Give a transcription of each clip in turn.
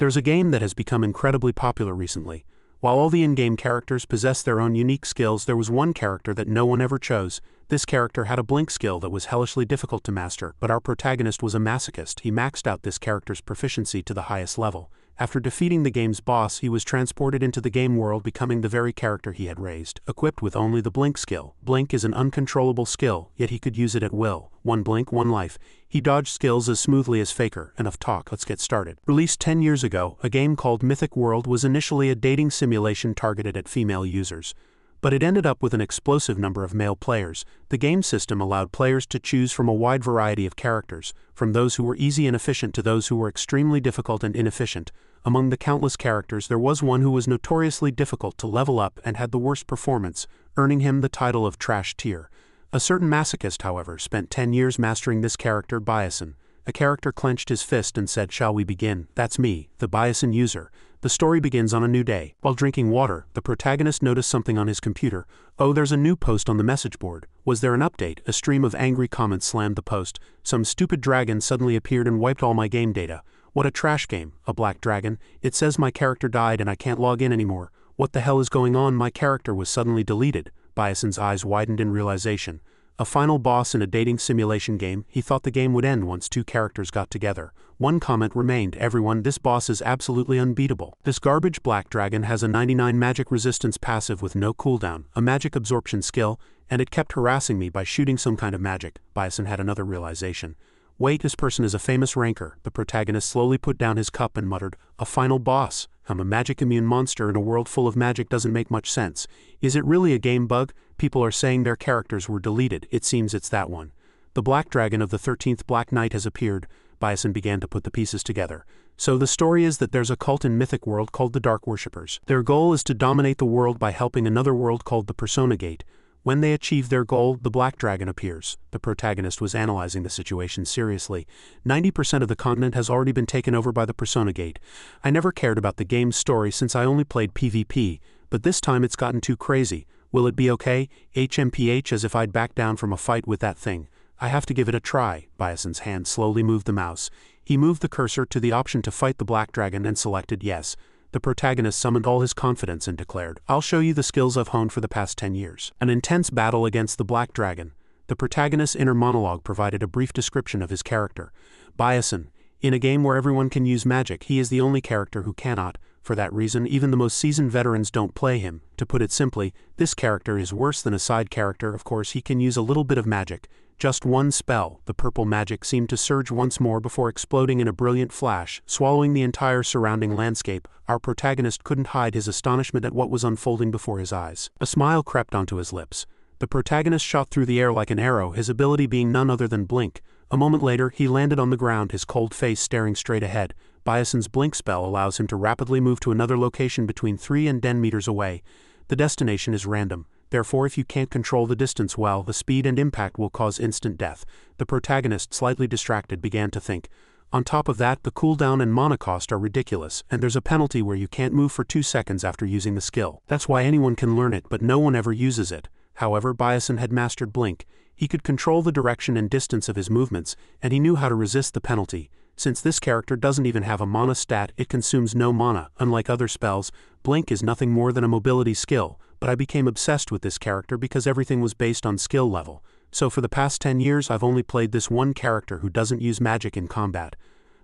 There's a game that has become incredibly popular recently. While all the in-game characters possess their own unique skills, there was one character that no one ever chose. This character had a blink skill that was hellishly difficult to master, but our protagonist was a masochist. He maxed out this character's proficiency to the highest level. After defeating the game's boss, he was transported into the game world, becoming the very character he had raised, equipped with only the blink skill. Blink is an uncontrollable skill, yet he could use it at will. One blink, one life. He dodged skills as smoothly as Faker. Enough talk, let's get started. Released 10 years ago, a game called Mythic World was initially a dating simulation targeted at female users. But it ended up with an explosive number of male players. The game system allowed players to choose from a wide variety of characters, from those who were easy and efficient to those who were extremely difficult and inefficient. Among the countless characters, there was one who was notoriously difficult to level up and had the worst performance, earning him the title of Trash Tier. A certain masochist, however, spent 10 years mastering this character, Bison. A character clenched his fist and said, "Shall we begin?" That's me, the Bison user. The story begins on a new day. While drinking water, the protagonist noticed something on his computer. Oh, there's a new post on the message board. Was there an update? A stream of angry comments slammed the post. Some stupid dragon suddenly appeared and wiped all my game data. What a trash game. A black dragon. It says my character died and I can't log in anymore. What the hell is going on? My character was suddenly deleted. Bison's eyes widened in realization. A final boss in a dating simulation game. He thought the game would end once two characters got together. One comment remained, "Everyone, this boss is absolutely unbeatable. This garbage black dragon has a 99 magic resistance passive with no cooldown, a magic absorption skill, and it kept harassing me by shooting some kind of magic." Bison had another realization. Wait, this person is a famous ranker. The protagonist slowly put down his cup and muttered, "A final boss? I'm a magic-immune monster in a world full of magic. Doesn't make much sense. Is it really a game bug? People are saying their characters were deleted. It seems it's that one." The black dragon of the 13th Black Knight has appeared. Bison began to put the pieces together. So the story is that there's a cult in Mythic World called the Dark Worshippers. Their goal is to dominate the world by helping another world called the Persona Gate. When they achieve their goal, the black dragon appears. The protagonist was analyzing the situation seriously. 90% of the continent has already been taken over by the Persona Gate. I never cared about the game's story since I only played PvP, but this time it's gotten too crazy. Will it be okay? HMPH, as if I'd back down from a fight with that thing. I have to give it a try. Bison's hand slowly moved the mouse. He moved the cursor to the option to fight the black dragon and selected yes. The protagonist summoned all his confidence and declared, "I'll show you the skills I've honed for the past 10 years. An intense battle against the black dragon. The protagonist's inner monologue provided a brief description of his character. Bison. In a game where everyone can use magic, he is the only character who cannot. For that reason, even the most seasoned veterans don't play him. To put it simply, this character is worse than a side character. Of course, he can use a little bit of magic. Just one spell." The purple magic seemed to surge once more before exploding in a brilliant flash, swallowing the entire surrounding landscape. Our protagonist couldn't hide his astonishment at what was unfolding before his eyes. A smile crept onto his lips. The protagonist shot through the air like an arrow, his ability being none other than blink. A moment later, he landed on the ground, his cold face staring straight ahead. Bison's blink spell allows him to rapidly move to another location between 3 and 10 meters away. The destination is random. Therefore, if you can't control the distance well, the speed and impact will cause instant death. The protagonist, slightly distracted, began to think. On top of that, the cooldown and mana cost are ridiculous, and there's a penalty where you can't move for 2 seconds after using the skill. That's why anyone can learn it, but no one ever uses it. However, Bison had mastered Blink. He could control the direction and distance of his movements, and he knew how to resist the penalty. Since this character doesn't even have a mana stat, it consumes no mana. Unlike other spells, Blink is nothing more than a mobility skill, but I became obsessed with this character because everything was based on skill level. So for the past 10 years I've only played this one character who doesn't use magic in combat.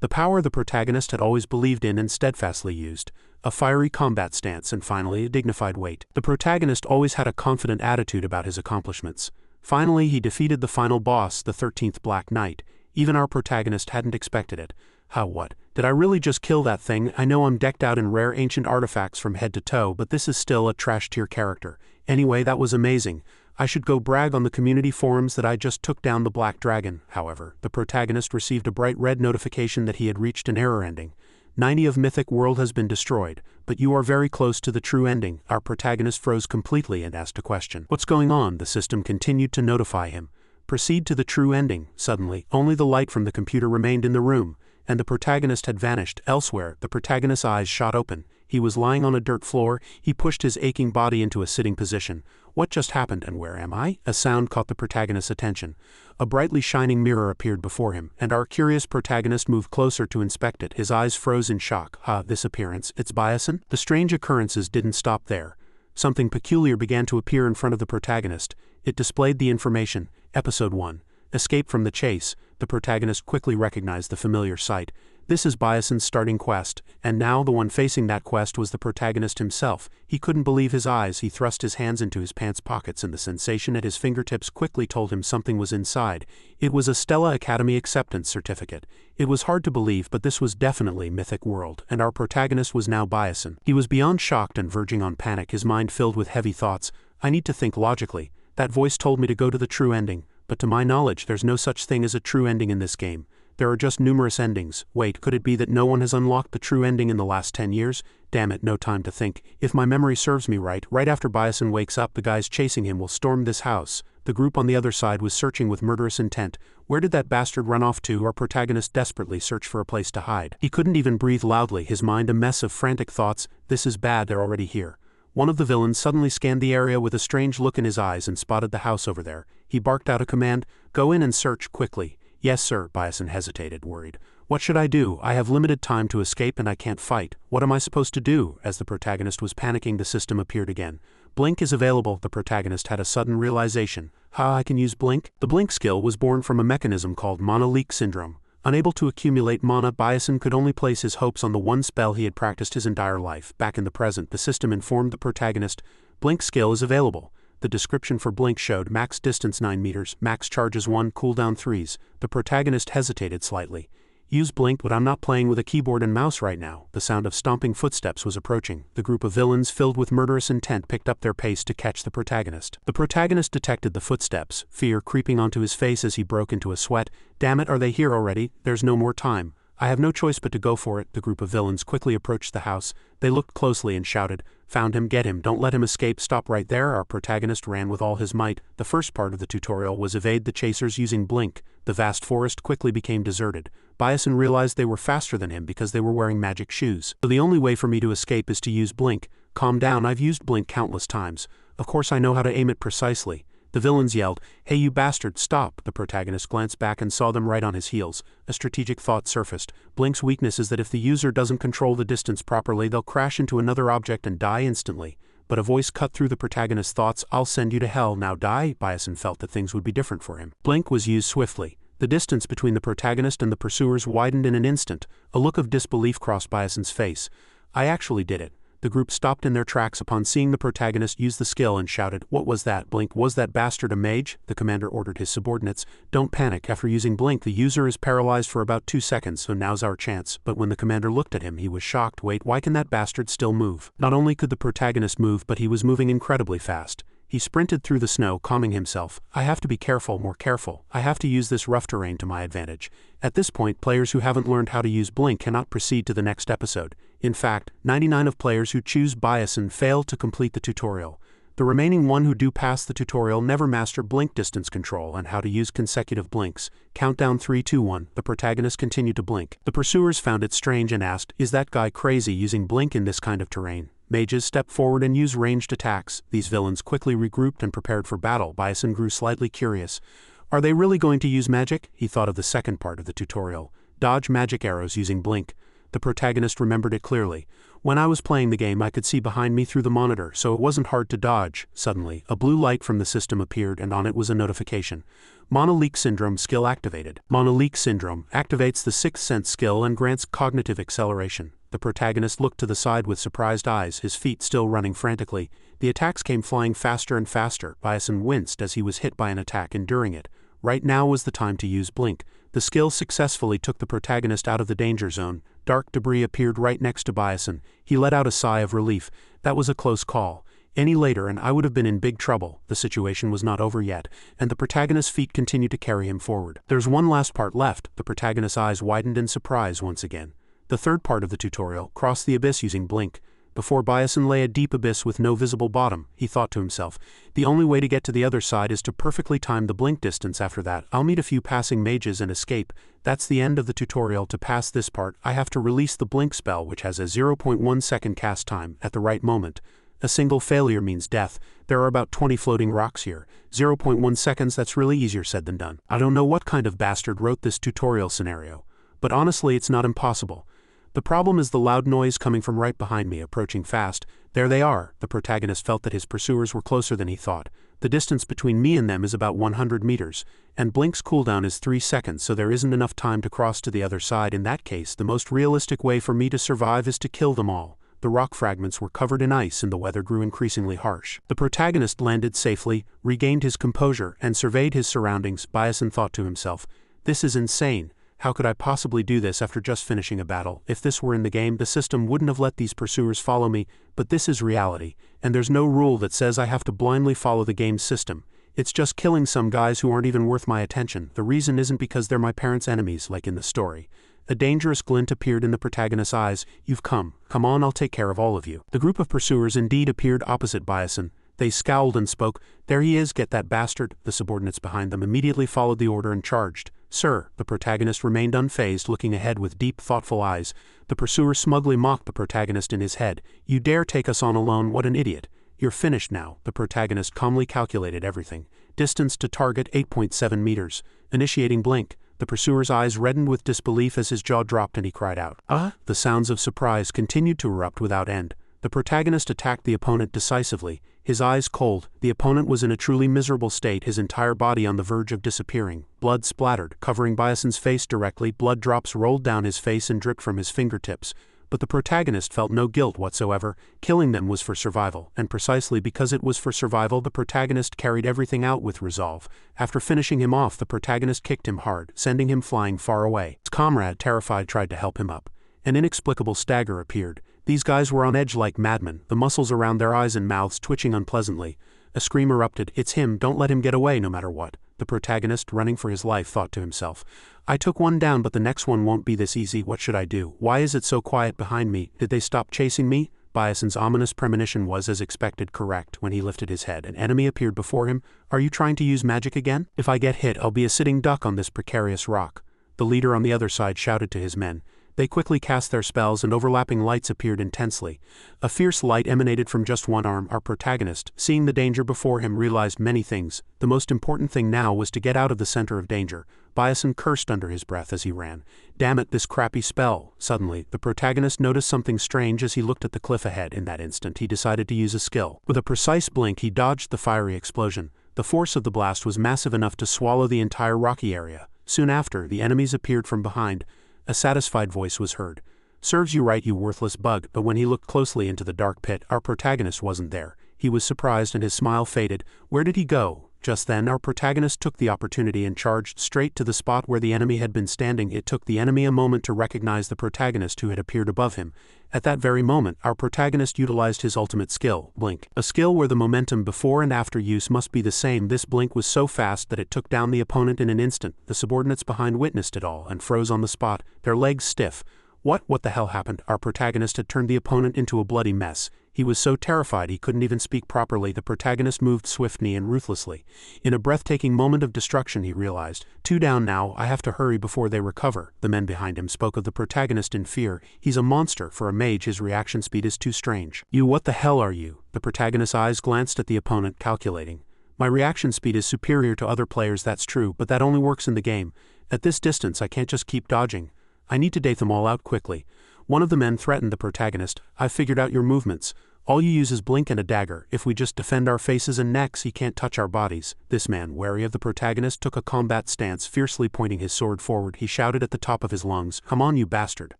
The power the protagonist had always believed in and steadfastly used. A fiery combat stance and finally a dignified weight. The protagonist always had a confident attitude about his accomplishments. Finally he defeated the final boss, the 13th Black Knight. Even our protagonist hadn't expected it. How what? Did I really just kill that thing? I know I'm decked out in rare ancient artifacts from head to toe, but this is still a trash tier character. Anyway, that was amazing. I should go brag on the community forums that I just took down the Black Dragon. However, the protagonist received a bright red notification that he had reached an error ending. 90 of Mythic World has been destroyed, but you are very close to the true ending. Our protagonist froze completely and asked a question. What's going on? The system continued to notify him. Proceed to the true ending. Suddenly, only the light from the computer remained in the room, and the protagonist had vanished. Elsewhere, the protagonist's eyes shot open. He was lying on a dirt floor. He pushed his aching body into a sitting position. What just happened, and where am I? A sound caught the protagonist's attention. A brightly shining mirror appeared before him, and our curious protagonist moved closer to inspect it. His eyes froze in shock. This appearance, it's Byasin? The strange occurrences didn't stop there. Something peculiar began to appear in front of the protagonist. It displayed the information. Episode 1. Escape from the chase. The protagonist quickly recognized the familiar sight. This is Byasin's starting quest, and now the one facing that quest was the protagonist himself. He couldn't believe his eyes. He thrust his hands into his pants pockets, and the sensation at his fingertips quickly told him something was inside. It was a Stella Academy acceptance certificate. It was hard to believe, but this was definitely Mythic World, and our protagonist was now Byasin. He was beyond shocked and verging on panic, his mind filled with heavy thoughts. I need to think logically. That voice told me to go to the true ending, but to my knowledge there's no such thing as a true ending in this game. There are just numerous endings. Wait, could it be that no one has unlocked the true ending in the last 10 years? Damn it, no time to think. If my memory serves me right after Byasin wakes up, the guys chasing him will storm this house. The group on the other side was searching with murderous intent. Where did that bastard run off to? Our protagonist desperately searched for a place to hide. He couldn't even breathe loudly, his mind a mess of frantic thoughts. This is bad, they're already here. One of the villains suddenly scanned the area with a strange look in his eyes and spotted the house over there. He barked out a command, "Go in and search, quickly." "Yes, sir," Byasin hesitated, worried. "What should I do? I have limited time to escape and I can't fight. What am I supposed to do?" As the protagonist was panicking, the system appeared again. "Blink is available." The protagonist had a sudden realization. I can use Blink? The Blink skill was born from a mechanism called mana leak syndrome. Unable to accumulate mana, Byasin could only place his hopes on the one spell he had practiced his entire life. Back in the present, the system informed the protagonist, "Blink skill is available." The description for Blink showed max distance 9 meters, max charges 1, cooldown 3s. The protagonist hesitated slightly. "Use Blink, but I'm not playing with a keyboard and mouse right now." The sound of stomping footsteps was approaching. The group of villains filled with murderous intent picked up their pace to catch the protagonist. The protagonist detected the footsteps, fear creeping onto his face as he broke into a sweat. "Damn it, are they here already? There's no more time. I have no choice but to go for it." The group of villains quickly approached the house. They looked closely and shouted, "Found him, get him, don't let him escape." "Stop right there." Our protagonist ran with all his might. The first part of the tutorial was evade the chasers using Blink. The vast forest quickly became deserted. Byasin realized they were faster than him because they were wearing magic shoes. "So the only way for me to escape is to use Blink." "Calm down, I've used Blink countless times. Of course I know how to aim it precisely." The villains yelled, "Hey you bastard, stop!" The protagonist glanced back and saw them right on his heels. A strategic thought surfaced. Blink's weakness is that if the user doesn't control the distance properly, they'll crash into another object and die instantly. But a voice cut through the protagonist's thoughts. "I'll send you to hell, now die." Byasin felt that things would be different for him. Blink was used swiftly. The distance between the protagonist and the pursuers widened in an instant. A look of disbelief crossed Byasin's face. "I actually did it." The group stopped in their tracks upon seeing the protagonist use the skill and shouted, "What was that, Blink? Was that bastard a mage?" The commander ordered his subordinates, "Don't panic. After using Blink, the user is paralyzed for about 2 seconds, so now's our chance." But when the commander looked at him, he was shocked. "Wait, why can that bastard still move?" Not only could the protagonist move, but he was moving incredibly fast. He sprinted through the snow, calming himself. "I have to be careful, more careful. I have to use this rough terrain to my advantage." At this point, players who haven't learned how to use Blink cannot proceed to the next episode. In fact, 99 of players who choose Byasin fail to complete the tutorial. The remaining one who do pass the tutorial never master Blink distance control and how to use consecutive blinks. Countdown 3, 2, 1. The protagonist continued to blink. The pursuers found it strange and asked, "Is that guy crazy using Blink in this kind of terrain?" Mages stepped forward and used ranged attacks. These villains quickly regrouped and prepared for battle. Byasin grew slightly curious. Are they really going to use magic? He thought of the second part of the tutorial. Dodge magic arrows using Blink. The protagonist remembered it clearly. When I was playing the game, I could see behind me through the monitor, so it wasn't hard to dodge. Suddenly, a blue light from the system appeared, and on it was a notification. Mana leak syndrome skill activated. Mana leak syndrome activates the sixth sense skill and grants cognitive acceleration. The protagonist looked to the side with surprised eyes, his feet still running frantically. The attacks came flying faster and faster. Byasin winced as he was hit by an attack, enduring it. Right now was the time to use Blink. The skill successfully took the protagonist out of the danger zone. Dark debris appeared right next to Byasin. He let out a sigh of relief. That was a close call. Any later and I would have been in big trouble. The situation was not over yet, and the protagonist's feet continued to carry him forward. There's one last part left. The protagonist's eyes widened in surprise once again. The third part of the tutorial, cross the abyss using Blink. Before Byasin lay a deep abyss with no visible bottom, he thought to himself. The only way to get to the other side is to perfectly time the blink distance. After that, I'll meet a few passing mages and escape. That's the end of the tutorial. To pass this part, I have to release the blink spell, which has a 0.1 second cast time, at the right moment. A single failure means death. There are about 20 floating rocks here. 0.1 seconds, that's really easier said than done. I don't know what kind of bastard wrote this tutorial scenario, but honestly it's not impossible. The problem is the loud noise coming from right behind me, approaching fast. There they are. The protagonist felt that his pursuers were closer than he thought. The distance between me and them is about 100 meters, and Blink's cooldown is 3 seconds, so there isn't enough time to cross to the other side. In that case, the most realistic way for me to survive is to kill them all. The rock fragments were covered in ice and the weather grew increasingly harsh. The protagonist landed safely, regained his composure, and surveyed his surroundings. Byasin thought to himself, "This is insane. How could I possibly do this after just finishing a battle? If this were in the game, the system wouldn't have let these pursuers follow me, but this is reality, and there's no rule that says I have to blindly follow the game's system. It's just killing some guys who aren't even worth my attention. The reason isn't because they're my parents' enemies, like in the story." A dangerous glint appeared in the protagonist's eyes. "You've come. Come on, I'll take care of all of you." The group of pursuers indeed appeared opposite Byasin. They scowled and spoke. "There he is, get that bastard." The subordinates behind them immediately followed the order and charged. "Sir." The protagonist remained unfazed, looking ahead with deep, thoughtful eyes. The pursuer smugly mocked the protagonist in his head. "You dare take us on alone? What an idiot. You're finished now." The protagonist calmly calculated everything. Distance to target 8.7 meters. Initiating blink. The pursuer's eyes reddened with disbelief as his jaw dropped and he cried out, "Ah!" The sounds of surprise continued to erupt without end. The protagonist attacked the opponent decisively, his eyes cold. The opponent was in a truly miserable state, his entire body on the verge of disappearing. Blood splattered, covering Byasin's face directly. Blood drops rolled down his face and dripped from his fingertips. But the protagonist felt no guilt whatsoever. Killing them was for survival, and precisely because it was for survival, the protagonist carried everything out with resolve. After finishing him off, the protagonist kicked him hard, sending him flying far away. His comrade, terrified, tried to help him up. An inexplicable stagger appeared. These guys were on edge like madmen, the muscles around their eyes and mouths twitching unpleasantly. A scream erupted. "It's him, don't let him get away no matter what." The protagonist, running for his life, thought to himself, "I took one down, but the next one won't be this easy. What should I do? Why is it so quiet behind me? Did they stop chasing me?" Byasin's ominous premonition was, as expected, correct. When he lifted his head, an enemy appeared before him. "Are you trying to use magic again? If I get hit, I'll be a sitting duck on this precarious rock." The leader on the other side shouted to his men. They quickly cast their spells and overlapping lights appeared intensely. A fierce light emanated from just one arm. Our protagonist, seeing the danger before him, realized many things. The most important thing now was to get out of the center of danger. Byasin cursed under his breath as he ran. "Damn it, this crappy spell." Suddenly, the protagonist noticed something strange as he looked at the cliff ahead. In that instant, he decided to use a skill. With a precise blink, he dodged the fiery explosion. The force of the blast was massive enough to swallow the entire rocky area. Soon after, the enemies appeared from behind. A satisfied voice was heard. "Serves you right, you worthless bug." But when he looked closely into the dark pit, our protagonist wasn't there. He was surprised and his smile faded. Where did he go? Just then, our protagonist took the opportunity and charged straight to the spot where the enemy had been standing. It took the enemy a moment to recognize the protagonist who had appeared above him. At that very moment, our protagonist utilized his ultimate skill, Blink. A skill where the momentum before and after use must be the same. This blink was so fast that it took down the opponent in an instant. The subordinates behind witnessed it all and froze on the spot, their legs stiff. What the hell happened? Our protagonist had turned the opponent into a bloody mess. He was so terrified he couldn't even speak properly. The protagonist moved swiftly and ruthlessly. In a breathtaking moment of destruction, he realized, "Two down now, I have to hurry before they recover." The men behind him spoke of the protagonist in fear. "He's a monster. For a mage, his reaction speed is too strange." "You, what the hell are you?" The protagonist's eyes glanced at the opponent, calculating. "My reaction speed is superior to other players, that's true, but that only works in the game. At this distance, I can't just keep dodging. I need to date them all out quickly." One of the men threatened the protagonist. "I've figured out your movements. All you use is blink and a dagger. If we just defend our faces and necks, he can't touch our bodies." This man, wary of the protagonist, took a combat stance, fiercely pointing his sword forward. He shouted at the top of his lungs, "Come on, you bastard."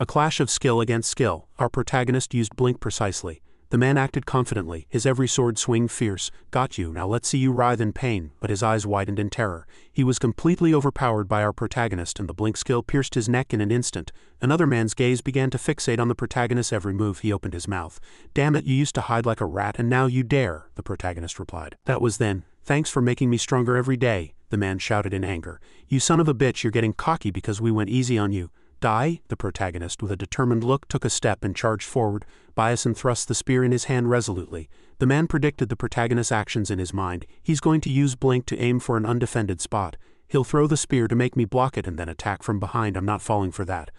A clash of skill against skill. Our protagonist used blink precisely. The man acted confidently, his every sword swing fierce. "Got you, now let's see you writhe in pain." But his eyes widened in terror. He was completely overpowered by our protagonist, and the blink skill pierced his neck in an instant. Another man's gaze began to fixate on the protagonist's every move. He opened his mouth. "Damn it, you used to hide like a rat and now you dare," the protagonist replied. "That was then. Thanks for making me stronger every day," the man shouted in anger. "You son of a bitch, you're getting cocky because we went easy on you. Die? The protagonist, with a determined look, took a step and charged forward. Bison thrust the spear in his hand resolutely. The man predicted the protagonist's actions in his mind. He's going to use blink to aim for an undefended spot. He'll throw the spear to make me block it and then attack from behind. I'm not falling for that.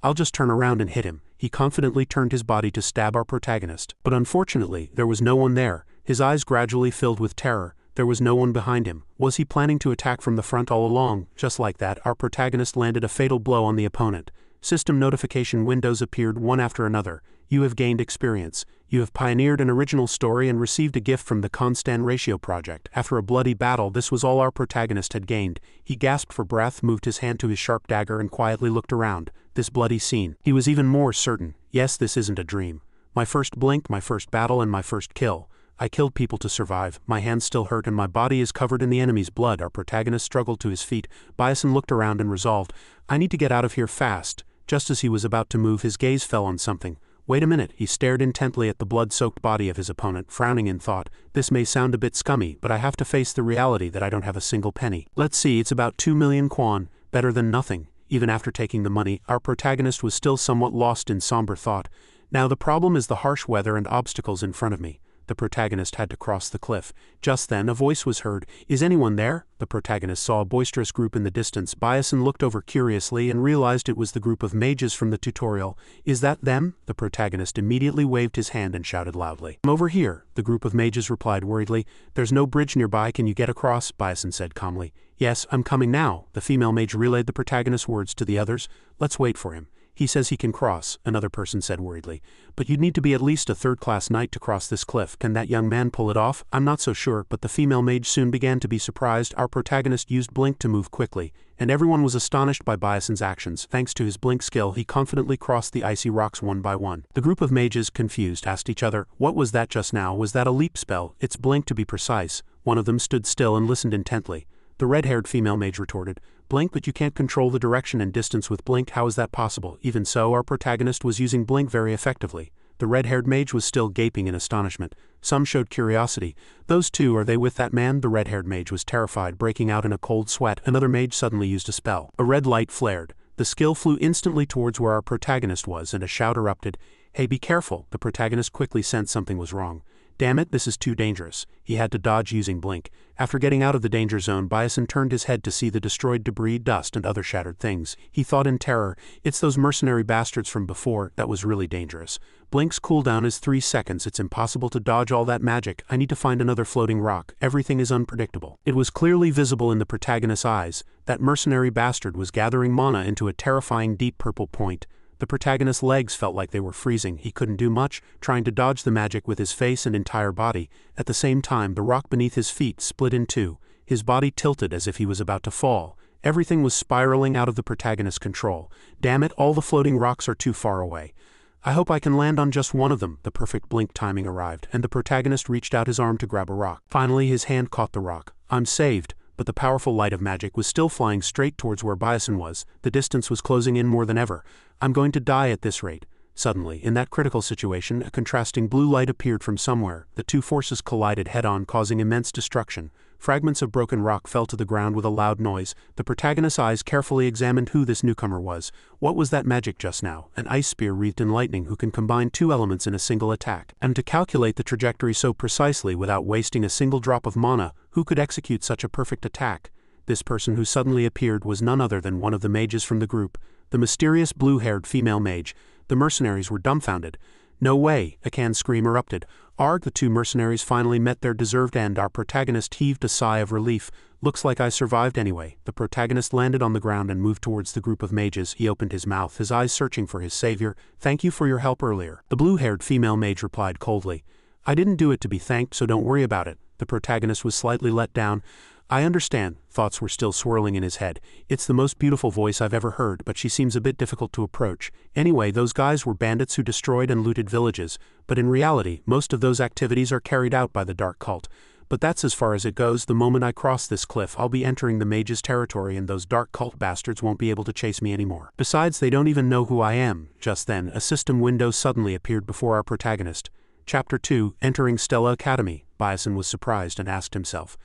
I'll just turn around and hit him. He confidently turned his body to stab our protagonist. But unfortunately, there was no one there. His eyes gradually filled with terror. There was no one behind him. Was he planning to attack from the front all along? Just like that, our protagonist landed a fatal blow on the opponent. System notification windows appeared one after another. You have gained experience. You have pioneered an original story and received a gift from the Constant Ratio project. After a bloody battle, this was all our protagonist had gained. He gasped for breath, moved his hand to his sharp dagger and quietly looked around. This bloody scene. He was even more certain. Yes, this isn't a dream. My first blink, my first battle, and my first kill. I killed people to survive. My hands still hurt and my body is covered in the enemy's blood. Our protagonist struggled to his feet. Bison looked around and resolved, I need to get out of here fast. Just as he was about to move, his gaze fell on something. Wait a minute. He stared intently at the blood-soaked body of his opponent, frowning in thought. This may sound a bit scummy, but I have to face the reality that I don't have a single penny. Let's see, it's about 2 million kwon, better than nothing. Even after taking the money, our protagonist was still somewhat lost in somber thought. Now the problem is the harsh weather and obstacles in front of me. The protagonist had to cross the cliff. Just then, a voice was heard. Is anyone there? The protagonist saw a boisterous group in the distance. Bison looked over curiously and realized it was the group of mages from the tutorial. Is that them? The protagonist immediately waved his hand and shouted loudly. I'm over here, the group of mages replied worriedly. There's no bridge nearby. Can you get across? Bison said calmly. Yes, I'm coming now. The female mage relayed the protagonist's words to the others. Let's wait for him. He says he can cross, another person said worriedly. But you'd need to be at least a third-class knight to cross this cliff. Can that young man pull it off? I'm not so sure, but the female mage soon began to be surprised. Our protagonist used blink to move quickly, and everyone was astonished by Bison's actions. Thanks to his blink skill, he confidently crossed the icy rocks one by one. The group of mages, confused, asked each other, what was that just now? Was that a leap spell? It's blink to be precise. One of them stood still and listened intently. The red-haired female mage retorted, Blink, but you can't control the direction and distance with blink. How is that possible? Even so, our protagonist was using blink very effectively. The red-haired mage was still gaping in astonishment. Some showed curiosity. Those two, are they with that man? The red-haired mage was terrified, breaking out in a cold sweat. Another mage suddenly used a spell. A red light flared. The skill flew instantly towards where our protagonist was, and a shout erupted. Hey, be careful! The protagonist quickly sensed something was wrong. Damn it, this is too dangerous. He had to dodge using blink. After getting out of the danger zone, Bison turned his head to see the destroyed debris, dust, and other shattered things. He thought in terror, it's those mercenary bastards from before. That was really dangerous. Blink's cooldown is 3 seconds. It's impossible to dodge all that magic. I need to find another floating rock. Everything is unpredictable. It was clearly visible in the protagonist's eyes. That mercenary bastard was gathering mana into a terrifying deep purple point. The protagonist's legs felt like they were freezing. He couldn't do much, trying to dodge the magic with his face and entire body. At the same time, the rock beneath his feet split in two. His body tilted as if he was about to fall. Everything was spiraling out of the protagonist's control. Damn it, all the floating rocks are too far away. I hope I can land on just one of them. The perfect blink timing arrived, and the protagonist reached out his arm to grab a rock. Finally, his hand caught the rock. I'm saved. But the powerful light of magic was still flying straight towards where Bison was. The distance was closing in more than ever. I'm going to die at this rate. Suddenly, in that critical situation, a contrasting blue light appeared from somewhere. The two forces collided head-on, causing immense destruction. Fragments of broken rock fell to the ground with a loud noise. The protagonist's eyes carefully examined who this newcomer was. What was that magic just now? An ice spear wreathed in lightning who can combine 2 elements in a single attack. And to calculate the trajectory so precisely without wasting a single drop of mana, who could execute such a perfect attack? This person who suddenly appeared was none other than one of the mages from the group, the mysterious blue-haired female mage. The mercenaries were dumbfounded. No way! A canned scream erupted. Arg! The 2 mercenaries finally met their deserved end. Our protagonist heaved a sigh of relief. Looks like I survived anyway. The protagonist landed on the ground and moved towards the group of mages. He opened his mouth, his eyes searching for his savior. Thank you for your help earlier. The blue-haired female mage replied coldly. I didn't do it to be thanked, so don't worry about it. The protagonist was slightly let down. I understand. Thoughts were still swirling in his head. It's the most beautiful voice I've ever heard, but she seems a bit difficult to approach. Anyway, those guys were bandits who destroyed and looted villages, but in reality, most of those activities are carried out by the dark cult. But that's as far as it goes. The moment I cross this cliff, I'll be entering the mage's territory and those dark cult bastards won't be able to chase me anymore. Besides, they don't even know who I am. Just then, a system window suddenly appeared before our protagonist. Chapter 2, Entering Stella Academy. Bison was surprised and asked himself,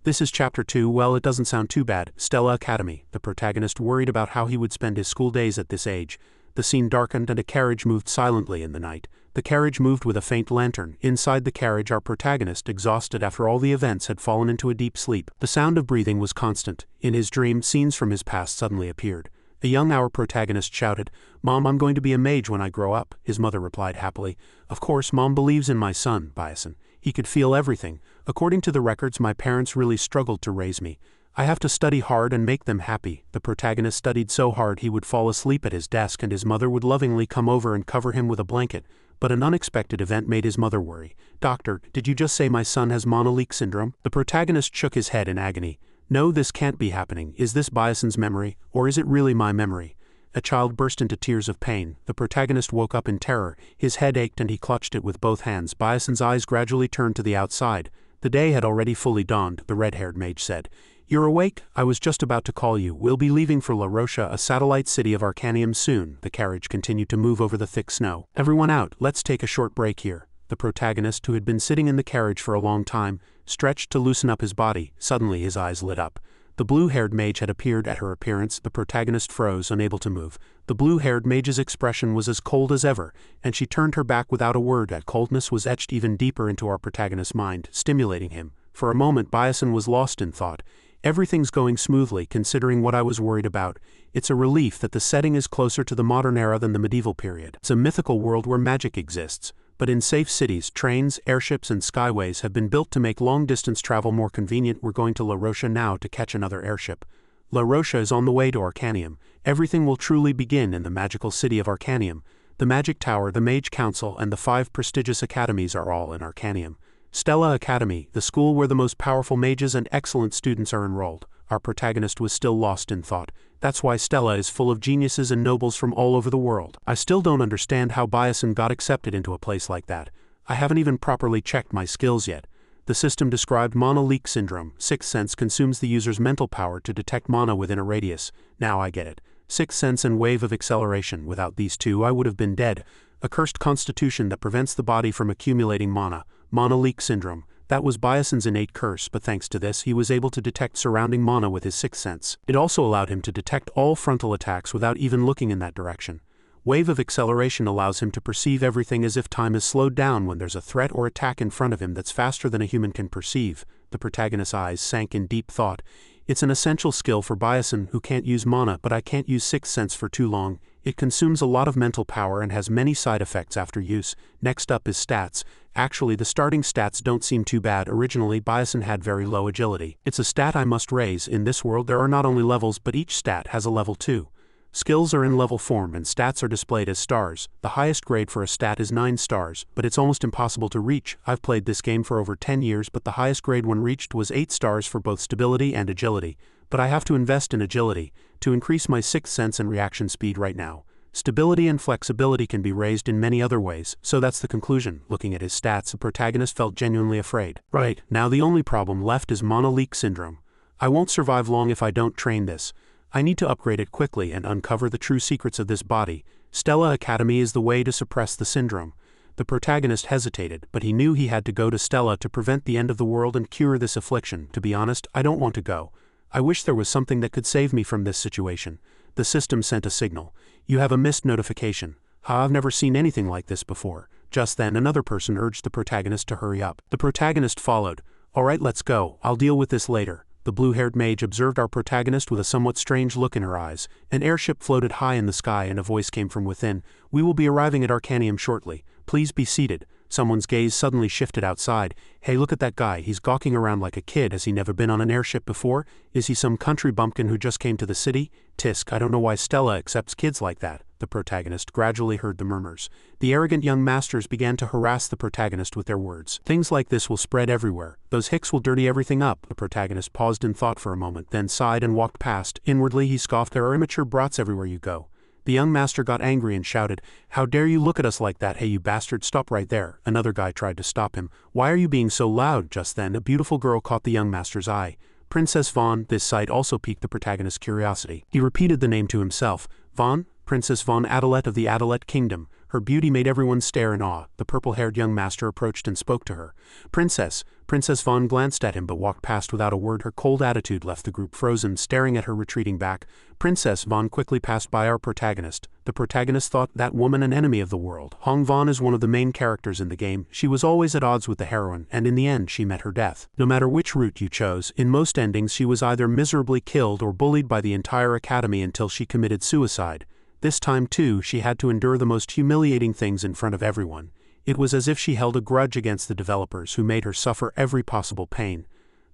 This is Chapter 2. Well, it doesn't sound too bad. Stella Academy. The protagonist worried about how he would spend his school days at this age. The scene darkened and a carriage moved silently in the night. The carriage moved with a faint lantern. Inside the carriage, our protagonist, exhausted after all the events, had fallen into a deep sleep. The sound of breathing was constant. In his dream, scenes from his past suddenly appeared. Our protagonist shouted, "Mom, I'm going to be a mage when I grow up." His mother replied happily, "Of course, Mom believes in my son, Bison. He could feel everything. According to the records, my parents really struggled to raise me. I have to study hard and make them happy." The protagonist studied so hard he would fall asleep at his desk and his mother would lovingly come over and cover him with a blanket. But an unexpected event made his mother worry. "Doctor, did you just say my son has monoleak syndrome?" The protagonist shook his head in agony. "No, this can't be happening. Is this Bison's memory, or is it really my memory?" A child burst into tears of pain. The protagonist woke up in terror. His head ached and he clutched it with both hands. Bison's eyes gradually turned to the outside. The day had already fully dawned, the red-haired mage said. "You're awake? I was just about to call you. We'll be leaving for La Rocha, a satellite city of Arcanium, soon." The carriage continued to move over the thick snow. "Everyone out, let's take a short break here." The protagonist, who had been sitting in the carriage for a long time, stretched to loosen up his body. Suddenly his eyes lit up. The blue-haired mage had appeared. At her appearance, the protagonist froze, unable to move. The blue-haired mage's expression was as cold as ever, and she turned her back without a word. That coldness was etched even deeper into our protagonist's mind, stimulating him. For a moment Bison was lost in thought. "Everything's going smoothly, considering what I was worried about. It's a relief that the setting is closer to the modern era than the medieval period. It's a mythical world where magic exists. But in safe cities, trains, airships and skyways have been built to make long-distance travel more convenient. We're going to La Rocha now to catch another airship. La Rocha is on the way to Arcanium. Everything will truly begin in the magical city of Arcanium. The Magic Tower, the Mage Council, and the 5 prestigious academies are all in Arcanium. Stella Academy, the school where the most powerful mages and excellent students are enrolled." Our protagonist was still lost in thought. "That's why Stella is full of geniuses and nobles from all over the world. I still don't understand how Bison got accepted into a place like that. I haven't even properly checked my skills yet." The system described monoleak syndrome. Sixth sense consumes the user's mental power to detect mana within a radius. Now I get it. Sixth sense and wave of acceleration. Without these two I would have been dead. A cursed constitution that prevents the body from accumulating mana. Monoleak syndrome. That was Bison's innate curse, but thanks to this he was able to detect surrounding mana with his sixth sense. It also allowed him to detect all frontal attacks without even looking in that direction. Wave of acceleration allows him to perceive everything as if time is slowed down when there's a threat or attack in front of him that's faster than a human can perceive. The protagonist's eyes sank in deep thought. "It's an essential skill for Bison, who can't use mana, but I can't use sixth sense for too long. It consumes a lot of mental power and has many side effects after use." Next up is stats. Actually, the starting stats don't seem too bad. Originally, Bison had very low agility. It's a stat I must raise. In this world there are not only levels, but each stat has a level too. Skills are in level form and stats are displayed as stars. The highest grade for a stat is 9 stars, but it's almost impossible to reach. I've played this game for over 10 years, but the highest grade one reached was 8 stars for both stability and agility. But I have to invest in agility to increase my sixth sense and reaction speed right now. Stability and flexibility can be raised in many other ways, so that's the conclusion. Looking at his stats, the protagonist felt genuinely afraid. Right, now the only problem left is monoleak syndrome. I won't survive long if I don't train this. I need to upgrade it quickly and uncover the true secrets of this body. Stella Academy is the way to suppress the syndrome. The protagonist hesitated, but he knew he had to go to Stella to prevent the end of the world and cure this affliction. To be honest, I don't want to go. I wish there was something that could save me from this situation. The system sent a signal. "You have a missed notification." I've never seen anything like this before. Just then another person urged the protagonist to hurry up. The protagonist followed. "Alright, let's go. I'll deal with this later." The blue-haired mage observed our protagonist with a somewhat strange look in her eyes. An airship floated high in the sky and a voice came from within. "We will be arriving at Arcanium shortly. Please be seated." Someone's gaze suddenly shifted outside. "Hey, look at that guy. He's gawking around like a kid. Has he never been on an airship before? Is he some country bumpkin who just came to the city? Tisk, I don't know why Stella accepts kids like that." The protagonist gradually heard the murmurs. The arrogant young masters began to harass the protagonist with their words. "Things like this will spread everywhere. Those hicks will dirty everything up." The protagonist paused in thought for a moment, then sighed and walked past. Inwardly he scoffed, "There are immature brats everywhere you go." The young master got angry and shouted, "How dare you look at us like that? Hey you bastard, stop right there." Another guy tried to stop him. "Why are you being so loud?" Just then a beautiful girl caught the young master's eye. Princess Vaughn. This sight also piqued the protagonist's curiosity. He repeated the name to himself. "Vaughn? Princess Vaughn Adelet of the Adelet Kingdom." Her beauty made everyone stare in awe. The purple-haired young master approached and spoke to her. Princess. Princess Vaughn glanced at him but walked past without a word. Her cold attitude left the group frozen, staring at her retreating back. Princess Vaughn quickly passed by our protagonist. The protagonist thought that woman an enemy of the world. Hong Vaughn is one of the main characters in the game. She was always at odds with the heroine, and in the end she met her death. No matter which route you chose, in most endings she was either miserably killed or bullied by the entire academy until she committed suicide. This time too, she had to endure the most humiliating things in front of everyone. It was as if she held a grudge against the developers who made her suffer every possible pain.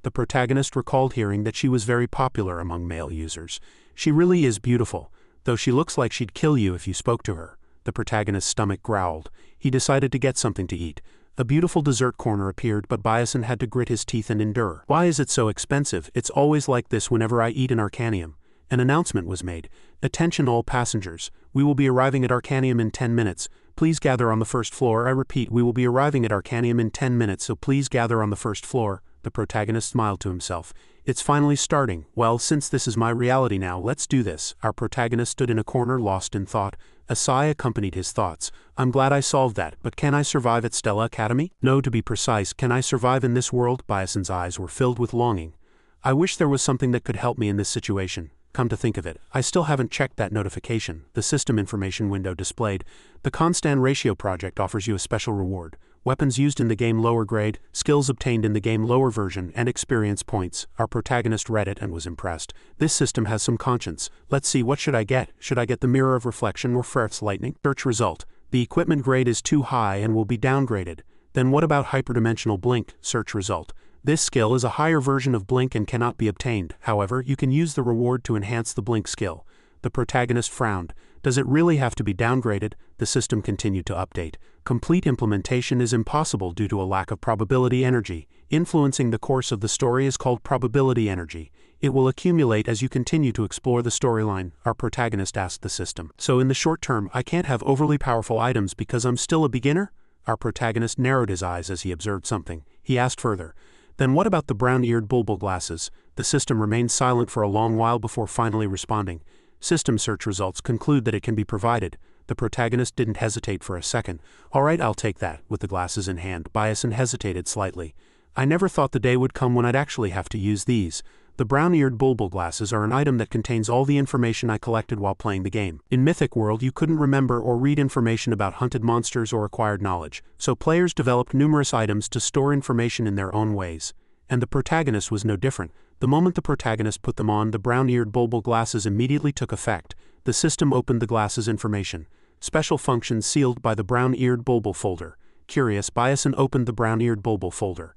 The protagonist recalled hearing that she was very popular among male users. She really is beautiful, though she looks like she'd kill you if you spoke to her. The protagonist's stomach growled. He decided to get something to eat. A beautiful dessert corner appeared, but Byason had to grit his teeth and endure. Why is it so expensive? It's always like this whenever I eat in Arcanium. An announcement was made. Attention all passengers. We will be arriving at Arcanium in 10 minutes. Please gather on the first floor. I repeat, we will be arriving at Arcanium in 10 minutes, so please gather on the first floor. The protagonist smiled to himself. It's finally starting. Well, since this is my reality now, let's do this. Our protagonist stood in a corner lost in thought. A sigh accompanied his thoughts. I'm glad I solved that, but can I survive at Stella Academy? No, to be precise, can I survive in this world? Byason's eyes were filled with longing. I wish there was something that could help me in this situation. Come to think of it, I still haven't checked that notification. The system information window displayed. The Constant Ratio project offers you a special reward. Weapons used in the game lower grade, skills obtained in the game lower version, and experience points. Our protagonist read it and was impressed. This system has some conscience. Let's see, what should I get? Should I get the Mirror of Reflection or Freth's Lightning? Search result. The equipment grade is too high and will be downgraded. Then what about Hyperdimensional Blink? Search result. This skill is a higher version of Blink and cannot be obtained. However, you can use the reward to enhance the Blink skill. The protagonist frowned. Does it really have to be downgraded? The system continued to update. Complete implementation is impossible due to a lack of probability energy. Influencing the course of the story is called probability energy. It will accumulate as you continue to explore the storyline, our protagonist asked the system. So in the short term, I can't have overly powerful items because I'm still a beginner? Our protagonist narrowed his eyes as he observed something. He asked further. Then what about the brown-eared bulbul glasses? The system remained silent for a long while before finally responding. System search results conclude that it can be provided. The protagonist didn't hesitate for a second. All right, I'll take that. With the glasses in hand, Byason hesitated slightly. I never thought the day would come when I'd actually have to use these. The brown-eared bulbul glasses are an item that contains all the information I collected while playing the game. In Mythic World, you couldn't remember or read information about hunted monsters or acquired knowledge, so players developed numerous items to store information in their own ways. And the protagonist was no different. The moment the protagonist put them on, the brown-eared bulbul glasses immediately took effect. The system opened the glasses information. Special functions sealed by the brown-eared bulbul folder. Curious, Byason opened the brown-eared bulbul folder.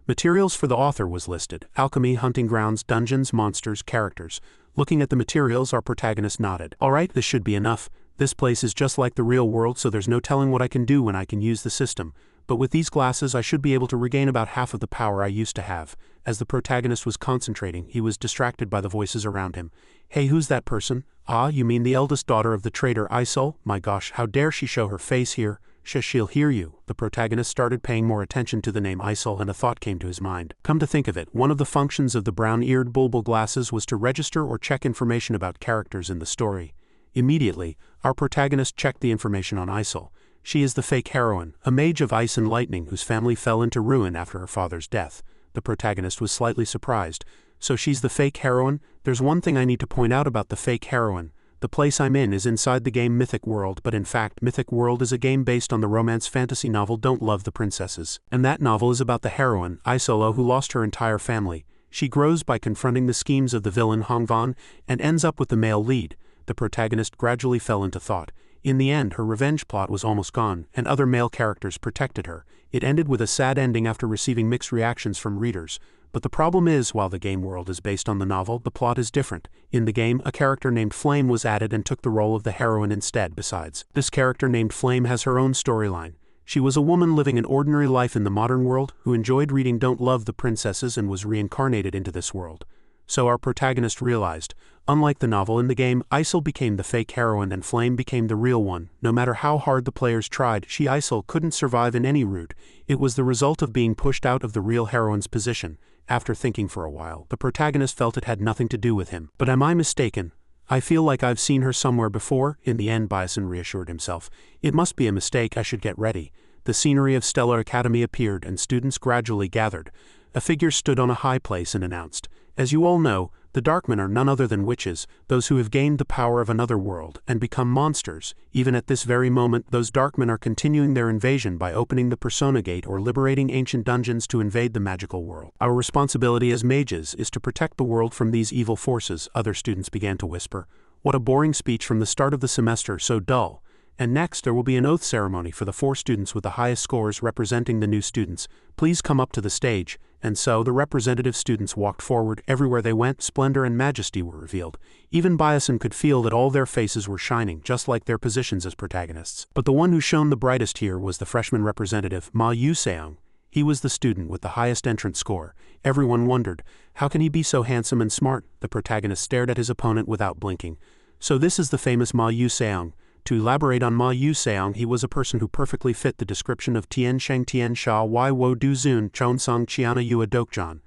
Materials for the author was listed. Alchemy, hunting grounds, dungeons, monsters, characters. Looking at the materials, our protagonist nodded. Alright, this should be enough. This place is just like the real world, so there's no telling what I can do when I can use the system. But with these glasses I should be able to regain about half of the power I used to have. As the protagonist was concentrating, he was distracted by the voices around him. Hey, who's that person? Ah, you mean the eldest daughter of the traitor Isol? My gosh, how dare she show her face here? She'll hear you. The protagonist started paying more attention to the name Isol and a thought came to his mind. Come to think of it, one of the functions of the brown-eared bulbul glasses was to register or check information about characters in the story. Immediately, our protagonist checked the information on Isol. She is the fake heroine, a mage of ice and lightning whose family fell into ruin after her father's death. The protagonist was slightly surprised. So she's the fake heroine? There's one thing I need to point out about the fake heroine. The place I'm in is inside the game Mythic World, but in fact Mythic World is a game based on the romance fantasy novel Don't Love the Princesses. And that novel is about the heroine, Isolo, who lost her entire family. She grows by confronting the schemes of the villain Hong Vaughn and ends up with the male lead. The protagonist gradually fell into thought. In the end, her revenge plot was almost gone, and other male characters protected her. It ended with a sad ending after receiving mixed reactions from readers. But the problem is, while the game world is based on the novel, the plot is different. In the game, a character named Flame was added and took the role of the heroine instead. Besides, this character named Flame has her own storyline. She was a woman living an ordinary life in the modern world who enjoyed reading Don't Love the Princesses and was reincarnated into this world. So our protagonist realized, unlike the novel, in the game, Isol became the fake heroine and Flame became the real one. No matter how hard the players tried, Isol couldn't survive in any route. It was the result of being pushed out of the real heroine's position. After thinking for a while, the protagonist felt it had nothing to do with him. But am I mistaken? I feel like I've seen her somewhere before. In the end, Bison reassured himself. It must be a mistake, I should get ready. The scenery of Stella Academy appeared and students gradually gathered. A figure stood on a high place and announced, "As you all know, the Darkmen are none other than witches, those who have gained the power of another world and become monsters. Even at this very moment, those Darkmen are continuing their invasion by opening the Persona Gate or liberating ancient dungeons to invade the magical world. Our responsibility as mages is to protect the world from these evil forces," other students began to whisper. What a boring speech from the start of the semester, so dull. And next there will be an oath ceremony for the 4 students with the highest scores representing the new students. Please come up to the stage. And so the representative students walked forward. Everywhere they went, splendor and majesty were revealed. Even Bison could feel that all their faces were shining, just like their positions as protagonists. But the one who shone the brightest here was the freshman representative, Ma Yu-seong. He was the student with the highest entrance score. Everyone wondered, how can he be so handsome and smart? The protagonist stared at his opponent without blinking. So this is the famous Ma Yu-seong. To elaborate on Ma Yu-seong, he was a person who perfectly fit the description of Tian Sheng Tian Sha Wai Wo Du Zun Chon Song Chiana Yua Dokjan,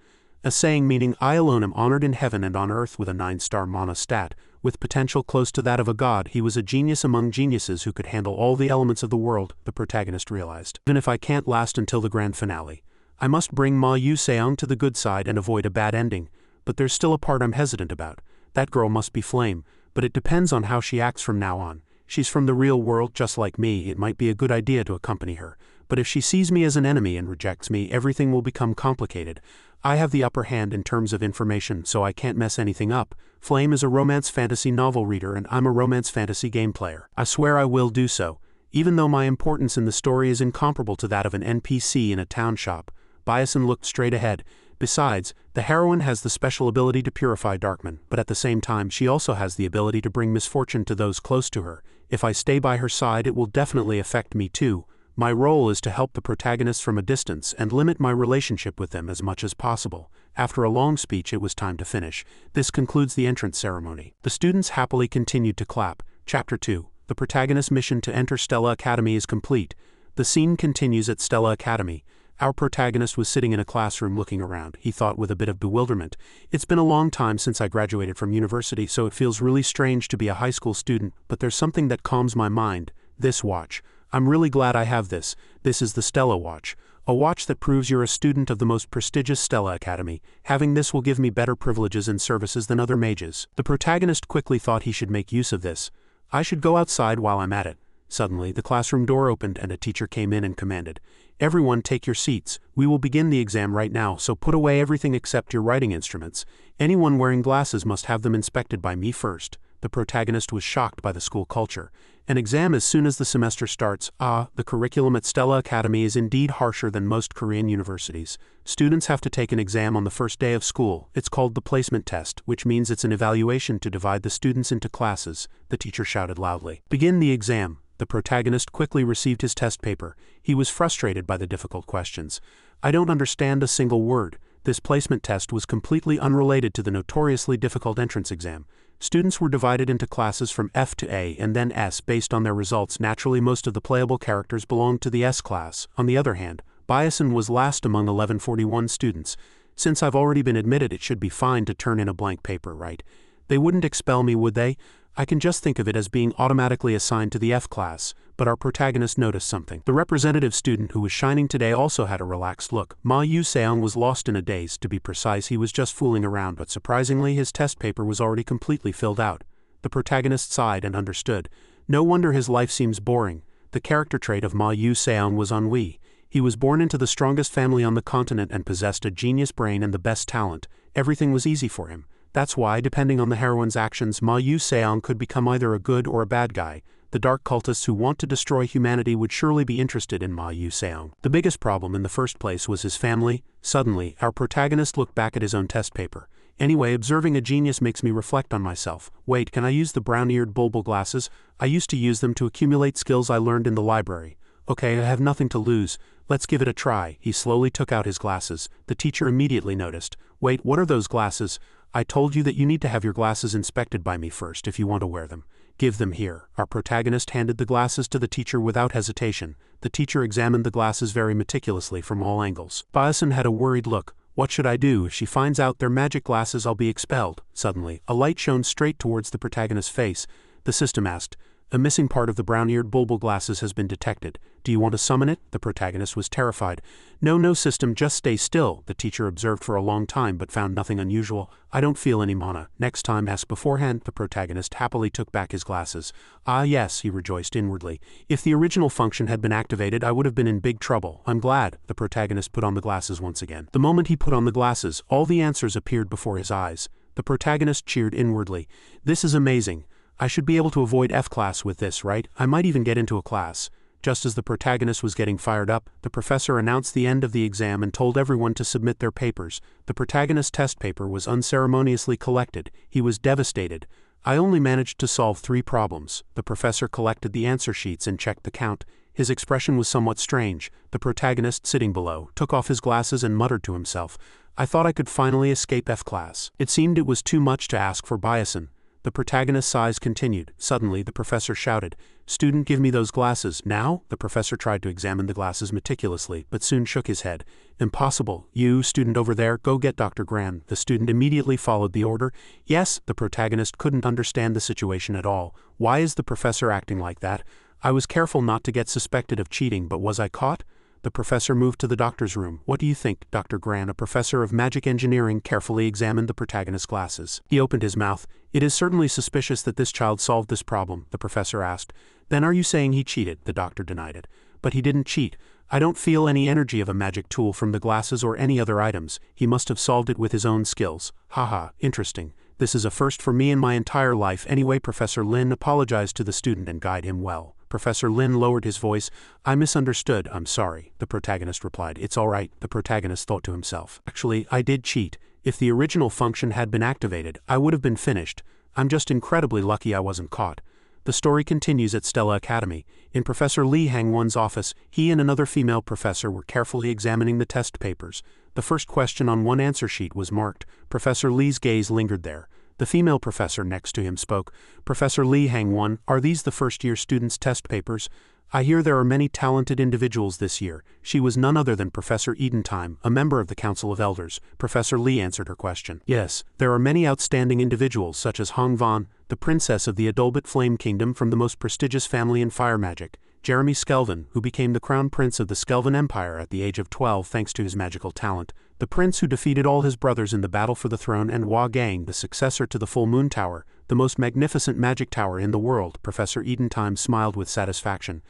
a saying meaning I alone am honored in heaven and on earth with a 9-star mana stat. With potential close to that of a god, he was a genius among geniuses who could handle all the elements of the world, the protagonist realized. Even if I can't last until the grand finale, I must bring Ma Yu-seong to the good side and avoid a bad ending. But there's still a part I'm hesitant about. That girl must be Flame, but it depends on how she acts from now on. She's from the real world just like me. It might be a good idea to accompany her. But if she sees me as an enemy and rejects me, everything will become complicated. I have the upper hand in terms of information, so I can't mess anything up. Flame is a romance fantasy novel reader and I'm a romance fantasy game player. I swear I will do so. Even though my importance in the story is incomparable to that of an NPC in a town shop. Bison looked straight ahead. Besides, the heroine has the special ability to purify Darkmen, but at the same time she also has the ability to bring misfortune to those close to her. If I stay by her side, it will definitely affect me too. My role is to help the protagonists from a distance and limit my relationship with them as much as possible. After a long speech, it was time to finish. This concludes the entrance ceremony. The students happily continued to clap. Chapter 2. The protagonist's mission to enter Stella Academy is complete. The scene continues at Stella Academy. Our protagonist was sitting in a classroom looking around. He thought with a bit of bewilderment. It's been a long time since I graduated from university, so it feels really strange to be a high school student, but there's something that calms my mind. This watch. I'm really glad I have this. This is the Stella watch. A watch that proves you're a student of the most prestigious Stella Academy. Having this will give me better privileges and services than other mages. The protagonist quickly thought he should make use of this. I should go outside while I'm at it. Suddenly, the classroom door opened and a teacher came in and commanded, "Everyone take your seats. We will begin the exam right now, so put away everything except your writing instruments. Anyone wearing glasses must have them inspected by me first." The protagonist was shocked by the school culture. An exam as soon as the semester starts. The curriculum at Stella Academy is indeed harsher than most Korean universities. Students have to take an exam on the first day of school. It's called the placement test, which means it's an evaluation to divide the students into classes. The teacher shouted loudly, "Begin the exam." The protagonist quickly received his test paper. He was frustrated by the difficult questions. I don't understand a single word. This placement test was completely unrelated to the notoriously difficult entrance exam. Students were divided into classes from F to A and then S based on their results. Naturally, most of the playable characters belonged to the S class. On the other hand, Bison was last among 1141 students. Since I've already been admitted, it should be fine to turn in a blank paper, right? They wouldn't expel me, would they? I can just think of it as being automatically assigned to the F class, but our protagonist noticed something. The representative student who was shining today also had a relaxed look. Ma Yu-seong was lost in a daze. To be precise, he was just fooling around, but surprisingly his test paper was already completely filled out. The protagonist sighed and understood. No wonder his life seems boring. The character trait of Ma Yu-seong was ennui. He was born into the strongest family on the continent and possessed a genius brain and the best talent. Everything was easy for him. That's why, depending on the heroine's actions, Ma Yu-seong could become either a good or a bad guy. The dark cultists who want to destroy humanity would surely be interested in Ma Yu-seong. The biggest problem in the first place was his family. Suddenly, our protagonist looked back at his own test paper. Anyway, observing a genius makes me reflect on myself. Wait, can I use the brown-eared bulbul glasses? I used to use them to accumulate skills I learned in the library. Okay, I have nothing to lose. Let's give it a try. He slowly took out his glasses. The teacher immediately noticed. Wait, what are those glasses? I told you that you need to have your glasses inspected by me first if you want to wear them. Give them here. Our protagonist handed the glasses to the teacher without hesitation. The teacher examined the glasses very meticulously from all angles. Bison had a worried look. What should I do? If she finds out they're magic glasses, I'll be expelled. Suddenly, a light shone straight towards the protagonist's face. The system asked, "A missing part of the brown-eared bulbul glasses has been detected. Do you want to summon it?" The protagonist was terrified. No system, just stay still." The teacher observed for a long time but found nothing unusual. "I don't feel any mana. Next time ask beforehand." The protagonist happily took back his glasses. "Ah yes," he rejoiced inwardly. "If the original function had been activated, I would have been in big trouble. I'm glad." The protagonist put on the glasses once again. The moment he put on the glasses, all the answers appeared before his eyes. The protagonist cheered inwardly. "This is amazing. I should be able to avoid F-class with this, right? I might even get into a class." Just as the protagonist was getting fired up, the professor announced the end of the exam and told everyone to submit their papers. The protagonist's test paper was unceremoniously collected. He was devastated. "I only managed to solve 3 problems." The professor collected the answer sheets and checked the count. His expression was somewhat strange. The protagonist, sitting below, took off his glasses and muttered to himself, "I thought I could finally escape F-class." It seemed it was too much to ask for Bison. The protagonist's sighs continued. Suddenly, the professor shouted, "Student, give me those glasses, now?" The professor tried to examine the glasses meticulously, but soon shook his head. "Impossible. You, student over there, go get Dr. Gran." The student immediately followed the order. "Yes." The protagonist couldn't understand the situation at all. Why is the professor acting like that? "I was careful not to get suspected of cheating, but was I caught?" The professor moved to the doctor's room. "What do you think?" Dr. Gran, a professor of magic engineering, carefully examined the protagonist's glasses. He opened his mouth. "It is certainly suspicious that this child solved this problem," the professor asked. "Then are you saying he cheated?" The doctor denied it. "But he didn't cheat. I don't feel any energy of a magic tool from the glasses or any other items. He must have solved it with his own skills." "Haha, interesting. This is a first for me in my entire life anyway." Professor Lin apologized to the student and guided him well. Professor Lin lowered his voice. "I misunderstood. I'm sorry." The protagonist replied. "It's all right." The protagonist thought to himself. "Actually, I did cheat. If the original function had been activated, I would have been finished. I'm just incredibly lucky I wasn't caught." The story continues at Stella Academy. In Professor Lee Hang-won's office, he and another female professor were carefully examining the test papers. The first question on one answer sheet was marked. Professor Lee's gaze lingered there. The female professor next to him spoke. "Professor Lee Hang-won, are these the first-year students' test papers? I hear there are many talented individuals this year." She was none other than Professor Edentime, a member of the Council of Elders. Professor Lee answered her question. "Yes, there are many outstanding individuals such as Hong Van, the princess of the Adolbit Flame Kingdom from the most prestigious family in fire magic, Jeremy Skelvin, who became the crown prince of the Skelvin Empire at the age of 12 thanks to his magical talent, the prince who defeated all his brothers in the battle for the throne, and Hua Gang, the successor to the Full Moon Tower, the most magnificent magic tower in the world." Professor Edentime smiled with satisfaction.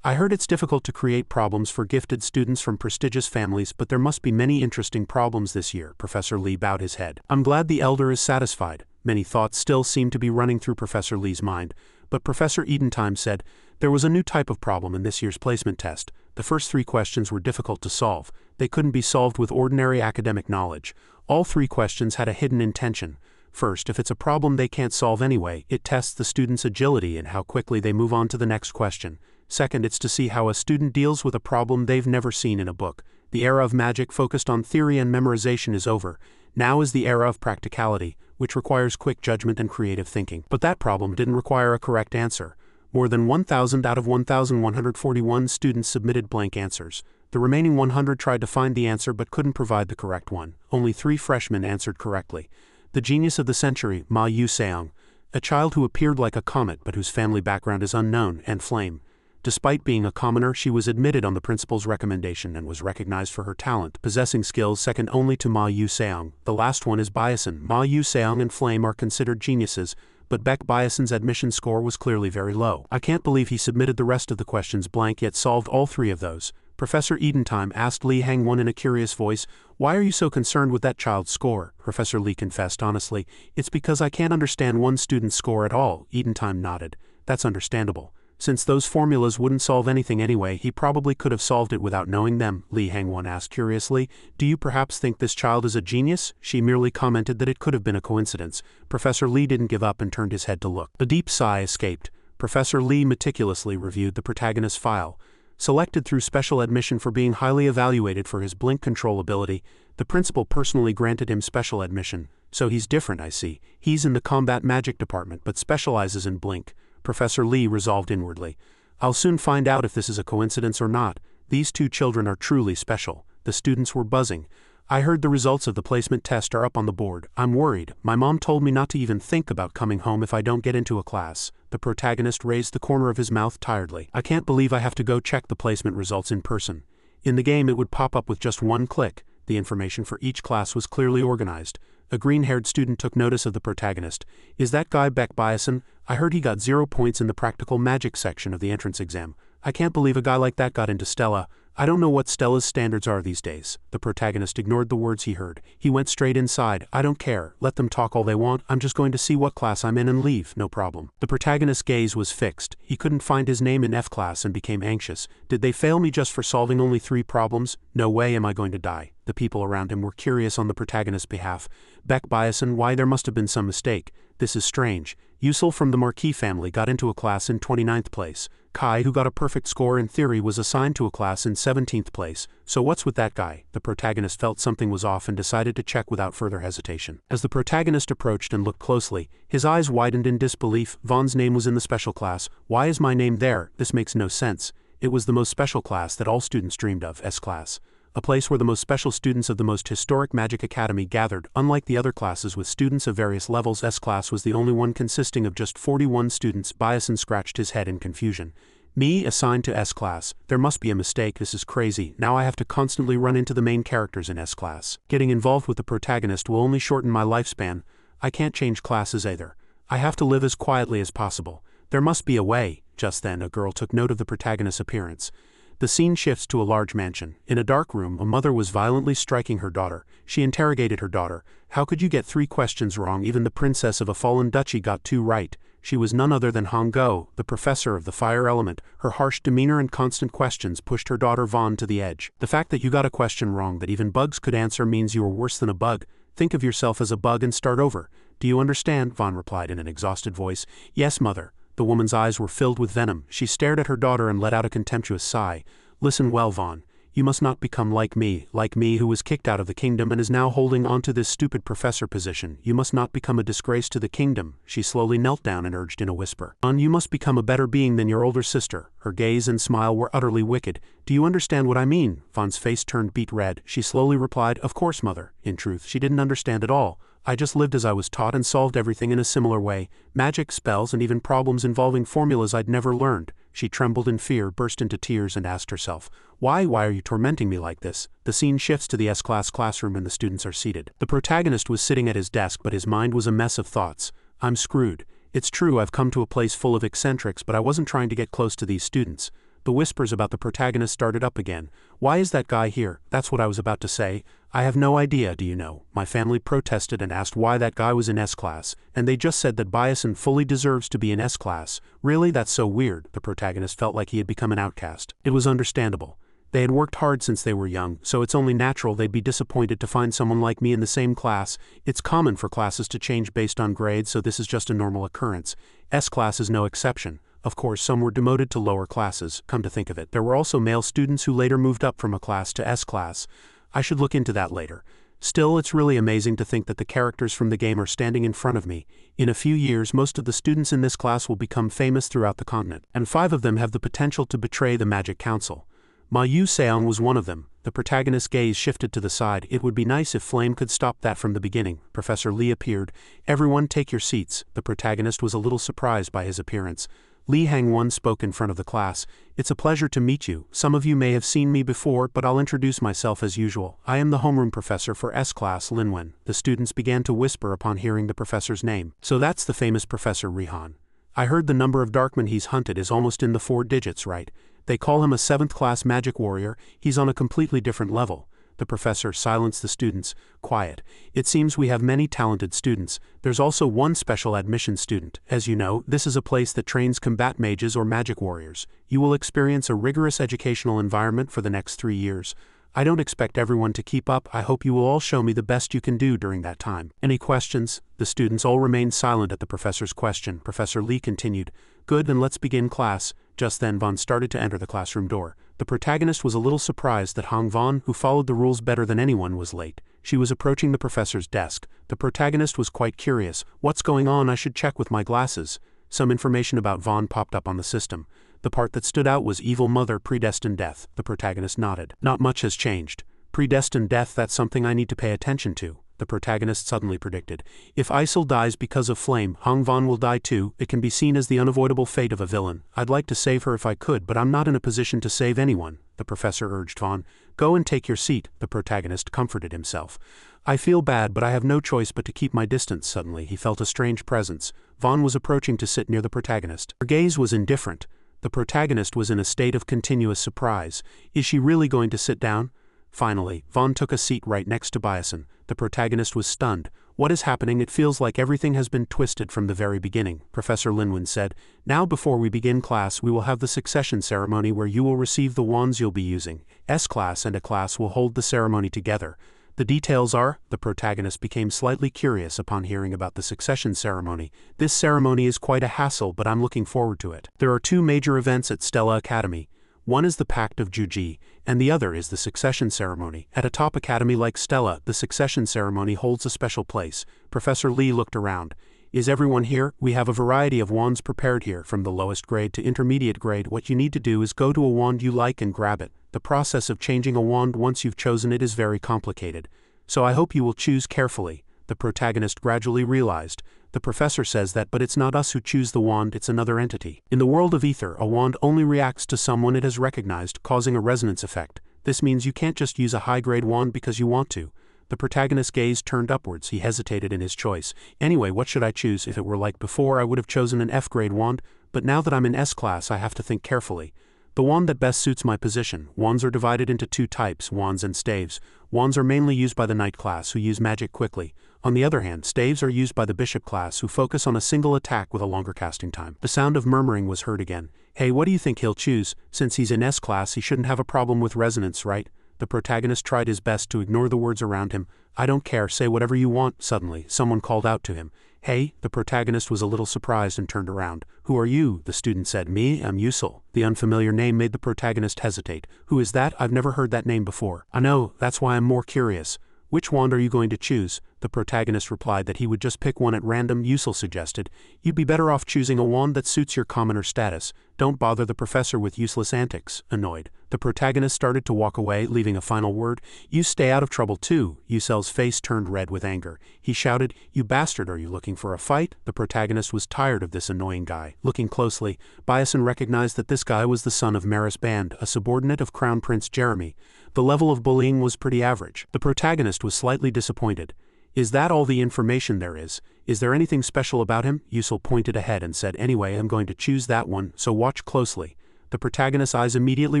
"I heard it's difficult to create problems for gifted students from prestigious families, but there must be many interesting problems this year." Professor Lee bowed his head. "I'm glad the elder is satisfied." Many thoughts still seemed to be running through Professor Lee's mind, but Professor Edentime said, "There was a new type of problem in this year's placement test. The first 3 questions were difficult to solve. They couldn't be solved with ordinary academic knowledge. All 3 questions had a hidden intention. First, if it's a problem they can't solve anyway, it tests the student's agility and how quickly they move on to the next question. Second, it's to see how a student deals with a problem they've never seen in a book. The era of magic focused on theory and memorization is over. Now is the era of practicality, which requires quick judgment and creative thinking." But that problem didn't require a correct answer. More than 1,000 out of 1,141 students submitted blank answers. The remaining 100 tried to find the answer but couldn't provide the correct one. Only 3 freshmen answered correctly. The genius of the century, Ma Yu-seong, a child who appeared like a comet but whose family background is unknown, and Flame. Despite being a commoner, she was admitted on the principal's recommendation and was recognized for her talent, possessing skills second only to Ma Yu-seong. The last one is Bison. Ma Yu-seong and Flame are considered geniuses, but Beck Bison's admission score was clearly very low. "I can't believe he submitted the rest of the questions blank yet solved all 3 of those." Professor Edentime asked Lee Hang-won in a curious voice, "Why are you so concerned with that child's score?" Professor Lee confessed honestly, "It's because I can't understand one student's score at all." Edentime nodded. "That's understandable. Since those formulas wouldn't solve anything anyway, he probably could have solved it without knowing them." Lee Hang-won asked curiously, "Do you perhaps think this child is a genius?" She merely commented that it could have been a coincidence. Professor Lee didn't give up and turned his head to look. A deep sigh escaped. Professor Lee meticulously reviewed the protagonist's file. Selected through special admission for being highly evaluated for his blink control ability, the principal personally granted him special admission. "So he's different, I see. He's in the combat magic department but specializes in blink." Professor Lee resolved inwardly. "I'll soon find out if this is a coincidence or not. These 2 children are truly special." The students were buzzing. I heard the results of the placement test are up on the board. I'm worried. My mom told me not to even think about coming home if I don't get into a class. The protagonist raised the corner of his mouth tiredly. I can't believe I have to go check the placement results in person. In the game it would pop up with just one click. The information for each class was clearly organized. A green-haired student took notice of the protagonist. Is that guy Bati? I heard he got 0 points in the practical magic section of the entrance exam. I can't believe a guy like that got into Stella. I don't know what Stella's standards are these days. The protagonist ignored the words he heard. He went straight inside. I don't care. Let them talk all they want. I'm just going to see what class I'm in and leave. No problem. The protagonist's gaze was fixed. He couldn't find his name in F class and became anxious. Did they fail me just for solving only 3 problems? No way am I going to die. The people around him were curious on the protagonist's behalf. Bati, why there must have been some mistake. This is strange. Yusul from the Marquis family got into a class in 29th place. Kai, who got a perfect score in theory, was assigned to a class in 17th place. So what's with that guy? The protagonist felt something was off and decided to check without further hesitation. As the protagonist approached and looked closely, his eyes widened in disbelief. Vaughn's name was in the special class. Why is my name there? This makes no sense. It was the most special class that all students dreamed of, S class. A place where the most special students of the most historic magic academy gathered. Unlike the other classes with students of various levels, S class was the only one consisting of just 41 students. Bati scratched his head in confusion. Me, assigned to S class. There must be a mistake. This is crazy. Now I have to constantly run into the main characters in S class. Getting involved with the protagonist will only shorten my lifespan. I can't change classes either. I have to live as quietly as possible. There must be a way. Just then, a girl took note of the protagonist's appearance. The scene shifts to a large mansion. In a dark room, a mother was violently striking her daughter. She interrogated her daughter. How could you get 3 questions wrong? Even the princess of a fallen duchy got 2 right. She was none other than Hong Go, the professor of the fire element. Her harsh demeanor and constant questions pushed her daughter Vaughn to the edge. The fact that you got a question wrong that even bugs could answer means you are worse than a bug. Think of yourself as a bug and start over. Do you understand? Vaughn replied in an exhausted voice. Yes, mother. The woman's eyes were filled with venom. She stared at her daughter and let out a contemptuous sigh. Listen well, Vaughn. You must not become like me who was kicked out of the kingdom and is now holding on to this stupid professor position. You must not become a disgrace to the kingdom. She slowly knelt down and urged in a whisper. Vaughn, you must become a better being than your older sister. Her gaze and smile were utterly wicked. Do you understand what I mean? Vaughn's face turned beet red. She slowly replied, Of course, mother. In truth, she didn't understand at all. I just lived as I was taught and solved everything in a similar way. Magic, spells, and even problems involving formulas I'd never learned. She trembled in fear, burst into tears, and asked herself, Why are you tormenting me like this? The scene shifts to the S-class classroom and the students are seated. The protagonist was sitting at his desk, but his mind was a mess of thoughts. I'm screwed. It's true I've come to a place full of eccentrics, but I wasn't trying to get close to these students. The whispers about the protagonist started up again. Why is that guy here? That's what I was about to say. I have no idea, do you know? My family protested and asked why that guy was in S-class, and they just said that Bati fully deserves to be in S-class. Really? That's so weird. The protagonist felt like he had become an outcast. It was understandable. They had worked hard since they were young, so it's only natural they'd be disappointed to find someone like me in the same class. It's common for classes to change based on grades, so this is just a normal occurrence. S-class is no exception. Of course, some were demoted to lower classes. Come to think of it, there were also male students who later moved up from a class to S-class. I should look into that later. Still, it's really amazing to think that the characters from the game are standing in front of me. In a few years, most of the students in this class will become famous throughout the continent, and 5 of them have the potential to betray the Magic Council. Ma Yu Seong was one of them. The protagonist's gaze shifted to the side. It would be nice if Flame could stop that from the beginning. Professor Lee appeared. Everyone take your seats. The protagonist was a little surprised by his appearance. Lee Hang-won spoke in front of the class. It's a pleasure to meet you. Some of you may have seen me before, but I'll introduce myself as usual. I am the homeroom professor for S-class, Linwen. The students began to whisper upon hearing the professor's name. So that's the famous Professor Rihan. I heard the number of Darkmen he's hunted is almost in the 4 digits, right? They call him a 7th-class magic warrior. He's on a completely different level. The professor silenced the students. Quiet. It seems we have many talented students. There's also one special admission student. As you know, this is a place that trains combat mages or magic warriors. You will experience a rigorous educational environment for the next 3 years. I don't expect everyone to keep up. I hope you will all show me the best you can do during that time. Any questions? The students all remained silent at the professor's question. Professor Lee continued. Good, then let's begin class. Just then Vaughn started to enter the classroom door. The protagonist was a little surprised that Hong Vaughn, who followed the rules better than anyone, was late. She was approaching the professor's desk. The protagonist was quite curious. What's going on? I should check with my glasses. Some information about Vaughn popped up on the system. The part that stood out was Evil Mother Predestined Death. The protagonist nodded. Not much has changed. Predestined death, that's something I need to pay attention to, the protagonist suddenly predicted. If Isel dies because of flame, Hong Van will die too. It can be seen as the unavoidable fate of a villain. I'd like to save her if I could, but I'm not in a position to save anyone, the professor urged Vaughn. Go and take your seat, the protagonist comforted himself. I feel bad, but I have no choice but to keep my distance. Suddenly he felt a strange presence. Vaughn was approaching to sit near the protagonist. Her gaze was indifferent. The protagonist was in a state of continuous surprise. Is she really going to sit down? Finally, Vaughn took a seat right next to Bison. The protagonist was stunned. What is happening? It feels like everything has been twisted from the very beginning, Professor Linwin said. Now before we begin class, we will have the succession ceremony where you will receive the wands you'll be using. S-class and A-class will hold the ceremony together. The details are, the protagonist became slightly curious upon hearing about the succession ceremony. This ceremony is quite a hassle, but I'm looking forward to it. There are two major events at Stella Academy. One is the Pact of Juji, and the other is the succession ceremony. At a top academy like Stella, the succession ceremony holds a special place. Professor Lee looked around. Is everyone here? We have a variety of wands prepared here, from the lowest grade to intermediate grade. What you need to do is go to a wand you like and grab it. The process of changing a wand once you've chosen it is very complicated. So I hope you will choose carefully, the protagonist gradually realized. The professor says that, but it's not us who choose the wand, it's another entity. In the world of ether, a wand only reacts to someone it has recognized, causing a resonance effect. This means you can't just use a high-grade wand because you want to. The protagonist's gaze turned upwards. He hesitated in his choice. Anyway, what should I choose? If it were like before, I would have chosen an F-grade wand, but now that I'm in S-class, I have to think carefully. The wand that best suits my position. Wands are divided into two types, wands and staves. Wands are mainly used by the knight class, who use magic quickly. On the other hand, staves are used by the bishop class, who focus on a single attack with a longer casting time. The sound of murmuring was heard again. Hey, what do you think he'll choose? Since he's in S-class, he shouldn't have a problem with resonance, right? The protagonist tried his best to ignore the words around him. I don't care, say whatever you want. Suddenly, someone called out to him. Hey, the protagonist was a little surprised and turned around. Who are you? The student said. Me, I'm Yusul. The unfamiliar name made the protagonist hesitate. Who is that? I've never heard that name before. I know, that's why I'm more curious. Which wand are you going to choose? The protagonist replied that he would just pick one at random. Yusul suggested. You'd be better off choosing a wand that suits your commoner status. Don't bother the professor with useless antics. Annoyed, the protagonist started to walk away, leaving a final word. You stay out of trouble too. Yusel's face turned red with anger. He shouted, you bastard, are you looking for a fight? The protagonist was tired of this annoying guy. Looking closely, Bison recognized that this guy was the son of Maris Band, a subordinate of Crown Prince Jeremy. The level of bullying was pretty average. The protagonist was slightly disappointed. Is that all the information there is? Is there anything special about him? Yusul pointed ahead and said, anyway, I'm going to choose that one, so watch closely. The protagonist's eyes immediately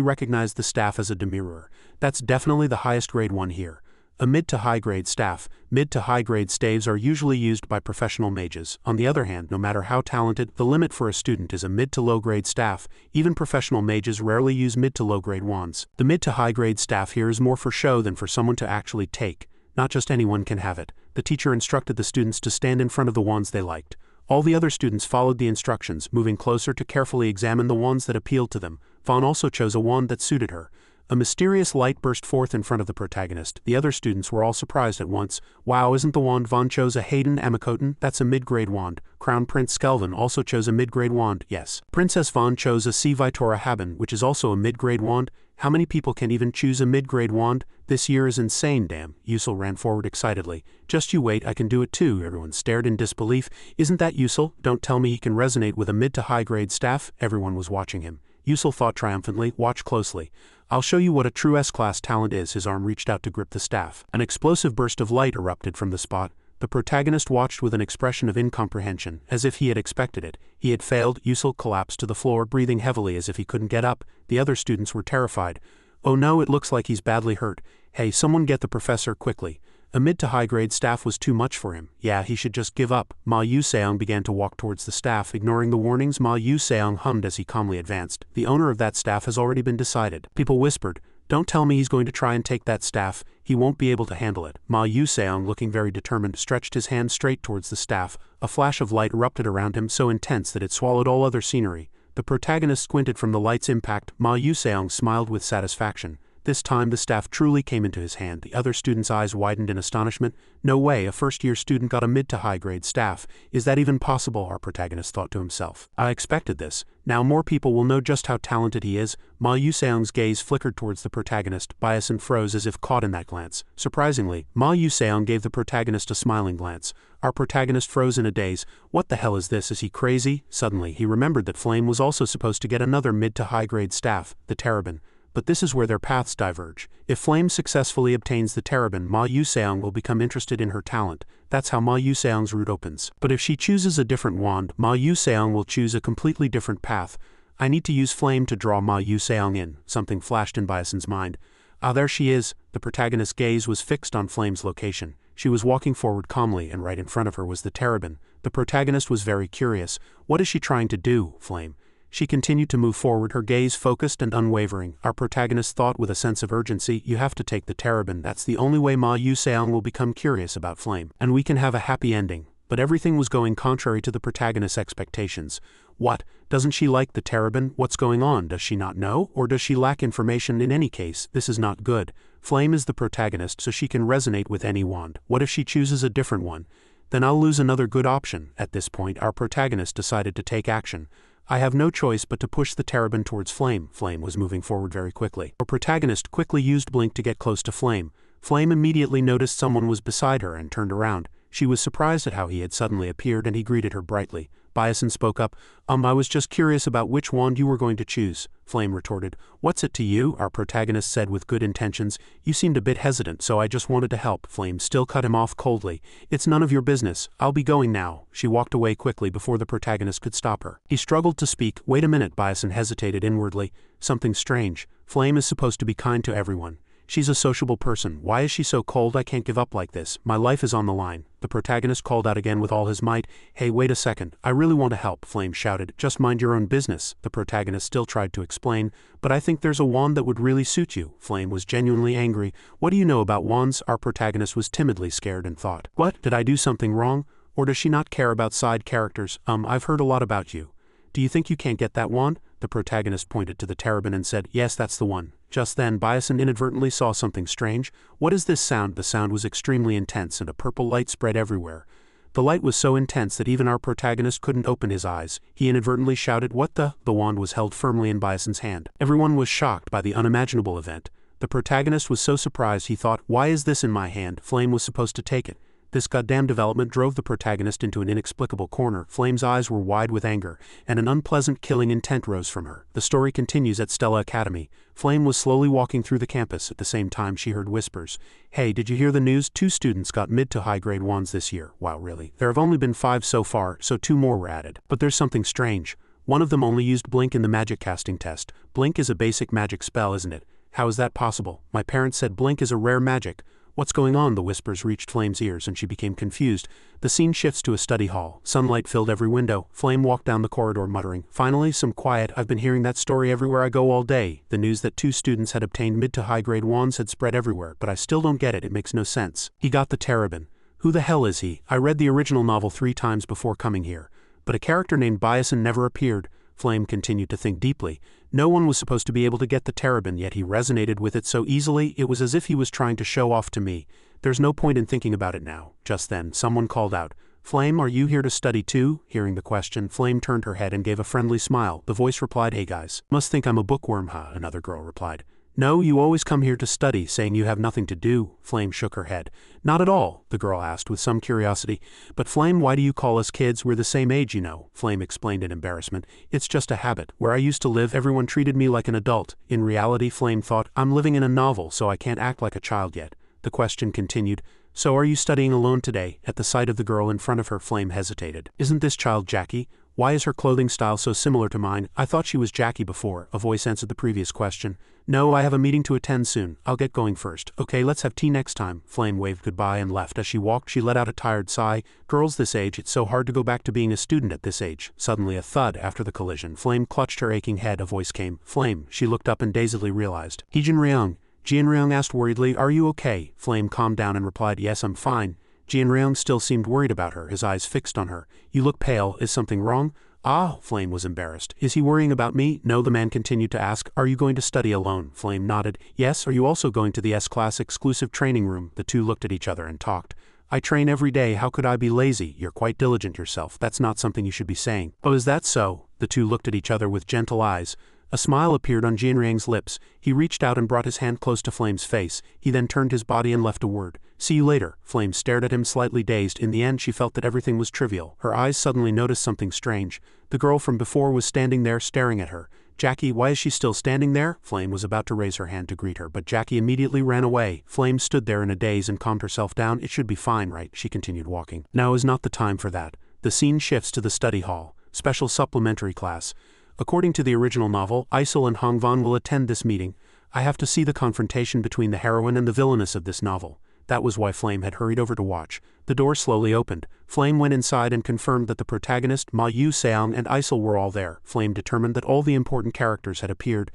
recognized the staff as a demurrer. That's definitely the highest grade one here. A mid to high grade staff. Mid to high grade staves are usually used by professional mages. On the other hand, no matter how talented, the limit for a student is a mid to low grade staff. Even professional mages rarely use mid to low grade wands. The mid to high grade staff here is more for show than for someone to actually take. Not just anyone can have it. The teacher instructed the students to stand in front of the wands they liked. All the other students followed the instructions, moving closer to carefully examine the wands that appealed to them. Vaughn also chose a wand that suited her. A mysterious light burst forth in front of the protagonist. The other students were all surprised at once. Wow, isn't the wand Vaughn chose a Hayden Amakoten? That's a mid-grade wand. Crown Prince Skelvin also chose a mid-grade wand. Yes. Princess Vaughn chose a C. Vitora Haben, which is also a mid-grade wand. How many people can even choose a mid-grade wand? This year is insane, damn. Yusul ran forward excitedly. Just you wait, I can do it too. Everyone stared in disbelief. Isn't that Yusul? Don't tell me he can resonate with a mid to high grade staff. Everyone was watching him. Yusul thought triumphantly. Watch closely. I'll show you what a true S-class talent is. His arm reached out to grip the staff. An explosive burst of light erupted from the spot. The protagonist watched with an expression of incomprehension, as if he had expected it. He had failed. Yusul collapsed to the floor, breathing heavily as if he couldn't get up. The other students were terrified. Oh no, it looks like he's badly hurt. Hey, someone get the professor quickly. A mid to high grade staff was too much for him. Yeah, he should just give up. Ma Yu Seong began to walk towards the staff. Ignoring the warnings, Ma Yu Seong hummed as he calmly advanced. The owner of that staff has already been decided. People whispered, don't tell me he's going to try and take that staff. He won't be able to handle it. Ma Yu Seong, looking very determined, stretched his hand straight towards the staff. A flash of light erupted around him, so intense that it swallowed all other scenery. The protagonist squinted from the light's impact. Ma Yu Seong smiled with satisfaction. This time the staff truly came into his hand. The other student's eyes widened in astonishment. No way, a first-year student got a mid to high-grade staff. Is that even possible? Our protagonist thought to himself. I expected this. Now more people will know just how talented he is. Ma Yuseong's gaze flickered towards the protagonist. Byasun froze as if caught in that glance. Surprisingly, Ma Yuseong gave the protagonist a smiling glance. Our protagonist froze in a daze. What the hell is this? Is he crazy? Suddenly, he remembered that Flame was also supposed to get another mid to high-grade staff, the Terabin. But this is where their paths diverge. If Flame successfully obtains the Terabin, Ma Yuseong will become interested in her talent. That's how Ma Yuseong's route opens. But if she chooses a different wand, Ma Yuseong will choose a completely different path. I need to use Flame to draw Ma Yuseong in. Something flashed in Byasun's mind. Ah, there she is. The protagonist's gaze was fixed on Flame's location. She was walking forward calmly, and right in front of her was the Terabin. The protagonist was very curious. What is she trying to do, Flame? She continued to move forward, her gaze focused and unwavering. Our protagonist thought with a sense of urgency, you have to take the Terabin. That's the only way Ma Yuseong will become curious about Flame, and we can have a happy ending. But everything was going contrary to the protagonist's expectations. What? Doesn't she like the Terabin? What's going on? Does she not know? Or does she lack information? In any case, this is not good. Flame is the protagonist, so she can resonate with any wand. What if she chooses a different one? Then I'll lose another good option. At this point, our protagonist decided to take action. I have no choice but to push the Terabin towards Flame. Flame was moving forward very quickly. Our protagonist quickly used Blink to get close to Flame. Flame immediately noticed someone was beside her and turned around. She was surprised at how he had suddenly appeared, and he greeted her brightly. Byasun spoke up. I was just curious about which wand you were going to choose. Flame retorted. What's it to you? Our protagonist said with good intentions. You seemed a bit hesitant, so I just wanted to help. Flame still cut him off coldly. It's none of your business. I'll be going now. She walked away quickly before the protagonist could stop her. He struggled to speak. Wait a minute, Byasun hesitated inwardly. Something strange. Flame is supposed to be kind to everyone. She's a sociable person. Why is she so cold? I can't give up like this. My life is on the line. The protagonist called out again with all his might. Hey, wait a second. I really want to help, Flame shouted. Just mind your own business. The protagonist still tried to explain. But I think there's a wand that would really suit you. Flame was genuinely angry. What do you know about wands? Our protagonist was timidly scared and thought. What? Did I do something wrong? Or does she not care about side characters? I've heard a lot about you. Do you think you can't get that wand? The protagonist pointed to the Terabin and said, yes, that's the one. Just then, Byasun inadvertently saw something strange. What is this sound? The sound was extremely intense, and a purple light spread everywhere. The light was so intense that even our protagonist couldn't open his eyes. He inadvertently shouted, what the? The wand was held firmly in Byasun's hand. Everyone was shocked by the unimaginable event. The protagonist was so surprised he thought, why is this in my hand? Flame was supposed to take it. This goddamn development drove the protagonist into an inexplicable corner. Flame's eyes were wide with anger, and an unpleasant killing intent rose from her. The story continues at Stella Academy. Flame was slowly walking through the campus. At the same time, she heard whispers. Hey, did you hear the news? 2 students got mid to high grade wands this year. Wow, really? There have only been 5 so far, so 2 more were added. But there's something strange. One of them only used Blink in the magic casting test. Blink is a basic magic spell, isn't it? How is that possible? My parents said Blink is a rare magic. What's going on? The whispers reached Flame's ears, and she became confused. The scene shifts to a study hall. Sunlight filled every window. Flame walked down the corridor muttering, finally, some quiet. I've been hearing that story everywhere I go all day. The news that 2 students had obtained mid to high grade wands had spread everywhere, but I still don't get it. It makes no sense. He got the Terabin. Who the hell is he? I read the original novel 3 times before coming here, but a character named Byasun never appeared. Flame continued to think deeply. No one was supposed to be able to get the Terabin, yet he resonated with it so easily. It was as if he was trying to show off to me. There's no point in thinking about it now. Just then, someone called out, Flame, are you here to study too? Hearing the question, Flame turned her head and gave a friendly smile. The voice replied, hey guys. Must think I'm a bookworm, huh? Another girl replied. No, you always come here to study, saying you have nothing to do. Flame shook her head. Not at all, the girl asked with some curiosity. But Flame, why do you call us kids? We're the same age, you know. Flame explained in embarrassment. It's just a habit. Where I used to live, everyone treated me like an adult. In reality, Flame thought, I'm living in a novel, so I can't act like a child yet. The question continued. So are you studying alone today? At the sight of the girl in front of her, Flame hesitated. Isn't this child Jackie? Why is her clothing style so similar to mine? I thought she was Jackie before. A voice answered the previous question. No, I have a meeting to attend soon. I'll get going first. Okay, let's have tea next time. Flame waved goodbye and left. As she walked, she let out a tired sigh. Girls this age, it's so hard to go back to being a student at this age. Suddenly a thud after the collision. Flame clutched her aching head. A voice came. Flame. She looked up and dazedly realized. Heejin Ryung. Jian Ryung asked worriedly, are you okay? Flame calmed down and replied, yes, I'm fine. Jian Ryung still seemed worried about her, his eyes fixed on her. You look pale. Is something wrong? Ah, Flame was embarrassed. Is he worrying about me? No, the man continued to ask. Are you going to study alone? Flame nodded. Yes, are you also going to the S-Class exclusive training room? The two looked at each other and talked. I train every day, how could I be lazy? You're quite diligent yourself, that's not something you should be saying. Oh, is that so? The two looked at each other with gentle eyes. A smile appeared on Jianriang's lips. He reached out and brought his hand close to Flame's face. He then turned his body and left a word. See you later. Flame stared at him, slightly dazed. In the end, she felt that everything was trivial. Her eyes suddenly noticed something strange. The girl from before was standing there staring at her. Jackie, why is she still standing there? Flame was about to raise her hand to greet her, but Jackie immediately ran away. Flame stood there in a daze and calmed herself down. It should be fine, right? She continued walking. Now is not the time for that. The scene shifts to the study hall. Special supplementary class. According to the original novel, Isel and Hongvan will attend this meeting. I have to see the confrontation between the heroine and the villainess of this novel. That was why Flame had hurried over to watch. The door slowly opened. Flame went inside and confirmed that the protagonist, Ma Yu Seong, and Isel were all there. Flame determined that all the important characters had appeared.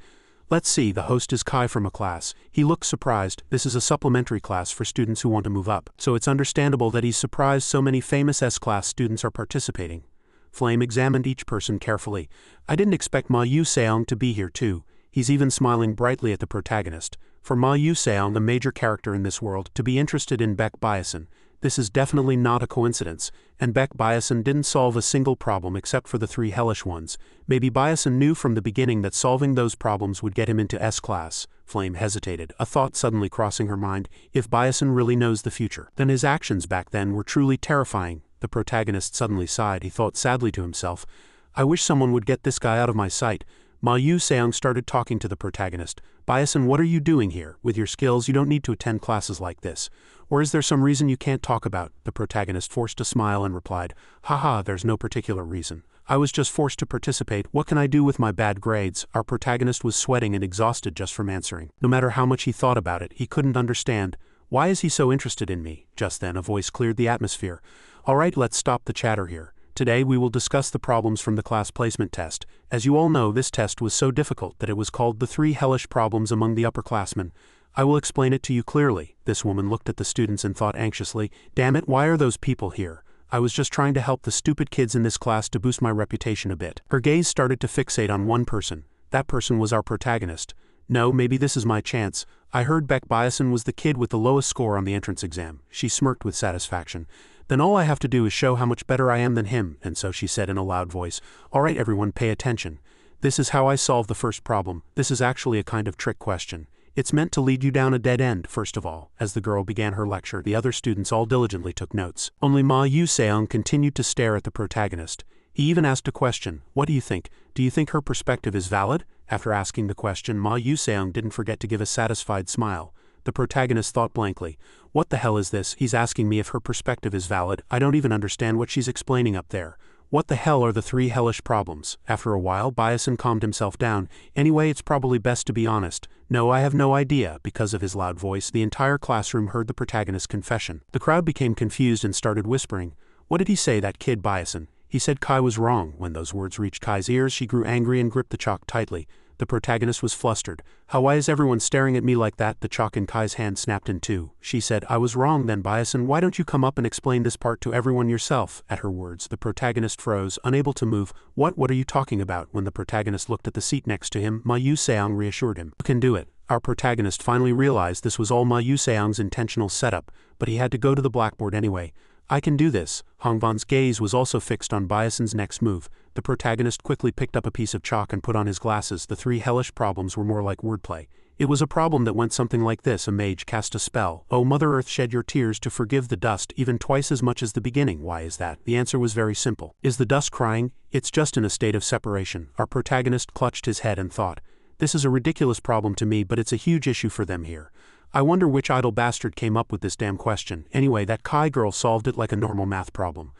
Let's see, the host is Kai from a class. He looked surprised. This is a supplementary class for students who want to move up. So it's understandable that he's surprised so many famous S-Class students are participating. Flame examined each person carefully. I didn't expect Ma Yu Seong to be here too. He's even smiling brightly at the protagonist. For Ma Yu Seong, the major character in this world, to be interested in Baek Byasin. This is definitely not a coincidence, and Baek Byasin didn't solve a single problem except for the three hellish ones. Maybe Byasin knew from the beginning that solving those problems would get him into S-Class. Flame hesitated, a thought suddenly crossing her mind. If Byasin really knows the future, then his actions back then were truly terrifying. The protagonist suddenly sighed. He thought sadly to himself, I wish someone would get this guy out of my sight. Ma Yu Seong started talking to the protagonist. Byasin, what are you doing here? With your skills, you don't need to attend classes like this. Or is there some reason you can't talk about? The protagonist forced a smile and replied, Haha, there's no particular reason. I was just forced to participate. What can I do with my bad grades? Our protagonist was sweating and exhausted just from answering. No matter how much he thought about it, he couldn't understand. Why is he so interested in me? Just then, a voice cleared the atmosphere. Alright, let's stop the chatter here. Today we will discuss the problems from the class placement test. As you all know, this test was so difficult that it was called the three hellish problems among the upperclassmen. I will explain it to you clearly. This woman looked at the students and thought anxiously, damn it, why are those people here? I was just trying to help the stupid kids in this class to boost my reputation a bit. Her gaze started to fixate on one person. That person was our protagonist. No, maybe this is my chance. I heard Baek Byasin was the kid with the lowest score on the entrance exam. She smirked with satisfaction. Then all I have to do is show how much better I am than him, and so she said in a loud voice, Alright everyone, pay attention. This is how I solve the first problem. This is actually a kind of trick question. It's meant to lead you down a dead end, first of all. As the girl began her lecture, the other students all diligently took notes. Only Ma Yu Seong continued to stare at the protagonist. He even asked a question. What do you think? Do you think her perspective is valid? After asking the question, Ma Yu Seong didn't forget to give a satisfied smile. The protagonist thought blankly. What the hell is this? He's asking me if her perspective is valid. I don't even understand what she's explaining up there. What the hell are the three hellish problems? After a while, Byasin calmed himself down. Anyway, it's probably best to be honest. No, I have no idea. Because of his loud voice, the entire classroom heard the protagonist's confession. The crowd became confused and started whispering. What did he say, that kid Byasin? He said Kai was wrong. When those words reached Kai's ears, she grew angry and gripped the chalk tightly. The protagonist was flustered. Why is everyone staring at me like that? The chalk in Kai's hand snapped in two. She said, I was wrong then, Byasin. Why don't you come up and explain this part to everyone yourself? At her words, the protagonist froze, unable to move. What are you talking about? When the protagonist looked at the seat next to him, Ma Yu Seong reassured him. You can do it. Our protagonist finally realized this was all Ma Yu Seong's intentional setup, but he had to go to the blackboard anyway. I can do this. Hongvan's gaze was also fixed on Byasin's next move. The protagonist quickly picked up a piece of chalk and put on his glasses. The three hellish problems were more like wordplay. It was a problem that went something like this. A mage cast a spell. Oh, Mother Earth, shed your tears to forgive the dust, even twice as much as the beginning. Why is that? The answer was very simple. Is the dust crying? It's just in a state of separation. Our protagonist clutched his head and thought, this is a ridiculous problem to me, but it's a huge issue for them here. I wonder which idle bastard came up with this damn question. Anyway, that Kai girl solved it like a normal math problem.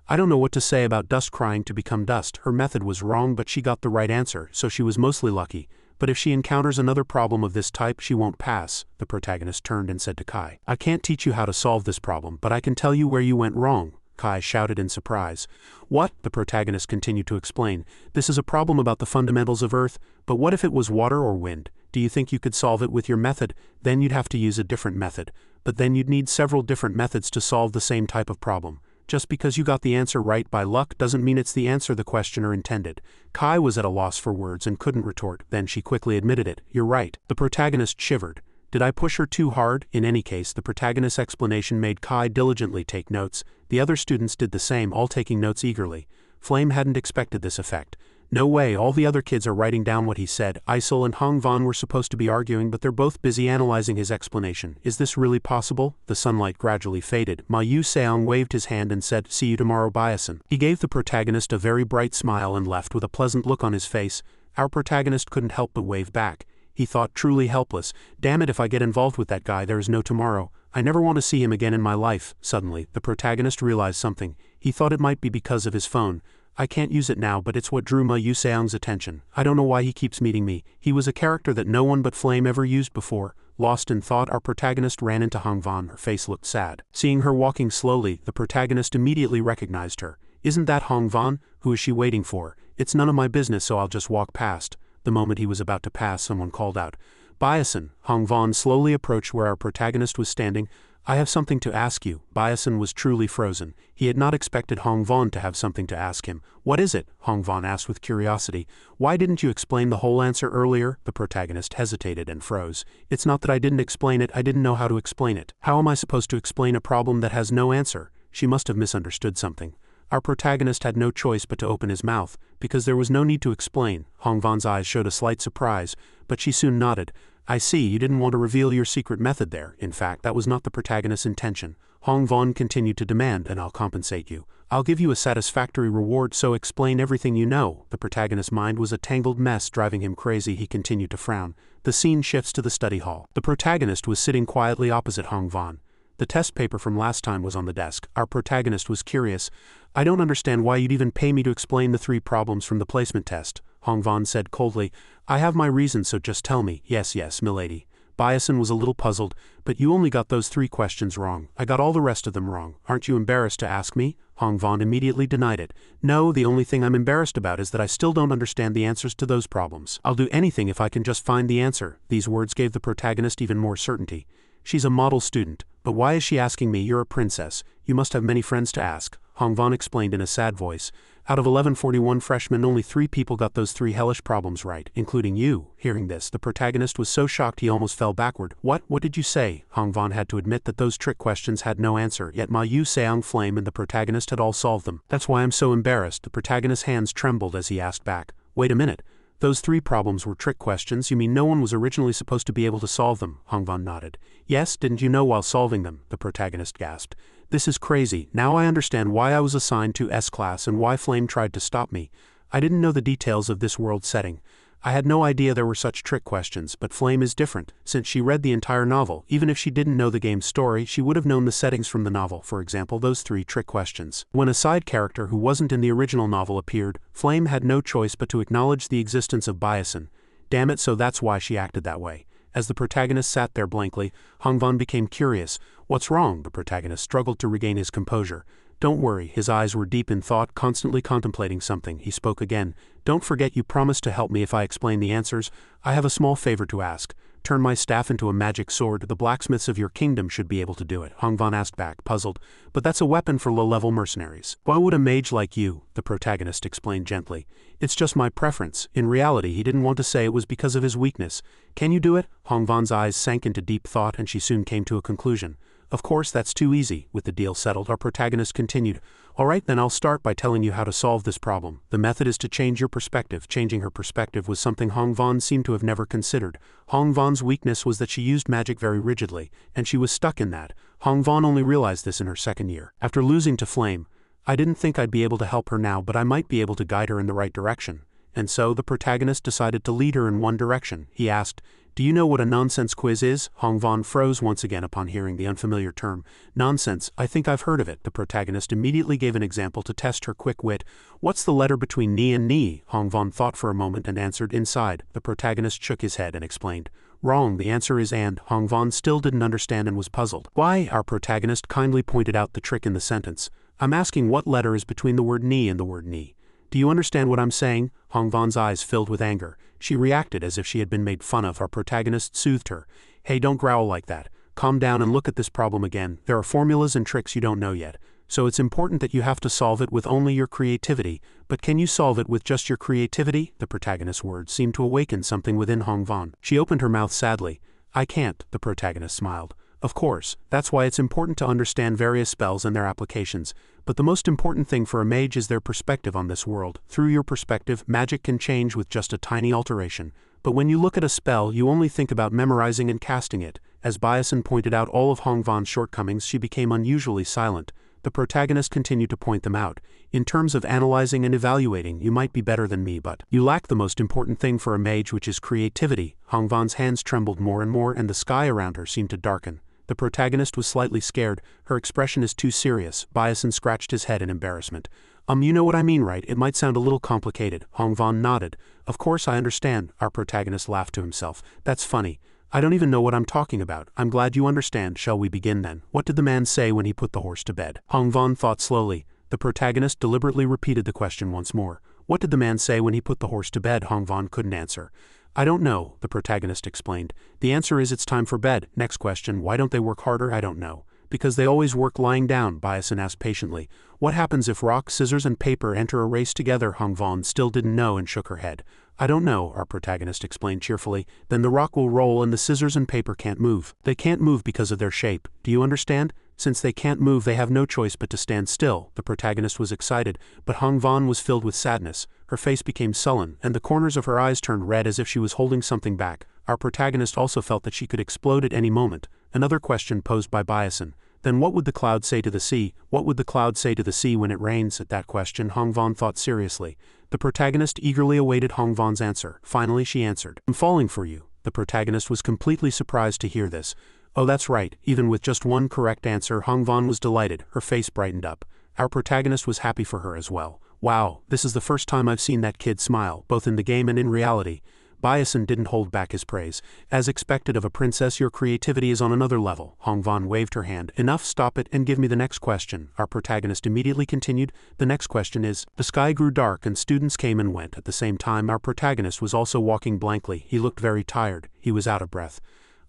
I don't know what to say about dust crying to become dust. Her method was wrong, but she got the right answer, so she was mostly lucky. But if she encounters another problem of this type, she won't pass. The protagonist turned and said to Kai, I can't teach you how to solve this problem, but I can tell you where you went wrong. Kai shouted in surprise. What? The protagonist continued to explain. This is a problem about the fundamentals of Earth, but what if it was water or wind? Do you think you could solve it with your method? Then you'd have to use a different method. But then you'd need several different methods to solve the same type of problem. Just because you got the answer right by luck doesn't mean it's the answer the questioner intended. Kai was at a loss for words and couldn't retort, then she quickly admitted it. You're right. The protagonist shivered. Did I push her too hard? In any case, the protagonist's explanation made Kai diligently take notes. The other students did the same, all taking notes eagerly. Flame hadn't expected this effect. No way, all the other kids are writing down what he said. Isol and Hong Van were supposed to be arguing, but they're both busy analyzing his explanation. Is this really possible? The sunlight gradually faded. Ma Yu Seong waved his hand and said, "See you tomorrow, Byasin." He gave the protagonist a very bright smile and left with a pleasant look on his face. Our protagonist couldn't help but wave back. He thought, truly helpless. Damn it, if I get involved with that guy there is no tomorrow. I never want to see him again in my life. Suddenly, the protagonist realized something. He thought it might be because of his phone. I can't use it now, but it's what drew Ma Yu Seong's attention. I don't know why he keeps meeting me. He was a character that no one but Flame ever used before. Lost in thought, our protagonist ran into Hong Van. Her face looked sad. Seeing her walking slowly, the protagonist immediately recognized her. Isn't that Hong Van? Who is she waiting for? It's none of my business, so I'll just walk past. The moment he was about to pass, someone called out, "Byasin." Hong Van slowly approached where our protagonist was standing. "I have something to ask you." Byasin was truly frozen. He had not expected Hong Van to have something to ask him. "What is it?" Hong Van asked with curiosity. "Why didn't you explain the whole answer earlier?" The protagonist hesitated and froze. "It's not that I didn't explain it, I didn't know how to explain it. How am I supposed to explain a problem that has no answer?" She must have misunderstood something. Our protagonist had no choice but to open his mouth, because there was no need to explain. Hong Van's eyes showed a slight surprise, but she soon nodded. "I see, you didn't want to reveal your secret method there. In fact, that was not the protagonist's intention." Hong Van continued to demand, "And I'll compensate you. I'll give you a satisfactory reward, so explain everything you know." The protagonist's mind was a tangled mess, driving him crazy. He continued to frown. The scene shifts to the study hall. The protagonist was sitting quietly opposite Hong Van. The test paper from last time was on the desk. Our protagonist was curious. "I don't understand why you'd even pay me to explain the 3 problems from the placement test," Hong Van said coldly. "I have my reasons, so just tell me." "Yes, milady." Byasin was a little puzzled. "But you only got those 3 questions wrong. I got all the rest of them wrong. Aren't you embarrassed to ask me?" Hong Van immediately denied it. "No, the only thing I'm embarrassed about is that I still don't understand the answers to those problems. I'll do anything if I can just find the answer." These words gave the protagonist even more certainty. "She's a model student. But why is she asking me? You're a princess. You must have many friends to ask." Hong Van explained in a sad voice. "Out of 1141 freshmen, only 3 people got those 3 hellish problems right, including you." Hearing this, the protagonist was so shocked he almost fell backward. What did you say?" Hong Van had to admit that those trick questions had no answer, yet Ma Yu Seong, Flame, and the protagonist had all solved them. "That's why I'm so embarrassed." The protagonist's hands trembled as he asked back, "Wait a minute. Those 3 problems were trick questions. You mean no one was originally supposed to be able to solve them?" Hong Van nodded. "Yes, didn't you know while solving them?" The protagonist gasped. "This is crazy. Now I understand why I was assigned to S-class and why Flame tried to stop me. I didn't know the details of this world setting. I had no idea there were such trick questions, but Flame is different. Since she read the entire novel, even if she didn't know the game's story, she would have known the settings from the novel, for example, those 3 trick questions. When a side character who wasn't in the original novel appeared, Flame had no choice but to acknowledge the existence of Byasin. Damn it, so that's why she acted that way." As the protagonist sat there blankly, Hong Van became curious. "What's wrong?" The protagonist struggled to regain his composure. "Don't worry." His eyes were deep in thought, constantly contemplating something. He spoke again. "Don't forget you promised to help me if I explain the answers. I have a small favor to ask. Turn my staff into a magic sword. The blacksmiths of your kingdom should be able to do it." Hong Van asked back, puzzled. "But that's a weapon for low-level mercenaries." "Why would a mage like you?" The protagonist explained gently. "It's just my preference." In reality, he didn't want to say it was because of his weakness. "Can you do it?" Hong Van's eyes sank into deep thought and she soon came to a conclusion. "Of course, that's too easy." With the deal settled, our protagonist continued. "All right, then I'll start by telling you how to solve this problem. The method is to change your perspective." Changing her perspective was something Hong Van seemed to have never considered. Hong Van's weakness was that she used magic very rigidly, and she was stuck in that. Hong Van only realized this in her 2nd year. After losing to Flame, "I didn't think I'd be able to help her now, but I might be able to guide her in the right direction." And so the protagonist decided to lead her in one direction. He asked, "Do you know what a nonsense quiz is?" Hong Van froze once again upon hearing the unfamiliar term. "Nonsense, I think I've heard of it." The protagonist immediately gave an example to test her quick wit. "What's the letter between ni and ni?" Hong Van thought for a moment and answered, "Inside." The protagonist shook his head and explained, "Wrong, the answer is and." Hong Van still didn't understand and was puzzled. "Why?" Our protagonist kindly pointed out the trick in the sentence. "I'm asking what letter is between the word ni and the word ni. Do you understand what I'm saying?" Hong Van's eyes filled with anger. She reacted as if she had been made fun of. Our protagonist soothed her. "Hey, don't growl like that. Calm down and look at this problem again. There are formulas and tricks you don't know yet. So it's important that you have to solve it with only your creativity, but can you solve it with just your creativity? The protagonist's words seemed to awaken something within Hong Van. She opened her mouth sadly. I can't, the protagonist smiled. Of course, that's why it's important to understand various spells and their applications, but the most important thing for a mage is their perspective on this world. Through your perspective, magic can change with just a tiny alteration. But when you look at a spell, you only think about memorizing and casting it. As Byasin pointed out all of Hong Van's shortcomings, she became unusually silent. The protagonist continued to point them out. In terms of analyzing and evaluating, you might be better than me, but you lack the most important thing for a mage, which is creativity. Hong Van's hands trembled more and more, and the sky around her seemed to darken. The protagonist was slightly scared. Her expression is too serious. Byasin scratched his head in embarrassment. You know what I mean, right? It might sound a little complicated. Hong Van nodded. Of course I understand. Our protagonist laughed to himself. That's funny. I don't even know what I'm talking about. I'm glad you understand. Shall we begin then? What did the man say when he put the horse to bed? Hong Van thought slowly. The protagonist deliberately repeated the question once more. What did the man say when he put the horse to bed? Hong Van couldn't answer. I don't know, the protagonist explained. The answer is it's time for bed. Next question, why don't they work harder? I don't know. Because they always work lying down, Byasin asked patiently. What happens if rock, scissors and paper enter a race together? Hong Van still didn't know and shook her head. I don't know, our protagonist explained cheerfully. Then the rock will roll and the scissors and paper can't move. They can't move because of their shape. Do you understand? Since they can't move, they have no choice but to stand still. The protagonist was excited, but Hong Van was filled with sadness. Her face became sullen, and the corners of her eyes turned red as if she was holding something back. Our protagonist also felt that she could explode at any moment. Another question posed by Byasin. Then what would the cloud say to the sea? What would the cloud say to the sea when it rains? At that question, Hong Van thought seriously. The protagonist eagerly awaited Hong Van's answer. Finally she answered. I'm falling for you. The protagonist was completely surprised to hear this. Oh, that's right. Even with just one correct answer, Hong Van was delighted. Her face brightened up. Our protagonist was happy for her as well. Wow, this is the first time I've seen that kid smile, both in the game and in reality. Byasin didn't hold back his praise. As expected of a princess, your creativity is on another level. Hong Van waved her hand. Enough, stop it, and give me the next question. Our protagonist immediately continued. The next question is, the sky grew dark and students came and went. At the same time, our protagonist was also walking blankly. He looked very tired. He was out of breath.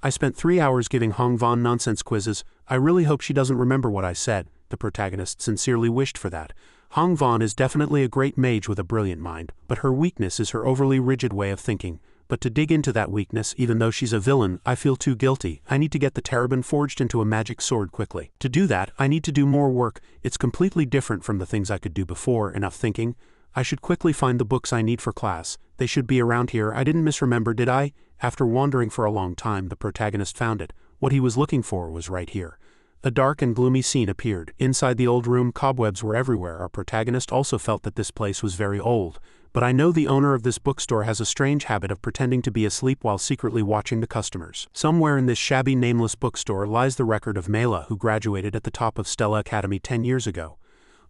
I spent 3 hours giving Hong Van nonsense quizzes. I really hope she doesn't remember what I said. The protagonist sincerely wished for that. Hong Van is definitely a great mage with a brilliant mind, but her weakness is her overly rigid way of thinking. But to dig into that weakness, even though she's a villain, I feel too guilty. I need to get the terebinth forged into a magic sword quickly. To do that, I need to do more work. It's completely different from the things I could do before. Enough thinking. I should quickly find the books I need for class. They should be around here. I didn't misremember, did I? After wandering for a long time, the protagonist found it. What he was looking for was right here. A dark and gloomy scene appeared. Inside the old room, cobwebs were everywhere. Our protagonist also felt that this place was very old. But I know the owner of this bookstore has a strange habit of pretending to be asleep while secretly watching the customers. Somewhere in this shabby, nameless bookstore lies the record of Mela, who graduated at the top of Stella Academy 10 years ago.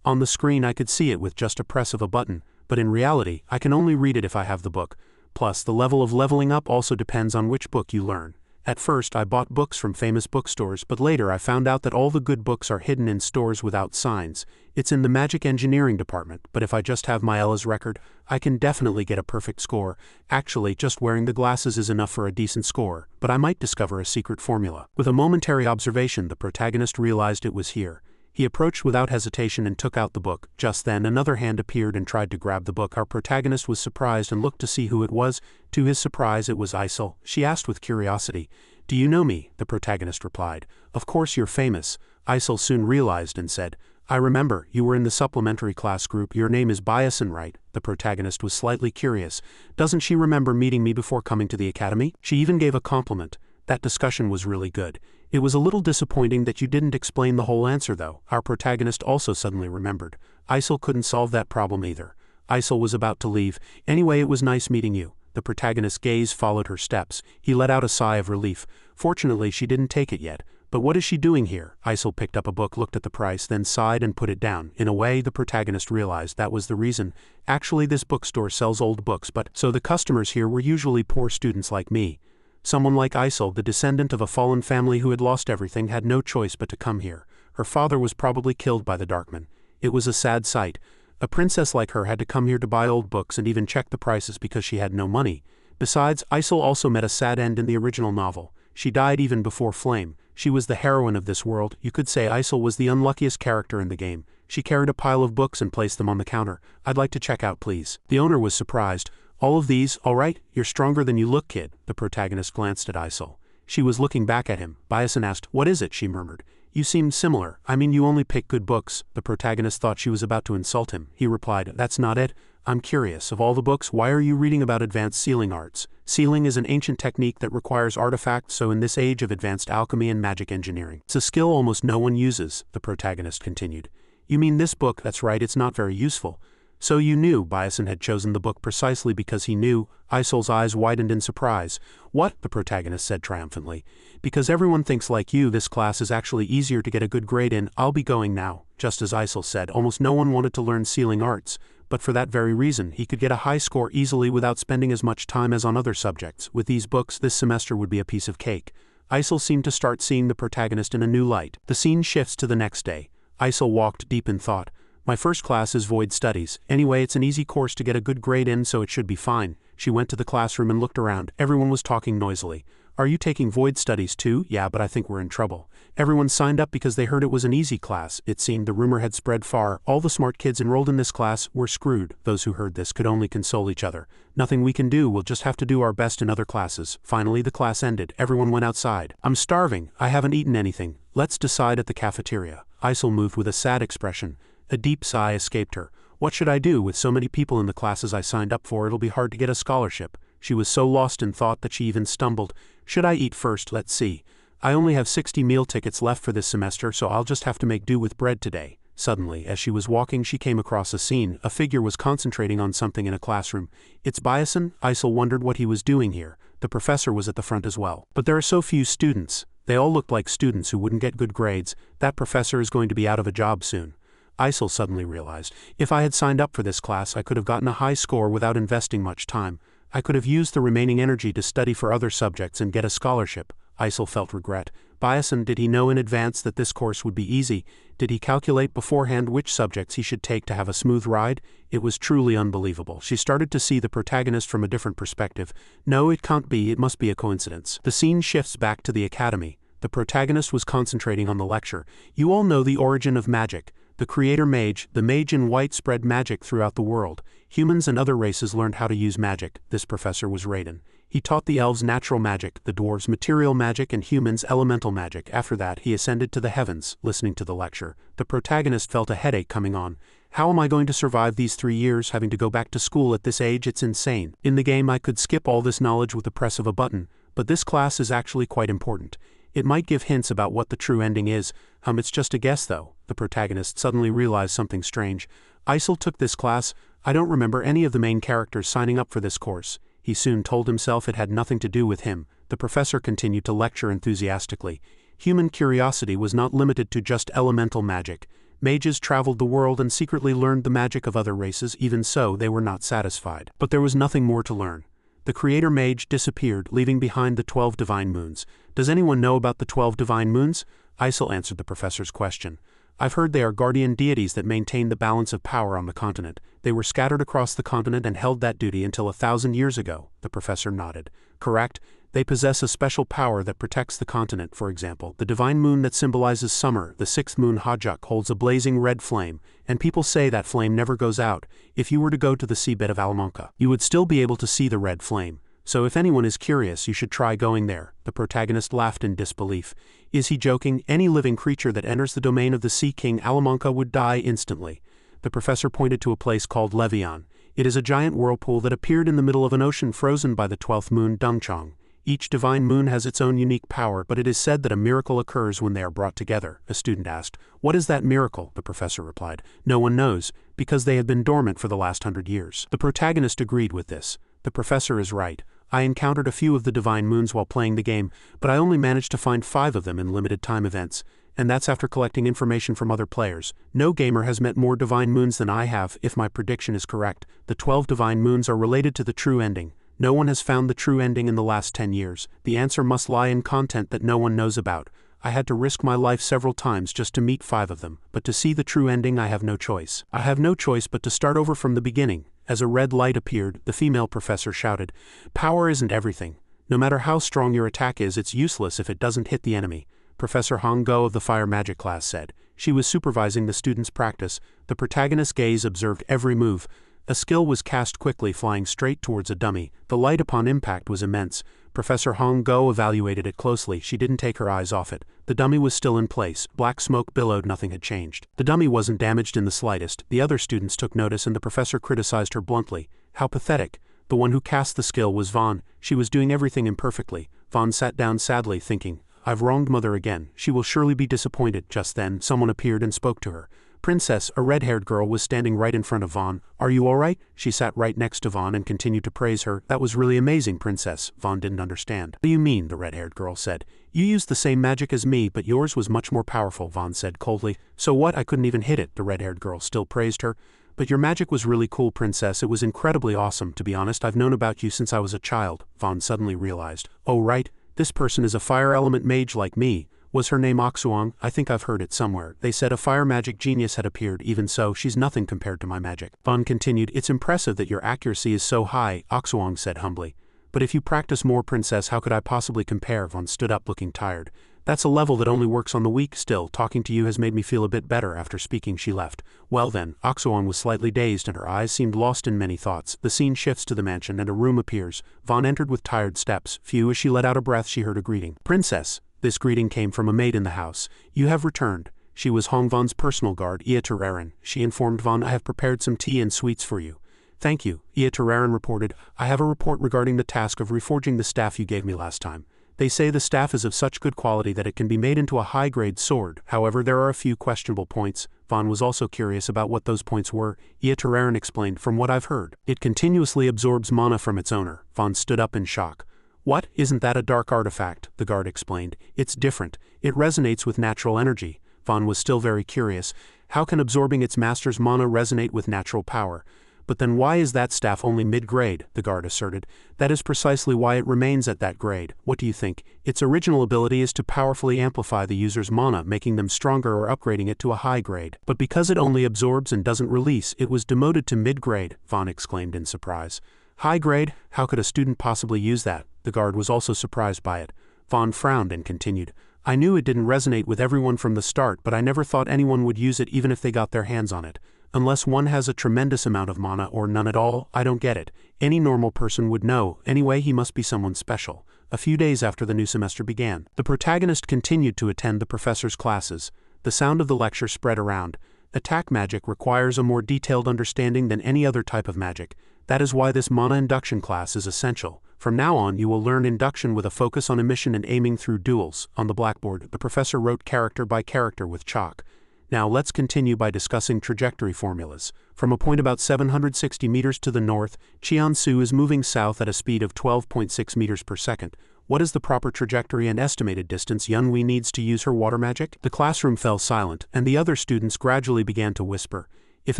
On the screen I could see it with just a press of a button, but in reality, I can only read it if I have the book. Plus, the level of leveling up also depends on which book you learn. At first I bought books from famous bookstores, but later I found out that all the good books are hidden in stores without signs. It's in the magic engineering department, but if I just have Maella's record, I can definitely get a perfect score. Actually, just wearing the glasses is enough for a decent score, but I might discover a secret formula. With a momentary observation, the protagonist realized it was here. He approached without hesitation and took out the book. Just then another hand appeared and tried to grab the book. Our protagonist was surprised and looked to see who it was. To his surprise, it was Isel. She asked with curiosity. Do you know me? The protagonist replied. Of course you're famous. Isel soon realized and said, I remember, you were in the supplementary class group. Your name is Byasin, right? The protagonist was slightly curious. Doesn't she remember meeting me before coming to the academy? She even gave a compliment. That discussion was really good. It was a little disappointing that you didn't explain the whole answer though. Our protagonist also suddenly remembered. Isel couldn't solve that problem either. Isel was about to leave. Anyway, it was nice meeting you. The protagonist's gaze followed her steps. He let out a sigh of relief. Fortunately, she didn't take it yet. But what is she doing here? Isel picked up a book, looked at the price, then sighed and put it down. In a way, the protagonist realized that was the reason. Actually, this bookstore sells old books, but so the customers here were usually poor students like me. Someone like Isel, the descendant of a fallen family who had lost everything, had no choice but to come here. Her father was probably killed by the Darkman. It was a sad sight. A princess like her had to come here to buy old books and even check the prices because she had no money. Besides, Isel also met a sad end in the original novel. She died even before Flame. She was the heroine of this world. You could say Isel was the unluckiest character in the game. She carried a pile of books and placed them on the counter. "I'd like to check out, please." The owner was surprised. "All of these, all right? You're stronger than you look, kid." The protagonist glanced at Isel. She was looking back at him. Bison asked, "What is it?" she murmured. "You seem similar. I mean, you only pick good books." The protagonist thought she was about to insult him. He replied, "That's not it. I'm curious, of all the books, why are you reading about advanced sealing arts? Sealing is an ancient technique that requires artifacts, so in this age of advanced alchemy and magic engineering, it's a skill almost no one uses," the protagonist continued. "You mean this book? That's right, it's not very useful." "So you knew." Bison had chosen the book precisely because he knew. Isol's eyes widened in surprise. "What?" the protagonist said triumphantly. "Because everyone thinks like you, this class is actually easier to get a good grade in. I'll be going now." Just as Isel said, almost no one wanted to learn sealing arts, but for that very reason, he could get a high score easily without spending as much time as on other subjects. With these books, this semester would be a piece of cake. Isel seemed to start seeing the protagonist in a new light. The scene shifts to the next day. Isel walked deep in thought. "My first class is Void Studies. Anyway, it's an easy course to get a good grade in, so it should be fine." She went to the classroom and looked around. Everyone was talking noisily. "Are you taking Void Studies too?" "Yeah, but I think we're in trouble." Everyone signed up because they heard it was an easy class. It seemed the rumor had spread far. All the smart kids enrolled in this class were screwed. Those who heard this could only console each other. "Nothing we can do, we'll just have to do our best in other classes." Finally, the class ended. Everyone went outside. "I'm starving. I haven't eaten anything. Let's decide at the cafeteria." Isel moved with a sad expression. A deep sigh escaped her. "What should I do? With so many people in the classes I signed up for, it'll be hard to get a scholarship." She was so lost in thought that she even stumbled. "Should I eat first? Let's see. I only have 60 meal tickets left for this semester, so I'll just have to make do with bread today." Suddenly, as she was walking, she came across a scene. A figure was concentrating on something in a classroom. "It's Bison?" Isel wondered what he was doing here. The professor was at the front as well. "But there are so few students." They all looked like students who wouldn't get good grades. That professor is going to be out of a job soon. Isel suddenly realized, if I had signed up for this class, I could have gotten a high score without investing much time. I could have used the remaining energy to study for other subjects and get a scholarship. Isel felt regret. Bison, did he know in advance that this course would be easy? Did he calculate beforehand which subjects he should take to have a smooth ride? It was truly unbelievable. She started to see the protagonist from a different perspective. No, it can't be, it must be a coincidence. The scene shifts back to the academy. The protagonist was concentrating on the lecture. "You all know the origin of magic. The creator mage, the mage in white, spread magic throughout the world. Humans and other races learned how to use magic." This professor was Raiden. He taught the elves natural magic, the dwarves material magic, and humans elemental magic. After that, he ascended to the heavens. Listening to the lecture, the protagonist felt a headache coming on. "How am I going to survive these 3 years, having to go back to school at this age? It's insane. In the game I could skip all this knowledge with the press of a button, but this class is actually quite important. It might give hints about what the true ending is. It's just a guess though." The protagonist suddenly realized something strange. Isel took this class. I don't remember any of the main characters signing up for this course. He soon told himself it had nothing to do with him. The professor continued to lecture enthusiastically. Human curiosity was not limited to just elemental magic. Mages traveled the world and secretly learned the magic of other races. Even so, they were not satisfied. But there was nothing more to learn. The creator mage disappeared, leaving behind the 12 divine moons. "Does anyone know about the 12 divine moons?" Isel answered the professor's question. "I've heard they are guardian deities that maintain the balance of power on the continent. They were scattered across the continent and held that duty until 1,000 years ago." The professor nodded. "Correct. They possess a special power that protects the continent. For example, the divine moon that symbolizes summer, the 6th moon Hajuk, holds a blazing red flame, and people say that flame never goes out. If you were to go to the seabed of Alamanca, you would still be able to see the red flame. So if anyone is curious, you should try going there." The protagonist laughed in disbelief. Is he joking? Any living creature that enters the domain of the Sea King Alamanca would die instantly. The professor pointed to a place called Levian. It is a giant whirlpool that appeared in the middle of an ocean frozen by the 12th moon Dungchong. Each divine moon has its own unique power, but it is said that a miracle occurs when they are brought together. A student asked, "What is that miracle?" The professor replied, "No one knows, because they had been dormant for the last 100 years. The protagonist agreed with this. The professor is right. I encountered a few of the divine moons while playing the game, but I only managed to find 5 of them in limited time events. And that's after collecting information from other players. No gamer has met more divine moons than I have. If my prediction is correct, the 12 divine moons are related to the true ending. No one has found the true ending in the last 10 years. The answer must lie in content that no one knows about. I had to risk my life several times just to meet 5 of them, but to see the true ending I have no choice. I have no choice but to start over from the beginning." As a red light appeared, the female professor shouted, "Power isn't everything. No matter how strong your attack is, it's useless if it doesn't hit the enemy." Professor Hong Go of the Fire Magic class said. She was supervising the students' practice. The protagonist's gaze observed every move. A skill was cast quickly, flying straight towards a dummy. The light upon impact was immense. Professor Hong Go evaluated it closely. She didn't take her eyes off it. The dummy was still in place. Black smoke billowed. Nothing had changed. The dummy wasn't damaged in the slightest. The other students took notice and the professor criticized her bluntly. How pathetic. The one who cast the skill was Vaughn. She was doing everything imperfectly. Vaughn sat down sadly, thinking, I've wronged Mother again. She will surely be disappointed. Just then, someone appeared and spoke to her. Princess, a red-haired girl, was standing right in front of Vaughn. Are you all right? She sat right next to Vaughn and continued to praise her. That was really amazing, Princess. Vaughn didn't understand. What do you mean? The red-haired girl said. You used the same magic as me, but yours was much more powerful, Vaughn said coldly. So what? I couldn't even hit it. The red-haired girl still praised her. But your magic was really cool, Princess. It was incredibly awesome. To be honest, I've known about you since I was a child. Vaughn suddenly realized. Oh right, this person is a fire element mage like me. Was her name Oxuang? I think I've heard it somewhere. They said a fire magic genius had appeared. Even so, she's nothing compared to my magic. Vaughn continued, It's impressive that your accuracy is so high, Oxuang said humbly. But if you practice more, Princess, how could I possibly compare? Vaughn stood up looking tired. That's a level that only works on the weak. Still, talking to you has made me feel a bit better. After speaking, she left. Well then, Oxuang was slightly dazed and her eyes seemed lost in many thoughts. The scene shifts to the mansion and a room appears. Vaughn entered with tired steps. Few as she let out a breath, she heard a greeting. Princess. This greeting came from a maid in the house. You have returned. She was Hong Vaughn's personal guard, Ia Terrarin. She informed Vaughn, I have prepared some tea and sweets for you. Thank you, Ia Terrarin reported. I have a report regarding the task of reforging the staff you gave me last time. They say the staff is of such good quality that it can be made into a high-grade sword. However, there are a few questionable points. Vaughn was also curious about what those points were. Ia Terrarin explained, From what I've heard, it continuously absorbs mana from its owner. Vaughn stood up in shock. What? Isn't that a dark artifact? The guard explained. It's different. It resonates with natural energy. Vaughn was still very curious. How can absorbing its master's mana resonate with natural power? But then why is that staff only mid-grade? The guard asserted. That is precisely why it remains at that grade. What do you think? Its original ability is to powerfully amplify the user's mana, making them stronger or upgrading it to a high grade. But because it only absorbs and doesn't release, it was demoted to mid-grade, Vaughn exclaimed in surprise. High grade? How could a student possibly use that? The guard was also surprised by it. Vaughn frowned and continued. I knew it didn't resonate with everyone from the start, but I never thought anyone would use it even if they got their hands on it. Unless one has a tremendous amount of mana or none at all, I don't get it. Any normal person would know. Anyway, he must be someone special. A few days after the new semester began, the protagonist continued to attend the professor's classes. The sound of the lecture spread around. Attack magic requires a more detailed understanding than any other type of magic. That is why this mana induction class is essential. From now on, you will learn induction with a focus on emission and aiming through duels. On the blackboard, the professor wrote character by character with chalk. Now let's continue by discussing trajectory formulas. From a point about 760 meters to the north, Qiansu is moving south at a speed of 12.6 meters per second. What is the proper trajectory and estimated distance Yunwei needs to use her water magic? The classroom fell silent, and the other students gradually began to whisper. If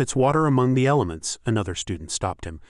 it's water among the elements, another student stopped him.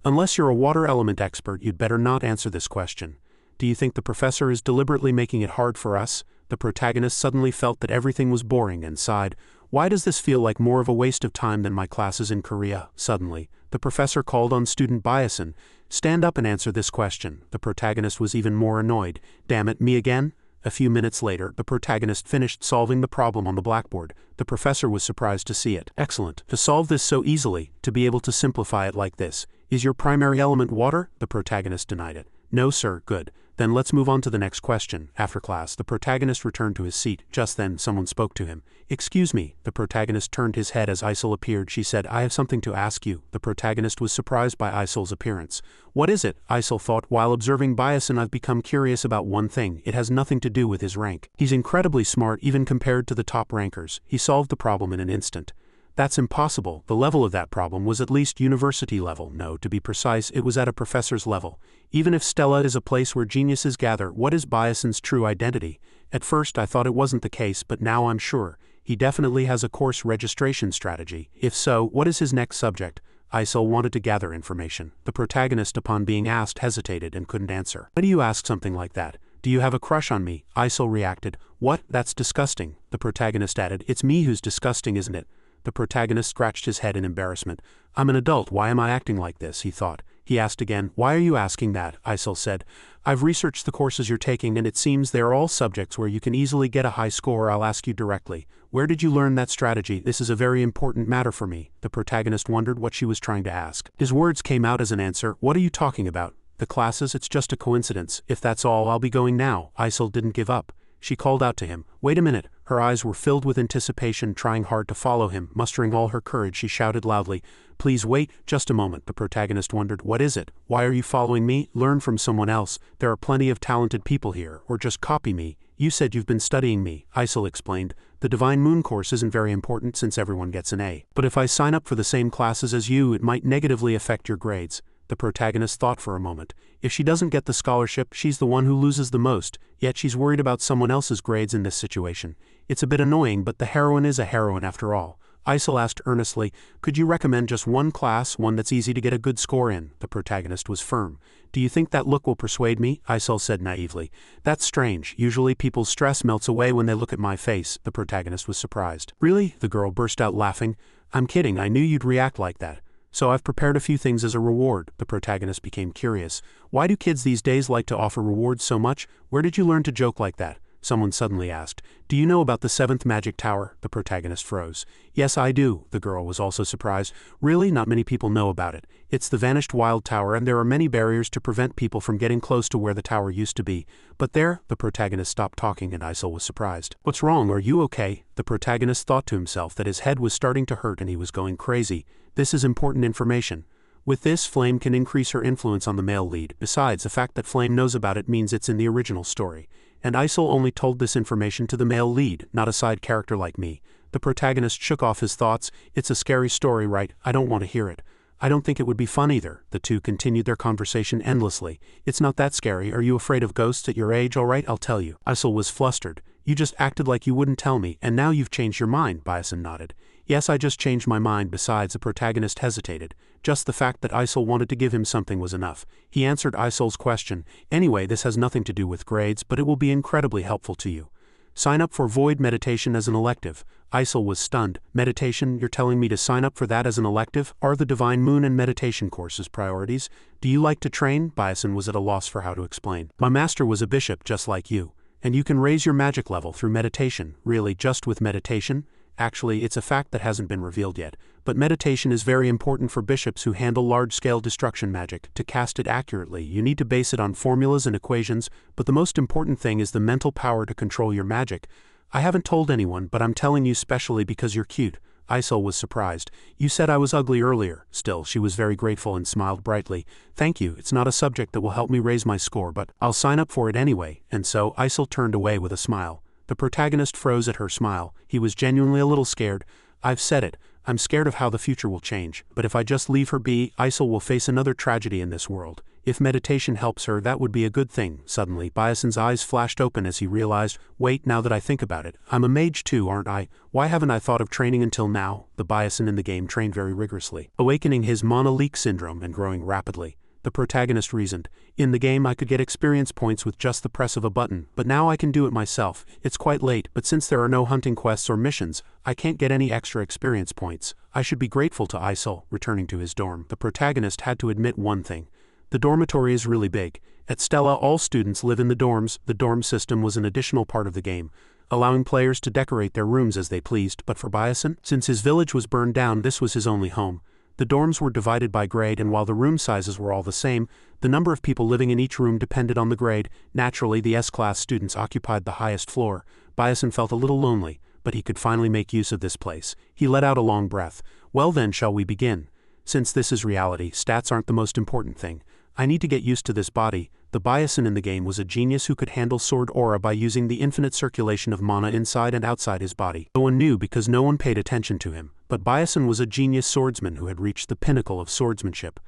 Unless you're a water element expert, you'd better not answer this question. Do you think the professor is deliberately making it hard for us? The protagonist suddenly felt that everything was boring and sighed. Why does this feel like more of a waste of time than my classes in Korea? Suddenly, the professor called on student Byason. Stand up and answer this question. The protagonist was even more annoyed. Damn it, me again? A few minutes later, the protagonist finished solving the problem on the blackboard. The professor was surprised to see it. Excellent. To solve this so easily, to be able to simplify it like this. Is your primary element water? The protagonist denied it. No, sir. Good. Then let's move on to the next question. After class, the protagonist returned to his seat. Just then, someone spoke to him. Excuse me. The protagonist turned his head as Isel appeared. She said, I have something to ask you. The protagonist was surprised by Isel's appearance. What is it? Isel thought. While observing Byason, I've become curious about one thing. It has nothing to do with his rank. He's incredibly smart even compared to the top rankers. He solved the problem in an instant. That's impossible. The level of that problem was at least university level. No, to be precise, it was at a professor's level. Even if Stella is a place where geniuses gather, what is Byason's true identity? At first I thought it wasn't the case, but now I'm sure. He definitely has a course registration strategy. If so, what is his next subject? Isel wanted to gather information. The protagonist, upon being asked, hesitated and couldn't answer. Why do you ask something like that? Do you have a crush on me? Isel reacted. What? That's disgusting. The protagonist added. It's me who's disgusting, isn't it? The protagonist scratched his head in embarrassment. I'm an adult, why am I acting like this? He thought. He asked again. Why are you asking that? Isol said. I've researched the courses you're taking and it seems they are all subjects where you can easily get a high score. I'll ask you directly. Where did you learn that strategy? This is a very important matter for me. The protagonist wondered what she was trying to ask. His words came out as an answer. What are you talking about? The classes? It's just a coincidence. If that's all, I'll be going now. Isol didn't give up. She called out to him. Wait a minute. Her eyes were filled with anticipation, trying hard to follow him. Mustering all her courage, she shouted loudly. Please wait, just a moment. The protagonist wondered. What is it? Why are you following me? Learn from someone else. There are plenty of talented people here, or just copy me. You said you've been studying me, Isol explained. The Divine Moon course isn't very important since everyone gets an A. But if I sign up for the same classes as you, it might negatively affect your grades. The protagonist thought for a moment. If she doesn't get the scholarship, she's the one who loses the most, yet she's worried about someone else's grades in this situation. It's a bit annoying, but the heroine is a heroine after all. Isol asked earnestly, could you recommend just one class, one that's easy to get a good score in? The protagonist was firm. Do you think that look will persuade me? Isol said naively. That's strange. Usually people's stress melts away when they look at my face. The protagonist was surprised. Really? The girl burst out laughing. I'm kidding. I knew you'd react like that. So I've prepared a few things as a reward. The protagonist became curious. Why do kids these days like to offer rewards so much? Where did you learn to joke like that? Someone suddenly asked. Do you know about the 7th magic tower? The protagonist froze. Yes, I do. The girl was also surprised. Really? Not many people know about it. It's the vanished wild tower and there are many barriers to prevent people from getting close to where the tower used to be. But there, the protagonist stopped talking and Isol was surprised. What's wrong? Are you okay? The protagonist thought to himself that his head was starting to hurt and he was going crazy. This is important information. With this, Flame can increase her influence on the male lead. Besides, the fact that Flame knows about it means it's in the original story. And Isol only told this information to the male lead, not a side character like me. The protagonist shook off his thoughts. It's a scary story, right? I don't want to hear it. I don't think it would be fun either. The two continued their conversation endlessly. It's not that scary. Are you afraid of ghosts at your age? All right, I'll tell you. Isol was flustered. You just acted like you wouldn't tell me, and now you've changed your mind, Bison nodded. Yes, I just changed my mind. Besides, the protagonist hesitated. Just the fact that Isol wanted to give him something was enough. He answered Isol's question. Anyway, this has nothing to do with grades, but it will be incredibly helpful to you. Sign up for Void Meditation as an elective. Isol was stunned. Meditation? You're telling me to sign up for that as an elective? Are the Divine Moon and meditation courses priorities? Do you like to train? Bison was at a loss for how to explain. My master was a bishop just like you. And you can raise your magic level through meditation. Really, just with meditation? Actually, it's a fact that hasn't been revealed yet, but meditation is very important for bishops who handle large-scale destruction magic. To cast it accurately, you need to base it on formulas and equations, but the most important thing is the mental power to control your magic. I haven't told anyone, but I'm telling you specially because you're cute. Isol was surprised. You said I was ugly earlier. Still, she was very grateful and smiled brightly. Thank you. It's not a subject that will help me raise my score, but I'll sign up for it anyway. And so, Isol turned away with a smile. The protagonist froze at her smile. He was genuinely a little scared. I've said it. I'm scared of how the future will change. But if I just leave her be, Isol will face another tragedy in this world. If meditation helps her, that would be a good thing. Suddenly, Bison's eyes flashed open as he realized, wait, now that I think about it, I'm a mage too, aren't I? Why haven't I thought of training until now? The Bison in the game trained very rigorously, awakening his mana leak syndrome and growing rapidly. The protagonist reasoned. In the game I could get experience points with just the press of a button, but now I can do it myself. It's quite late, but since there are no hunting quests or missions, I can't get any extra experience points. I should be grateful to Isol. Returning to his dorm, the protagonist had to admit one thing. The dormitory is really big. At Stella, all students live in the dorms. The dorm system was an additional part of the game, allowing players to decorate their rooms as they pleased, but for Bison, since his village was burned down, this was his only home. The dorms were divided by grade, and while the room sizes were all the same, the number of people living in each room depended on the grade. Naturally, the S-class students occupied the highest floor. Bison felt a little lonely, but he could finally make use of this place. He let out a long breath. Well then, shall we begin? Since this is reality, stats aren't the most important thing. I need to get used to this body. The Bison in the game was a genius who could handle sword aura by using the infinite circulation of mana inside and outside his body. No one knew because no one paid attention to him, but Bison was a genius swordsman who had reached the pinnacle of swordsmanship.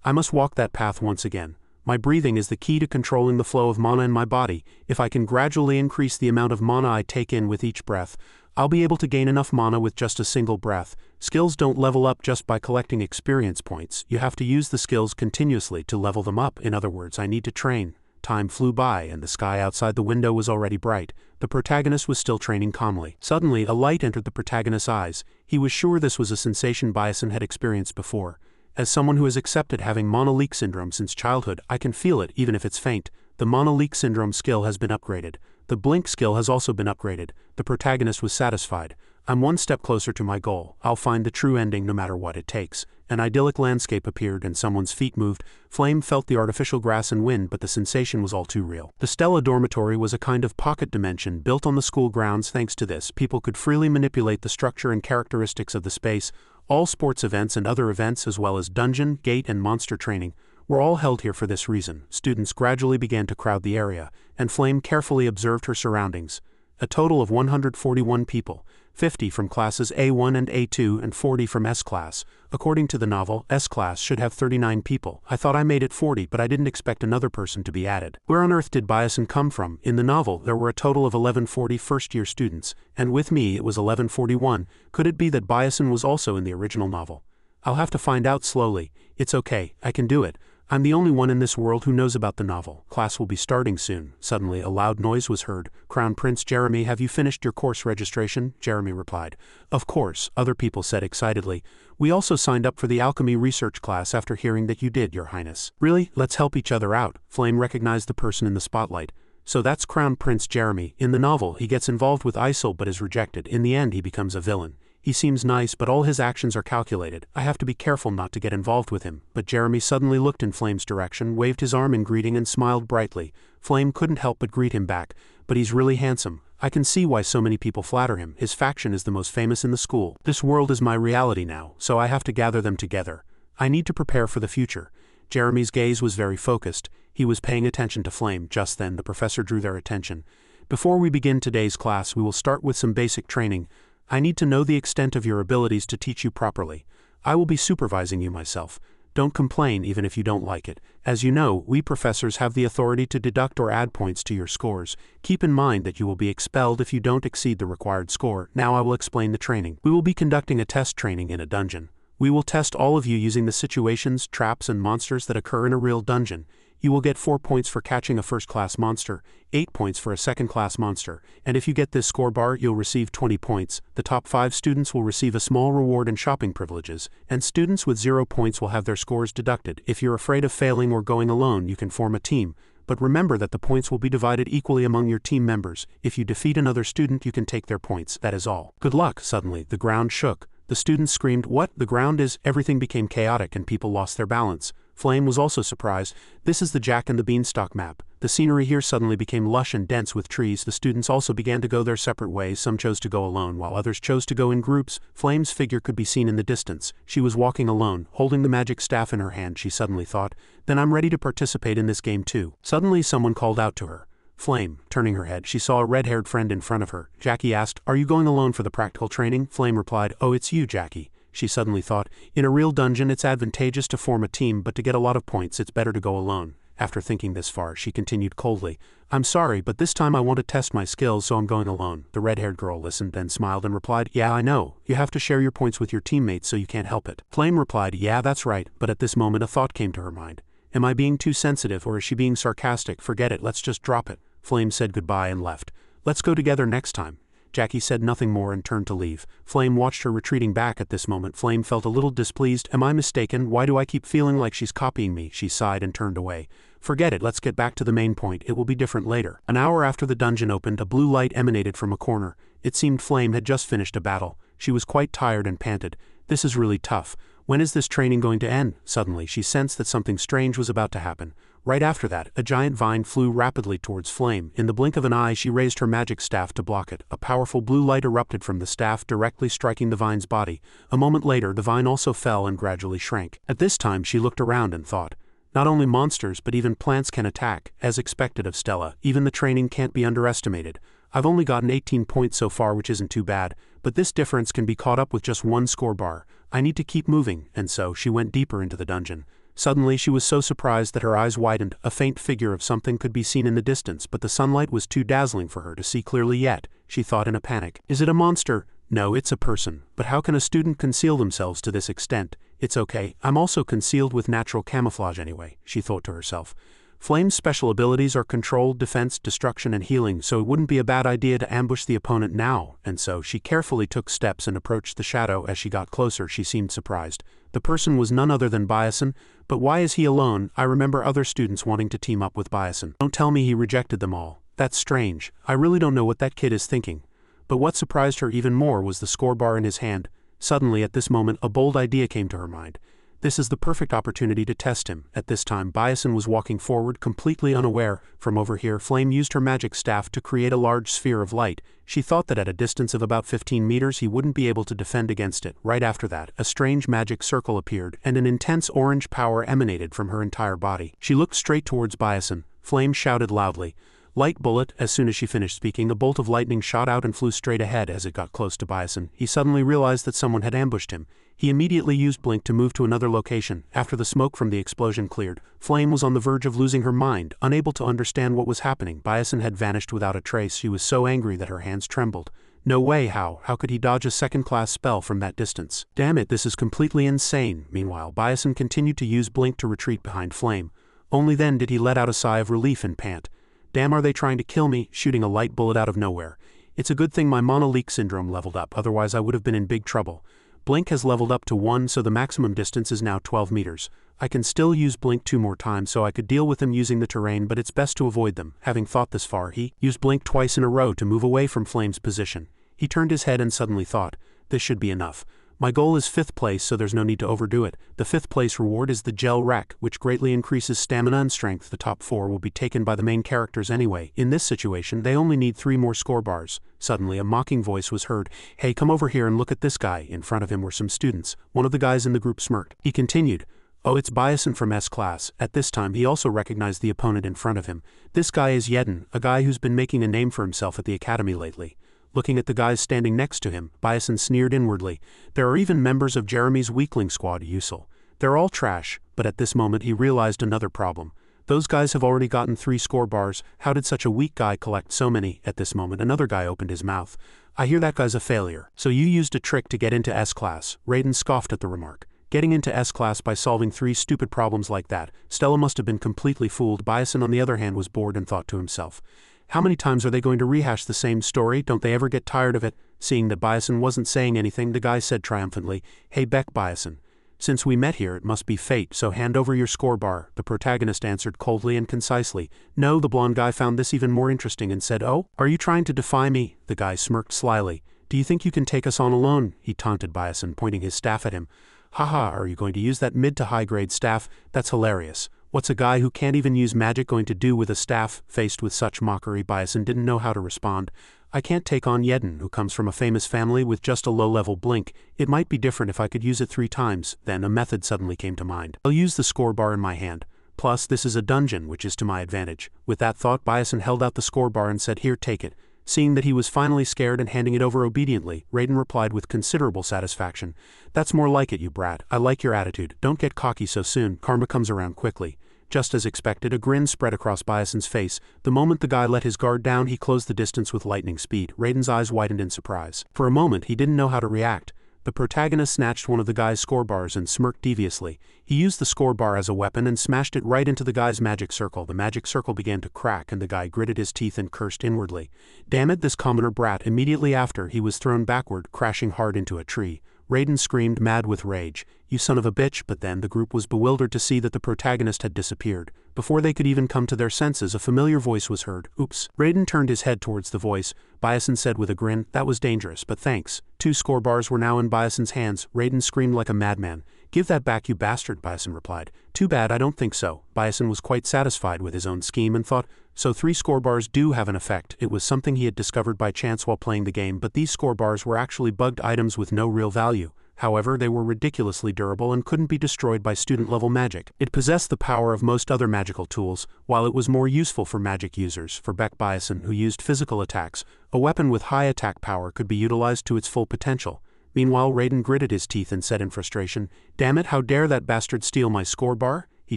I must walk that path once again. My breathing is the key to controlling the flow of mana in my body. If I can gradually increase the amount of mana I take in with each breath, I'll be able to gain enough mana with just a single breath. Skills don't level up just by collecting experience points. You have to use the skills continuously to level them up. In other words, I need to train. Time flew by and the sky outside the window was already bright. The protagonist was still training calmly. Suddenly, a light entered the protagonist's eyes. He was sure this was a sensation Bison had experienced before. As someone who has accepted having mono-leak syndrome since childhood, I can feel it even if it's faint. The mono-leak syndrome skill has been upgraded. The blink skill has also been upgraded. The protagonist was satisfied. I'm one step closer to my goal. I'll find the true ending no matter what it takes. An idyllic landscape appeared and someone's feet moved. Flame felt the artificial grass and wind, but the sensation was all too real. The Stella dormitory was a kind of pocket dimension built on the school grounds. Thanks to this, people could freely manipulate the structure and characteristics of the space. All sports events and other events, as well as dungeon, gate, and monster training, were all held here for this reason. Students gradually began to crowd the area, and Flame carefully observed her surroundings. A total of 141 people, 50 from classes A1 and A2 and 40 from S-class. According to the novel, S-class should have 39 people. I thought I made it 40, but I didn't expect another person to be added. Where on earth did Bison come from? In the novel, there were a total of 1140 first-year students, and with me it was 1141. Could it be that Bison was also in the original novel? I'll have to find out slowly. It's okay, I can do it. I'm the only one in this world who knows about the novel. Class will be starting soon. Suddenly, a loud noise was heard. Crown Prince Jeremy, have you finished your course registration? Jeremy replied. Of course, other people said excitedly. We also signed up for the Alchemy research class after hearing that you did, Your Highness. Really? Let's help each other out. Flame recognized the person in the spotlight. So that's Crown Prince Jeremy. In the novel, he gets involved with Isil but is rejected. In the end, he becomes a villain. He seems nice, but all his actions are calculated. I have to be careful not to get involved with him. But Jeremy suddenly looked in Flame's direction, waved his arm in greeting and smiled brightly. Flame couldn't help but greet him back. But he's really handsome. I can see why so many people flatter him. His faction is the most famous in the school. This world is my reality now, so I have to gather them together. I need to prepare for the future. Jeremy's gaze was very focused. He was paying attention to Flame. Just then, the professor drew their attention. Before we begin today's class, we will start with some basic training. I need to know the extent of your abilities to teach you properly. I will be supervising you myself. Don't complain even if you don't like it. As you know, we professors have the authority to deduct or add points to your scores. Keep in mind that you will be expelled if you don't exceed the required score. Now I will explain the training. We will be conducting a test training in a dungeon. We will test all of you using the situations, traps, and monsters that occur in a real dungeon. You will get 4 points for catching a first-class monster, 8 points for a second-class monster, and if you get this score bar, you'll receive 20 points. The top 5 students will receive a small reward and shopping privileges, and students with 0 points will have their scores deducted. If you're afraid of failing or going alone, you can form a team, but remember that the points will be divided equally among your team members. If you defeat another student, you can take their points. That is all. Good luck. Suddenly, the ground shook. The students screamed, "What? The ground is..." Everything became chaotic and people lost their balance. Flame was also surprised. This is the Jack and the Beanstalk map. The scenery here suddenly became lush and dense with trees. The students also began to go their separate ways. Some chose to go alone, while others chose to go in groups. Flame's figure could be seen in the distance. She was walking alone, holding the magic staff in her hand, she suddenly thought. Then I'm ready to participate in this game too. Suddenly someone called out to her. Flame, turning her head, she saw a red-haired friend in front of her. Jackie asked, "Are you going alone for the practical training?" Flame replied, "Oh, it's you, Jackie." She suddenly thought, in a real dungeon it's advantageous to form a team, but to get a lot of points it's better to go alone. After thinking this far, she continued coldly, "I'm sorry, but this time I want to test my skills, so I'm going alone." The red-haired girl listened, then smiled and replied, "Yeah, I know. You have to share your points with your teammates, so you can't help it." Flame replied, "Yeah, that's right," but at this moment a thought came to her mind. Am I being too sensitive, or is she being sarcastic? Forget it, let's just drop it. Flame said goodbye and left. "Let's go together next time." Jackie said nothing more and turned to leave. Flame watched her retreating back. At this moment Flame felt a little displeased. Am I mistaken? Why do I keep feeling like she's copying me? She sighed and turned away. Forget it, let's get back to the main point. It will be different later. An hour after the dungeon opened, a blue light emanated from a corner. It seemed Flame had just finished a battle. She was quite tired and panted. This is really tough. When is this training going to end? Suddenly she sensed that something strange was about to happen. Right after that, a giant vine flew rapidly towards Flame. In the blink of an eye, she raised her magic staff to block it. A powerful blue light erupted from the staff, directly striking the vine's body. A moment later, the vine also fell and gradually shrank. At this time, she looked around and thought, not only monsters but even plants can attack, as expected of Stella. Even the training can't be underestimated. I've only gotten 18 points so far, which isn't too bad, but this difference can be caught up with just one score bar. I need to keep moving, and so she went deeper into the dungeon. Suddenly she was so surprised that her eyes widened. A faint figure of something could be seen in the distance, but the sunlight was too dazzling for her to see clearly yet. She thought in a panic, "Is it a monster? No, it's a person. But how can a student conceal themselves to this extent? It's okay, I'm also concealed with natural camouflage anyway," she thought to herself. Flame's special abilities are control, defense, destruction, and healing, so it wouldn't be a bad idea to ambush the opponent now, and so she carefully took steps and approached the shadow. As she got closer, she seemed surprised. The person was none other than Byasin, but why is he alone? I remember other students wanting to team up with Byasin. Don't tell me he rejected them all. That's strange. I really don't know what that kid is thinking. But what surprised her even more was the score bar in his hand. Suddenly, at this moment, a bold idea came to her mind. This is the perfect opportunity to test him. At this time, Byasin was walking forward, completely unaware. From over here, Flame used her magic staff to create a large sphere of light. She thought that at a distance of about 15 meters he wouldn't be able to defend against it. Right after that, a strange magic circle appeared, and an intense orange power emanated from her entire body. She looked straight towards Byasin. Flame shouted loudly, "Light bullet!" As soon as she finished speaking, a bolt of lightning shot out and flew straight ahead. As it got close to Byasin, he suddenly realized that someone had ambushed him. He immediately used Blink to move to another location. After the smoke from the explosion cleared, Flame was on the verge of losing her mind, unable to understand what was happening. Byasin had vanished without a trace. She was so angry that her hands trembled. No way, how could he dodge a second-class spell from that distance? Damn it, this is completely insane. Meanwhile, Byasin continued to use Blink to retreat behind Flame. Only then did he let out a sigh of relief and pant. Damn, are they trying to kill me? Shooting a light bullet out of nowhere. It's a good thing my mono leak syndrome leveled up, otherwise I would have been in big trouble. Blink has leveled up to 1, so the maximum distance is now 12 meters. I can still use Blink 2 more times, so I could deal with them using the terrain, but it's best to avoid them. Having thought this far, he used Blink twice in a row to move away from Flame's position. He turned his head and suddenly thought, this should be enough. My goal is 5th place, so there's no need to overdo it. The 5th place reward is the Gel Rack, which greatly increases stamina and strength. The top 4 will be taken by the main characters anyway. In this situation, they only need 3 more score bars. Suddenly, a mocking voice was heard. "Hey, come over here and look at this guy." In front of him were some students. One of the guys in the group smirked. He continued, "Oh, it's Byasin from S class." At this time, he also recognized the opponent in front of him. This guy is Yedin, a guy who's been making a name for himself at the academy lately. Looking at the guys standing next to him, Byasin sneered inwardly. There are even members of Jeremy's weakling squad, Usul. They're all trash, but at this moment he realized another problem. Those guys have already gotten 3 score bars. How did such a weak guy collect so many? At this moment another guy opened his mouth. "I hear that guy's a failure. So you used a trick to get into S class." Raiden scoffed at the remark. Getting into S class by solving 3 stupid problems like that. Stella must have been completely fooled. Byasin on the other hand was bored and thought to himself, how many times are they going to rehash the same story? Don't they ever get tired of it? Seeing that Byasin wasn't saying anything, the guy said triumphantly, "Hey Beck Byasin. Since we met here, it must be fate, so hand over your score bar." The protagonist answered coldly and concisely. No, the blonde guy found this even more interesting and said, "Oh, are you trying to defy me?" The guy smirked slyly. "Do you think you can take us on alone?" He taunted Byasin, pointing his staff at him. "Haha, are you going to use that mid to high grade staff? That's hilarious. What's a guy who can't even use magic going to do with a staff?" Faced with such mockery, Byasin didn't know how to respond. "I can't take on Yedin, who comes from a famous family with just a low-level blink. It might be different if I could use it 3 times. Then a method suddenly came to mind. I'll use the score bar in my hand. Plus, this is a dungeon, which is to my advantage." With that thought, Byasin held out the score bar and said, "Here, take it." Seeing that he was finally scared and handing it over obediently, Raiden replied with considerable satisfaction, "That's more like it, you brat. I like your attitude. Don't get cocky so soon. Karma comes around quickly." Just as expected, a grin spread across Byasin's face. The moment the guy let his guard down, he closed the distance with lightning speed. Raiden's eyes widened in surprise. For a moment, he didn't know how to react. The protagonist snatched one of the guy's score bars and smirked deviously. He used the score bar as a weapon and smashed it right into the guy's magic circle. The magic circle began to crack and the guy gritted his teeth and cursed inwardly. Damn it, this commoner brat. Immediately after, he was thrown backward, crashing hard into a tree. Raiden screamed, mad with rage, "You son of a bitch!" But then the group was bewildered to see that the protagonist had disappeared. Before they could even come to their senses, a familiar voice was heard. "Oops." Raiden turned his head towards the voice. Byasin said with a grin, "That was dangerous, but thanks." 2 score bars were now in Byasin's hands. Raiden screamed like a madman. "Give that back, you bastard," Byasin replied. "Too bad, I don't think so." Byasin was quite satisfied with his own scheme and thought, so 3 score bars do have an effect. It was something he had discovered by chance while playing the game, but these score bars were actually bugged items with no real value. However, they were ridiculously durable and couldn't be destroyed by student-level magic. It possessed the power of most other magical tools, while it was more useful for magic users. For Beck Byasin, who used physical attacks, a weapon with high attack power could be utilized to its full potential. Meanwhile, Raiden gritted his teeth and said in frustration, "Damn it, how dare that bastard steal my score bar?" He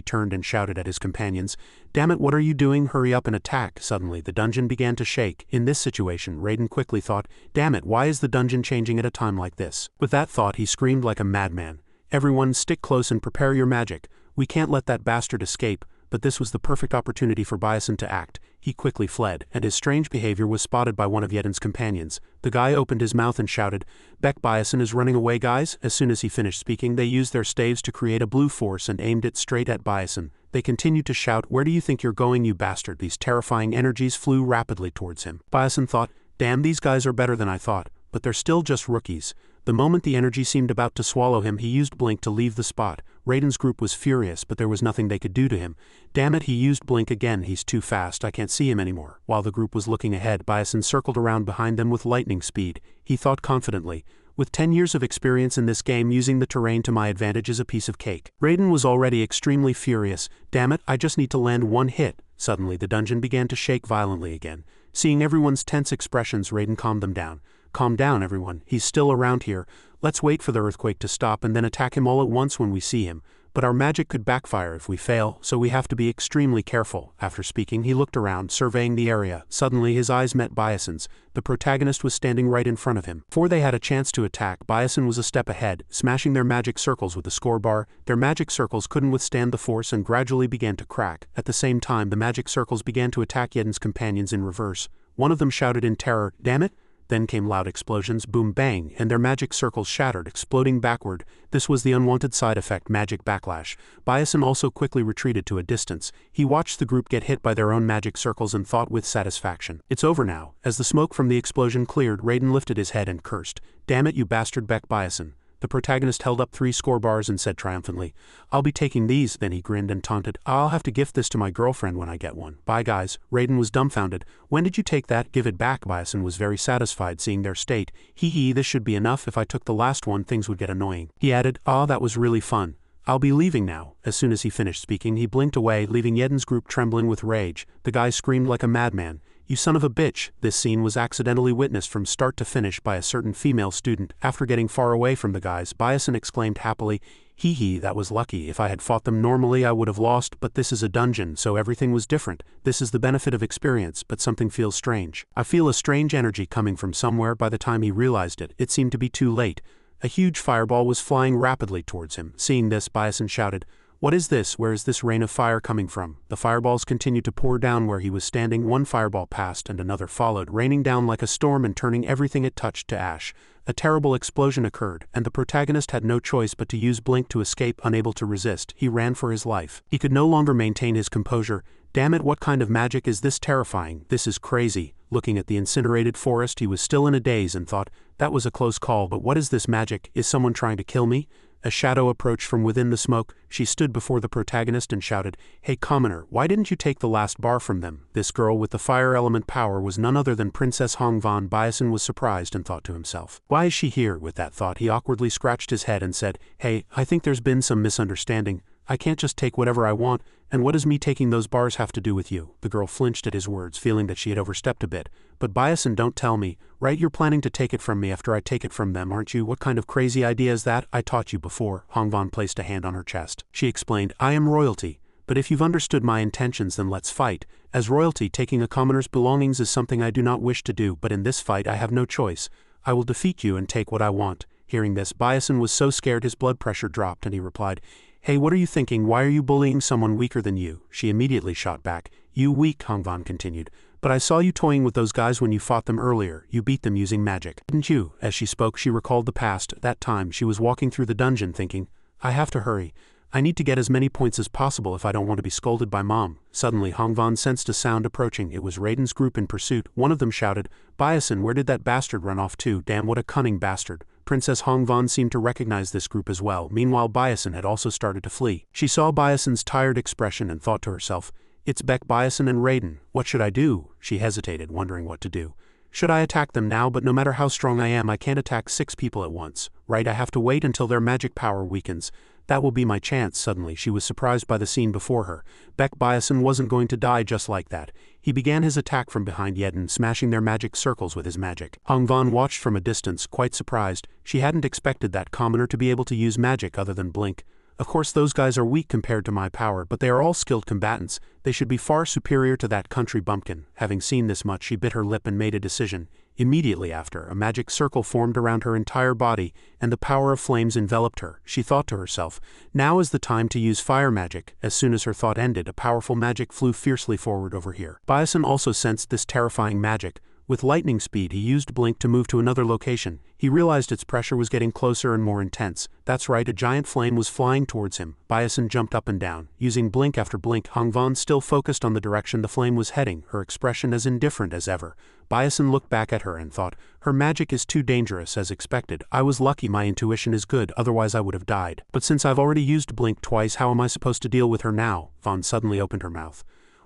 turned and shouted at his companions, "Damn it, what are you doing? Hurry up and attack." Suddenly, the dungeon began to shake. In this situation, Raiden quickly thought, "Damn it, why is the dungeon changing at a time like this?" With that thought, he screamed like a madman, "Everyone, stick close and prepare your magic. We can't let that bastard escape." but this was the perfect opportunity for Byasin to act. He quickly fled, and his strange behavior was spotted by one of Yeden's companions. The guy opened his mouth and shouted, "Beck Byasin is running away, guys." As soon as he finished speaking, they used their staves to create a blue force and aimed it straight at Byasin. They continued to shout, "Where do you think you're going, you bastard?" These terrifying energies flew rapidly towards him. Byasin thought, "Damn, these guys are better than I thought, but they're still just rookies." The moment the energy seemed about to swallow him, he used Blink to leave the spot. Raiden's group was furious, but there was nothing they could do to him. Damn it, he used Blink again. He's too fast, I can't see him anymore. While the group was looking ahead, Byasin circled around behind them with lightning speed. He thought confidently, "With 10 years of experience in this game, using the terrain to my advantage is a piece of cake." Raiden was already extremely furious. "Damn it, I just need to land one hit." Suddenly the dungeon began to shake violently again. Seeing everyone's tense expressions, Raiden calmed them down. "Calm down, everyone. He's still around here. Let's wait for the earthquake to stop and then attack him all at once when we see him. But our magic could backfire if we fail, so we have to be extremely careful." After speaking, he looked around, surveying the area. Suddenly his eyes met Byasin's. The protagonist was standing right in front of him. Before they had a chance to attack, Byasin was a step ahead, smashing their magic circles with the score bar. Their magic circles couldn't withstand the force and gradually began to crack. At the same time, the magic circles began to attack Yeden's companions in reverse. One of them shouted in terror, "Damn it!" Then came loud explosions, boom bang, and their magic circles shattered, exploding backward. This was the unwanted side effect, magic backlash. Byasin also quickly retreated to a distance. He watched the group get hit by their own magic circles and thought with satisfaction, "It's over now." As the smoke from the explosion cleared, Raiden lifted his head and cursed, "Damn it, you bastard, Beck Byasin." The protagonist held up 3 score bars and said triumphantly, "I'll be taking these." Then he grinned and taunted, "I'll have to gift this to my girlfriend when I get one." "Bye guys." Raiden was dumbfounded. "When did you take that? Give it back." Byasin was very satisfied seeing their state. "Hee, this should be enough. If I took the last one, things would get annoying." He added, "Ah, that was really fun. I'll be leaving now." As soon as he finished speaking, he blinked away, leaving Yeden's group trembling with rage. The guy screamed like a madman, "You son of a bitch!" This scene was accidentally witnessed from start to finish by a certain female student. After getting far away from the guys, Byasin exclaimed happily, "Hee, that was lucky. If I had fought them normally I would have lost, but this is a dungeon, so everything was different. This is the benefit of experience, but something feels strange. I feel a strange energy coming from somewhere." By the time he realized it, it seemed to be too late. A huge fireball was flying rapidly towards him. Seeing this, Byasin shouted, "What is this? Where is this rain of fire coming from?" The fireballs continued to pour down where he was standing. One fireball passed and another followed, raining down like a storm and turning everything it touched to ash. A terrible explosion occurred, and the protagonist had no choice but to use Blink to escape. Unable to resist, he ran for his life. He could no longer maintain his composure. "Damn it, what kind of magic is this? Terrifying. This is crazy." Looking at the incinerated forest, he was still in a daze and thought, "That was a close call, but what is this magic? Is someone trying to kill me?" A shadow approached from within the smoke. She stood before the protagonist and shouted, "Hey commoner, why didn't you take the last bar from them?" This girl with the fire element power was none other than Princess Hongvan. Byasin was surprised and thought to himself, "Why is she here?" With that thought, he awkwardly scratched his head and said, "Hey, I think there's been some misunderstanding. I can't just take whatever I want, and what does me taking those bars have to do with you?" The girl flinched at his words, feeling that she had overstepped a bit. "But Byasin, don't tell me, right? You're planning to take it from me after I take it from them, aren't you? What kind of crazy idea is that? I taught you before." Hongvan placed a hand on her chest. She explained, "I am royalty, but if you've understood my intentions then let's fight. As royalty, taking a commoner's belongings is something I do not wish to do, but in this fight I have no choice. I will defeat you and take what I want." Hearing this, Byasin was so scared his blood pressure dropped and he replied, "Hey, what are you thinking? Why are you bullying someone weaker than you?" She immediately shot back. "You weak," Hongvan continued. "But I saw you toying with those guys when you fought them earlier. You beat them using magic, didn't you?" As she spoke, she recalled the past. That time, she was walking through the dungeon thinking, "I have to hurry. I need to get as many points as possible if I don't want to be scolded by Mom." Suddenly, Hongvan sensed a sound approaching. It was Raiden's group in pursuit. One of them shouted, "Byasin, where did that bastard run off to? Damn, what a cunning bastard." Princess Hongvan seemed to recognize this group as well. Meanwhile, Byasin had also started to flee. She saw Byasin's tired expression and thought to herself, "It's Beck Byasin and Raiden. What should I do?" She hesitated, wondering what to do. "Should I attack them now? But no matter how strong I am, I can't attack 6 people at once, right? I have to wait until their magic power weakens. That will be my chance." Suddenly, she was surprised by the scene before her. Beck Byasin wasn't going to die just like that. He began his attack from behind Yeden, smashing their magic circles with his magic. Hongvan watched from a distance, quite surprised. She hadn't expected that commoner to be able to use magic other than Blink. "Of course those guys are weak compared to my power, but they are all skilled combatants. They should be far superior to that country bumpkin." Having seen this much, she bit her lip and made a decision. Immediately after, a magic circle formed around her entire body, and the power of flames enveloped her. She thought to herself, now is the time to use fire magic. As soon as her thought ended, a powerful magic flew fiercely forward over here. Byason also sensed this terrifying magic. With lightning speed, he used Blink to move to another location. He realized its pressure was getting closer and more intense. That's right, a giant flame was flying towards him. Byason jumped up and down. Using Blink after Blink, Hongvan still focused on the direction the flame was heading, her expression as indifferent as ever. Byason looked back at her and thought, her magic is too dangerous as expected. I was lucky my intuition is good, otherwise I would have died. But since I've already used Blink twice, how am I supposed to deal with her now? Vaughn suddenly opened her mouth.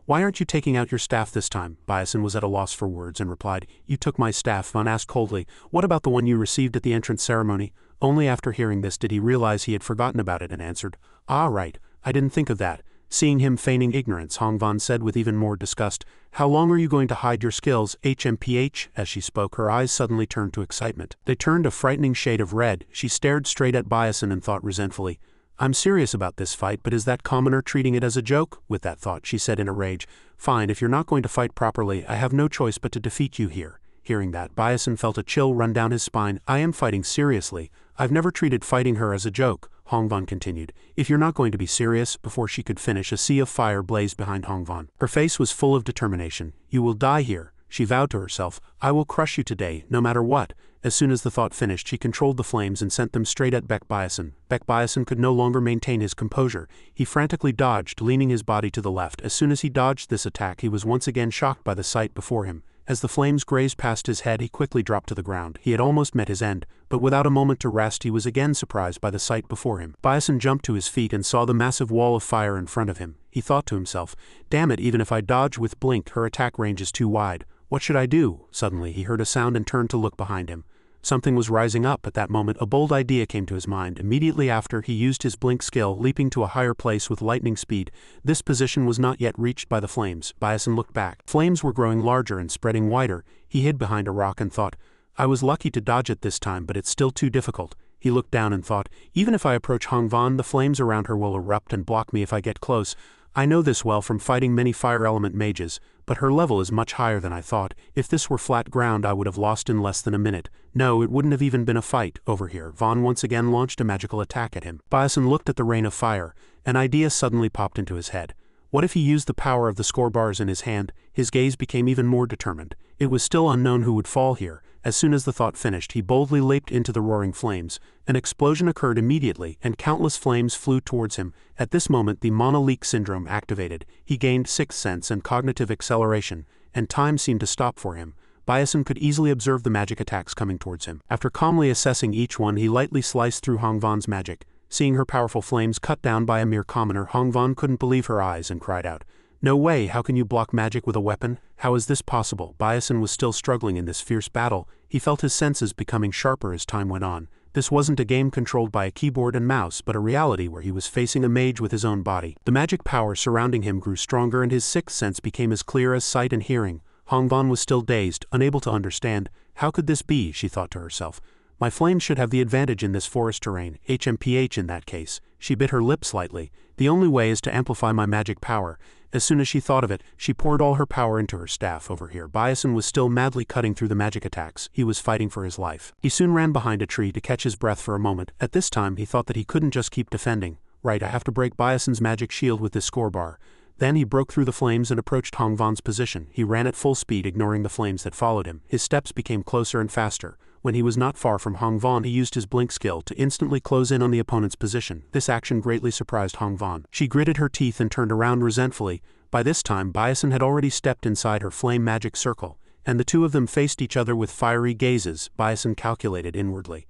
Why aren't you taking out your staff this time? Byason was at a loss for words and replied, you took my staff. Vaughn asked coldly, what about the one you received at the entrance ceremony? Only after hearing this did he realize he had forgotten about it and answered, ah right, I didn't think of that. Seeing him feigning ignorance, Hongvan said with even more disgust, how long are you going to hide your skills, HMPH? As she spoke, her eyes suddenly turned to excitement. They turned a frightening shade of red. She stared straight at Byason and thought resentfully, I'm serious about this fight, but is that commoner treating it as a joke? With that thought, she said in a rage, fine, if you're not going to fight properly, I have no choice but to defeat you here. Hearing that, Byason felt a chill run down his spine. I am fighting seriously. I've never treated fighting her as a joke, Hongvan continued. If you're not going to be serious, before she could finish, a sea of fire blazed behind Hongvan. Her face was full of determination. You will die here, she vowed to herself. I will crush you today, no matter what. As soon as the thought finished, she controlled the flames and sent them straight at Baek Byason. Baek Byason could no longer maintain his composure. He frantically dodged, leaning his body to the left. As soon as he dodged this attack, he was once again shocked by the sight before him. As the flames grazed past his head, he quickly dropped to the ground. He had almost met his end, but without a moment to rest, he was again surprised by the sight before him. Byason jumped to his feet and saw the massive wall of fire in front of him. He thought to himself, damn it, even if I dodge with Blink, her attack range is too wide. What should I do? Suddenly, he heard a sound and turned to look behind him. Something was rising up. At that moment, a bold idea came to his mind. Immediately after, he used his Blink skill, leaping to a higher place with lightning speed. This position was not yet reached by the flames. Byason looked back. Flames were growing larger and spreading wider. He hid behind a rock and thought, I was lucky to dodge it this time, but it's still too difficult. He looked down and thought, even if I approach Hongvan, the flames around her will erupt and block me if I get close. I know this well from fighting many fire element mages, but her level is much higher than I thought. If this were flat ground, I would have lost in less than a minute. No, it wouldn't have even been a fight. Over here, Vaughn once again launched a magical attack at him. Byason looked at the rain of fire. An idea suddenly popped into his head. What if he used the power of the score bars in his hand? His gaze became even more determined. It was still unknown who would fall here. As soon as the thought finished, he boldly leaped into the roaring flames. An explosion occurred immediately, and countless flames flew towards him. At this moment, the monoleak syndrome activated. He gained sixth sense and cognitive acceleration, and time seemed to stop for him. Byason could easily observe the magic attacks coming towards him. After calmly assessing each one, he lightly sliced through Hongvan's magic. Seeing her powerful flames cut down by a mere commoner, Hongvan couldn't believe her eyes and cried out, no way, how can you block magic with a weapon? How is this possible? Byason was still struggling in this fierce battle. He felt his senses becoming sharper as time went on. This wasn't a game controlled by a keyboard and mouse, but a reality where he was facing a mage with his own body. The magic power surrounding him grew stronger and his sixth sense became as clear as sight and hearing. Hongvan was still dazed, unable to understand. How could this be, she thought to herself. My flames should have the advantage in this forest terrain, HMPH in that case. She bit her lip slightly. The only way is to amplify my magic power. As soon as she thought of it, she poured all her power into her staff. Over here, Byason was still madly cutting through the magic attacks. He was fighting for his life. He soon ran behind a tree to catch his breath for a moment. At this time, he thought that he couldn't just keep defending. Right, I have to break Byason's magic shield with this score bar. Then he broke through the flames and approached Hongvan's position. He ran at full speed, ignoring the flames that followed him. His steps became closer and faster. When he was not far from Hongvan, he used his Blink skill to instantly close in on the opponent's position. This action greatly surprised Hongvan. She gritted her teeth and turned around resentfully. By this time, Byason had already stepped inside her flame magic circle, and the two of them faced each other with fiery gazes. Byason calculated inwardly.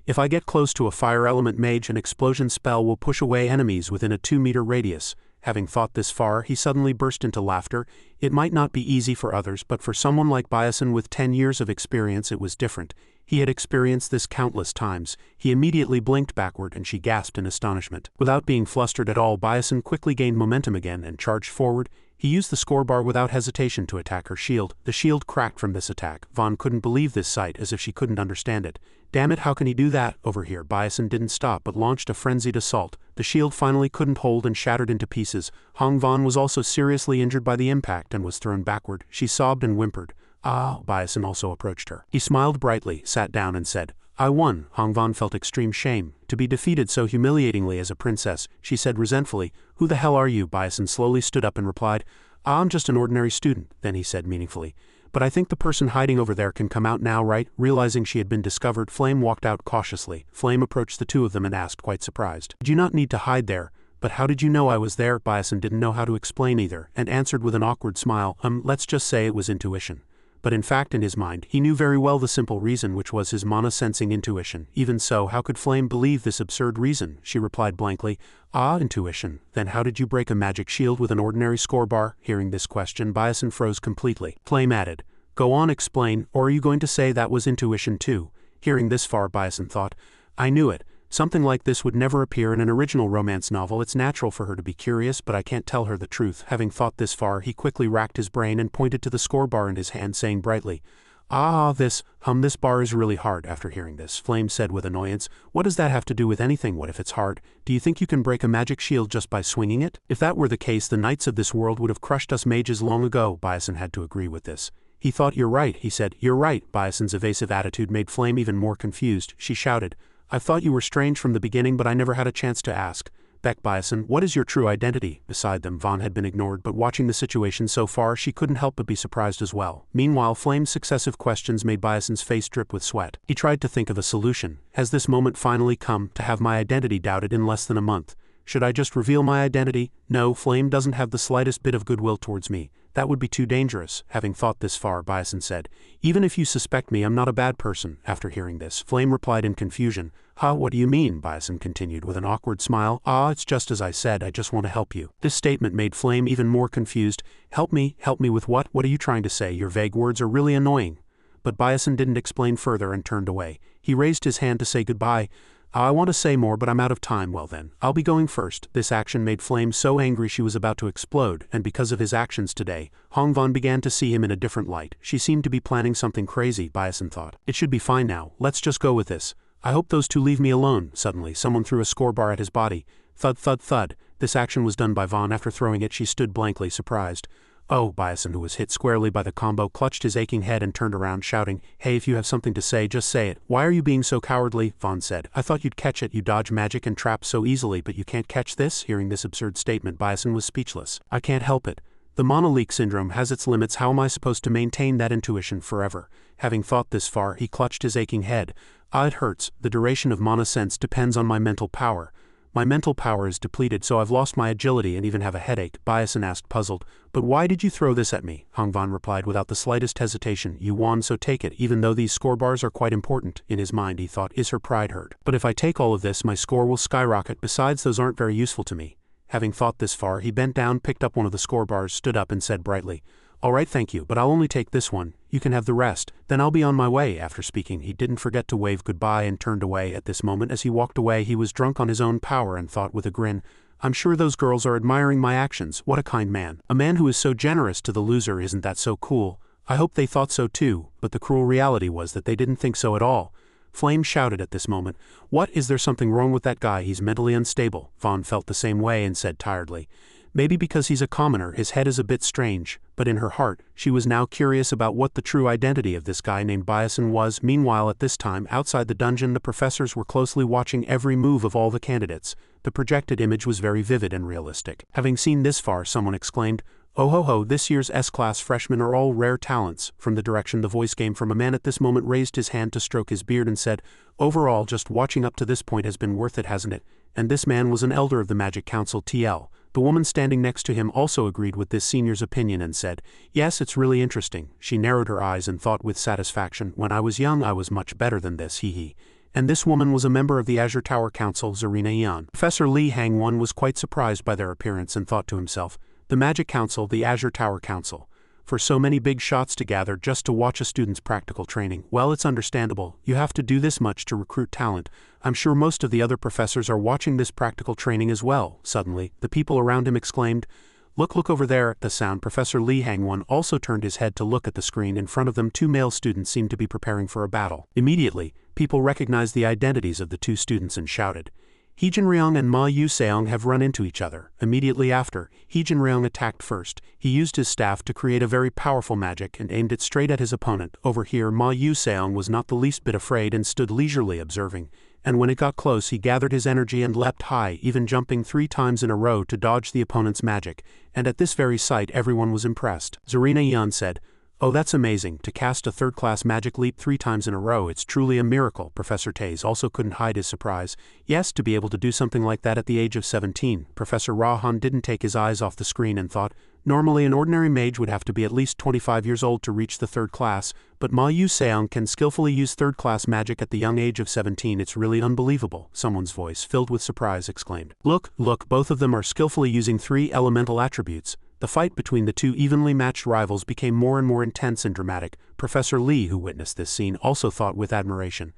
If I get close to a fire element mage, an explosion spell will push away enemies within a 2-meter radius. Having thought this far, he suddenly burst into laughter. It might not be easy for others, but for someone like Byason with 10 years of experience, it was different. He had experienced this countless times. He immediately blinked backward and she gasped in astonishment. Without being flustered at all, Byason quickly gained momentum again and charged forward. He used the score bar without hesitation to attack her shield. The shield cracked from this attack. Vaughn couldn't believe this sight, as if she couldn't understand it. Damn it, how can he do that? Over here, Byason didn't stop but launched a frenzied assault. The shield finally couldn't hold and shattered into pieces. Hongvan was also seriously injured by the impact and was thrown backward. She sobbed and whimpered. Ah, Byason also approached her. He smiled brightly, sat down and said, I won. Hongvan felt extreme shame. To be defeated so humiliatingly as a princess, she said resentfully, Who the hell are you? Byason slowly stood up and replied, I'm just an ordinary student. Then he said meaningfully, But I think the person hiding over there can come out now, right? Realizing she had been discovered, Flame walked out cautiously. Flame approached the two of them and asked, quite surprised, Did you not need to hide there? But how did you know I was there? Byason didn't know how to explain either, and answered with an awkward smile, let's just say it was intuition. But in fact in his mind, he knew very well the simple reason, which was his mana-sensing intuition. Even so, how could Flame believe this absurd reason? She replied blankly, Ah, intuition. Then how did you break a magic shield with an ordinary score bar? Hearing this question, Byason froze completely. Flame added, Go on, explain, or are you going to say that was intuition too? Hearing this far, Byason thought, I knew it. Something like this would never appear in an original romance novel. It's natural for her to be curious, but I can't tell her the truth. Having thought this far, he quickly racked his brain and pointed to the score bar in his hand, saying brightly, this bar is really hard. After hearing this, Flame said with annoyance, What does that have to do with anything? What if it's hard? Do you think you can break a magic shield just by swinging it? If that were the case, the knights of this world would have crushed us mages long ago. Byason had to agree with this. He thought, You're right, he said. You're right. Byason's evasive attitude made Flame even more confused. She shouted, I thought you were strange from the beginning, but I never had a chance to ask. Beck Byason, what is your true identity? Beside them, Vaughn had been ignored, but watching the situation so far, she couldn't help but be surprised as well. Meanwhile, Flame's successive questions made Byason's face drip with sweat. He tried to think of a solution. Has this moment finally come, to have my identity doubted in less than a month? Should I just reveal my identity? No, Flame doesn't have the slightest bit of goodwill towards me. That would be too dangerous. Having thought this far, Byason said, Even if you suspect me, I'm not a bad person. After hearing this, Flame replied in confusion. What do you mean? Byason continued with an awkward smile. It's just as I said, I just want to help you. This statement made Flame even more confused. Help me with what? What are you trying to say? Your vague words are really annoying. But Byason didn't explain further and turned away. He raised his hand to say goodbye. I want to say more, but I'm out of time. Well then, I'll be going first. This action made Flame so angry she was about to explode, and because of his actions today, Hongvan began to see him in a different light. She seemed to be planning something crazy, Byason thought. It should be fine now. Let's just go with this. I hope those two leave me alone. Suddenly, someone threw a score bar at his body. Thud, thud, thud. This action was done by Vaughn. After throwing it, she stood blankly surprised. Byason, who was hit squarely by the combo, clutched his aching head and turned around, shouting, Hey, if you have something to say, just say it. Why are you being so cowardly? Vaughn said. I thought you'd catch it. You dodge magic and traps so easily, but you can't catch this? Hearing this absurd statement, Byason was speechless. I can't help it. The mono-leak syndrome has its limits. How am I supposed to maintain that intuition forever? Having thought this far, he clutched his aching head. It hurts. The duration of mana sense depends on my mental power. My mental power is depleted, so I've lost my agility and even have a headache. Byason asked, puzzled. But why did you throw this at me? Hongvan replied without the slightest hesitation. You won, so take it, even though these score bars are quite important. In his mind, he thought, Is her pride hurt? But if I take all of this, my score will skyrocket. Besides, those aren't very useful to me. Having thought this far, he bent down, picked up one of the score bars, stood up and said brightly, All right, thank you, but I'll only take this one. You can have the rest. Then I'll be on my way. After speaking, he didn't forget to wave goodbye and turned away. At this moment, as he walked away, he was drunk on his own power and thought with a grin, I'm sure those girls are admiring my actions. What a kind man. A man who is so generous to the loser, isn't that so cool? I hope they thought so too, but the cruel reality was that they didn't think so at all. Flame shouted at this moment, What? Is there something wrong with that guy? He's mentally unstable. Vaughn felt the same way and said tiredly, Maybe because he's a commoner, his head is a bit strange. But in her heart, she was now curious about what the true identity of this guy named Byason was. Meanwhile, at this time, outside the dungeon, the professors were closely watching every move of all the candidates. The projected image was very vivid and realistic. Having seen this far, someone exclaimed, Oh ho ho, this year's S-class freshmen are all rare talents. From the direction the voice came from, a man at this moment raised his hand to stroke his beard and said, Overall, just watching up to this point has been worth it, hasn't it? And this man was an elder of the Magic Council TL. The woman standing next to him also agreed with this senior's opinion and said, Yes, it's really interesting. She narrowed her eyes and thought with satisfaction, When I was young I was much better than this, hee. And this woman was a member of the Azure Tower Council, Zarina Yan. Professor Li Hangwon was quite surprised by their appearance and thought to himself, The Magic Council, the Azure Tower Council. For so many big shots to gather just to watch a student's practical training, well, it's understandable. You have to do this much to recruit talent. I'm sure most of the other professors are watching this practical training as well. Suddenly, the people around him exclaimed, Look over there. At the sound, Professor Li Hangwon also turned his head to look at the screen. In front of them, two male students seemed to be preparing for a battle. Immediately, people recognized the identities of the two students and shouted, He Jinryong and Ma Yu Seong have run into each other. Immediately after, He Jinryong attacked first. He used his staff to create a very powerful magic and aimed it straight at his opponent. Over here Ma Yu Seong was not the least bit afraid and stood leisurely observing. And when it got close he gathered his energy and leapt high, even jumping 3 times in a row to dodge the opponent's magic. And at this very sight everyone was impressed. Zarina Yan said, "Oh, that's amazing, to cast a third-class magic leap 3 times in a row, it's truly a miracle." Professor Taze also couldn't hide his surprise. Yes, to be able to do something like that at the age of 17. Professor Rahan didn't take his eyes off the screen and thought, normally an ordinary mage would have to be at least 25 years old to reach the 3rd class, but Ma Yu Seong can skillfully use 3rd-class magic at the young age of 17. It's really unbelievable, someone's voice, filled with surprise, exclaimed. Look, both of them are skillfully using 3 elemental attributes. The fight between the 2 evenly matched rivals became more and more intense and dramatic. Professor Lee, who witnessed this scene, also thought with admiration.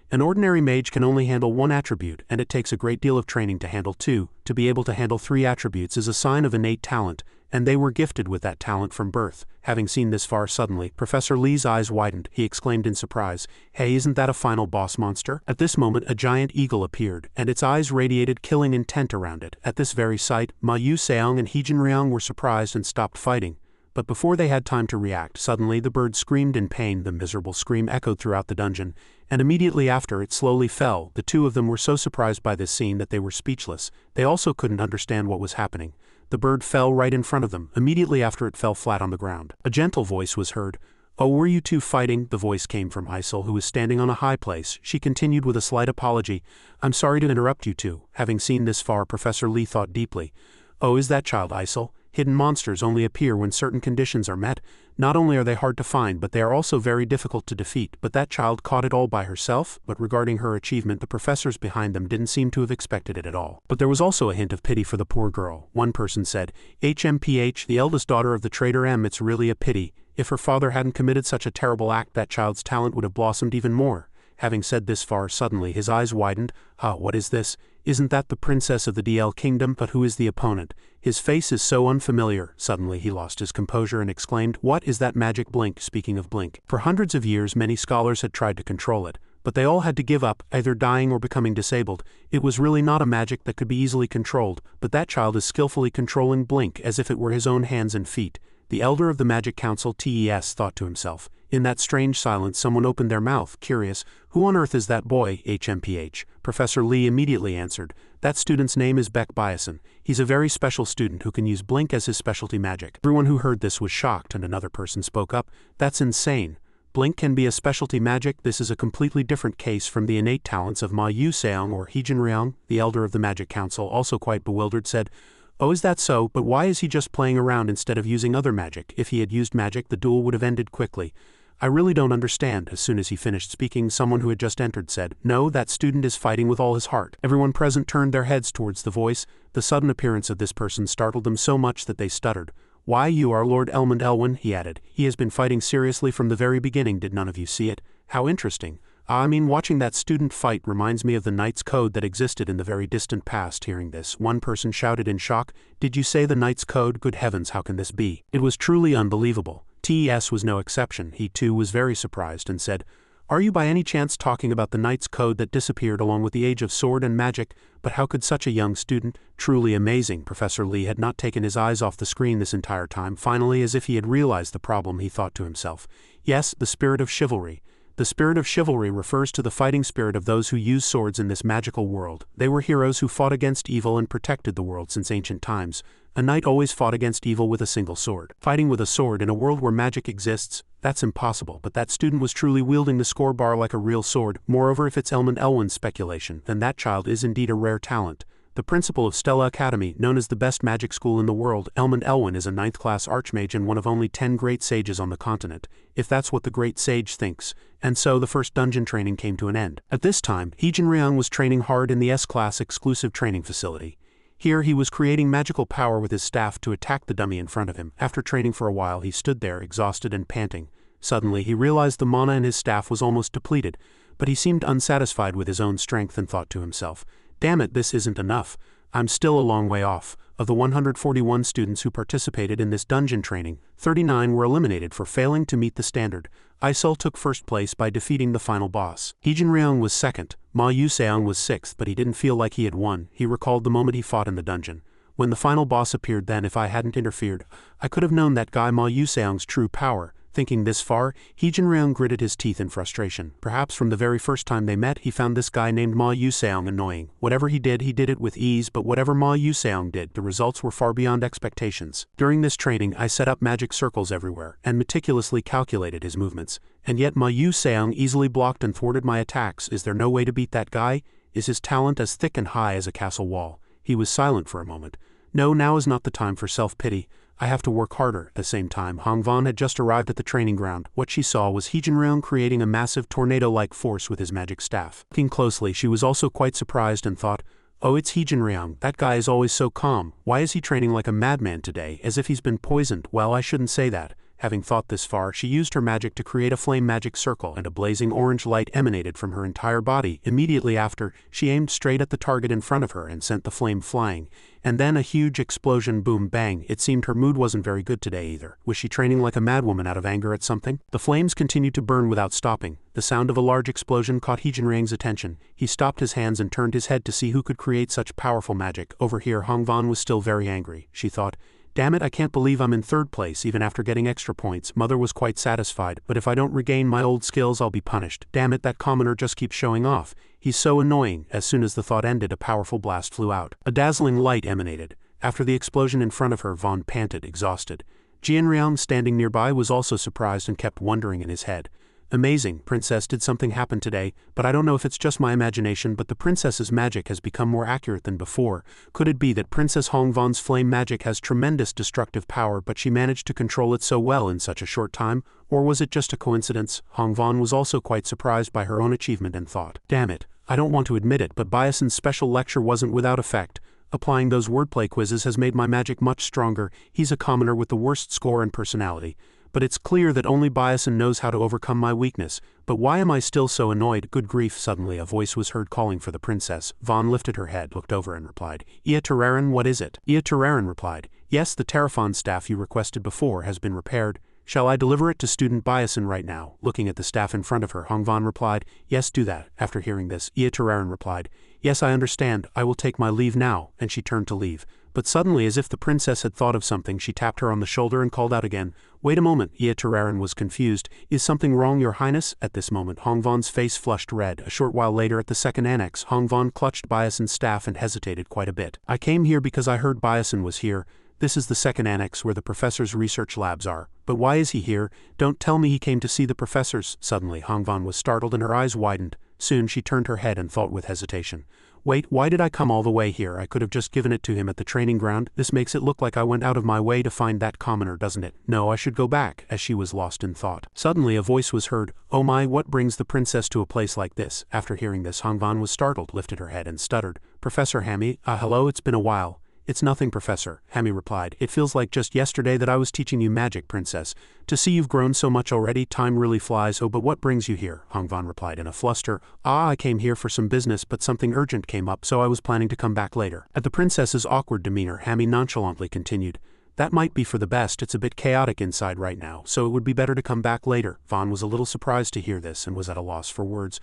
An ordinary mage can only handle 1 attribute, and it takes a great deal of training to handle 2. To be able to handle 3 attributes is a sign of innate talent, and they were gifted with that talent from birth. Having seen this far suddenly, Professor Lee's eyes widened. He exclaimed in surprise, "Hey, isn't that a final boss monster?" At this moment a giant eagle appeared, and its eyes radiated killing intent around it. At this very sight, Ma Yu Seong and He Jinryong were surprised and stopped fighting. But before they had time to react, suddenly the bird screamed in pain. The miserable scream echoed throughout the dungeon, and immediately after it slowly fell. The 2 of them were so surprised by this scene that they were speechless. They also couldn't understand what was happening. The bird fell right in front of them. Immediately after it fell flat on the ground. A gentle voice was heard. "Oh, were you 2 fighting?" The voice came from Isel, who was standing on a high place. She continued with a slight apology, "I'm sorry to interrupt you 2. Having seen this far, Professor Lee thought deeply. "Oh, is that child Isel? Hidden monsters only appear when certain conditions are met. Not only are they hard to find, but they are also very difficult to defeat. But that child caught it all by herself?" But regarding her achievement, the professors behind them didn't seem to have expected it at all. But there was also a hint of pity for the poor girl. One person said, "HMPH, the eldest daughter of the trader M, it's really a pity. If her father hadn't committed such a terrible act, that child's talent would have blossomed even more." Having said this far, suddenly his eyes widened. What is this? Isn't that the princess of the DL kingdom? But who is the opponent? His face is so unfamiliar. Suddenly he lost his composure and exclaimed, "What is that magic blink?" Speaking of blink, for hundreds of years many scholars had tried to control it, but they all had to give up, either dying or becoming disabled. It was really not a magic that could be easily controlled, but that child is skillfully controlling blink as if it were his own hands and feet. The elder of the Magic Council TES thought to himself. In that strange silence someone opened their mouth, curious. "Who on earth is that boy, HMPH?" Professor Lee immediately answered, "That student's name is Beck Biason. He's a very special student who can use blink as his specialty magic." Everyone who heard this was shocked, and another person spoke up, "That's insane. Blink can be a specialty magic. This is a completely different case from the innate talents of Ma Yu Seong or He Jinryong." The elder of the Magic Council, also quite bewildered, said, "Oh, is that so? But why is he just playing around instead of using other magic? If he had used magic, the duel would have ended quickly. I really don't understand." As soon as he finished speaking, someone who had just entered said, "No, that student is fighting with all his heart." Everyone present turned their heads towards the voice. The sudden appearance of this person startled them so much that they stuttered. "Why, you are Lord Elmond Elwyn," he added. "He has been fighting seriously from the very beginning. Did none of you see it? How interesting. Watching that student fight reminds me of the Knight's Code that existed in the very distant past." Hearing this, one person shouted in shock, "Did you say the Knight's Code? Good heavens, how can this be?" It was truly unbelievable. TES was no exception. He too was very surprised and said, "Are you by any chance talking about the Knight's Code that disappeared along with the Age of Sword and Magic? But how could such a young student? Truly amazing." Professor Lee had not taken his eyes off the screen this entire time. Finally, as if he had realized the problem, he thought to himself, "Yes, the spirit of chivalry. The spirit of chivalry refers to the fighting spirit of those who use swords in this magical world. They were heroes who fought against evil and protected the world since ancient times. A knight always fought against evil with a single sword. Fighting with a sword in a world where magic exists, that's impossible. But that student was truly wielding the score bar like a real sword. Moreover, if it's Elmond Elwyn's speculation, then that child is indeed a rare talent. The principal of Stella Academy, known as the best magic school in the world, Elmond Elwyn is a 9th-class archmage and one of only 10 great sages on the continent, if that's what the great sage thinks." And so the first dungeon training came to an end. At this time, He Jinryong was training hard in the S-class exclusive training facility. Here he was creating magical power with his staff to attack the dummy in front of him. After training for a while, he stood there, exhausted and panting. Suddenly he realized the mana in his staff was almost depleted, but he seemed unsatisfied with his own strength and thought to himself, "Damn it, this isn't enough. I'm still a long way off. Of the 141 students who participated in this dungeon training, 39 were eliminated for failing to meet the standard. Iseul took first place by defeating the final boss. Heejin was second, Ma Yuseong was sixth, but he didn't feel like he had won. He recalled the moment he fought in the dungeon. When the final boss appeared, then if I hadn't interfered, I could have known that guy Ma Yuseong's true power. Thinking this far, Heejin gritted his teeth in frustration. Perhaps from the very first time they met, he found this guy named Ma Yuseong annoying. Whatever he did it with ease, but whatever Ma Yuseong did, the results were far beyond expectations. During this training, I set up magic circles everywhere, and meticulously calculated his movements. And yet Ma Yuseong easily blocked and thwarted my attacks. Is there no way to beat that guy? Is his talent as thick and high as a castle wall? He was silent for a moment. No, now is not the time for self-pity. I have to work harder. At the same time, Hongvan had just arrived at the training ground. What she saw was Heejin creating a massive tornado-like force with his magic staff. Looking closely, she was also quite surprised and thought, oh, it's Heejin. That guy is always so calm. Why is he training like a madman today, as if he's been poisoned? Well, I shouldn't say that. Having thought this far, she used her magic to create a flame magic circle, and a blazing orange light emanated from her entire body. Immediately after, she aimed straight at the target in front of her and sent the flame flying. And then a huge explosion, boom bang. It seemed her mood wasn't very good today either. Was she training like a madwoman out of anger at something? The flames continued to burn without stopping. The sound of a large explosion caught Heejin attention. He stopped his hands and turned his head to see who could create such powerful magic. Over here, Hongvan was still very angry. She thought, damn it, I can't believe I'm in third place even after getting extra points. Mother was quite satisfied, but if I don't regain my old skills I'll be punished. Damn it, that commoner just keeps showing off. He's so annoying. As soon as the thought ended, a powerful blast flew out. A dazzling light emanated. After the explosion in front of her, Vaughn panted, exhausted. Jianriang, standing nearby, was also surprised and kept wondering in his head. Amazing, Princess, did something happen today? But I don't know if it's just my imagination, but the princess's magic has become more accurate than before. Could it be that Princess Hongvan's flame magic has tremendous destructive power, but she managed to control it so well in such a short time? Or was it just a coincidence? Hongvan was also quite surprised by her own achievement and thought, damn it, I don't want to admit it, but Biason's special lecture wasn't without effect. Applying those wordplay quizzes has made my magic much stronger. He's a commoner with the worst score and personality. But it's clear that only Biason knows how to overcome my weakness. But why am I still so annoyed? Good grief, suddenly a voice was heard calling for the princess. Vaughn lifted her head, looked over and replied, Ia Terrarin, what is it? Ia Terrarin replied, yes, the Terraphon staff you requested before has been repaired. Shall I deliver it to student Biason right now? Looking at the staff in front of her, Hongvan replied, yes, do that. After hearing this, Ia Terrarin replied, yes, I understand, I will take my leave now, and she turned to leave. But suddenly, as if the princess had thought of something, she tapped her on the shoulder and called out again, wait a moment. Ia Terrarin was confused. Is something wrong, your highness? At this moment, Hongvan's face flushed red. A short while later at the second annex, Hongvan clutched Biason's staff and hesitated quite a bit. I came here because I heard Biason was here. This is the second annex where the professor's research labs are. But why is he here? Don't tell me he came to see the professors. Suddenly, Hongvan was startled and her eyes widened. Soon she turned her head and thought with hesitation. Wait, why did I come all the way here? I could have just given it to him at the training ground. This makes it look like I went out of my way to find that commoner, doesn't it? No, I should go back, as she was lost in thought. Suddenly a voice was heard. Oh my, what brings the princess to a place like this? After hearing this, Hongvan was startled, lifted her head and stuttered. Professor Hammy, hello, it's been a while. It's nothing, Professor, Hammy replied. It feels like just yesterday that I was teaching you magic, Princess. To see you've grown so much already, time really flies. Oh, but what brings you here? Hongvan replied in a fluster. I came here for some business, but something urgent came up, so I was planning to come back later. At the princess's awkward demeanor, Hammy nonchalantly continued. That might be for the best. It's a bit chaotic inside right now, so it would be better to come back later. Vaughn was a little surprised to hear this and was at a loss for words.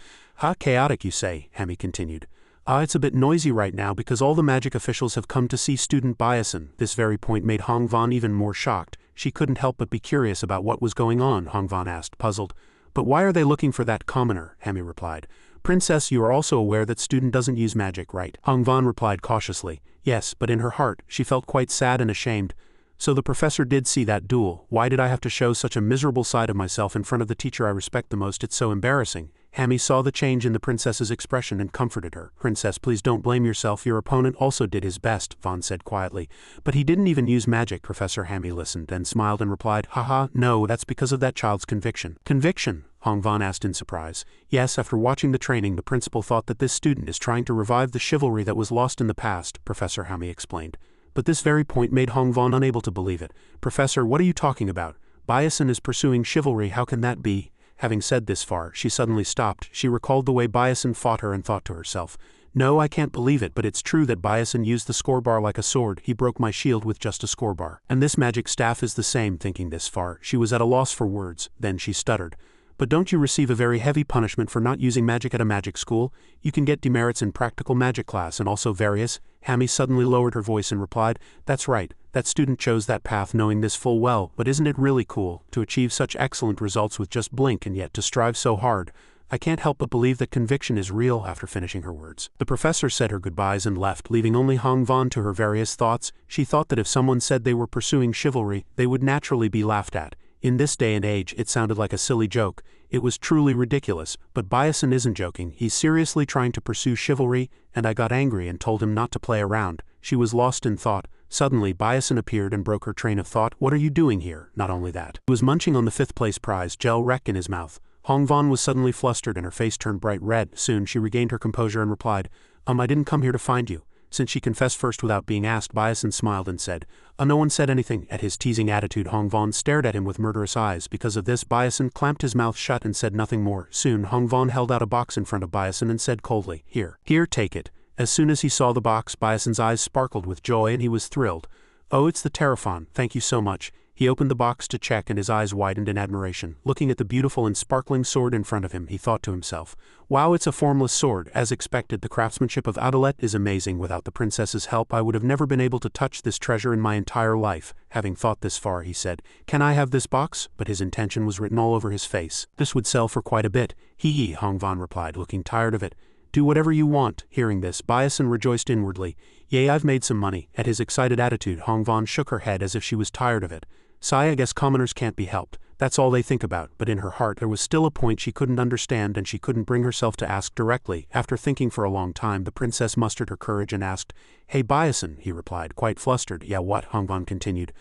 Chaotic, you say? Hammy continued. It's a bit noisy right now because all the magic officials have come to see student Biason. This very point made Hongvan even more shocked. She couldn't help but be curious about what was going on, Hongvan asked, puzzled. But why are they looking for that commoner? Hammy replied. Princess, you are also aware that student doesn't use magic, right? Hongvan replied cautiously. Yes, but in her heart, she felt quite sad and ashamed. So the professor did see that duel. Why did I have to show such a miserable side of myself in front of the teacher I respect the most? It's so embarrassing. Hammy saw the change in the princess's expression and comforted her. Princess, please don't blame yourself. Your opponent also did his best, Vaughn said quietly. But he didn't even use magic. Professor Hammy listened, then smiled and replied, haha, no, that's because of that child's conviction. Conviction? Hongvan asked in surprise. Yes, after watching the training, the principal thought that this student is trying to revive the chivalry that was lost in the past, Professor Hammy explained. But this very point made Hongvan unable to believe it. Professor, what are you talking about? Biason is pursuing chivalry, how can that be? Having said this far, she suddenly stopped. She recalled the way Biason fought her and thought to herself, No, I can't believe it, but it's true that Byasin used the score bar like a sword. He broke my shield with just a score bar. And this magic staff is the same. Thinking this far, she was at a loss for words. Then she stuttered. But don't you receive a very heavy punishment for not using magic at a magic school? You can get demerits in practical magic class and also various. Hammy suddenly lowered her voice and replied, that's right, that student chose that path knowing this full well, but isn't it really cool to achieve such excellent results with just blink and yet to strive so hard? I can't help but believe that conviction is real. After finishing her words, the professor said her goodbyes and left, leaving only Hong Vaughn to her various thoughts. She thought that if someone said they were pursuing chivalry, they would naturally be laughed at. In this day and age, it sounded like a silly joke. It was truly ridiculous, but Byasin isn't joking. He's seriously trying to pursue chivalry, and I got angry and told him not to play around. She was lost in thought. Suddenly, Byasin appeared and broke her train of thought. What are you doing here? Not only that, he was munching on the 5th place prize, gel wreck in his mouth. Hong Vaughn was suddenly flustered and her face turned bright red. Soon she regained her composure and replied, I didn't come here to find you. Since she confessed first without being asked, Byasin smiled and said, no one said anything. At his teasing attitude, Hong Vaughn stared at him with murderous eyes. Because of this, Byasin clamped his mouth shut and said nothing more. Soon Hong Vaughn held out a box in front of Byasin and said coldly, Here, take it. As soon as he saw the box, Byasin's eyes sparkled with joy and he was thrilled. Oh, it's the Terraphon, thank you so much. He opened the box to check and his eyes widened in admiration. Looking at the beautiful and sparkling sword in front of him, he thought to himself, wow, it's a formless sword. As expected, the craftsmanship of Adelet is amazing. Without the princess's help, I would have never been able to touch this treasure in my entire life. Having thought this far, he said, can I have this box? But his intention was written all over his face. This would sell for quite a bit. Hee, Hong Vaughn replied, looking tired of it. Do whatever you want. Hearing this, Byasin rejoiced inwardly. Yay, I've made some money. At his excited attitude, Hong Vaughn shook her head as if she was tired of it. Sigh, I guess commoners can't be helped. That's all they think about. But in her heart there was still a point she couldn't understand and she couldn't bring herself to ask directly. After thinking for a long time, the princess mustered her courage and asked, Hey Byasin, he replied, quite flustered. Yeah, what? Hong Vaughn continued.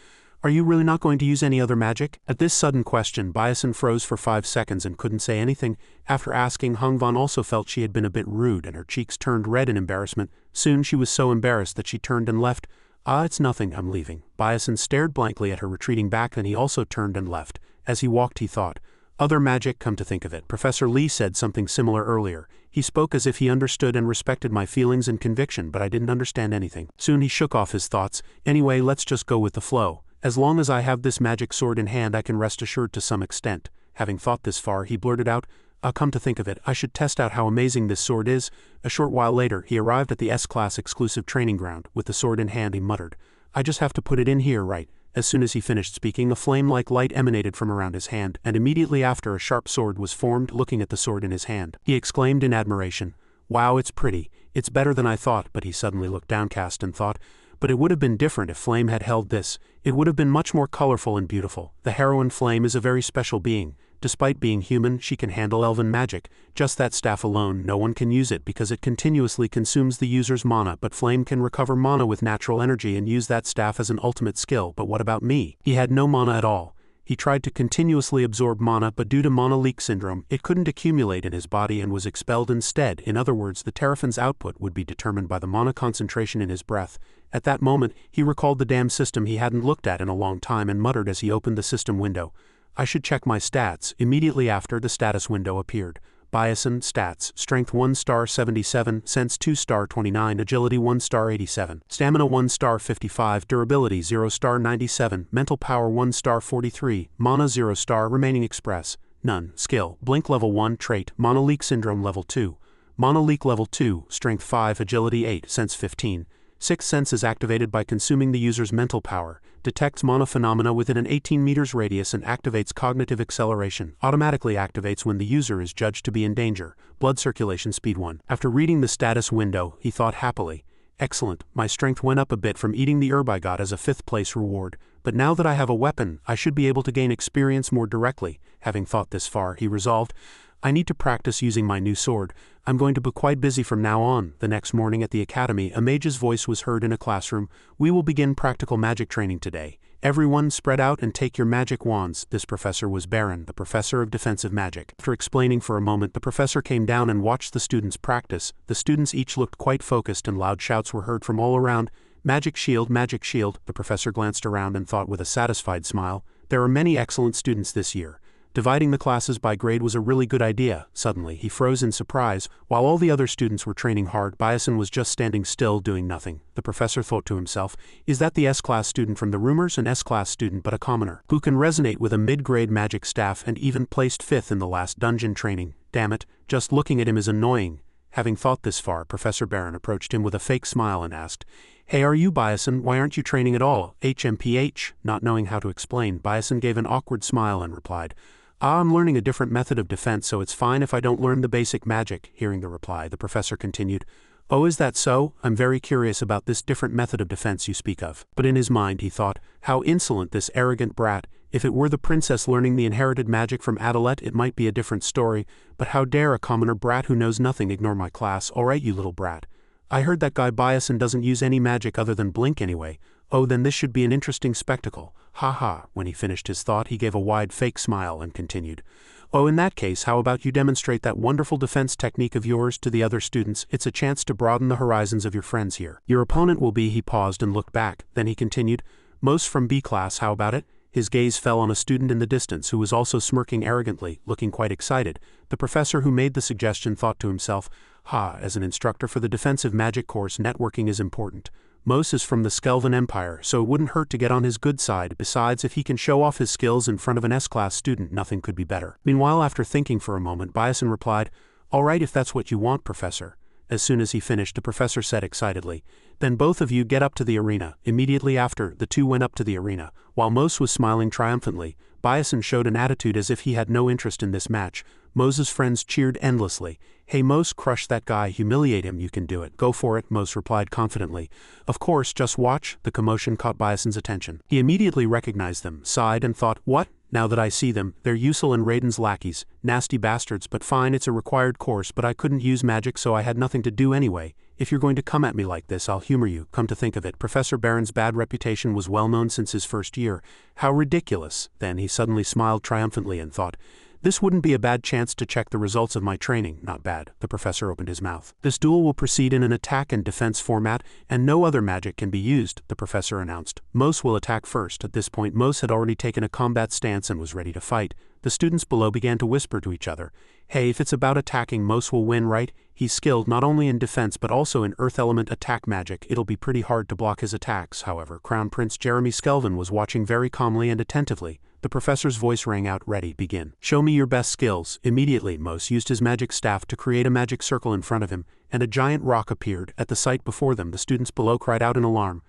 Are you really not going to use any other magic? At this sudden question, Byasin froze for 5 seconds and couldn't say anything. After asking, Hong Vaughn also felt she had been a bit rude and her cheeks turned red in embarrassment. Soon she was so embarrassed that she turned and left. It's nothing, I'm leaving. Byasin stared blankly at her retreating back, then he also turned and left. As he walked, he thought, other magic, come to think of it. Professor Lee said something similar earlier. He spoke as if he understood and respected my feelings and conviction, but I didn't understand anything. Soon he shook off his thoughts. Anyway, let's just go with the flow. As long as I have this magic sword in hand, I can rest assured to some extent. Having thought this far, he blurted out, come to think of it, I should test out how amazing this sword is. A short while later, he arrived at the S-Class exclusive training ground. With the sword in hand, he muttered, I just have to put it in here, right? As soon as he finished speaking, a flame-like light emanated from around his hand, and immediately after a sharp sword was formed. Looking at the sword in his hand, he exclaimed in admiration, wow, it's pretty. It's better than I thought. But he suddenly looked downcast and thought, but it would have been different if Flame had held this. It would have been much more colorful and beautiful. The heroine Flame is a very special being. Despite being human, she can handle elven magic. Just that staff alone, no one can use it because it continuously consumes the user's mana, but Flame can recover mana with natural energy and use that staff as an ultimate skill. But what about me? He had no mana at all. He tried to continuously absorb mana, but due to mana leak syndrome, it couldn't accumulate in his body and was expelled instead. In other words, the Terraphin's output would be determined by the mana concentration in his breath. At that moment, he recalled the damn system he hadn't looked at in a long time and muttered as he opened the system window, I should check my stats. Immediately after, the status window appeared. Byasin, stats, strength 1 star 77, sense 2 star 29, agility 1 star 87, stamina 1 star 55, durability 0 star 97, mental power 1 star 43, mana 0 star, remaining express, none, skill, blink level 1, trait, mana leak syndrome level 2, mana leak level 2, strength 5, agility 8, sense 15, Sixth sense is activated by consuming the user's mental power, detects mana phenomena within an 18 meters radius and activates cognitive acceleration, automatically activates when the user is judged to be in danger, blood circulation speed 1. After reading the status window, he thought happily, excellent, my strength went up a bit from eating the herb I got as a 5th place reward, but now that I have a weapon, I should be able to gain experience more directly. Having thought this far, he resolved, I need to practice using my new sword. I'm going to be quite busy from now on. The next morning at the academy, a mage's voice was heard in a classroom. We will begin practical magic training today. Everyone spread out and take your magic wands. This professor was Baron, the professor of defensive magic. After explaining for a moment, the professor came down and watched the students practice. The students each looked quite focused and loud shouts were heard from all around. Magic shield, magic shield. The professor glanced around and thought with a satisfied smile, there are many excellent students this year. Dividing the classes by grade was a really good idea. Suddenly, he froze in surprise. While all the other students were training hard, Byason was just standing still doing nothing. The professor thought to himself, is that the S-class student from the rumors? An S-class student but a commoner, who can resonate with a mid-grade magic staff and even placed 5th in the last dungeon training. Damn it, just looking at him is annoying. Having thought this far, Professor Barron approached him with a fake smile and asked, hey, are you Byason? Why aren't you training at all? HMPH? Not knowing how to explain, Byason gave an awkward smile and replied, I'm learning a different method of defense, so it's fine if I don't learn the basic magic. Hearing the reply, the professor continued, oh, is that so? I'm very curious about this different method of defense you speak of. But in his mind he thought, how insolent this arrogant brat. If it were the princess learning the inherited magic from Adelet, it might be a different story, but how dare a commoner brat who knows nothing ignore my class? Alright, you little brat. I heard that guy Byason doesn't use any magic other than blink anyway. Oh, then this should be an interesting spectacle. Ha ha. When he finished his thought, he gave a wide fake smile and continued, oh, in that case, how about you demonstrate that wonderful defense technique of yours to the other students? It's a chance to broaden the horizons of your friends here. Your opponent will be. He paused and looked back. Then he continued, most from B class, how about it? His gaze fell on a student in the distance who was also smirking arrogantly, looking quite excited. The professor who made the suggestion thought to himself, as an instructor for the defensive magic course, networking is important. Mos is from the Skelvan Empire, so it wouldn't hurt to get on his good side. Besides, if he can show off his skills in front of an S-class student, nothing could be better. Meanwhile, after thinking for a moment, Byason replied, all right, if that's what you want, Professor. As soon as he finished, the professor said excitedly, then both of you get up to the arena. Immediately after, the two went up to the arena. While Mos was smiling triumphantly, Byason showed an attitude as if he had no interest in this match. Mos's friends cheered endlessly. Hey Mos, crush that guy, humiliate him, you can do it. Go for it, Mos replied confidently. Of course, just watch. The commotion caught Byason's attention. He immediately recognized them, sighed and thought, what? Now that I see them, they're Usul and Raiden's lackeys. Nasty bastards, but fine, it's a required course, but I couldn't use magic so I had nothing to do anyway. If you're going to come at me like this, I'll humor you. Come to think of it, Professor Barron's bad reputation was well known since his first year. How ridiculous. Then he suddenly smiled triumphantly and thought, this wouldn't be a bad chance to check the results of my training. Not bad. The professor opened his mouth. This duel will proceed in an attack and defense format, and no other magic can be used, the professor announced. Mos will attack first. At this point, Mos had already taken a combat stance and was ready to fight. The students below began to whisper to each other, hey, if it's about attacking, Mos will win, right? He's skilled not only in defense but also in earth element attack magic. It'll be pretty hard to block his attacks. However, Crown Prince Jeremy Skelvan was watching very calmly and attentively. The professor's voice rang out, ready, begin. Show me your best skills. Immediately, Mos used his magic staff to create a magic circle in front of him, and a giant rock appeared. At the sight before them, the students below cried out in alarm.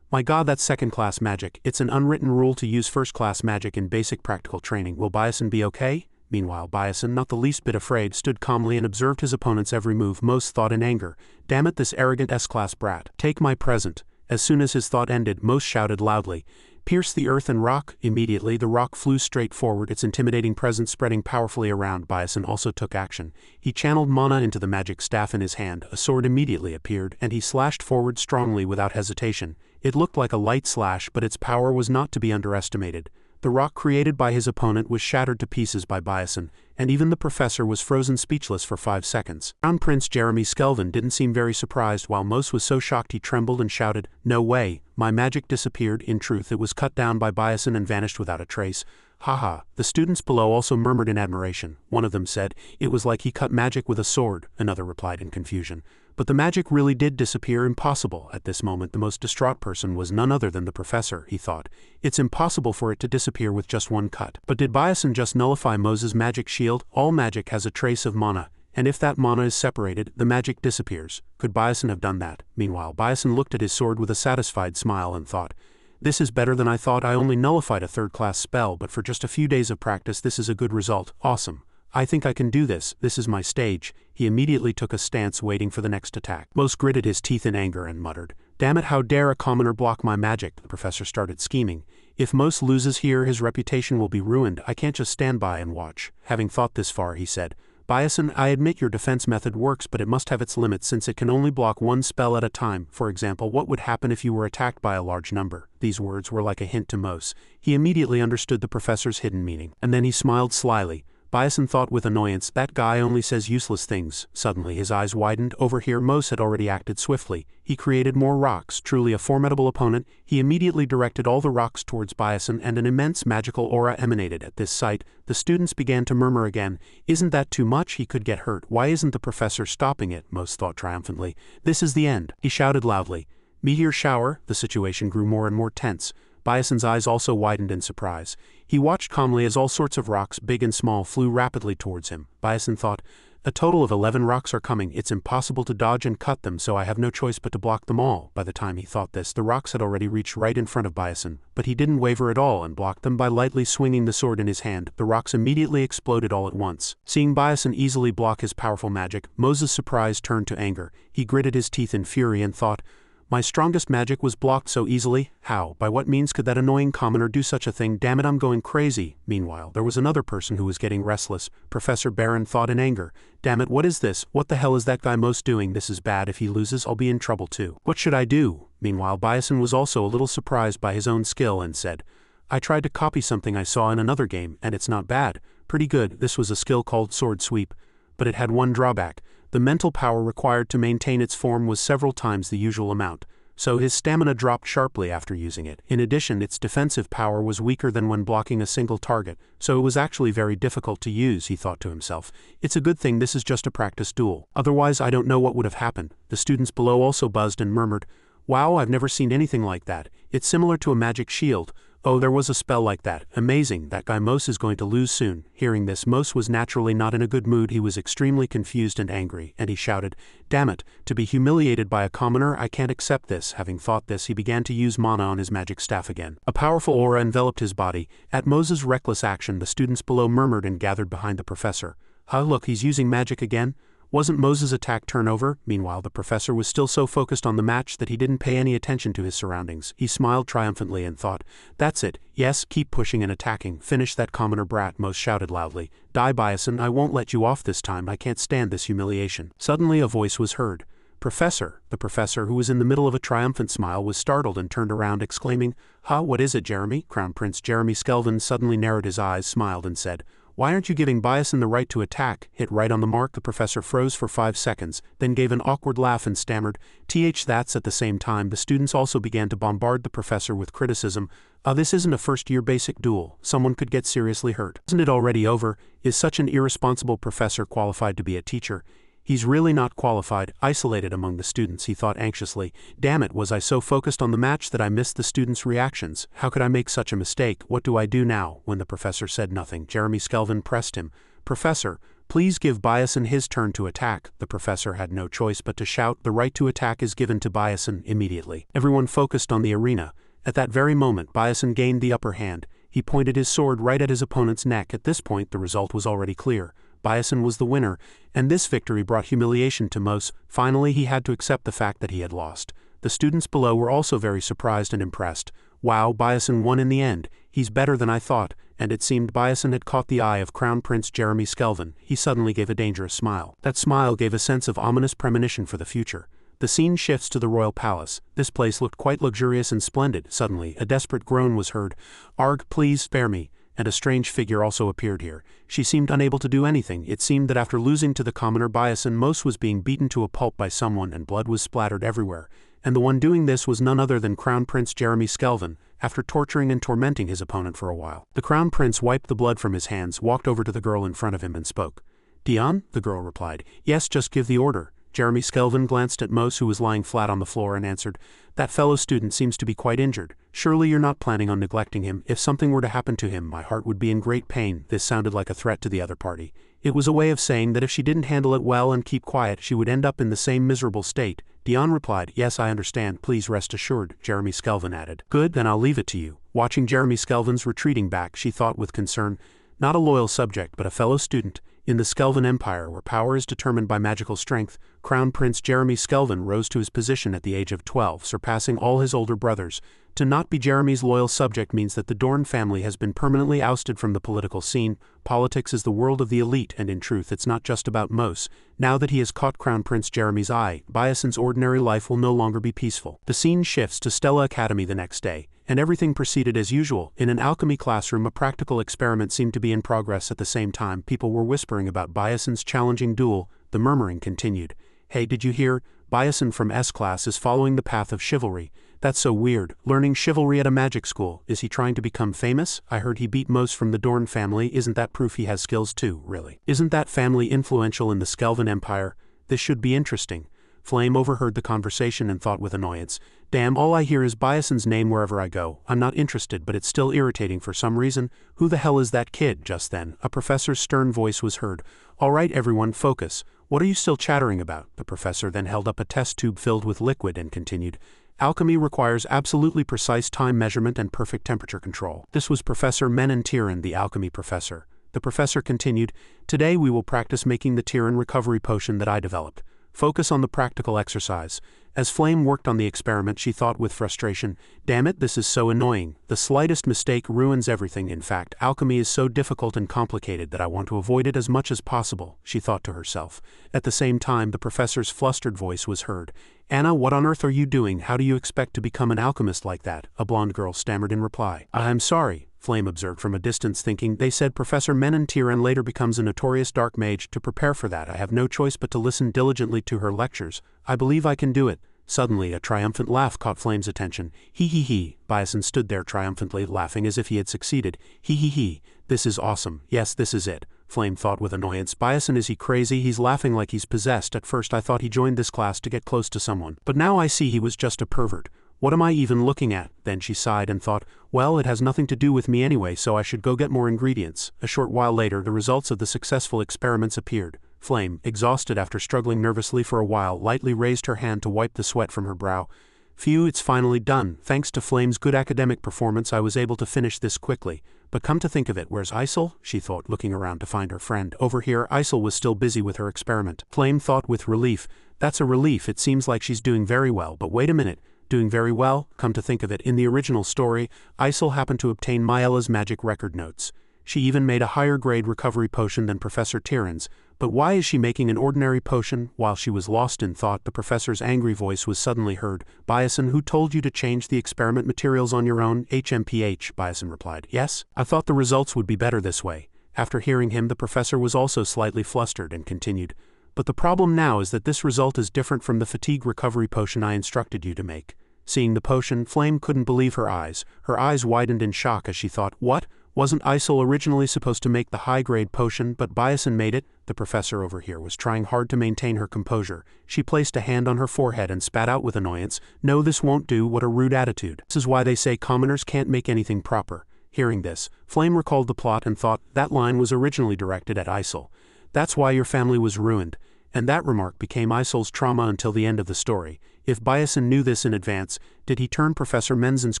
My god, that's second-class magic. It's an unwritten rule to use first-class magic in basic practical training. Will Byason be okay? Meanwhile, Byason, not the least bit afraid, stood calmly and observed his opponent's every move. Mos thought in anger, damn it, this arrogant S-class brat. Take my present. As soon as his thought ended, Mos shouted loudly, pierce the earth and rock. Immediately, the rock flew straight forward, its intimidating presence spreading powerfully around. Byason also took action. He channeled mana into the magic staff in his hand. A sword immediately appeared, and he slashed forward strongly without hesitation. It looked like a light slash, but its power was not to be underestimated. The rock created by his opponent was shattered to pieces by Byason, and even the professor was frozen speechless for 5 seconds. Crown Prince Jeremy Skelvan didn't seem very surprised, while Mos was so shocked he trembled and shouted, no way, my magic disappeared. In truth, it was cut down by Byason and vanished without a trace. Haha. The students below also murmured in admiration. One of them said, it was like he cut magic with a sword. Another replied in confusion. But the magic really did disappear. Impossible. At this moment, the most distraught person was none other than the professor, he thought. It's impossible for it to disappear with just one cut. But did Byason just nullify Mos's magic shield? All magic has a trace of mana, and if that mana is separated, the magic disappears. Could Byason have done that? Meanwhile, Byason looked at his sword with a satisfied smile and thought, this is better than I thought. I only nullified a third-class spell, but for just a few days of practice this is a good result. Awesome. I think I can do this. This is my stage. He immediately took a stance waiting for the next attack. Mos gritted his teeth in anger and muttered, damn it, how dare a commoner block my magic? The professor started scheming. If Mos loses here, his reputation will be ruined. I can't just stand by and watch. Having thought this far, he said, Byason, I admit your defense method works, but it must have its limits since it can only block one spell at a time. For example, what would happen if you were attacked by a large number? These words were like a hint to Mos. He immediately understood the professor's hidden meaning, and then he smiled slyly. Byason thought with annoyance, that guy only says useless things. Suddenly his eyes widened. Over here Mose had already acted swiftly. He created more rocks, truly a formidable opponent. He immediately directed all the rocks towards Byason, and an immense magical aura emanated. At this sight, the students began to murmur again. Isn't that too much? He could get hurt. Why isn't the professor stopping it? Mose thought triumphantly. This is the end. He shouted loudly. Meteor shower. The situation grew more and more tense. Byason's eyes also widened in surprise. He watched calmly as all sorts of rocks, big and small, flew rapidly towards him. Byason thought, a total of 11 rocks are coming. It's impossible to dodge and cut them, so I have no choice but to block them all. By the time he thought this, the rocks had already reached right in front of Byason, but he didn't waver at all and blocked them by lightly swinging the sword in his hand. The rocks immediately exploded all at once. Seeing Byason easily block his powerful magic, Mose's surprise turned to anger. He gritted his teeth in fury and thought, my strongest magic was blocked so easily? How? By what means could that annoying commoner do such a thing? Damn it, I'm going crazy. Meanwhile, there was another person who was getting restless. Professor Barron thought in anger. Damn it, what is this? What the hell is that guy Mose doing? This is bad. If he loses, I'll be in trouble too. What should I do? Meanwhile, Byason was also a little surprised by his own skill and said, I tried to copy something I saw in another game, and it's not bad. Pretty good. This was a skill called Sword Sweep. But it had one drawback. The mental power required to maintain its form was several times the usual amount, so his stamina dropped sharply after using it. In addition, its defensive power was weaker than when blocking a single target, so it was actually very difficult to use, he thought to himself. It's a good thing this is just a practice duel. Otherwise, I don't know what would have happened. The students below also buzzed and murmured, wow, I've never seen anything like that. It's similar to a magic shield. Oh, there was a spell like that. Amazing. That guy Mose is going to lose soon. Hearing this, Mose was naturally not in a good mood. He was extremely confused and angry, and he shouted, damn it, to be humiliated by a commoner, I can't accept this. Having thought this, he began to use mana on his magic staff again. A powerful aura enveloped his body. At Mose's reckless action, the students below murmured and gathered behind the professor. Look, he's using magic again? Wasn't Mose's attack turnover? Meanwhile, the professor was still so focused on the match that he didn't pay any attention to his surroundings. He smiled triumphantly and thought, that's it. Yes, keep pushing and attacking. Finish that commoner brat, Mose shouted loudly. Die, Byason, I won't let you off this time. I can't stand this humiliation. Suddenly a voice was heard. Professor. The professor, who was in the middle of a triumphant smile, was startled and turned around, exclaiming, what is it, Jeremy? Crown Prince Jeremy Skelvin suddenly narrowed his eyes, smiled and said, why aren't you giving Byason the right to attack? Hit right on the mark. The professor froze for 5 seconds, then gave an awkward laugh and stammered, that's at the same time the students also began to bombard the professor with criticism. This isn't a first-year basic duel. Someone could get seriously hurt. Isn't it already over? Is such an irresponsible professor qualified to be a teacher? He's really not qualified. Isolated among the students, he thought anxiously. Damn it, was I so focused on the match that I missed the students' reactions? How could I make such a mistake? What do I do now? When the professor said nothing, Jeremy Skelvin pressed him. Professor, please give Byason his turn to attack. The professor had no choice but to shout, the right to attack is given to Byason immediately. Everyone focused on the arena. At that very moment, Byason gained the upper hand. He pointed his sword right at his opponent's neck. At this point, the result was already clear. Byason was the winner, and this victory brought humiliation to Mose. Finally, he had to accept the fact that he had lost. The students below were also very surprised and impressed. Wow, Byason won in the end. He's better than I thought. And it seemed Byason had caught the eye of Crown Prince Jeremy Skelvin. He suddenly gave a dangerous smile. That smile gave a sense of ominous premonition for the future. The scene shifts to the royal palace. This place looked quite luxurious and splendid. Suddenly, a desperate groan was heard. Arg, please spare me. And a strange figure also appeared here. She seemed unable to do anything. It seemed that after losing to the commoner Byason, Mose was being beaten to a pulp by someone and blood was splattered everywhere. And the one doing this was none other than Crown Prince Jeremy Skelvin, after torturing and tormenting his opponent for a while. The Crown Prince wiped the blood from his hands, walked over to the girl in front of him and spoke. Dion? The girl replied. Yes, just give the order. Jeremy Skelvin glanced at Mose, who was lying flat on the floor, and answered, that fellow student seems to be quite injured. Surely you're not planning on neglecting him. If something were to happen to him, my heart would be in great pain. This sounded like a threat to the other party. It was a way of saying that if she didn't handle it well and keep quiet, she would end up in the same miserable state. Dion replied, yes, I understand. Please rest assured. Jeremy Skelvin added, good, then I'll leave it to you. Watching Jeremy Skelvin's retreating back, she thought with concern, not a loyal subject, but a fellow student. In the Skelvin Empire, where power is determined by magical strength, Crown Prince Jeremy Skelvin rose to his position at the age of 12, surpassing all his older brothers. To not be Jeremy's loyal subject means that the Dorn family has been permanently ousted from the political scene. Politics is the world of the elite, and in truth it's not just about Mose. Now that he has caught Crown Prince Jeremy's eye, Byason's ordinary life will no longer be peaceful. The scene shifts to Stella Academy the next day, and everything proceeded as usual. In an alchemy classroom, a practical experiment seemed to be in progress at the same time. People were whispering about Biason's challenging duel. The murmuring continued. Hey, did you hear? Biason from S class is following the path of chivalry. That's so weird, learning chivalry at a magic school. Is he trying to become famous? I heard he beat Mose from the Dorn family. Isn't that proof he has skills too, really? Isn't that family influential in the Skelvan Empire? This should be interesting. Flame overheard the conversation and thought with annoyance, damn, all I hear is Biason's name wherever I go. I'm not interested, but it's still irritating for some reason. Who the hell is that kid? Just then, a professor's stern voice was heard. All right, everyone, focus. What are you still chattering about? The professor then held up a test tube filled with liquid and continued. Alchemy requires absolutely precise time measurement and perfect temperature control. This was Professor Manhwa, the alchemy professor. The professor continued, today we will practice making the Tyran recovery potion that I developed. Focus on the practical exercise. As Flame worked on the experiment, she thought with frustration, damn it, this is so annoying. The slightest mistake ruins everything. In fact, alchemy is so difficult and complicated that I want to avoid it as much as possible, she thought to herself. At the same time, the professor's flustered voice was heard. Anna, what on earth are you doing? How do you expect to become an alchemist like that? A blonde girl stammered in reply. I'm sorry, Flame observed from a distance, thinking, they said Professor Manhwa later becomes a notorious dark mage. To prepare for that, I have no choice but to listen diligently to her lectures. I believe I can do it. Suddenly, a triumphant laugh caught Flame's attention. He he he. Bison stood there triumphantly, laughing as if he had succeeded. He he he. This is awesome. Yes, this is it. Flame thought with annoyance. Bison, is he crazy? He's laughing like he's possessed. At first I thought he joined this class to get close to someone, but now I see he was just a pervert. What am I even looking at? Then she sighed and thought, well, it has nothing to do with me anyway, so I should go get more ingredients. A short while later, the results of the successful experiments appeared. Flame, exhausted after struggling nervously for a while, lightly raised her hand to wipe the sweat from her brow. Phew, it's finally done. Thanks to Flame's good academic performance, I was able to finish this quickly. But come to think of it, where's Isel? She thought, looking around to find her friend. Over here, Isel was still busy with her experiment. Flame thought with relief. That's a relief, it seems like she's doing very well, but wait a minute. Doing very well? Come to think of it, in the original story, Isel happened to obtain Maella's magic record notes. She even made a higher grade recovery potion than Professor Tyran's. But why is she making an ordinary potion? While she was lost in thought, the professor's angry voice was suddenly heard. Bison, who told you to change the experiment materials on your own? HMPH, Bison replied. Yes? I thought the results would be better this way. After hearing him, the professor was also slightly flustered and continued. But the problem now is that this result is different from the fatigue recovery potion I instructed you to make. Seeing the potion, Flame couldn't believe her eyes. Her eyes widened in shock as she thought, what? Wasn't Isel originally supposed to make the high-grade potion, but Bison made it? The professor over here was trying hard to maintain her composure. She placed a hand on her forehead and spat out with annoyance. No, this won't do. What a rude attitude. This is why they say commoners can't make anything proper. Hearing this, Flame recalled the plot and thought, that line was originally directed at Isel. That's why your family was ruined. And that remark became Isel's trauma until the end of the story. If Bison knew this in advance, did he turn Professor Menzen's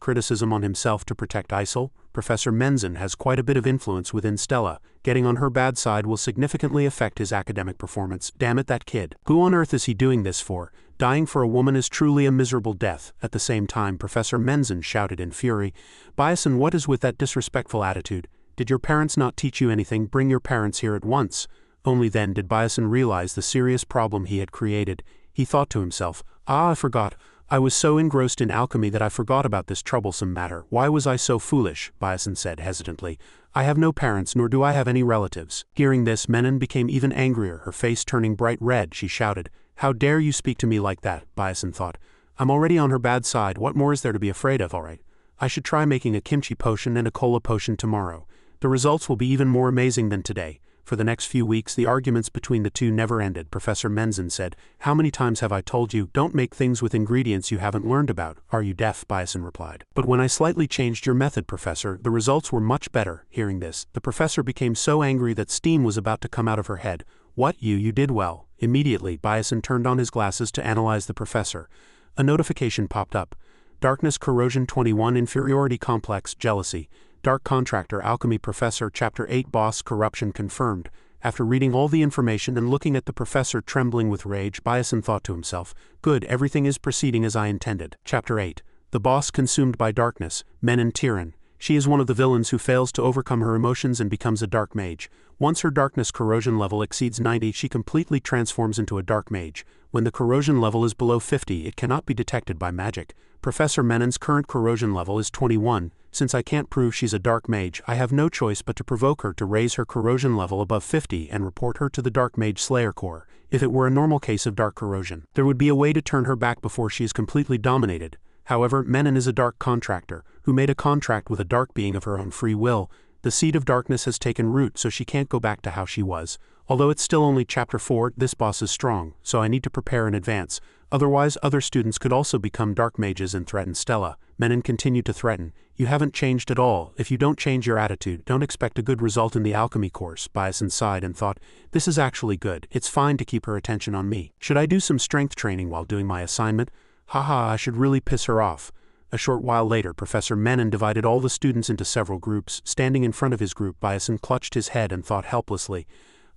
criticism on himself to protect Isel? Professor Menzen has quite a bit of influence within Stella. Getting on her bad side will significantly affect his academic performance. Damn it, that kid. Who on earth is he doing this for? Dying for a woman is truly a miserable death. At the same time, Professor Menzen shouted in fury. Bison, what is with that disrespectful attitude? Did your parents not teach you anything? Bring your parents here at once. Only then did Bison realize the serious problem he had created. He thought to himself, I forgot. I was so engrossed in alchemy that I forgot about this troublesome matter. Why was I so foolish? Bison said hesitantly. I have no parents, nor do I have any relatives. Hearing this, Menon became even angrier, her face turning bright red. She shouted, How dare you speak to me like that? Bison thought. I'm already on her bad side. What more is there to be afraid of? All right. I should try making a kimchi potion and a cola potion tomorrow. The results will be even more amazing than today. For the next few weeks, the arguments between the two never ended. Professor Menzen said, How many times have I told you, don't make things with ingredients you haven't learned about? Are you deaf? Bison replied. But when I slightly changed your method, Professor, the results were much better. Hearing this, the professor became so angry that steam was about to come out of her head. What? You did well. Immediately, Bison turned on his glasses to analyze the professor. A notification popped up. Darkness Corrosion 21 Inferiority Complex Jealousy. Dark Contractor Alchemy Professor Chapter 8 Boss Corruption Confirmed. After reading all the information and looking at the professor trembling with rage, Bison thought to himself, Good, everything is proceeding as I intended. Chapter 8. The Boss Consumed by Darkness, Men and Tyran. She is one of the villains who fails to overcome her emotions and becomes a dark mage. Once her darkness corrosion level exceeds 90, she completely transforms into a dark mage. When the corrosion level is below 50, it cannot be detected by magic. Professor Menon's current corrosion level is 21. Since I can't prove she's a dark mage, I have no choice but to provoke her to raise her corrosion level above 50 and report her to the Dark Mage Slayer Corps. If it were a normal case of dark corrosion, there would be a way to turn her back before she is completely dominated. However, Menon is a dark contractor, who made a contract with a dark being of her own free will. The seed of darkness has taken root, so she can't go back to how she was. Although it's still only Chapter 4, this boss is strong, so I need to prepare in advance. Otherwise, other students could also become dark mages and threaten Stella. Menon continued to threaten. You haven't changed at all. If you don't change your attitude, don't expect a good result in the alchemy course. Bison sighed and thought, this is actually good. It's fine to keep her attention on me. Should I do some strength training while doing my assignment? Haha, I should really piss her off. A short while later, Professor Menon divided all the students into several groups. Standing in front of his group, Bison clutched his head and thought helplessly,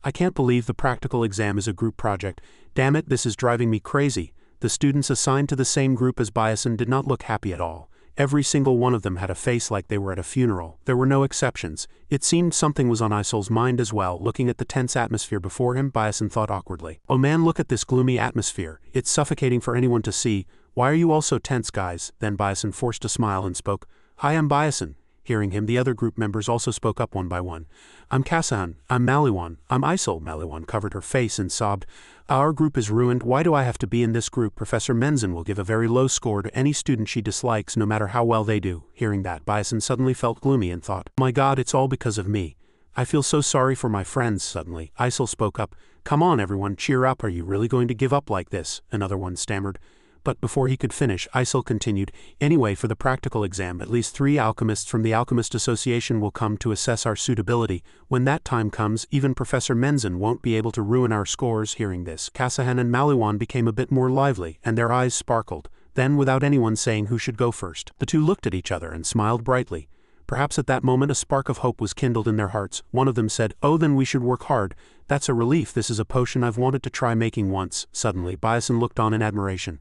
I can't believe the practical exam is a group project. Damn it, this is driving me crazy. The students assigned to the same group as Bison did not look happy at all. Every single one of them had a face like they were at a funeral. There were no exceptions. It seemed something was on Isol's mind as well. Looking at the tense atmosphere before him, Bison thought awkwardly, oh man, look at this gloomy atmosphere. It's suffocating for anyone to see. Why are you all so tense, guys? Then Bison forced a smile and spoke, Hi, I'm Bison. Hearing him, the other group members also spoke up one by one. I'm Kasahan, I'm Maliwan, I'm Isol. Maliwan covered her face and sobbed, Our group is ruined. Why do I have to be in this group? Professor Menzin will give a very low score to any student she dislikes, no matter how well they do. Hearing that, Bison suddenly felt gloomy and thought, my god, it's all because of me. I feel so sorry for my friends. Suddenly, Isol spoke up, Come on everyone, cheer up. Are you really going to give up like this? Another one stammered. But before he could finish, Isol continued, Anyway, for the practical exam, at least 3 alchemists from the Alchemist Association will come to assess our suitability. When that time comes, even Professor Menzin won't be able to ruin our scores. Hearing this, Kasahan and Maliwan became a bit more lively, and their eyes sparkled. Then, without anyone saying who should go first, the two looked at each other and smiled brightly. Perhaps at that moment a spark of hope was kindled in their hearts. One of them said, Oh, then we should work hard. That's a relief. This is a potion I've wanted to try making once. Suddenly, Bison looked on in admiration.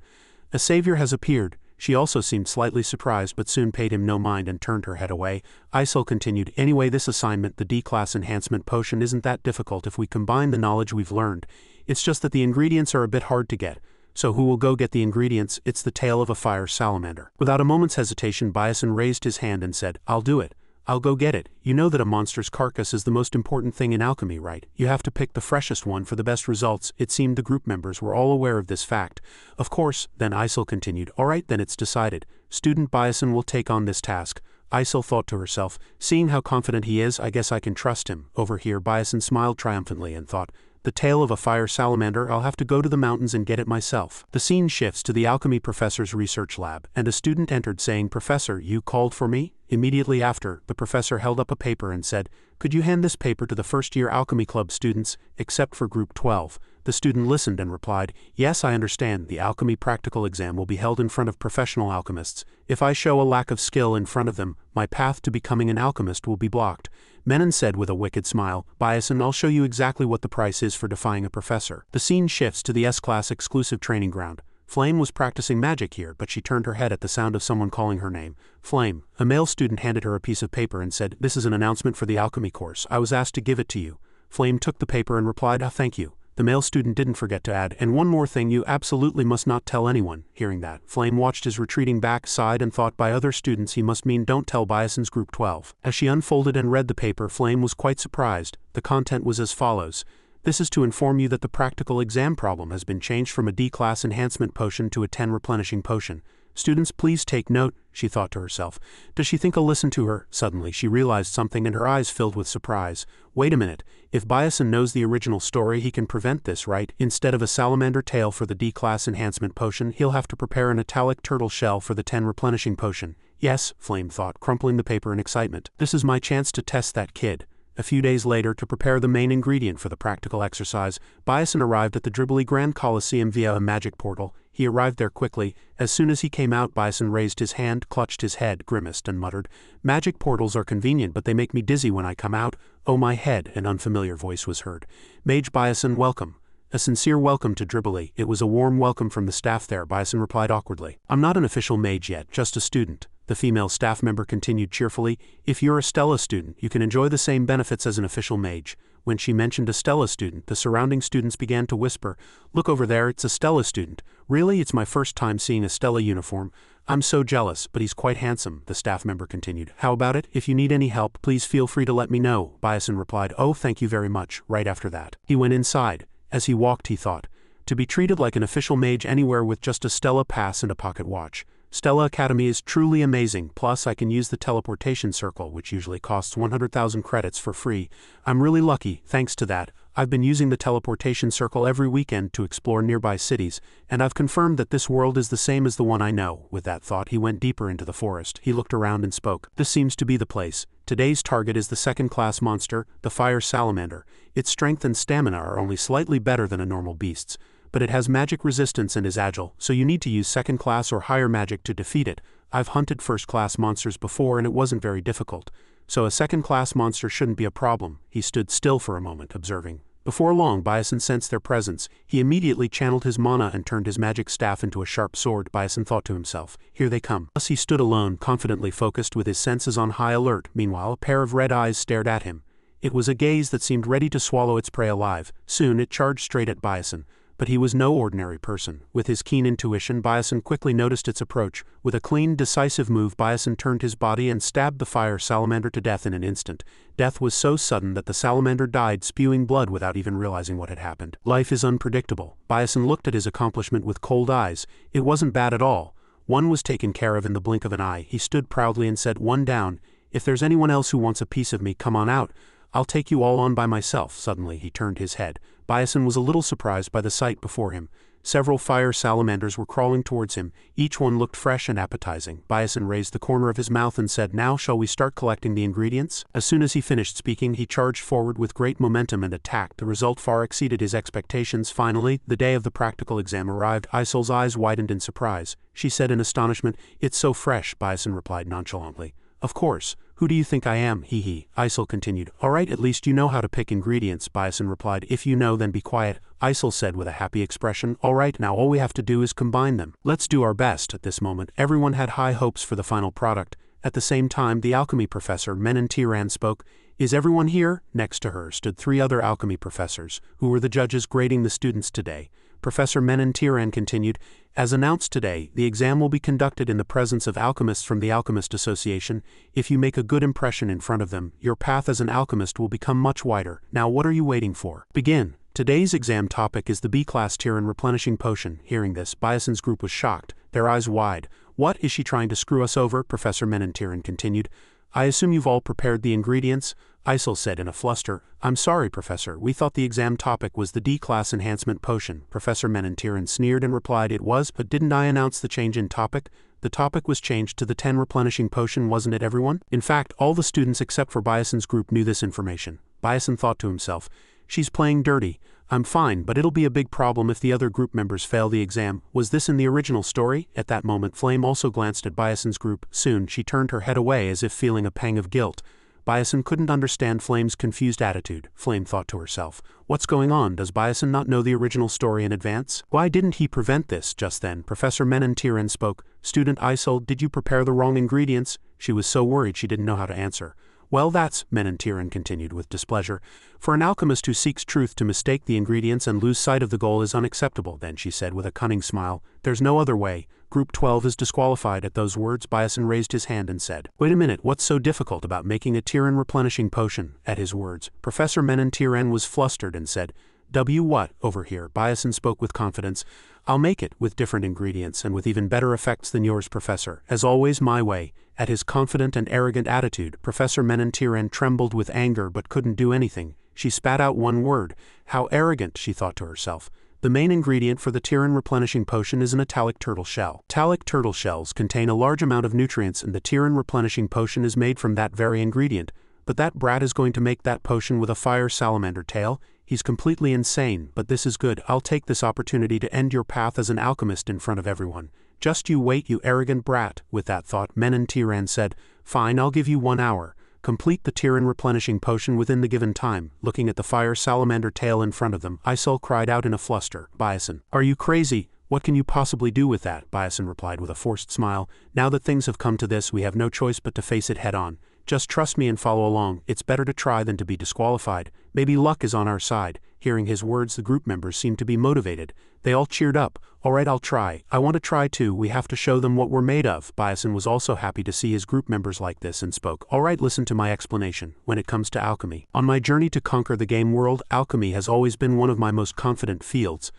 A savior has appeared. She also seemed slightly surprised but soon paid him no mind and turned her head away. Isol continued, Anyway, this assignment, the D-class enhancement potion, isn't that difficult if we combine the knowledge we've learned. It's just that the ingredients are a bit hard to get. So who will go get the ingredients? It's the tail of a fire salamander. Without a moment's hesitation, Bison raised his hand and said, I'll do it. I'll go get it. You know that a monster's carcass is the most important thing in alchemy, right? You have to pick the freshest one for the best results. It seemed the group members were all aware of this fact. Of course, then Isol continued, Alright, then it's decided. Student Bison will take on this task. Isol thought to herself, seeing how confident he is, I guess I can trust him. Over here, Bison smiled triumphantly and thought, the tail of a fire salamander, I'll have to go to the mountains and get it myself. The scene shifts to the alchemy professor's research lab, and a student entered saying, Professor, you called for me? Immediately after, the professor held up a paper and said, Could you hand this paper to the first-year alchemy club students, except for group 12? The student listened and replied, Yes, I understand. The alchemy practical exam will be held in front of professional alchemists. If I show a lack of skill in front of them, my path to becoming an alchemist will be blocked. Menon said with a wicked smile, Bison, I'll show you exactly what the price is for defying a professor. The scene shifts to the S-Class exclusive training ground. Flame was practicing magic here, but she turned her head at the sound of someone calling her name. Flame. A male student handed her a piece of paper and said, This is an announcement for the alchemy course. I was asked to give it to you. Flame took the paper and replied, Thank you. The male student didn't forget to add, And one more thing, you absolutely must not tell anyone. Hearing that, Flame watched his retreating back, sighed and thought by other students he must mean don't tell Bison's group 12. As she unfolded and read the paper, Flame was quite surprised. The content was as follows. This is to inform you that the practical exam problem has been changed from a D-class enhancement potion to a 10 replenishing potion. Students, please take note, she thought to herself. Does she think I'll listen to her? Suddenly she realized something and her eyes filled with surprise. Wait a minute, if Bison knows the original story he can prevent this, right? Instead of a salamander tail for the D-class enhancement potion, he'll have to prepare an italic turtle shell for the 10 replenishing potion. Yes, Flame thought, crumpling the paper in excitement. This is my chance to test that kid. A few days later, to prepare the main ingredient for the practical exercise, Bison arrived at the Dribbly Grand Coliseum via a magic portal. He arrived there quickly. As soon as he came out, Bison raised his hand, clutched his head, grimaced, and muttered, Magic portals are convenient, but they make me dizzy when I come out. Oh my head, an unfamiliar voice was heard. Mage Bison, welcome. A sincere welcome to Dribbly. It was a warm welcome from the staff there, Bison replied awkwardly. I'm not an official mage yet, just a student. the female staff member continued cheerfully. If you're a Stella student, you can enjoy the same benefits as an official mage. When she mentioned a Stella student, the surrounding students began to whisper, "Look over there, it's a Stella student." "Really? It's my first time seeing a Stella uniform. I'm so jealous, but he's quite handsome," the staff member continued. "How about it? If you need any help, please feel free to let me know," Bison replied. "Oh, thank you very much." Right after that, he went inside. As he walked, he thought, to be treated like an official mage anywhere with just a Stella pass and a pocket watch. Stella Academy is truly amazing, plus I can use the teleportation circle, which usually costs 100,000 credits for free. I'm really lucky, thanks to that. I've been using the teleportation circle every weekend to explore nearby cities, and I've confirmed that this world is the same as the one I know. With that thought, he went deeper into the forest. He looked around and spoke. "This seems to be the place. Today's target is the second-class monster, the fire salamander. Its strength and stamina are only slightly better than a normal beast's, but it has magic resistance and is agile, so you need to use second-class or higher magic to defeat it. I've hunted first-class monsters before and it wasn't very difficult, so a second-class monster shouldn't be a problem." He stood still for a moment, observing. Before long, Bison sensed their presence. He immediately channeled his mana and turned his magic staff into a sharp sword. Bison thought to himself, "Here they come." Thus he stood alone, confidently focused with his senses on high alert. Meanwhile, a pair of red eyes stared at him. It was a gaze that seemed ready to swallow its prey alive. Soon it charged straight at Bison. But he was no ordinary person. With his keen intuition, Bison quickly noticed its approach. With a clean, decisive move, Bison turned his body and stabbed the fire salamander to death in an instant. Death was so sudden that the salamander died, spewing blood without even realizing what had happened. Life is unpredictable. Bison looked at his accomplishment with cold eyes. It wasn't bad at all. One was taken care of in the blink of an eye. He stood proudly and said, "One down. If there's anyone else who wants a piece of me, come on out. I'll take you all on by myself." Suddenly he turned his head. Bison was a little surprised by the sight before him. Several fire salamanders were crawling towards him. Each one looked fresh and appetizing. Bison raised the corner of his mouth and said, "Now shall we start collecting the ingredients?" As soon as he finished speaking, he charged forward with great momentum and attacked. The result far exceeded his expectations. Finally, the day of the practical exam arrived. Isol's eyes widened in surprise. She said in astonishment, "It's so fresh," Bison replied nonchalantly. "Of course. Who do you think I am? Hee hee." Isol continued. "All right, at least you know how to pick ingredients," Bison replied. "If you know, then be quiet," Isol said with a happy expression. "All right, now all we have to do is combine them. Let's do our best." At this moment, everyone had high hopes for the final product. At the same time, the alchemy professor, Menentiran, spoke. "Is everyone here?" Next to her stood 3 other alchemy professors, who were the judges grading the students today. Professor Menentiran continued, "As announced today, the exam will be conducted in the presence of alchemists from the Alchemist Association. If you make a good impression in front of them, your path as an alchemist will become much wider. Now what are you waiting for? Begin." Today's exam topic is the B-class Tyran replenishing potion. Hearing this, Biason's group was shocked, their eyes wide. "What, is she trying to screw us over?" Professor Menentiran continued. "I assume you've all prepared the ingredients?" Isol said in a fluster. "I'm sorry, Professor, we thought the exam topic was the D-class enhancement potion." Professor Menentiran sneered and replied, "It was, but didn't I announce the change in topic? The topic was changed to the 10 replenishing potion, wasn't it, everyone?" In fact, all the students except for Biason's group knew this information. Biason thought to himself, "She's playing dirty. I'm fine, but it'll be a big problem if the other group members fail the exam. Was this in the original story?" At that moment, Flame also glanced at Biason's group. Soon, she turned her head away as if feeling a pang of guilt. Biason couldn't understand Flame's confused attitude. Flame thought to herself, "What's going on? Does Biason not know the original story in advance? Why didn't he prevent this?" Just then, Professor Menentiran spoke. "Student Isol, did you prepare the wrong ingredients?" She was so worried she didn't know how to answer. "Well, that's," Menentiran continued with displeasure. "For an alchemist who seeks truth to mistake the ingredients and lose sight of the goal is unacceptable." Then she said with a cunning smile, "There's no other way. Group 12 is disqualified." At those words, Biason raised his hand and said, "Wait a minute, what's so difficult about making a Tyran replenishing potion?" At his words, Professor Menentiran was flustered and said, What? Over here." Biason spoke with confidence. "I'll make it, with different ingredients and with even better effects than yours, Professor. As always, my way." At his confident and arrogant attitude, Professor Menentiran trembled with anger but couldn't do anything. She spat out one word. "How arrogant," she thought to herself. The main ingredient for the Tyran replenishing potion is an italic turtle shell. Italic turtle shells contain a large amount of nutrients, and the Tyran replenishing potion is made from that very ingredient. But that brat is going to make that potion with a fire salamander tail? He's completely insane, but this is good. I'll take this opportunity to end your path as an alchemist in front of everyone. Just you wait, you arrogant brat." With that thought, Menentiran said, "Fine, I'll give you 1 hour. Complete the Tyran replenishing potion within the given time." Looking at the fire salamander tail in front of them, Isol cried out in a fluster, "Biason, are you crazy? What can you possibly do with that? Byasin replied with a forced smile. Now that things have come to this, we have no choice but to face it head on. Just trust me and follow along. It's better to try than to be disqualified. Maybe luck is on our side. Hearing his words, the group members seemed to be motivated. They all cheered up. All right, I'll try. I want to try too. We have to show them what we're made of. Byasin was also happy to see his group members like this and spoke. All right, listen to my explanation. When it comes to alchemy, on my journey to conquer the game world, alchemy has always been one of my most confident fields.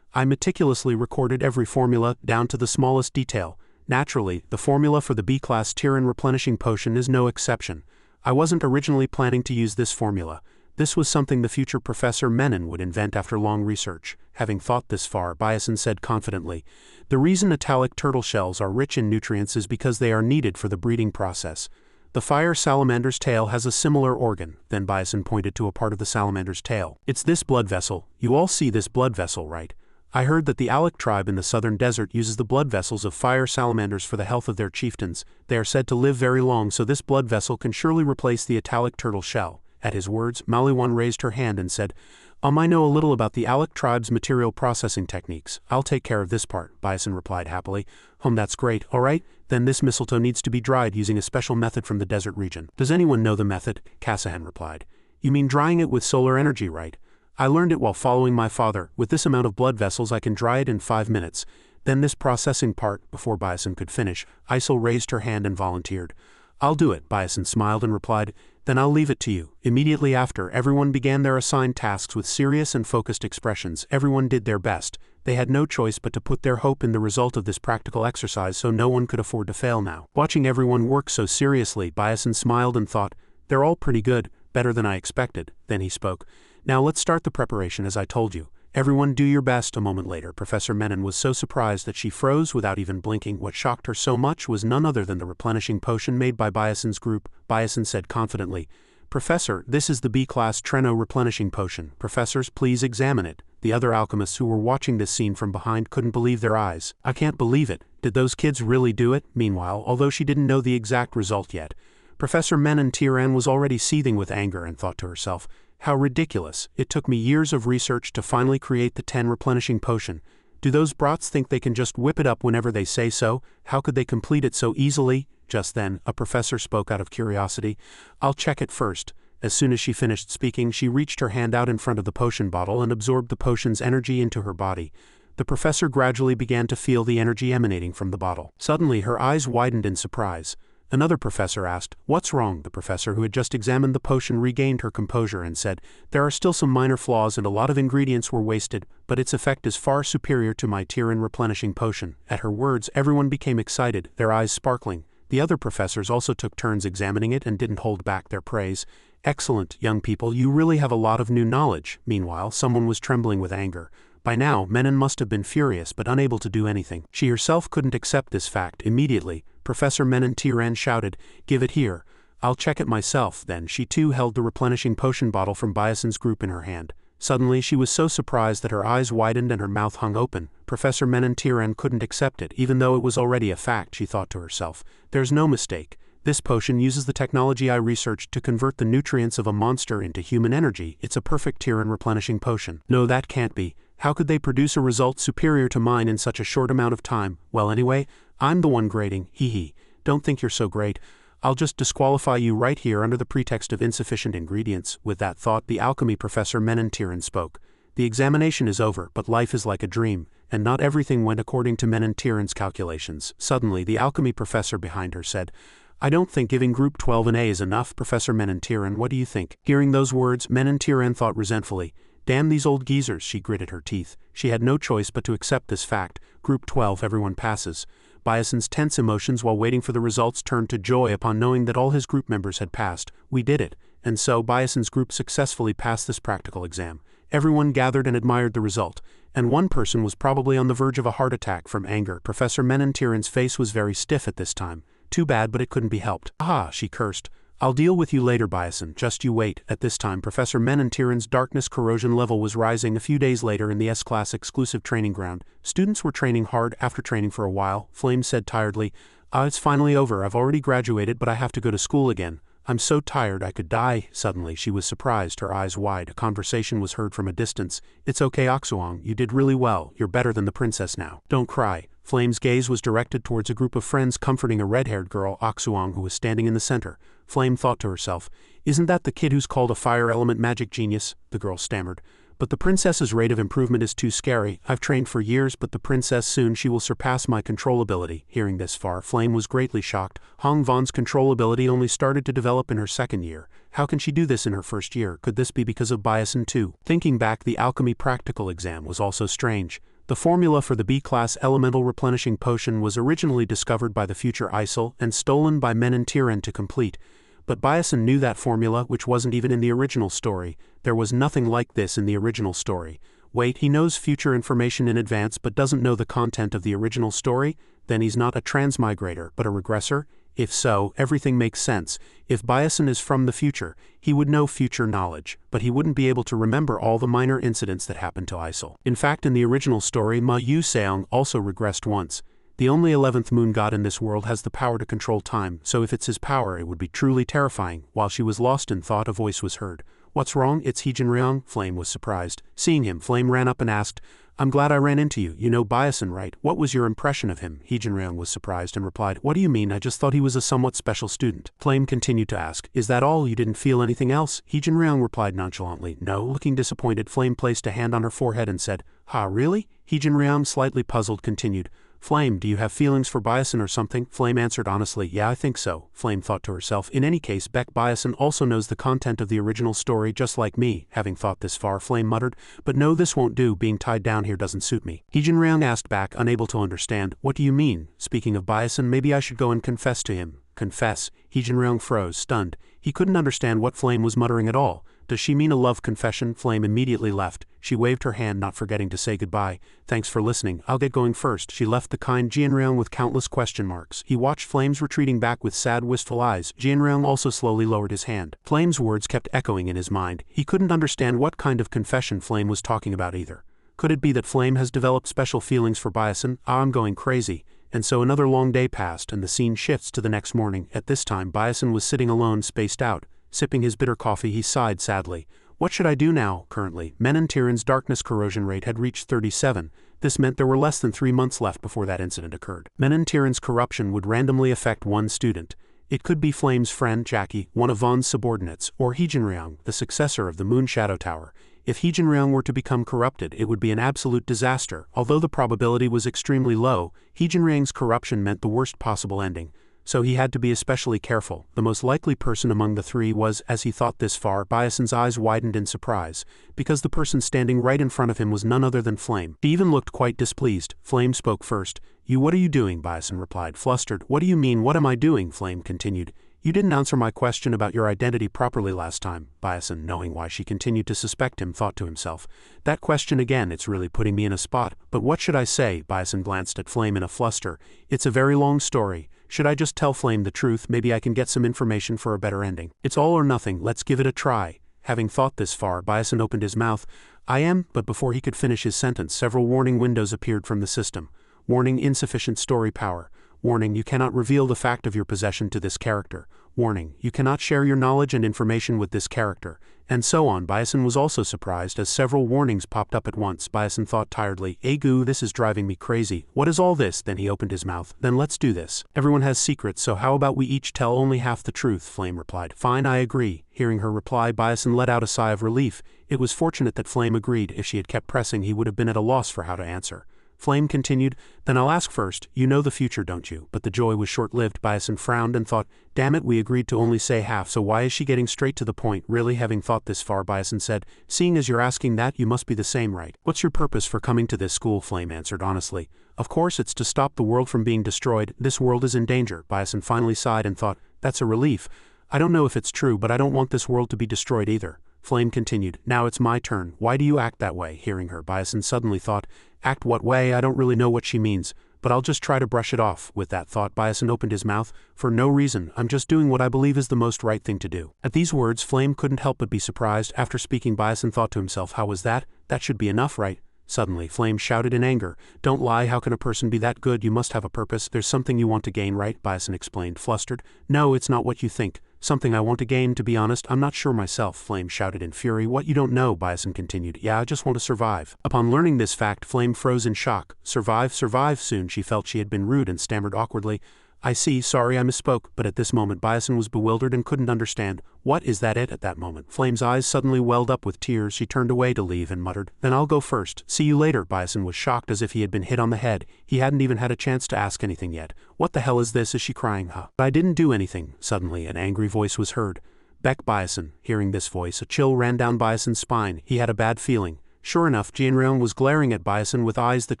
I meticulously recorded every formula down to the smallest detail. Naturally, the formula for the B-class Tyran replenishing potion is no exception. I wasn't originally planning to use this formula. This was something the future Professor Menon would invent after long research. Having thought this far, Byasin said confidently, the reason italic turtle shells are rich in nutrients is because they are needed for the breeding process. The fire salamander's tail has a similar organ. Then Byasin pointed to a part of the salamander's tail. It's this blood vessel. You all see this blood vessel, right? I heard that the Alec tribe in the southern desert uses the blood vessels of fire salamanders for the health of their chieftains. They are said to live very long, so this blood vessel can surely replace the italic turtle shell. At his words, Maliwan raised her hand and said, I know a little about the Alec tribe's material processing techniques. I'll take care of this part, Byasin replied happily. That's great. All right, then this mistletoe needs to be dried using a special method from the desert region. Does anyone know the method? Kassahan replied. You mean drying it with solar energy, right? I learned it while following my father. With this amount of blood vessels I can dry it in 5 minutes. Then this processing part. Before Byasin could finish, Isel raised her hand and volunteered. I'll do it, Byasin smiled and replied. Then I'll leave it to you. Immediately after, everyone began their assigned tasks with serious and focused expressions. Everyone did their best. They had no choice but to put their hope in the result of this practical exercise, so no one could afford to fail now. Watching everyone work so seriously, Byasin smiled and thought, they're all pretty good, better than I expected. Then he spoke. Now let's start the preparation as I told you. Everyone do your best. A moment later, Professor Menon was so surprised that she froze without even blinking. What shocked her so much was none other than the replenishing potion made by Byasin's group. Byasin said confidently, Professor, this is the B-class Treno replenishing potion. Professors, please examine it. The other alchemists who were watching this scene from behind couldn't believe their eyes. I can't believe it. Did those kids really do it? Meanwhile, although she didn't know the exact result yet, Professor Menon Tyran was already seething with anger and thought to herself, how ridiculous. It took me years of research to finally create the 10 replenishing potion. Do those brats think they can just whip it up whenever they say so? How could they complete it so easily? Just then, a professor spoke out of curiosity. I'll check it first. As soon as she finished speaking, she reached her hand out in front of the potion bottle and absorbed the potion's energy into her body. The professor gradually began to feel the energy emanating from the bottle. Suddenly, her eyes widened in surprise. Another professor asked, What's wrong? The professor who had just examined the potion regained her composure and said, There are still some minor flaws and a lot of ingredients were wasted, but its effect is far superior to my Tyran replenishing potion. At her words, everyone became excited, their eyes sparkling. The other professors also took turns examining it and didn't hold back their praise. Excellent, young people, you really have a lot of new knowledge. Meanwhile, someone was trembling with anger. By now, Menon must have been furious but unable to do anything. She herself couldn't accept this fact. Immediately, Professor Menon Tyran shouted, Give it here. I'll check it myself. Then she too held the replenishing potion bottle from Byasin's group in her hand. Suddenly she was so surprised that her eyes widened and her mouth hung open. Professor Menon Tyran couldn't accept it, even though it was already a fact, she thought to herself. There's no mistake. This potion uses the technology I researched to convert the nutrients of a monster into human energy. It's a perfect Tyran replenishing potion. No, that can't be. How could they produce a result superior to mine in such a short amount of time? Well, anyway, I'm the one grading, hee. Don't think you're so great. I'll just disqualify you right here under the pretext of insufficient ingredients. With that thought, the alchemy professor Menon Tyran spoke. The examination is over, but life is like a dream, and not everything went according to Menon Tyran's calculations. Suddenly, the alchemy professor behind her said, I don't think giving Group 12 an A is enough, Professor Menon Tyran. What do you think? Hearing those words, Menon Tyran thought resentfully. Damn these old geezers, she gritted her teeth. She had no choice but to accept this fact. Group 12, everyone passes. Byasin's tense emotions while waiting for the results turned to joy upon knowing that all his group members had passed. We did it. And so, Byasin's group successfully passed this practical exam. Everyone gathered and admired the result. And one person was probably on the verge of a heart attack from anger. Professor Menon Tyran's face was very stiff at this time. Too bad, but it couldn't be helped. Ah, she cursed. I'll deal with you later, Byasin. Just you wait. At this time, Professor Menon Tyran's darkness corrosion level was rising. A few days later in the S-Class exclusive training ground, students were training hard. After training for a while, Flame said tiredly, it's finally over. I've already graduated, but I have to go to school again. I'm so tired I could die. Suddenly she was surprised, her eyes wide. A conversation was heard from a distance. It's okay Oxuang, you did really well, you're better than the princess now. Don't cry. Flame's gaze was directed towards a group of friends comforting a red-haired girl, Oxuang, who was standing in the center. Flame thought to herself, isn't that the kid who's called a fire element magic genius? The girl stammered. But the princess's rate of improvement is too scary. I've trained for years, but the princess soon she will surpass my controllability. Hearing this far, Flame was greatly shocked. Hong Von's controllability only started to develop in her second year. How can she do this in her first year? Could this be because of Byasin too? Thinking back, the alchemy practical exam was also strange. The formula for the B-class elemental replenishing potion was originally discovered by the future Isel and stolen by Menon Tiran to complete. But Byasin knew that formula, which wasn't even in the original story. There was nothing like this in the original story. Wait, he knows future information in advance but doesn't know the content of the original story? Then he's not a transmigrator, but a regressor? If so, everything makes sense. If Byasin is from the future, he would know future knowledge, but he wouldn't be able to remember all the minor incidents that happened to Isel. In fact, in the original story, Ma Yu Seong also regressed once. The only 11th moon god in this world has the power to control time, so if it's his power it would be truly terrifying. While she was lost in thought, a voice was heard. What's wrong? It's Heejin Ryong. Flame was surprised. Seeing him, Flame ran up and asked, I'm glad I ran into you. You know Byasin, right? What was your impression of him? Heejin Ryong was surprised and replied, What do you mean? I just thought he was a somewhat special student. Flame continued to ask, Is that all? You didn't feel anything else? Heejin Ryong replied nonchalantly, No. Looking disappointed, Flame placed a hand on her forehead and said, Ha, really? Heejin Ryong, slightly puzzled, continued, Flame, do you have feelings for Byasin or something? Flame answered honestly, Yeah, I think so. Flame thought to herself, in any case, Beck Byasin also knows the content of the original story just like me. Having thought this far, Flame muttered, But no, this won't do, being tied down here doesn't suit me. Heejin Ryong asked back, unable to understand, What do you mean? Speaking of Byasin, maybe I should go and confess to him. Confess? Heejin Ryong froze, stunned. He couldn't understand what Flame was muttering at all. Does she mean a love confession? Flame immediately left. She waved her hand, not forgetting to say goodbye. Thanks for listening. I'll get going first. She left the kind Jianryong with countless question marks. He watched Flame's retreating back with sad, wistful eyes. Jianryong also slowly lowered his hand. Flame's words kept echoing in his mind. He couldn't understand what kind of confession Flame was talking about either. Could it be that Flame has developed special feelings for Byasin? I'm going crazy. And so another long day passed, and the scene shifts to the next morning. At this time, Byasin was sitting alone, spaced out. Sipping his bitter coffee, he sighed sadly. What should I do now? Currently, Menon Tiran's darkness corrosion rate had reached 37. This meant there were less than 3 months left before that incident occurred. Menon Tiran's corruption would randomly affect one student. It could be Flame's friend, Jackie, one of Von's subordinates, or Heejin Ryong, the successor of the Moon Shadow Tower. If Heejin Ryong were to become corrupted, it would be an absolute disaster. Although the probability was extremely low, Heejin Ryong's corruption meant the worst possible ending. So he had to be especially careful. The most likely person among the three was, as he thought this far, Byasin's eyes widened in surprise, because the person standing right in front of him was none other than Flame. He even looked quite displeased. Flame spoke first. What are you doing? Byasin replied, flustered. What do you mean, what am I doing? Flame continued. You didn't answer my question about your identity properly last time. Byasin, knowing why she continued to suspect him, thought to himself. That question again, it's really putting me in a spot. But what should I say? Byasin glanced at Flame in a fluster. It's a very long story. Should I just tell Flame the truth? Maybe I can get some information for a better ending. It's all or nothing, let's give it a try. Having thought this far, Byasin opened his mouth. I am, but before he could finish his sentence, several warning windows appeared from the system. Warning, insufficient story power. Warning, you cannot reveal the fact of your possession to this character. Warning, you cannot share your knowledge and information with this character. And so on. Byasin was also surprised as several warnings popped up at once. Byasin thought tiredly, Goo, this is driving me crazy. What is all this? Then he opened his mouth. Then let's do this. Everyone has secrets, so how about we each tell only half the truth? Flame replied. Fine, I agree. Hearing her reply, Byasin let out a sigh of relief. It was fortunate that Flame agreed. If she had kept pressing, he would have been at a loss for how to answer. Flame continued, Then I'll ask first. You know the future, don't you? But the joy was short-lived. Byasin frowned and thought, Damn it, we agreed to only say half, so why is she getting straight to the point? Really? Having thought this far, Byasin said, Seeing as you're asking that, you must be the same, right? What's your purpose for coming to this school? Flame answered honestly. Of course, it's to stop the world from being destroyed. This world is in danger. Byasin finally sighed and thought, That's a relief. I don't know if it's true, but I don't want this world to be destroyed either. Flame continued, Now it's my turn. Why do you act that way? Hearing her, Byasin suddenly thought, Act what way? I don't really know what she means, but I'll just try to brush it off. With that thought, Byasin opened his mouth. For no reason, I'm just doing what I believe is the most right thing to do. At these words, Flame couldn't help but be surprised. After speaking, Byasin thought to himself, How was that? That should be enough, right? Suddenly, Flame shouted in anger, Don't lie, how can a person be that good? You must have a purpose. There's something you want to gain, right? Byasin explained, flustered. No, it's not what you think. Something I want to gain, to be honest, I'm not sure myself, Flame shouted in fury. What, you don't know? Bison continued. Yeah, I just want to survive. Upon learning this fact, Flame froze in shock. Survive? Soon she felt she had been rude and stammered awkwardly. I see, sorry I misspoke, but at this moment Bison was bewildered and couldn't understand. What, is that it? At that moment, Flame's eyes suddenly welled up with tears. She turned away to leave and muttered, then I'll go first. See you later. Bison was shocked as if he had been hit on the head. He hadn't even had a chance to ask anything yet. What the hell is this? Is she crying? Huh? I didn't do anything. Suddenly an angry voice was heard. Beck. Bison. Hearing this voice, a chill ran down Bison's spine. He had a bad feeling. Sure enough, Jianryong was glaring at Bison with eyes that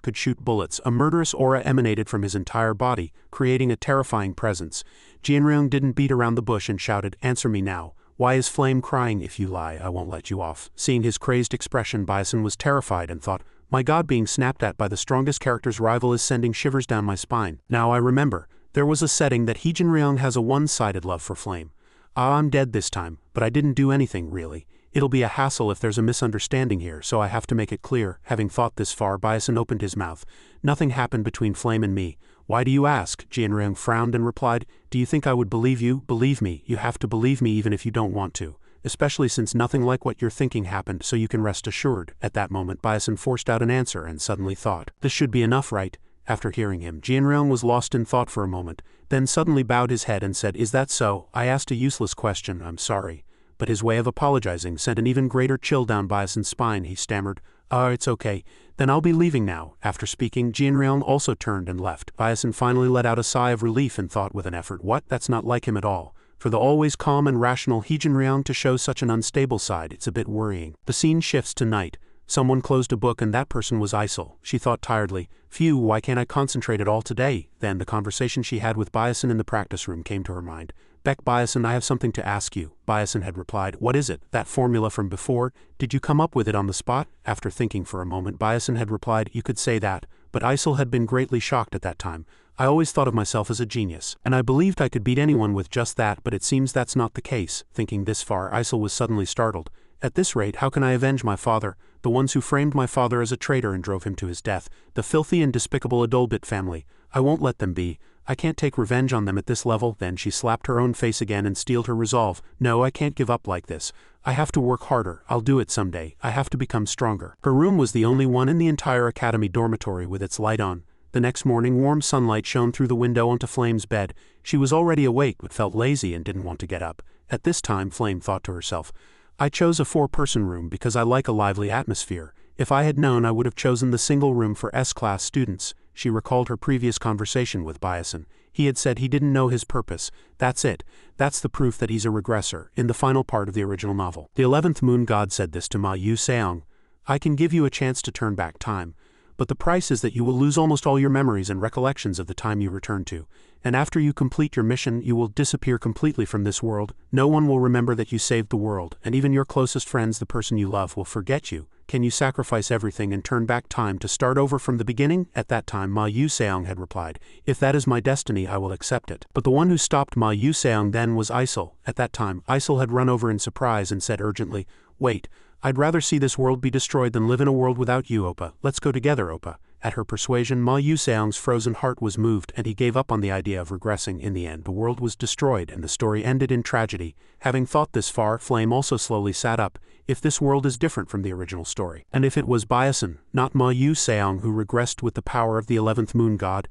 could shoot bullets. A murderous aura emanated from his entire body, creating a terrifying presence. Jianryong didn't beat around the bush and shouted, answer me now. Why is Flame crying? If you lie, I won't let you off. Seeing his crazed expression, Bison was terrified and thought, my god, being snapped at by the strongest character's rival is sending shivers down my spine. Now I remember, there was a setting that Jianryong has a one-sided love for Flame. I'm dead this time, but I didn't do anything, really. It'll be a hassle if there's a misunderstanding here, so I have to make it clear. Having thought this far, Bison opened his mouth. Nothing happened between Flame and me. Why do you ask? Jianryong frowned and replied, do you think I would believe you? Believe me, you have to believe me even if you don't want to. Especially since nothing like what you're thinking happened, so you can rest assured. At that moment, Bison forced out an answer and suddenly thought, this should be enough, right? After hearing him, Jianryong was lost in thought for a moment, then suddenly bowed his head and said, is that so? I asked a useless question, I'm sorry. But his way of apologizing sent an even greater chill down Bison's spine. He stammered, it's okay, then I'll be leaving now. After speaking, Jianryong also turned and left. Bison finally let out a sigh of relief and thought with an effort, what? That's not like him at all. For the always calm and rational Jianryong to show such an unstable side, it's a bit worrying. The scene shifts to night. Someone closed a book and that person was Isel. She thought tiredly, phew, why can't I concentrate at all today? Then the conversation she had with Bison in the practice room came to her mind. Beck. Bison, I have something to ask you. Bison had replied, what is it? That formula from before? Did you come up with it on the spot? After thinking for a moment, Bison had replied, you could say that, but Isel had been greatly shocked at that time. I always thought of myself as a genius, and I believed I could beat anyone with just that, but it seems that's not the case. Thinking this far, Isel was suddenly startled. At this rate, how can I avenge my father? The ones who framed my father as a traitor and drove him to his death, the filthy and despicable Adolbit family. I won't let them be. I can't take revenge on them at this level. Then she slapped her own face again and steeled her resolve. No, I can't give up like this. I have to work harder. I'll do it someday. I have to become stronger. Her room was the only one in the entire academy dormitory with its light on. The next morning, warm sunlight shone through the window onto Flame's bed. She was already awake but felt lazy and didn't want to get up. At this time, Flame thought to herself, I chose a 4-person room because I like a lively atmosphere. If I had known, I would have chosen the single room for S-class students. She recalled her previous conversation with Bison. He had said he didn't know his purpose. That's it. That's the proof that he's a regressor, in the final part of the original novel. The 11th moon god said this to Ma Yu Seong. I can give you a chance to turn back time, but the price is that you will lose almost all your memories and recollections of the time you return to. And after you complete your mission, you will disappear completely from this world. No one will remember that you saved the world, and even your closest friends, the person you love, will forget you. Can you sacrifice everything and turn back time to start over from the beginning? At that time, Ma Yu Seong had replied, if that is my destiny, I will accept it. But the one who stopped Ma Yu Seong then was Isel. At that time, Isel had run over in surprise and said urgently, wait, I'd rather see this world be destroyed than live in a world without you, Oppa. Let's go together, Oppa. At her persuasion, Ma Yu Seong's frozen heart was moved and he gave up on the idea of regressing. In the end, the world was destroyed and the story ended in tragedy. Having thought this far, Flame also slowly sat up. If this world is different from the original story, and if it was Bison, not Ma Yu Seong, who regressed with the power of the 11th moon god,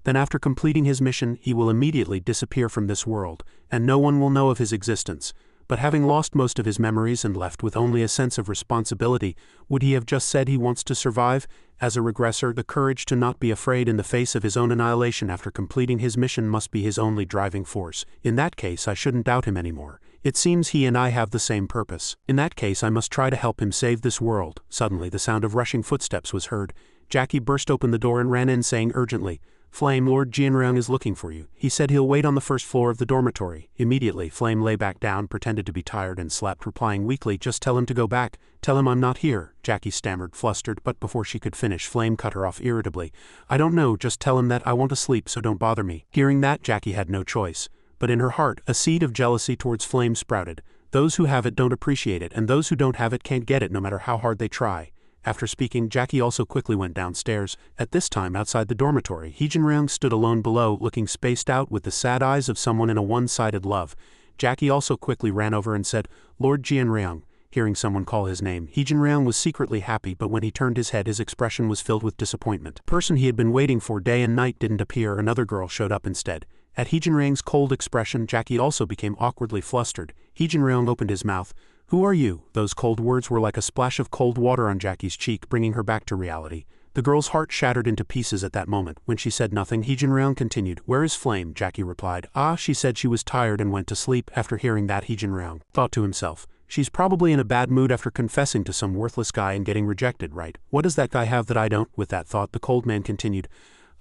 then after completing his mission, he will immediately disappear from this world, and no one will know of his existence. But having lost most of his memories and left with only a sense of responsibility, would he have just said he wants to survive? As a regressor, the courage to not be afraid in the face of his own annihilation after completing his mission must be his only driving force. In that case, I shouldn't doubt him anymore. It seems he and I have the same purpose. In that case, I must try to help him save this world. Suddenly, the sound of rushing footsteps was heard. Jackie burst open the door and ran in, saying urgently, Flame, Lord Jianryong is looking for you. He said he'll wait on the first floor of the dormitory. Immediately, Flame lay back down, pretended to be tired and slept, replying weakly, just tell him to go back. Tell him I'm not here. Jackie stammered, flustered, but before she could finish, Flame cut her off irritably. I don't know, just tell him that I want to sleep, so don't bother me. Hearing that, Jackie had no choice. But in her heart, a seed of jealousy towards Flame sprouted. Those who have it don't appreciate it, and those who don't have it can't get it no matter how hard they try. After speaking, Jackie also quickly went downstairs. At this time, outside the dormitory, Jianryong stood alone below, looking spaced out with the sad eyes of someone in a one-sided love. Jackie also quickly ran over and said, "Lord Jianreong," hearing someone call his name. Jianreong was secretly happy, but when he turned his head his expression was filled with disappointment. The person he had been waiting for day and night didn't appear, another girl showed up instead. At Jianreong's cold expression, Jackie also became awkwardly flustered. Jianreong opened his mouth. "Who are you?" Those cold words were like a splash of cold water on Jackie's cheek, bringing her back to reality. The girl's heart shattered into pieces at that moment. When she said nothing, Jianreong continued. "Where is Flame?" Jackie replied. "Ah," she said she was tired and went to sleep. After hearing that, Jianreong thought to himself, "She's probably in a bad mood after confessing to some worthless guy and getting rejected, right? What does that guy have that I don't?" With that thought, the cold man continued,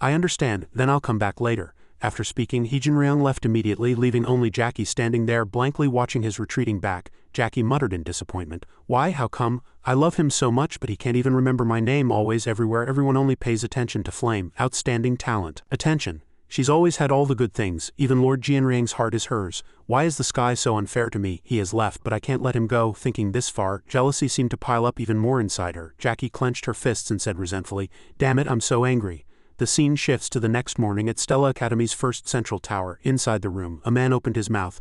"I understand, then I'll come back later." After speaking, Jianreong left immediately, leaving only Jackie standing there blankly watching his retreating back. Jackie muttered in disappointment. "Why, how come? I love him so much, but he can't even remember my name. Always, everywhere, everyone only pays attention to Flame. Outstanding talent. Attention. She's always had all the good things, even Lord Jianreong's heart is hers. Why is the sky so unfair to me? He has left, but I can't let him go." Thinking this far, jealousy seemed to pile up even more inside her. Jackie clenched her fists and said resentfully, "Damn it, I'm so angry." The scene shifts to the next morning at Stella Academy's first central tower. Inside the room, a man opened his mouth.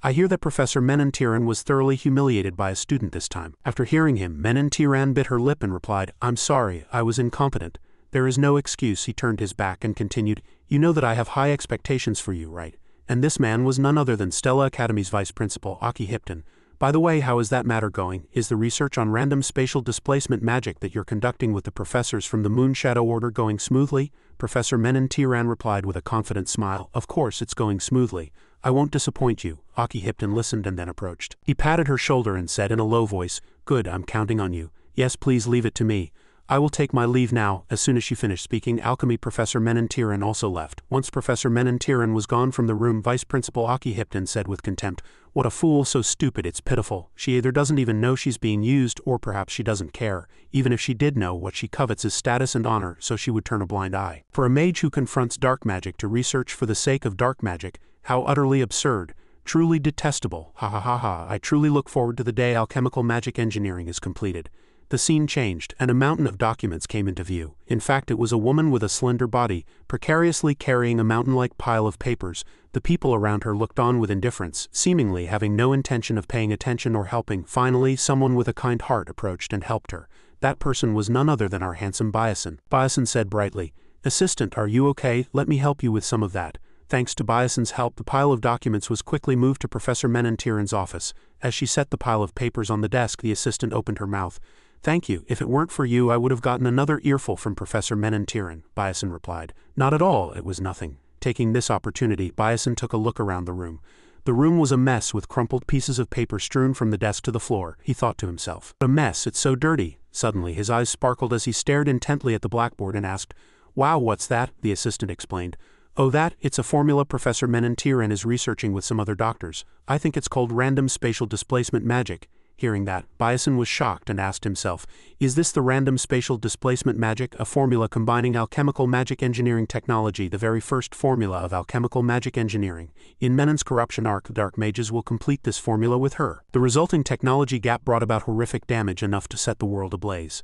"I hear that Professor Menentiran was thoroughly humiliated by a student this time." After hearing him, Menentiran bit her lip and replied, "I'm sorry, I was incompetent." "There is no excuse." He turned his back and continued, "You know that I have high expectations for you, right?" And this man was none other than Stella Academy's vice principal, Aki Hipton. "By the way, how is that matter going? Is the research on random spatial displacement magic that you're conducting with the professors from the Moon Shadow Order going smoothly?" Professor Menentiran replied with a confident smile, "Of course it's going smoothly. I won't disappoint you." Aki Hipton listened and then approached. He patted her shoulder and said in a low voice, "Good, I'm counting on you. Yes, please leave it to me. I will take my leave now." As soon as she finished speaking, Alchemy Professor Menentiran also left. Once Professor Menentiran was gone from the room, Vice Principal Aki Hipton said with contempt, "What a fool, so stupid, it's pitiful. She either doesn't even know she's being used, or perhaps she doesn't care. Even if she did know, what she covets is status and honor, so she would turn a blind eye. For a mage who confronts dark magic to research for the sake of dark magic, how utterly absurd. Truly detestable. Ha ha ha ha. I truly look forward to the day alchemical magic engineering is completed." The scene changed, and a mountain of documents came into view. In fact, it was a woman with a slender body, precariously carrying a mountain-like pile of papers. The people around her looked on with indifference, seemingly having no intention of paying attention or helping. Finally, someone with a kind heart approached and helped her. That person was none other than our handsome Byasin. Byasin said brightly, "Assistant, are you okay? Let me help you with some of that." Thanks to Byasin's help, the pile of documents was quickly moved to Professor Menentiran's office. As she set the pile of papers on the desk, the assistant opened her mouth. "Thank you. If it weren't for you, I would have gotten another earful from Professor Menentiran," Byasin replied. "Not at all, it was nothing." Taking this opportunity, Byasin took a look around the room. The room was a mess with crumpled pieces of paper strewn from the desk to the floor. He thought to himself, "A mess, it's so dirty." Suddenly, his eyes sparkled as he stared intently at the blackboard and asked, "Wow, what's that?" The assistant explained. "Oh, it's a formula Professor Menentiran is researching with some other doctors. I think it's called random spatial displacement magic." Hearing that, Byasin was shocked and asked himself, "Is this the random spatial displacement magic, a formula combining alchemical magic engineering technology, the very first formula of alchemical magic engineering? In Menon's corruption arc, the dark mages will complete this formula with her." The resulting technology gap brought about horrific damage enough to set the world ablaze.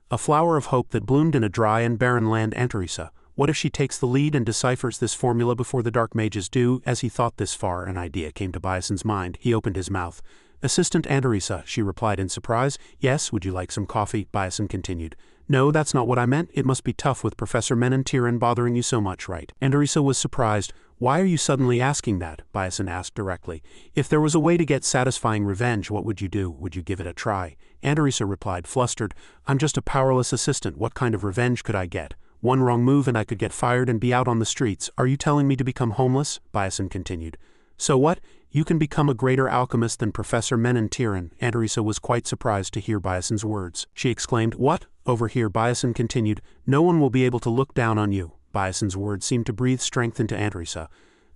A flower of hope that bloomed in a dry and barren land. Antarisa. What if she takes the lead and deciphers this formula before the dark mages do? As he thought this far, an idea came to Byasin's mind. He opened his mouth. "Assistant Antarisa," she replied in surprise. "Yes, would you like some coffee?" Byasin continued. "No, that's not what I meant. It must be tough with Professor Menentiran bothering you so much, right?" Antarisa was surprised. "Why are you suddenly asking that?" Byasin asked directly. "If there was a way to get satisfying revenge, what would you do? Would you give it a try?" Antarisa replied, flustered. "I'm just a powerless assistant. What kind of revenge could I get? One wrong move and I could get fired and be out on the streets. Are you telling me to become homeless?" Byasin continued. "So what? You can become a greater alchemist than Professor Menentiran." Antarisa was quite surprised to hear Byasin's words. She exclaimed, "What?" Over here, Byasin continued, "No one will be able to look down on you." Byasin's words seemed to breathe strength into Antarisa.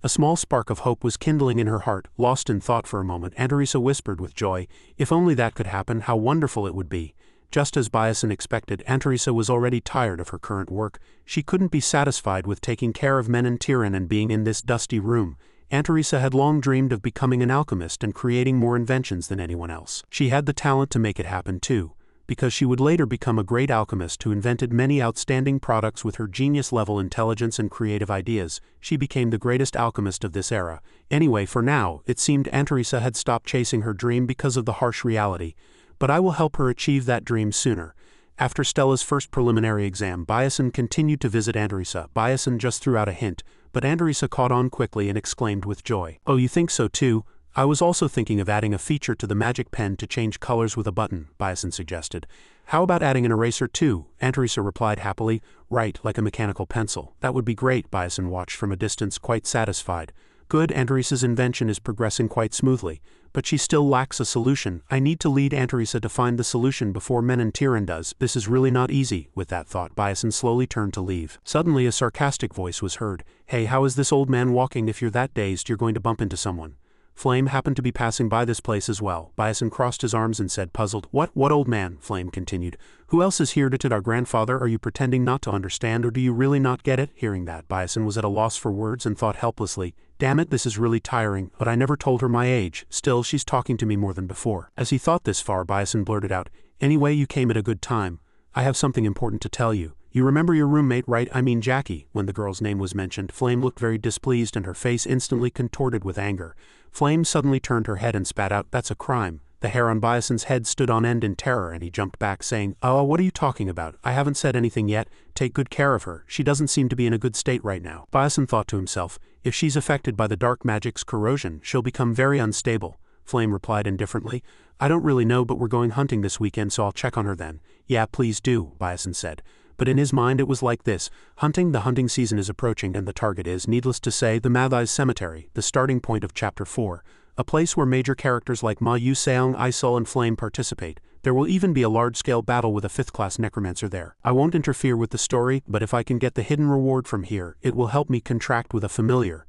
A small spark of hope was kindling in her heart. Lost in thought for a moment, Antarisa whispered with joy, "If only that could happen, how wonderful it would be." Just as Byasin expected, Antarisa was already tired of her current work. She couldn't be satisfied with taking care of Menentiran and being in this dusty room. Antarisa had long dreamed of becoming an alchemist and creating more inventions than anyone else. She had the talent to make it happen too. because she would later become a great alchemist who invented many outstanding products with her genius-level intelligence and creative ideas. She became the greatest alchemist of this era. Anyway, for now, it seemed Teresa had stopped chasing her dream because of the harsh reality, but I will help her achieve that dream sooner. After Stella's first preliminary exam, Byason continued to visit Teresa. Byason just threw out a hint, but Teresa caught on quickly and exclaimed with joy, "Oh, you think so too? I was also thinking of adding a feature to the magic pen to change colors with a button," Byason suggested. "How about adding an eraser too?" Teresa replied happily. "Right, like a mechanical pencil. That would be great." Byason watched from a distance, quite satisfied. "Good, Teresa's invention is progressing quite smoothly, but she still lacks a solution. I need to lead Teresa to find the solution before Tiran does. This is really not easy." With that thought, Byason slowly turned to leave. Suddenly a sarcastic voice was heard. "Hey, how is this old man walking? If you're that dazed, you're going to bump into someone." Flame happened to be passing by this place as well. Byason crossed his arms and said, puzzled, What old man?" Flame continued. "Who else is here? Did our grandfather? Are you pretending not to understand, or do you really not get it?" Hearing that, Byason was at a loss for words and thought helplessly, "Damn it, this is really tiring, but I never told her my age. Still, she's talking to me more than before." As he thought this far, Byason blurted out, "Anyway, you came at a good time. I have something important to tell you. You remember your roommate, right? I mean Jackie." When the girl's name was mentioned, Flame looked very displeased and her face instantly contorted with anger. Flame suddenly turned her head and spat out, "That's a crime." The hair on Byason's head stood on end in terror and he jumped back saying, "Oh, what are you talking about? I haven't said anything yet. Take good care of her. She doesn't seem to be in a good state right now." Byason thought to himself, "If she's affected by the dark magic's corrosion, she'll become very unstable." Flame replied indifferently, "I don't really know, but we're going hunting this weekend, so I'll check on her then." "Yeah, please do," Byason said. But in his mind it was like this: the hunting season is approaching and the target is, needless to say, the Manhwa Cemetery, the starting point of Chapter 4. A place where major characters like Ma Yu Seong, Isol and Flame participate. There will even be a large-scale battle with a 5th-class necromancer there. I won't interfere with the story, but if I can get the hidden reward from here, it will help me contract with a familiar.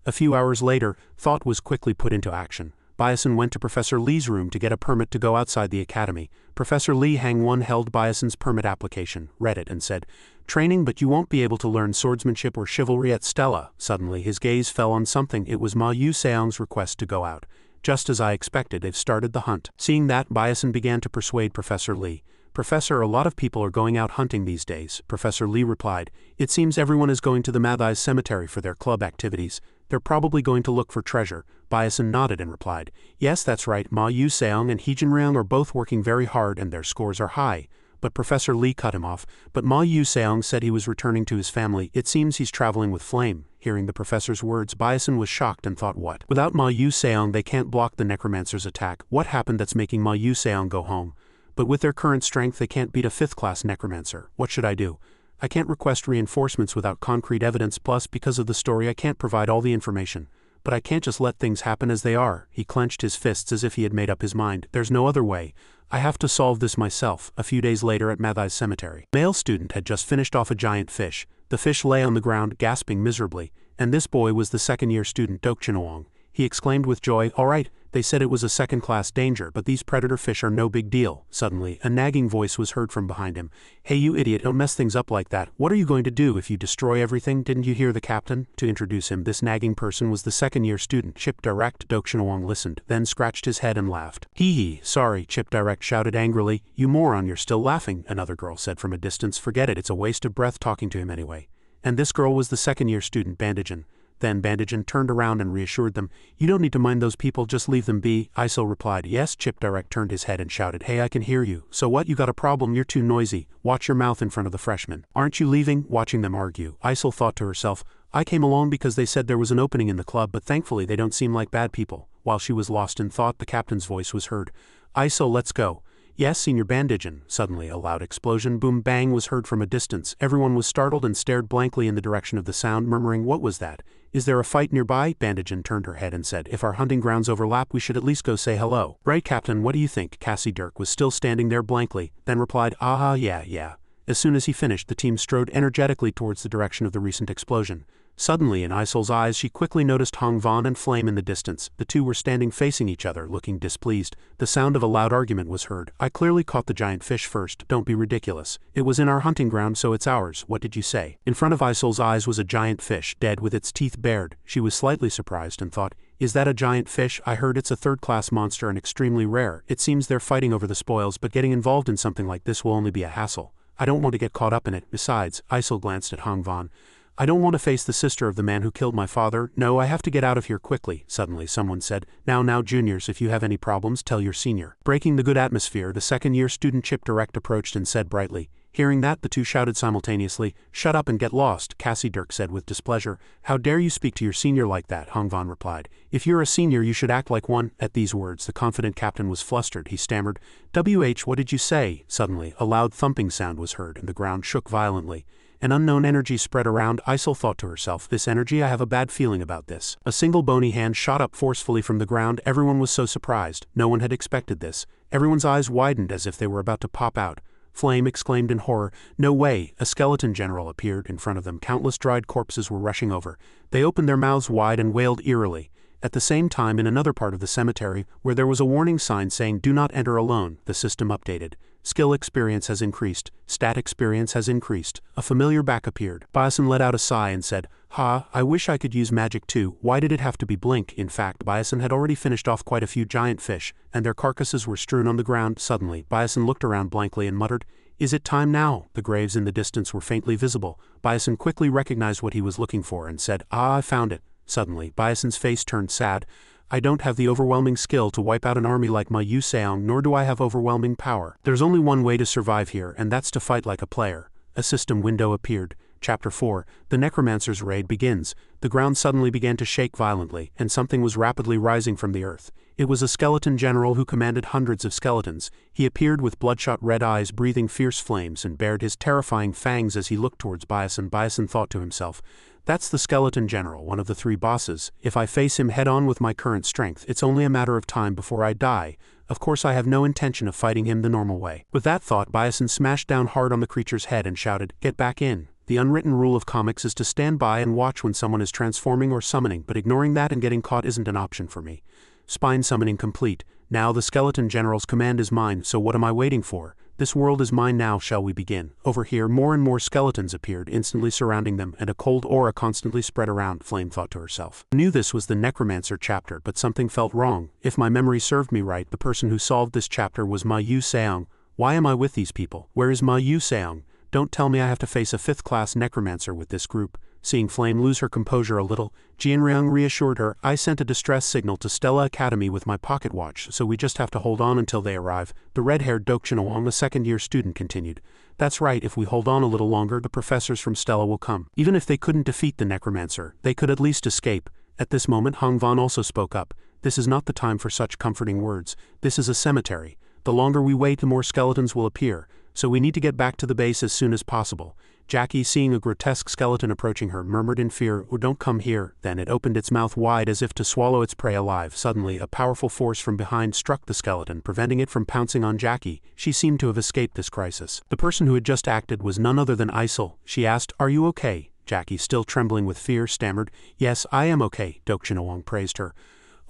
A few hours later, thought was quickly put into action. Byason went to Professor Lee's room to get a permit to go outside the academy. Professor Lee held Byason's permit application, read it and said, "Training, but you won't be able to learn swordsmanship or chivalry at Stella." Suddenly his gaze fell on something. It was Ma Yu Seong's request to go out. "Just as I expected, they've started the hunt." Seeing that, Byason began to persuade Professor Lee. "Professor, a lot of people are going out hunting these days." Professor Lee replied, "It seems everyone is going to the Manhwa Cemetery for their club activities. They're probably going to look for treasure." Byason nodded and replied, "Yes, that's right. Ma Yu Seong and He Jinryang are both working very hard and their scores are high." But Professor Lee cut him off. "But Ma Yu Seong said he was returning to his family. It seems he's traveling with Flame." Hearing the professor's words, Byason was shocked and thought, what? Without Ma Yu Seong they can't block the necromancer's attack. What happened that's making Ma Yu Seong go home? But with their current strength they can't beat a 5th-class necromancer. What should I do? I can't request reinforcements without concrete evidence, plus because of the story I can't provide all the information. But I can't just let things happen as they are. He clenched his fists as if he had made up his mind. There's no other way. I have to solve this myself. A few days later at Manhwa's cemetery. A male student had just finished off a giant fish. The fish lay on the ground, gasping miserably, and this boy was the second-year student Dokchinawang. He exclaimed with joy, "All right, they said it was a second-class danger, but these predator fish are no big deal." Suddenly, a nagging voice was heard from behind him. "Hey you idiot, don't mess things up like that. What are you going to do if you destroy everything? Didn't you hear the captain?" To introduce him, this nagging person was the second-year student, Chip Direct. Dokchinawang listened, then scratched his head and laughed. "Hee, sorry," Chip Direct shouted angrily. "You moron, you're still laughing," another girl said from a distance. "Forget it, it's a waste of breath talking to him anyway." And this girl was the second-year student, Bandagen. Then Bandagen turned around and reassured them, "You don't need to mind those people, just leave them be." Isol replied, "Yes." Chip Direct turned his head and shouted, "Hey, I can hear you. So what, you got a problem? You're too noisy. Watch your mouth in front of the freshmen. Aren't you leaving?" Watching them argue, Isol thought to herself, "I came along because they said there was an opening in the club, but thankfully they don't seem like bad people." While she was lost in thought, the captain's voice was heard. "Isol, let's go." "Yes, Senior Bandagen." Suddenly a loud explosion, boom bang, was heard from a distance. Everyone was startled and stared blankly in the direction of the sound, murmuring, "What was that? Is there a fight nearby?" Bandagen turned her head and said, "If our hunting grounds overlap, we should at least go say hello." "Right, Captain, what do you think?" Cassie Dirk was still standing there blankly, then replied, "Aha, yeah." As soon as he finished, the team strode energetically towards the direction of the recent explosion. Suddenly, in Isol's eyes, she quickly noticed Hong Von and Flame in the distance. The two were standing facing each other, looking displeased. The sound of a loud argument was heard. "I clearly caught the giant fish first. Don't be ridiculous. It was in our hunting ground, so it's ours. What did you say?" In front of Isol's eyes was a giant fish, dead with its teeth bared. She was slightly surprised and thought, Is that a giant fish? I heard it's a third-class monster and extremely rare. It seems they're fighting over the spoils, but getting involved in something like this will only be a hassle. I don't want to get caught up in it. Besides, Isel glanced at Hongvan. I don't want to face the sister of the man who killed my father. No, I have to get out of here quickly. Suddenly someone said, Now juniors, if you have any problems, tell your senior. Breaking the good atmosphere, the second-year student Chip Direct approached and said brightly. Hearing that, the two shouted simultaneously, Shut up and get lost, Cassie Dirk said with displeasure. How dare you speak to your senior like that, Hongvan replied. If you're a senior you should act like one. At these words the confident captain was flustered. He stammered, what did you say? Suddenly, a loud thumping sound was heard and the ground shook violently. An unknown energy spread around. Isel thought to herself, this energy, I have a bad feeling about this. A single bony hand shot up forcefully from the ground. Everyone was so surprised. No one had expected this. Everyone's eyes widened as if they were about to pop out. Flame exclaimed in horror, No way! A skeleton general appeared in front of them. Countless dried corpses were rushing over. They opened their mouths wide and wailed eerily. At the same time, in another part of the cemetery, where there was a warning sign saying Do not enter alone, the system updated. Skill experience has increased. Stat experience has increased. A familiar back appeared. Byasin let out a sigh and said, I wish I could use magic too. Why did it have to be blink? In fact, Byasin had already finished off quite a few giant fish, and their carcasses were strewn on the ground. Suddenly, Byasin looked around blankly and muttered, Is it time now? The graves in the distance were faintly visible. Byasin quickly recognized what he was looking for and said, I found it. Suddenly, Byasin's face turned sad. I don't have the overwhelming skill to wipe out an army like my Yu Seong, nor do I have overwhelming power. There's only one way to survive here, and that's to fight like a player. A system window appeared. Chapter 4, The Necromancer's Raid begins. The ground suddenly began to shake violently, and something was rapidly rising from the earth. It was a skeleton general who commanded hundreds of skeletons. He appeared with bloodshot red eyes breathing fierce flames and bared his terrifying fangs as he looked towards Byasin. Byasin thought to himself, That's the skeleton general, one of the three bosses. If I face him head-on with my current strength, it's only a matter of time before I die. Of course I have no intention of fighting him the normal way. With that thought, Byasin smashed down hard on the creature's head and shouted, Get back in. The unwritten rule of comics is to stand by and watch when someone is transforming or summoning, but ignoring that and getting caught isn't an option for me. Spine summoning complete. Now the skeleton general's command is mine, so what am I waiting for? This world is mine now, shall we begin? Over here, more and more skeletons appeared, instantly surrounding them, and a cold aura constantly spread around, Flame thought to herself. I knew this was the Necromancer chapter, but something felt wrong. If my memory served me right, the person who solved this chapter was Ma Yu Seong. Why am I with these people? Where is Ma Yu Seong? Don't tell me I have to face a 5th-class necromancer with this group. Seeing Flame lose her composure a little, Jianryang reassured her, I sent a distress signal to Stella Academy with my pocket watch, so we just have to hold on until they arrive. The red-haired Dokchinawang, the second-year student, continued. That's right, if we hold on a little longer, the professors from Stella will come. Even if they couldn't defeat the necromancer, they could at least escape. At this moment, Hongvan also spoke up. This is not the time for such comforting words. This is a cemetery. The longer we wait, the more skeletons will appear. So we need to get back to the base as soon as possible. Jackie, seeing a grotesque skeleton approaching her, murmured in fear, Oh, don't come here. Then it opened its mouth wide as if to swallow its prey alive. Suddenly, a powerful force from behind struck the skeleton, preventing it from pouncing on Jackie. She seemed to have escaped this crisis. The person who had just acted was none other than Isel. She asked, Are you okay? Jackie, still trembling with fear, stammered, Yes, I am okay. Dokchinawang praised her.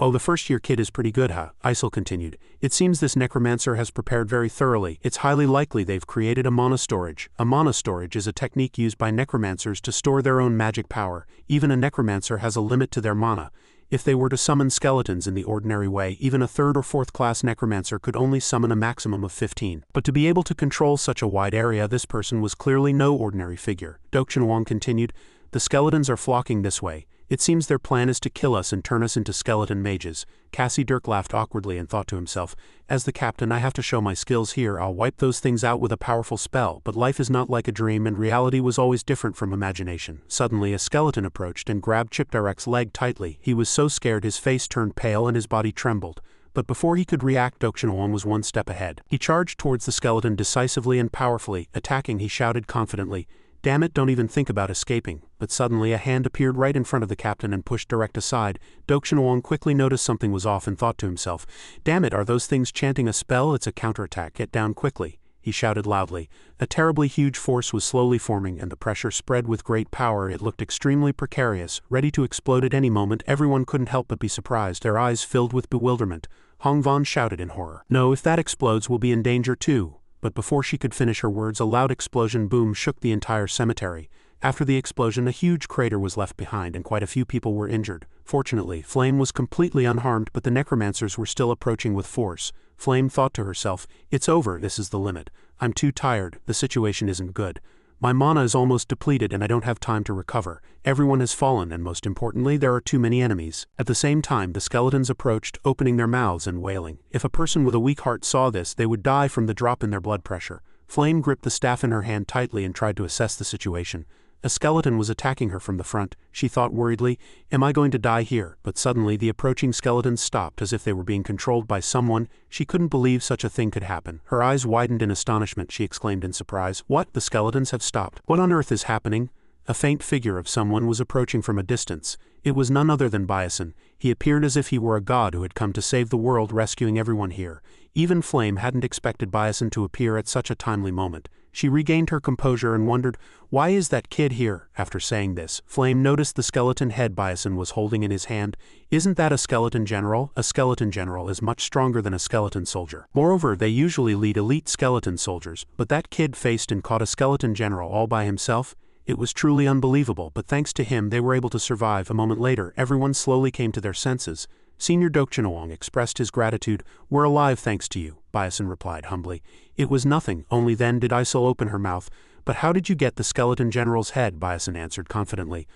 Oh, the first-year kid is pretty good, huh? Isel continued. It seems this necromancer has prepared very thoroughly. It's highly likely they've created a mana storage. A mana storage is a technique used by necromancers to store their own magic power. Even a necromancer has a limit to their mana. If they were to summon skeletons in the ordinary way, even a 3rd or 4th class necromancer could only summon a maximum of 15. But to be able to control such a wide area, this person was clearly no ordinary figure. Dokchinawang continued, The skeletons are flocking this way. It seems their plan is to kill us and turn us into skeleton mages. Cassie Dirk laughed awkwardly and thought to himself, As the captain, I have to show my skills here. I'll wipe those things out with a powerful spell, but life is not like a dream and reality was always different from imagination. Suddenly a skeleton approached and grabbed Chip Direct's leg tightly. He was so scared his face turned pale and his body trembled. But before he could react, Dokchinawang was one step ahead. He charged towards the skeleton decisively and powerfully. Attacking, he shouted confidently, Damn it, don't even think about escaping. But suddenly a hand appeared right in front of the captain and pushed Direct aside. Dokchinawang quickly noticed something was off and thought to himself, Damn it, are those things chanting a spell? It's a counterattack. Get down quickly. He shouted loudly. A terribly huge force was slowly forming and the pressure spread with great power. It looked extremely precarious, ready to explode at any moment. Everyone couldn't help but be surprised, their eyes filled with bewilderment. Hongvan shouted in horror. No, if that explodes, we'll be in danger too. But before she could finish her words, a loud explosion boom shook the entire cemetery. After the explosion, a huge crater was left behind and quite a few people were injured. Fortunately, Flame was completely unharmed, but the necromancers were still approaching with force. Flame thought to herself, "It's over, this is the limit. I'm too tired, the situation isn't good. My mana is almost depleted and I don't have time to recover. Everyone has fallen and most importantly, there are too many enemies." At the same time, the skeletons approached, opening their mouths and wailing. If a person with a weak heart saw this, they would die from the drop in their blood pressure. Flame gripped the staff in her hand tightly and tried to assess the situation. A skeleton was attacking her from the front. She thought worriedly, "Am I going to die here?" But suddenly the approaching skeletons stopped as if they were being controlled by someone. She couldn't believe such a thing could happen. Her eyes widened in astonishment. She exclaimed in surprise, "What? The skeletons have stopped. What on earth is happening?" A faint figure of someone was approaching from a distance. It was none other than Bison. He appeared as if he were a god who had come to save the world, rescuing everyone here. Even Flame hadn't expected Bison to appear at such a timely moment. She regained her composure and wondered, "Why is that kid here?" After saying this, Flame noticed the skeleton head Bison was holding in his hand. "Isn't that a skeleton general? A skeleton general is much stronger than a skeleton soldier. Moreover, they usually lead elite skeleton soldiers, but that kid faced and caught a skeleton general all by himself? It was truly unbelievable, but thanks to him they were able to survive." A moment later, everyone slowly came to their senses. Senior Dokchinawong expressed his gratitude. "We're alive thanks to you," Bison replied humbly. "It was nothing." Only then did Isol open her mouth. "But how did you get the skeleton general's head?" Bison answered confidently.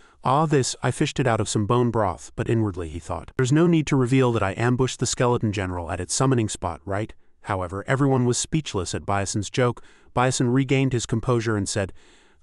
This, I fished it out of some bone broth," but inwardly he thought, "There's no need to reveal that I ambushed the skeleton general at its summoning spot, right?" However, everyone was speechless at Bison's joke. Bison regained his composure and said,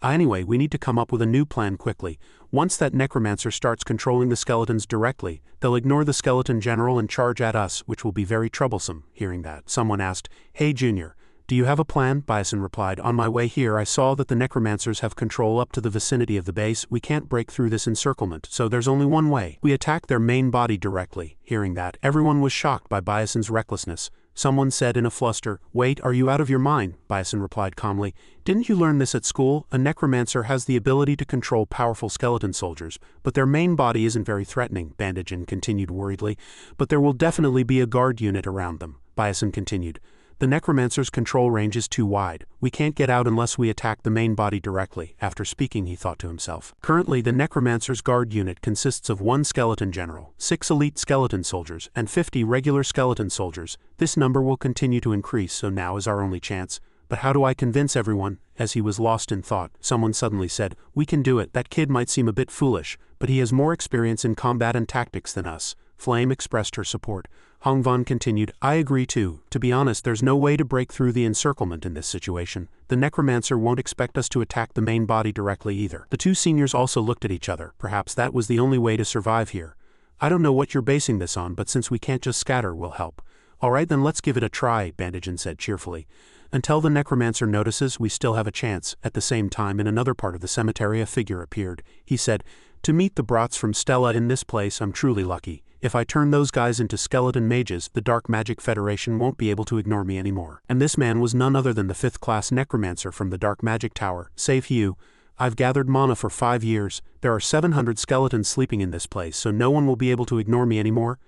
"Anyway, we need to come up with a new plan quickly. Once that necromancer starts controlling the skeletons directly, they'll ignore the skeleton general and charge at us, which will be very troublesome." Hearing that, someone asked, "Hey Junior, do you have a plan?" Bison replied, "On my way here I saw that the necromancers have control up to the vicinity of the base. We can't break through this encirclement, so there's only one way. We attack their main body directly." Hearing that, everyone was shocked by Bison's recklessness. Someone said in a fluster, "Wait, are you out of your mind?" Bison replied calmly, "Didn't you learn this at school? A necromancer has the ability to control powerful skeleton soldiers, but their main body isn't very threatening." Bandagin continued worriedly, "But there will definitely be a guard unit around them." Bison continued, "The necromancer's control range is too wide. We can't get out unless we attack the main body directly." After speaking, he thought to himself, "Currently, the necromancer's guard unit consists of 1 skeleton general, 6 elite skeleton soldiers, and 50 regular skeleton soldiers. This number will continue to increase, so now is our only chance. But how do I convince everyone?" As he was lost in thought, someone suddenly said, "We can do it. That kid might seem a bit foolish, but he has more experience in combat and tactics than us." Flame expressed her support. Hongvan continued, "I agree too. To be honest, there's no way to break through the encirclement in this situation. The necromancer won't expect us to attack the main body directly either." The two seniors also looked at each other. Perhaps that was the only way to survive here. "I don't know what you're basing this on, but since we can't just scatter, we'll help." "Alright then, let's give it a try," Bandagin said cheerfully. "Until the necromancer notices, we still have a chance." At the same time, in another part of the cemetery, a figure appeared. He said, "To meet the brats from Stella in this place, I'm truly lucky. If I turn those guys into skeleton mages, the Dark Magic Federation won't be able to ignore me anymore." And this man was none other than the 5th-class necromancer from the Dark Magic Tower. Save Hugh. "I've gathered mana for 5 years. There are 700 skeletons sleeping in this place, so no one will be able to ignore me anymore."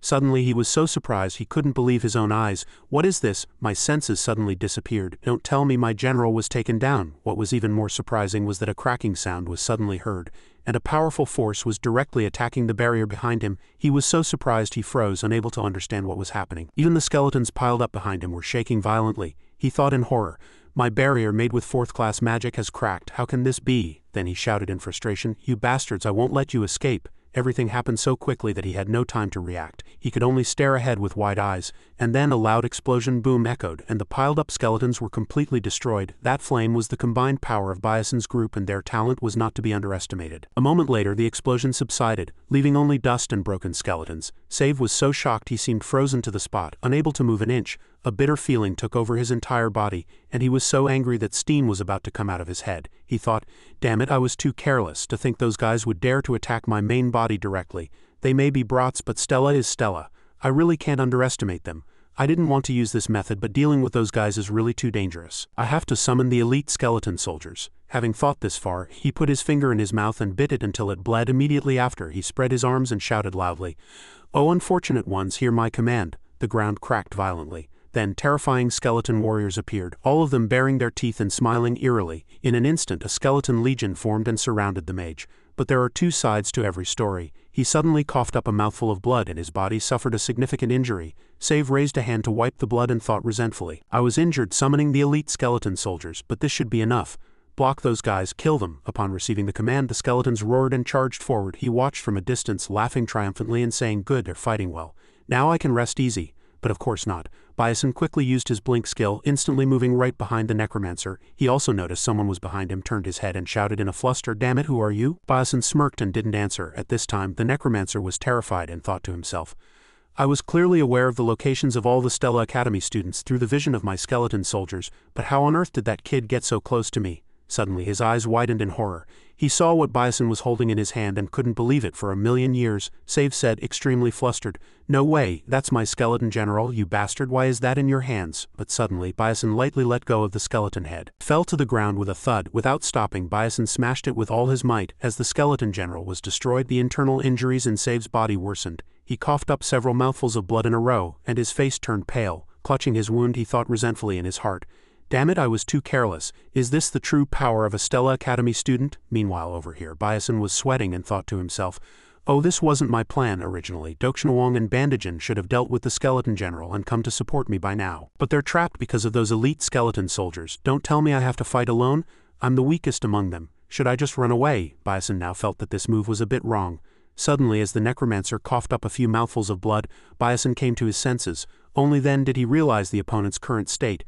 Suddenly he was so surprised he couldn't believe his own eyes. "What is this? My senses suddenly disappeared. Don't tell me my general was taken down." What was even more surprising was that a cracking sound was suddenly heard, and a powerful force was directly attacking the barrier behind him. He was so surprised he froze, unable to understand what was happening. Even the skeletons piled up behind him were shaking violently. He thought in horror, "My barrier made with 4th-class magic has cracked. How can this be?" Then he shouted in frustration, "You bastards, I won't let you escape." Everything happened so quickly that he had no time to react. He could only stare ahead with wide eyes, and then a loud explosion boom echoed, and the piled-up skeletons were completely destroyed. That flame was the combined power of Bison's group, and their talent was not to be underestimated. A moment later, the explosion subsided, leaving only dust and broken skeletons. Save was so shocked he seemed frozen to the spot, unable to move an inch. A bitter feeling took over his entire body, and he was so angry that steam was about to come out of his head. He thought, "Damn it, I was too careless. To think those guys would dare to attack my main body directly. They may be brats, but Stella is Stella. I really can't underestimate them. I didn't want to use this method, but dealing with those guys is really too dangerous. I have to summon the elite skeleton soldiers." Having thought this far, he put his finger in his mouth and bit it until it bled. Immediately after, he spread his arms and shouted loudly, "Oh unfortunate ones, hear my command." The ground cracked violently. Then terrifying skeleton warriors appeared, all of them baring their teeth and smiling eerily. In an instant, a skeleton legion formed and surrounded the mage. But there are two sides to every story. He suddenly coughed up a mouthful of blood and his body suffered a significant injury. Save raised a hand to wipe the blood and thought resentfully. I was injured summoning the elite skeleton soldiers, but this should be enough. Block those guys, kill them. Upon receiving the command, the skeletons roared and charged forward. He watched from a distance, laughing triumphantly and saying, "Good, they're fighting well. Now I can rest easy." But of course not. Bison quickly used his blink skill, instantly moving right behind the necromancer. He also noticed someone was behind him, turned his head and shouted in a fluster, "Damn it, who are you?" Bison smirked and didn't answer. At this time, the necromancer was terrified and thought to himself, I was clearly aware of the locations of all the Stella Academy students through the vision of my skeleton soldiers, but how on earth did that kid get so close to me? Suddenly his eyes widened in horror. He saw what Bison was holding in his hand and couldn't believe it for a million years. Save said, extremely flustered, "No way, that's my skeleton general, you bastard, why is that in your hands?" But suddenly Bison lightly let go of the skeleton head. Fell to the ground with a thud. Without stopping, Bison smashed it with all his might. As the skeleton general was destroyed, the internal injuries in Save's body worsened. He coughed up several mouthfuls of blood in a row, and his face turned pale. Clutching his wound, he thought resentfully in his heart, "Damn it, I was too careless. Is this the true power of a Stella Academy student?" Meanwhile over here, Bison was sweating and thought to himself, "Oh, this wasn't my plan originally. Dokshunwong and Bandagin should have dealt with the skeleton general and come to support me by now. But they're trapped because of those elite skeleton soldiers. Don't tell me I have to fight alone. I'm the weakest among them. Should I just run away?" Bison now felt that this move was a bit wrong. Suddenly, as the necromancer coughed up a few mouthfuls of blood, Bison came to his senses. Only then did he realize the opponent's current state.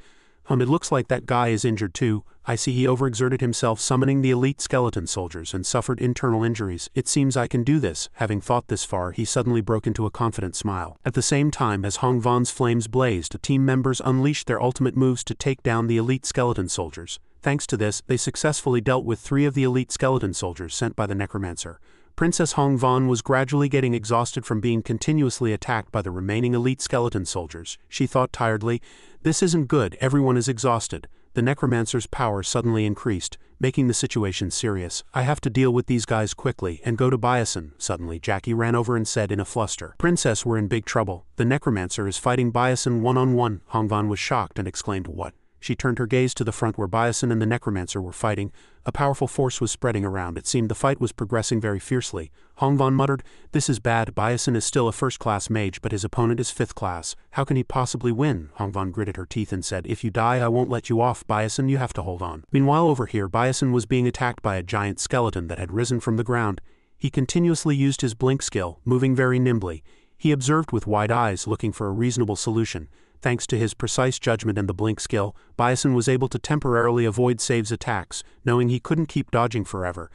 It looks like that guy is injured too. I see he overexerted himself summoning the elite skeleton soldiers and suffered internal injuries. It seems I can do this. Having thought this far, he suddenly broke into a confident smile. At the same time, as Hong Von's flames blazed, team members unleashed their ultimate moves to take down the elite skeleton soldiers. Thanks to this, they successfully dealt with 3 of the elite skeleton soldiers sent by the necromancer. Princess Hong Von was gradually getting exhausted from being continuously attacked by the remaining elite skeleton soldiers. She thought tiredly, "This isn't good, everyone is exhausted." The necromancer's power suddenly increased, making the situation serious. "I have to deal with these guys quickly and go to Bison." Suddenly Jackie ran over and said in a fluster, "Princess, we're in big trouble. The necromancer is fighting Bison one-on-one." Hong Von was shocked and exclaimed, "What?" She turned her gaze to the front where Bison and the necromancer were fighting. A powerful force was spreading around. It seemed the fight was progressing very fiercely. Hong Von muttered, "This is bad. Bison is still a first-class mage, but his opponent is 5th class. How can he possibly win?" Hong Von gritted her teeth and said, "If you die, I won't let you off, Bison. You have to hold on." Meanwhile over here, Bison was being attacked by a giant skeleton that had risen from the ground. He continuously used his blink skill, moving very nimbly. He observed with wide eyes, looking for a reasonable solution. Thanks to his precise judgment and the blink skill, Bison was able to temporarily avoid Save's attacks. Knowing he couldn't keep dodging forever,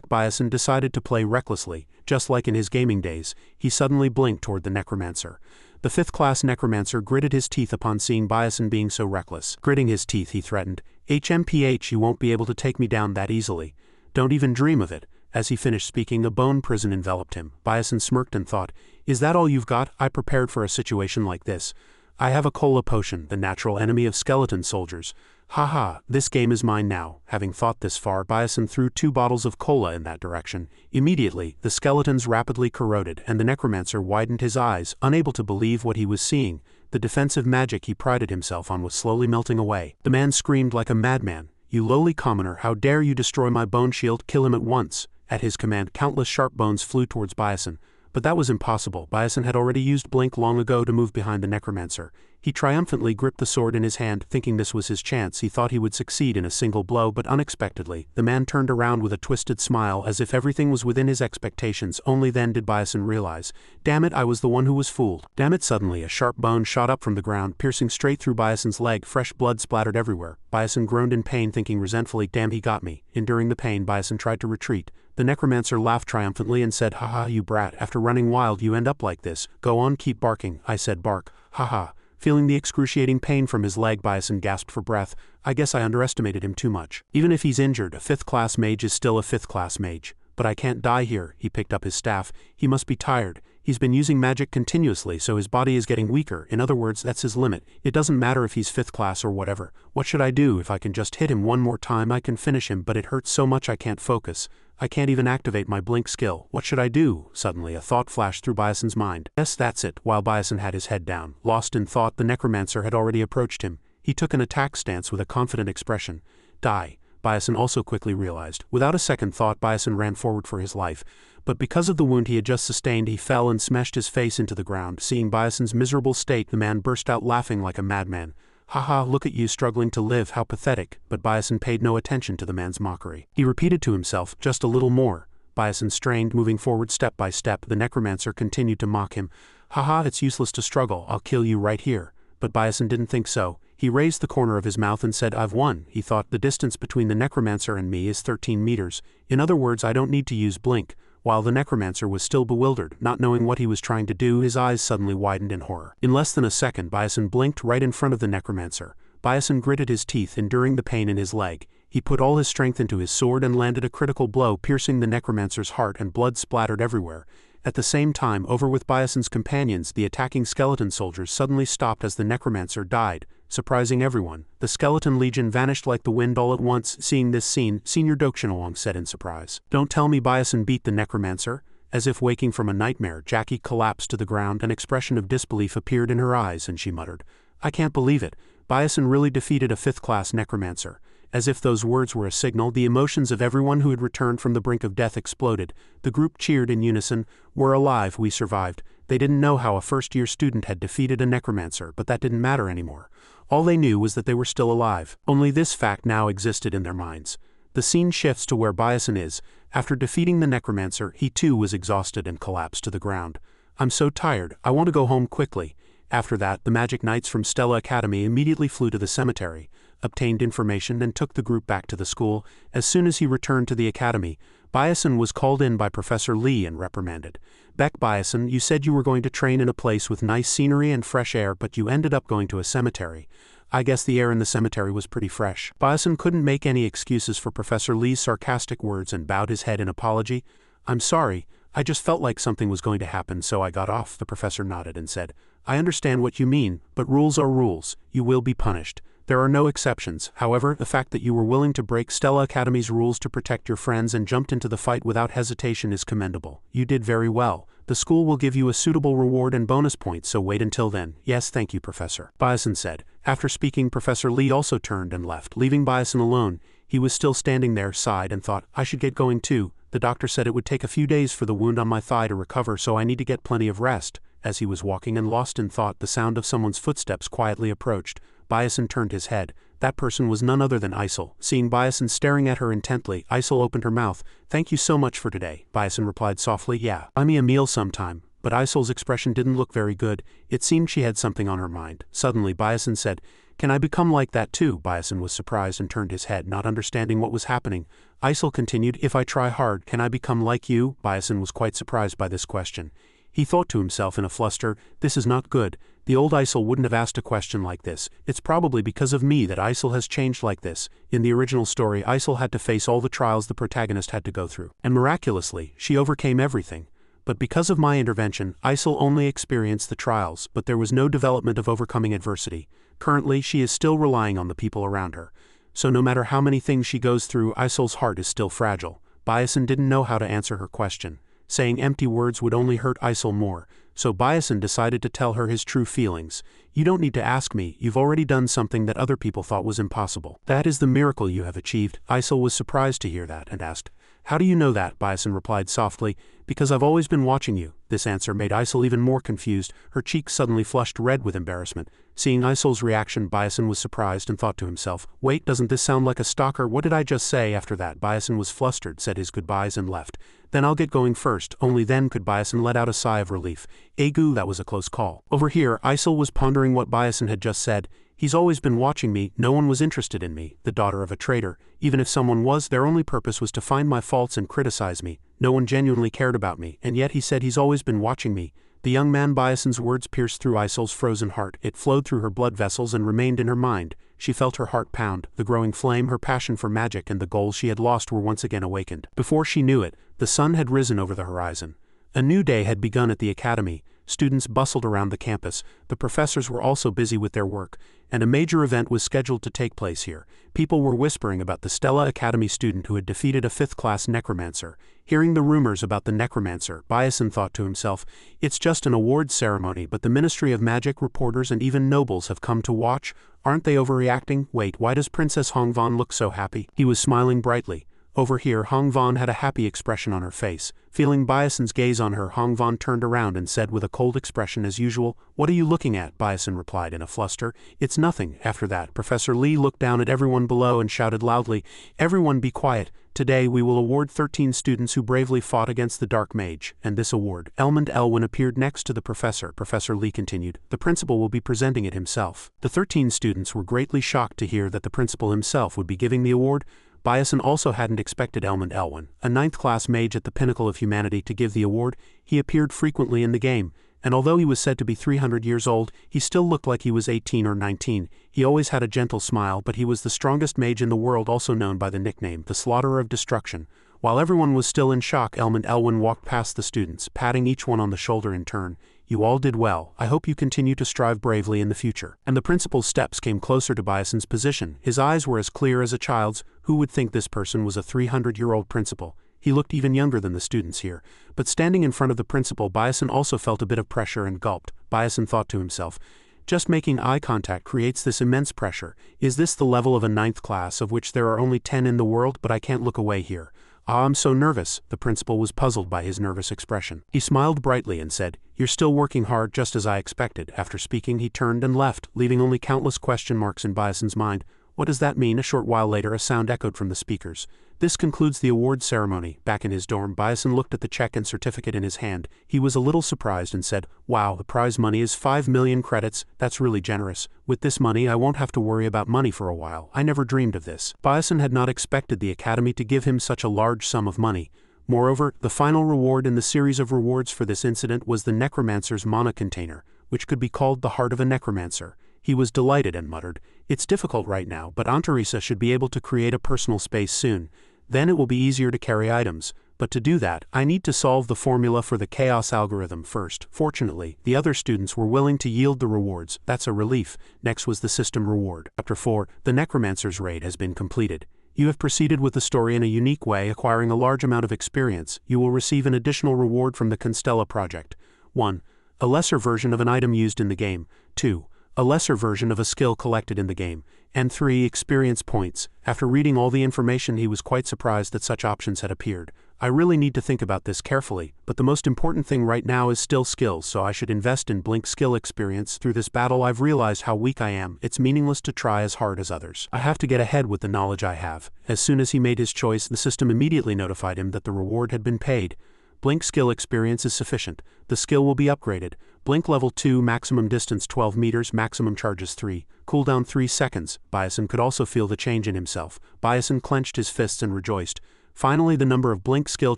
Bison decided to play recklessly. Just like in his gaming days, he suddenly blinked toward the necromancer. The 5th-class necromancer gritted his teeth upon seeing Bison being so reckless. Gritting his teeth, he threatened, "HMPH, you won't be able to take me down that easily. Don't even dream of it." As he finished speaking, a bone prison enveloped him. Bison smirked and thought, "Is that all you've got? I prepared for a situation like this. I have a cola potion, the natural enemy of skeleton soldiers. Haha, this game is mine now." Having thought this far, Bison threw 2 bottles of cola in that direction. Immediately, the skeletons rapidly corroded, and the necromancer widened his eyes, unable to believe what he was seeing. The defensive magic he prided himself on was slowly melting away. The man screamed like a madman, "You lowly commoner, how dare you destroy my bone shield? Kill him at once." At his command, countless sharp bones flew towards Bison. But that was impossible. Bison had already used blink long ago to move behind the necromancer. He triumphantly gripped the sword in his hand, thinking this was his chance. He thought he would succeed in a single blow, but unexpectedly, the man turned around with a twisted smile as if everything was within his expectations. Only then did Bison realize, "Damn it, I was the one who was fooled." Damn it, suddenly a sharp bone shot up from the ground, piercing straight through Bison's leg. Fresh blood splattered everywhere. Bison groaned in pain, thinking resentfully, "Damn, he got me." Enduring the pain, Bison tried to retreat. The necromancer laughed triumphantly and said, "Haha, you brat, after running wild you end up like this. Go on, keep barking." I said bark. Haha. Feeling the excruciating pain from his leg, Bison gasped for breath. I guess I underestimated him too much. Even if he's injured, a 5th-class mage is still a 5th-class mage. But I can't die here. He picked up his staff. He must be tired. He's been using magic continuously, so his body is getting weaker. In other words, that's his limit. It doesn't matter if he's 5th class or whatever. What should I do? If I can just hit him one more time, I can finish him, but it hurts so much I can't focus. I can't even activate my blink skill. What should I do? Suddenly a thought flashed through Bison's mind. Yes, that's it. While Bison had his head down, lost in thought, the necromancer had already approached him. He took an attack stance with a confident expression. Die. Bison also quickly realized. Without a second thought, Bison ran forward for his life. but because of the wound he had just sustained he fell and smashed his face into the ground. Seeing Biason's miserable state, the man burst out laughing like a madman. "Haha, look at you struggling to live, how pathetic," but Biason paid no attention to the man's mockery. He repeated to himself, "Just a little more." Biason strained, moving forward step by step. The necromancer continued to mock him. "Haha, it's useless to struggle, I'll kill you right here." But Biason didn't think so. He raised the corner of his mouth and said, "I've won." He thought, "The distance between the necromancer and me is 13 meters. In other words, I don't need to use blink." While the necromancer was still bewildered, not knowing what he was trying to do, his eyes suddenly widened in horror. In less than a second, Biason blinked right in front of the necromancer. Biason gritted his teeth, enduring the pain in his leg. He put all his strength into his sword and landed a critical blow, piercing the necromancer's heart, and blood splattered everywhere. At the same time, over with Biason's companions, the attacking skeleton soldiers suddenly stopped as the necromancer died, surprising everyone. The skeleton legion vanished like the wind all at once. Seeing this scene, Senior Dokshinawang said in surprise, "Don't tell me Biason beat the necromancer?" As if waking from a nightmare, Jackie collapsed to the ground. An expression of disbelief appeared in her eyes, and she muttered, "I can't believe it. Biason really defeated a 5th-class necromancer." As if those words were a signal, the emotions of everyone who had returned from the brink of death exploded. The group cheered in unison. "We're alive, we survived." They didn't know how a first-year student had defeated a necromancer, but that didn't matter anymore. All they knew was that they were still alive. Only this fact now existed in their minds. The scene shifts to where Biason is. After defeating the necromancer, he too was exhausted and collapsed to the ground. "I'm so tired, I want to go home quickly." After that, the Magic Knights from Stella Academy immediately flew to the cemetery, obtained information, and took the group back to the school. As soon as he returned to the academy, Biason was called in by Professor Lee and reprimanded. "Beck Biason, you said you were going to train in a place with nice scenery and fresh air, but you ended up going to a cemetery. I guess the air in the cemetery was pretty fresh." Biason couldn't make any excuses for Professor Lee's sarcastic words and bowed his head in apology. "I'm sorry, I just felt like something was going to happen, so I got off." The professor nodded and said, "I understand what you mean, but rules are rules. You will be punished. There are no exceptions. However, the fact that you were willing to break Stella Academy's rules to protect your friends and jumped into the fight without hesitation is commendable. You did very well. The school will give you a suitable reward and bonus points, so wait until then." "Yes, thank you, Professor," Biason said. After speaking, Professor Lee also turned and left, leaving Biason alone. He was still standing there, sighed, and thought, "I should get going too. The doctor said it would take a few days for the wound on my thigh to recover, so I need to get plenty of rest." As he was walking and lost in thought, the sound of someone's footsteps quietly approached. Biason turned his head. That person was none other than Isel. Seeing Biason staring at her intently, Isel opened her mouth. "Thank you so much for today," Biason replied softly. "Yeah, buy me a meal sometime." But Isel's expression didn't look very good. It seemed she had something on her mind. Suddenly, Biason said, "Can I become like that too?" Biason was surprised and turned his head, not understanding what was happening. Isel continued, "If I try hard, can I become like you?" Biason was quite surprised by this question. He thought to himself in a fluster, "This is not good. The old Isel wouldn't have asked a question like this. It's probably because of me that Isel has changed like this." In the original story, Isel had to face all the trials the protagonist had to go through, and miraculously, she overcame everything. But because of my intervention, Isel only experienced the trials, but there was no development of overcoming adversity. Currently, she is still relying on the people around her. So no matter how many things she goes through, Isel's heart is still fragile. Biason didn't know how to answer her question. Saying empty words would only hurt Isel more, so Biason decided to tell her his true feelings. "You don't need to ask me, you've already done something that other people thought was impossible. That is the miracle you have achieved." Isel was surprised to hear that and asked, "How do you know that?" Biason replied softly, "Because I've always been watching you." This answer made Isel even more confused. Her cheeks suddenly flushed red with embarrassment. Seeing Isel's reaction, Biason was surprised and thought to himself, "Wait, doesn't this sound like a stalker? What did I just say?" After that, Biason was flustered, said his goodbyes and left. "Then I'll get going first." Only then could Biason let out a sigh of relief. "Egu, that was a close call." Over here, Isel was pondering what Biason had just said. "He's always been watching me, no one was interested in me, the daughter of a traitor. Even if someone was, their only purpose was to find my faults and criticize me. No one genuinely cared about me, and yet he said he's always been watching me." The young man Biason's words pierced through Isel's frozen heart. It flowed through her blood vessels and remained in her mind. She felt her heart pound. The growing flame, her passion for magic, and the goals she had lost were once again awakened. Before she knew it, the sun had risen over the horizon. A new day had begun at the academy. Students bustled around the campus. The professors were also busy with their work, and a major event was scheduled to take place here. People were whispering about the Stella Academy student who had defeated a 5th-class necromancer. Hearing the rumors about the necromancer, Biason thought to himself, "It's just an awards ceremony, but the Ministry of Magic, reporters, and even nobles have come to watch. Aren't they overreacting? Wait, why does Princess Hongvan look so happy?" He was smiling brightly. Over here, Hong Von had a happy expression on her face. Feeling Biason's gaze on her, Hong Von turned around and said with a cold expression as usual, "What are you looking at?" Biason replied in a fluster. "It's nothing." After that, Professor Lee looked down at everyone below and shouted loudly, "Everyone be quiet. Today we will award 13 students who bravely fought against the Dark Mage, and this award." Elmond Elwin appeared next to the professor. Professor Lee continued, "The principal will be presenting it himself." The 13 students were greatly shocked to hear that the principal himself would be giving the award. Biason also hadn't expected Elmond Elwin, a 9th-class mage at the pinnacle of humanity, to give the award. He appeared frequently in the game, and although he was said to be 300 years old, he still looked like he was 18 or 19. He always had a gentle smile, but he was the strongest mage in the world, also known by the nickname, the Slaughterer of Destruction. While everyone was still in shock, Elmond Elwin walked past the students, patting each one on the shoulder in turn. "You all did well. I hope you continue to strive bravely in the future." And the principal's steps came closer to Biason's position. His eyes were as clear as a child's. Who would think this person was a 300-year-old principal? He looked even younger than the students here. But standing in front of the principal, Biason also felt a bit of pressure and gulped. Biason thought to himself, "Just making eye contact creates this immense pressure. Is this the level of a 9th class, of which there are only 10 in the world? But I can't look away here. Ah, I'm so nervous." The principal was puzzled by his nervous expression. He smiled brightly and said, "You're still working hard, just as I expected." After speaking, he turned and left, leaving only countless question marks in Biason's mind. What does that mean? A short while later, a sound echoed from the speakers. "This concludes the award ceremony." Back in his dorm, Biason looked at the check and certificate in his hand. He was a little surprised and said, "Wow, the prize money is 5 million credits. That's really generous. With this money, I won't have to worry about money for a while. I never dreamed of this." Biason had not expected the Academy to give him such a large sum of money. Moreover, the final reward in the series of rewards for this incident was the necromancer's mana container, which could be called the heart of a necromancer. He was delighted and muttered, "It's difficult right now, but Aunt Teresa should be able to create a personal space soon. Then it will be easier to carry items. But to do that, I need to solve the formula for the chaos algorithm first." Fortunately, the other students were willing to yield the rewards. That's a relief. Next was the system reward. Chapter 4, The Necromancer's Raid has been completed. You have proceeded with the story in a unique way, acquiring a large amount of experience. You will receive an additional reward from the Stella project. 1. A lesser version of an item used in the game. 2. A lesser version of a skill collected in the game. And 3. Experience points. After reading all the information, he was quite surprised that such options had appeared. "I really need to think about this carefully, but the most important thing right now is still skills, so I should invest in Blink skill experience. Through this battle I've realized how weak I am. It's meaningless to try as hard as others. I have to get ahead with the knowledge I have." As soon as he made his choice, the system immediately notified him that the reward had been paid. Blink skill experience is sufficient. The skill will be upgraded. Blink level 2, maximum distance 12 meters, maximum charges 3, cooldown 3 seconds. Biason could also feel the change in himself. Biason clenched his fists and rejoiced. Finally, the number of Blink skill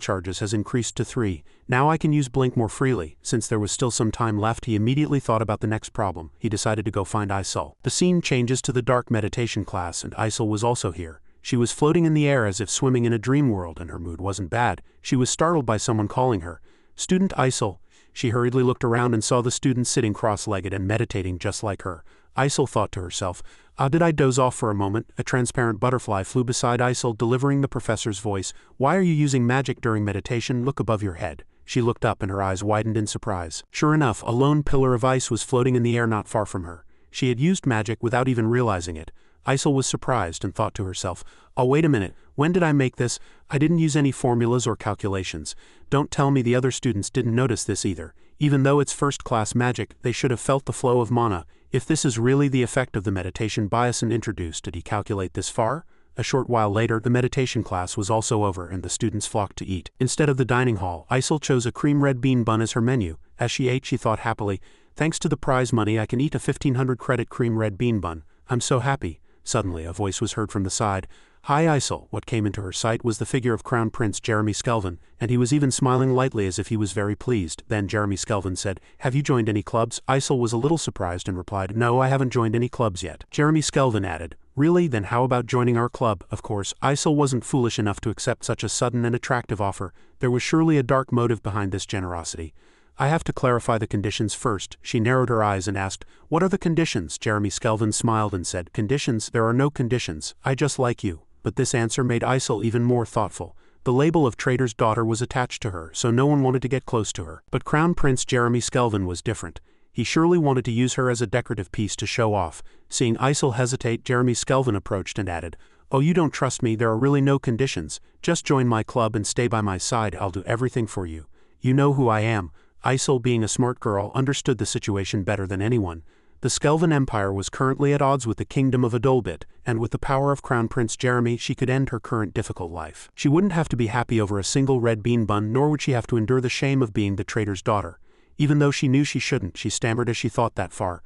charges has increased to 3. Now I can use Blink more freely. Since there was still some time left, he immediately thought about the next problem. He decided to go find Isel. The scene changes to the dark meditation class, and Isel was also here. She was floating in the air as if swimming in a dream world, and her mood wasn't bad. She was startled by someone calling her. "Student Isel." She hurriedly looked around and saw the student sitting cross-legged and meditating just like her. Isel thought to herself, did I doze off for a moment?" A transparent butterfly flew beside Isel, delivering the professor's voice. "Why are you using magic during meditation? Look above your head." She looked up and her eyes widened in surprise. Sure enough, a lone pillar of ice was floating in the air not far from her. She had used magic without even realizing it. Isel was surprised and thought to herself, "Oh, wait a minute, when did I make this? I didn't use any formulas or calculations. Don't tell me the other students didn't notice this either. Even though it's first-class magic, they should have felt the flow of mana. If this is really the effect of the meditation Biason introduced, did he calculate this far?" A short while later, the meditation class was also over and the students flocked to eat. Instead of the dining hall, Isel chose a cream red bean bun as her menu. As she ate, she thought happily, "Thanks to the prize money, I can eat a 1500 credit cream red bean bun. I'm so happy." Suddenly, a voice was heard from the side. "Hi, Isel." What came into her sight was the figure of Crown Prince Jeremy Skelvin, and he was even smiling lightly as if he was very pleased. Then Jeremy Skelvin said, "Have you joined any clubs?" Isel was a little surprised and replied, "No, I haven't joined any clubs yet." Jeremy Skelvin added, "Really? Then how about joining our club?" Of course, Isel wasn't foolish enough to accept such a sudden and attractive offer. There was surely a dark motive behind this generosity. "I have to clarify the conditions first." She narrowed her eyes and asked, "What are the conditions?" Jeremy Skelvin smiled and said, "Conditions? There are no conditions. I just like you." But this answer made Isel even more thoughtful. The label of trader's daughter was attached to her, so no one wanted to get close to her. But Crown Prince Jeremy Skelvin was different. He surely wanted to use her as a decorative piece to show off. Seeing Isel hesitate, Jeremy Skelvin approached and added, "Oh, you don't trust me, there are really no conditions. Just join my club and stay by my side, I'll do everything for you. You know who I am." Isel, being a smart girl, understood the situation better than anyone. The Skelvan Empire was currently at odds with the Kingdom of Adolbit, and with the power of Crown Prince Jeremy she could end her current difficult life. She wouldn't have to be happy over a single red bean bun, nor would she have to endure the shame of being the traitor's daughter. Even though she knew she shouldn't, she stammered as she thought that far.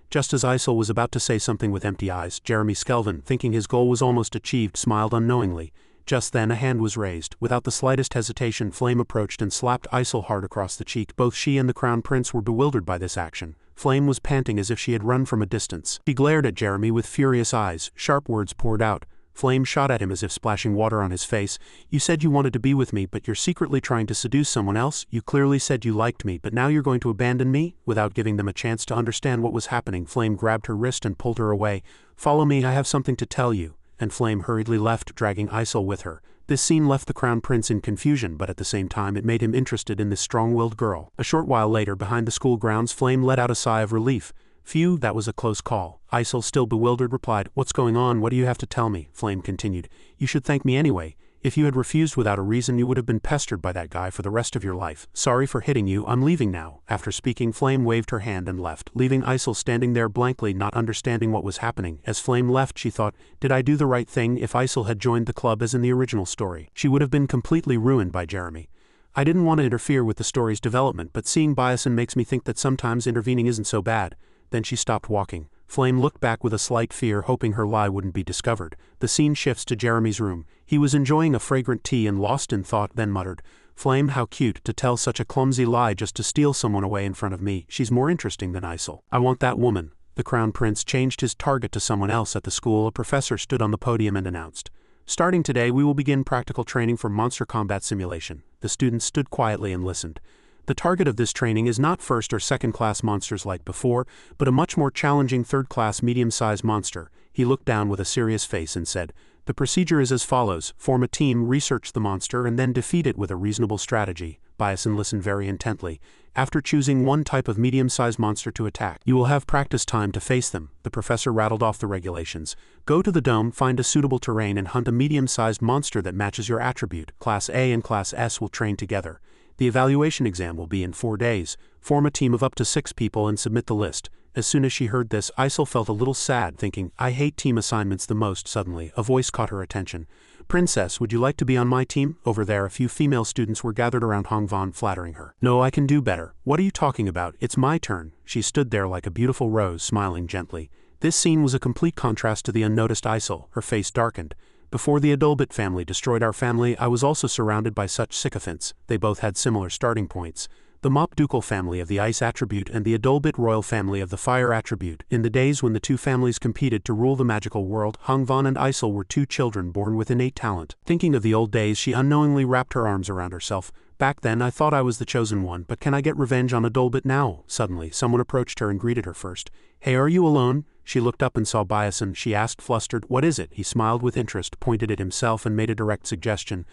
Just as Isel was about to say something with empty eyes, Jeremy Skelvan, thinking his goal was almost achieved, smiled unknowingly. Just then a hand was raised. Without the slightest hesitation, Flame approached and slapped Isel hard across the cheek. Both she and the Crown Prince were bewildered by this action. Flame was panting as if she had run from a distance. She glared at Jeremy with furious eyes. Sharp words poured out. Flame shot at him as if splashing water on his face. "You said you wanted to be with me, but you're secretly trying to seduce someone else. You clearly said you liked me, but now you're going to abandon me?" Without giving them a chance to understand what was happening, Flame grabbed her wrist and pulled her away. "Follow me, I have something to tell you." And Flame hurriedly left, dragging Isel with her. This scene left the Crown Prince in confusion, but at the same time it made him interested in this strong-willed girl. A short while later, behind the school grounds, Flame let out a sigh of relief. "Phew, that was a close call." Isel, still bewildered, replied, "What's going on? What do you have to tell me?" Flame continued, "You should thank me anyway. If you had refused without a reason, you would have been pestered by that guy for the rest of your life. Sorry for hitting you, I'm leaving now." After speaking, Flame waved her hand and left, leaving Isel standing there blankly, not understanding what was happening. As Flame left, she thought, did I do the right thing? If Isel had joined the club as in the original story, she would have been completely ruined by Jeremy. I didn't want to interfere with the story's development, but seeing Byasin makes me think that sometimes intervening isn't so bad. Then she stopped walking. Flame looked back with a slight fear, hoping her lie wouldn't be discovered. The scene shifts to Jeremy's room. He was enjoying a fragrant tea and lost in thought, then muttered, "Flame, how cute, to tell such a clumsy lie just to steal someone away in front of me. She's more interesting than Isel. I want that woman." The Crown Prince changed his target to someone else at the school. A professor stood on the podium and announced, "Starting today, we will begin practical training for monster combat simulation." The students stood quietly and listened. The target of this training is not first or second class monsters like before, but a much more challenging third class medium-sized monster. He looked down with a serious face and said, "The procedure is as follows: form a team, research the monster, and then defeat it with a reasonable strategy." Byasin listened very intently. "After choosing one type of medium-sized monster to attack, you will have practice time to face them." The professor rattled off the regulations. "Go to the dome, find a suitable terrain, and hunt a medium-sized monster that matches your attribute. Class A and Class S will train together. The evaluation exam will be in 4 days. Form a team of up to 6 people and submit the list." As soon as she heard this, Isel felt a little sad, thinking, "I hate team assignments the most." Suddenly, a voice caught her attention. "Princess, would you like to be on my team?" Over there, a few female students were gathered around Hongvan, flattering her. "No, I can do better." "What are you talking about? It's my turn." She stood there like a beautiful rose, smiling gently. This scene was a complete contrast to the unnoticed Isel. Her face darkened. "Before the Adolbit family destroyed our family, I was also surrounded by such sycophants." They both had similar starting points. The Mop Ducal family of the Ice attribute and the Adolbit royal family of the Fire attribute. In the days when the two families competed to rule the magical world, Hongvan and Isel were 2 children born with innate talent. Thinking of the old days, she unknowingly wrapped her arms around herself. "Back then I thought I was the chosen one, but can I get revenge on Adolbit now?" Suddenly, someone approached her and greeted her first. "Hey, are you alone?" She looked up and saw Byasin. She asked, flustered, "What is it?" He smiled with interest, pointed at himself, and made a direct suggestion.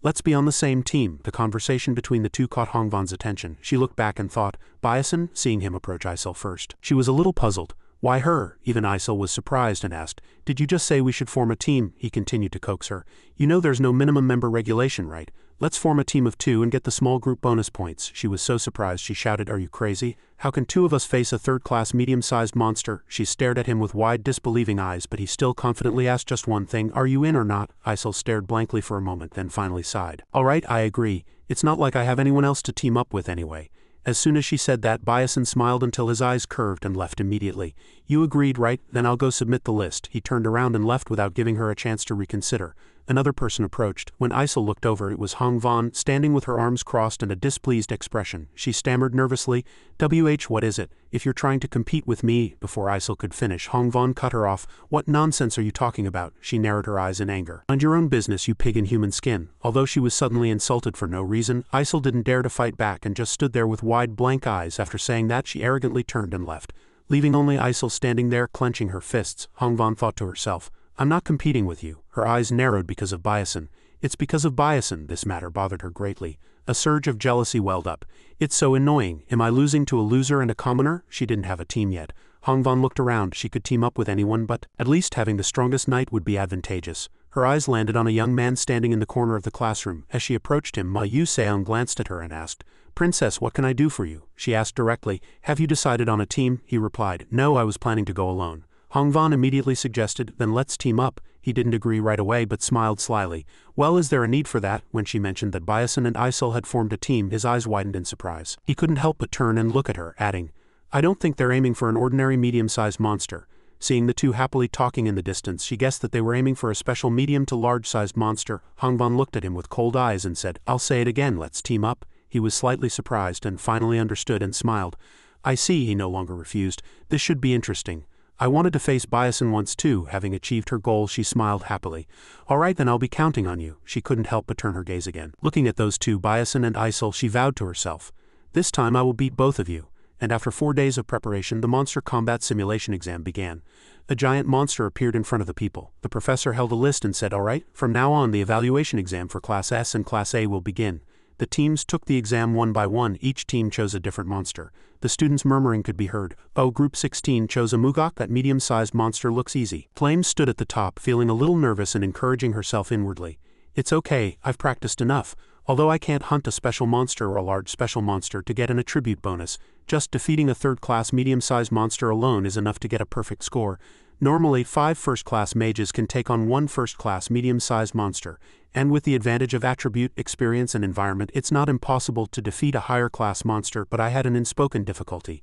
"Let's be on the same team." The conversation between the two caught Hongvan's attention. She looked back and thought, Byasin, seeing him approach Isel first. She was a little puzzled. Why her? Even Isel was surprised and asked, "Did you just say we should form a team?" He continued to coax her. "You know there's no minimum member regulation, right? Let's form a team of 2 and get the small group bonus points." She was so surprised she shouted, "Are you crazy? How can 2 of us face a third-class medium-sized monster?" She stared at him with wide, disbelieving eyes, but he still confidently asked just one thing, "Are you in or not?" Isel stared blankly for a moment, then finally sighed. "All right, I agree. It's not like I have anyone else to team up with anyway." As soon as she said that, Byasin smiled until his eyes curved and left immediately. "You agreed, right? Then I'll go submit the list." He turned around and left without giving her a chance to reconsider. Another person approached. When Isel looked over, it was Hongvan, standing with her arms crossed and a displeased expression. She stammered nervously, "What is it? If you're trying to compete with me..." Before Isel could finish, Hongvan cut her off. "What nonsense are you talking about?" She narrowed her eyes in anger. "Mind your own business, you pig in human skin." Although she was suddenly insulted for no reason, Isel didn't dare to fight back and just stood there with wide blank eyes. After saying that, she arrogantly turned and left, leaving only Isel standing there clenching her fists. Hongvan thought to herself, "I'm not competing with you." Her eyes narrowed because of Byasin. It's because of Byasin. This matter bothered her greatly. A surge of jealousy welled up. "It's so annoying. Am I losing to a loser and a commoner?" She didn't have a team yet. Hongvan looked around. She could team up with anyone, but at least having the strongest knight would be advantageous. Her eyes landed on a young man standing in the corner of the classroom. As she approached him, Ma Yu-seong glanced at her and asked, "Princess, what can I do for you?" She asked directly. "Have you decided on a team?" He replied, "No, I was planning to go alone." Hongvan immediately suggested, "Then let's team up." He didn't agree right away but smiled slyly. "Well, is there a need for that?" When she mentioned that Byasun and Isol had formed a team, his eyes widened in surprise. He couldn't help but turn and look at her, adding, "I don't think they're aiming for an ordinary medium-sized monster." Seeing the two happily talking in the distance, she guessed that they were aiming for a special medium to large-sized monster. Hongvan looked at him with cold eyes and said, "I'll say it again, let's team up." He was slightly surprised and finally understood and smiled. "I see," he no longer refused. "This should be interesting. I wanted to face Byasun once too." Having achieved her goal, she smiled happily. "All right, then I'll be counting on you." She couldn't help but turn her gaze again. Looking at those two, Byasun and Isol, she vowed to herself, "This time I will beat both of you." And after 4 days of preparation, the monster combat simulation exam began. A giant monster appeared in front of the people. The professor held a list and said, "All right, from now on the evaluation exam for Class S and Class A will begin." The teams took the exam one by one. Each team chose a different monster. The students' murmuring could be heard. "Oh, Group 16 chose a Mugok. That medium-sized monster looks easy." Flame stood at the top, feeling a little nervous and encouraging herself inwardly. "It's okay, I've practiced enough. Although I can't hunt a special monster or a large special monster to get an attribute bonus, just defeating a third-class medium-sized monster alone is enough to get a perfect score. Normally, 5 first-class mages can take on 1 first-class medium-sized monster, and with the advantage of attribute, experience, and environment, it's not impossible to defeat a higher-class monster, but I had an unspoken difficulty.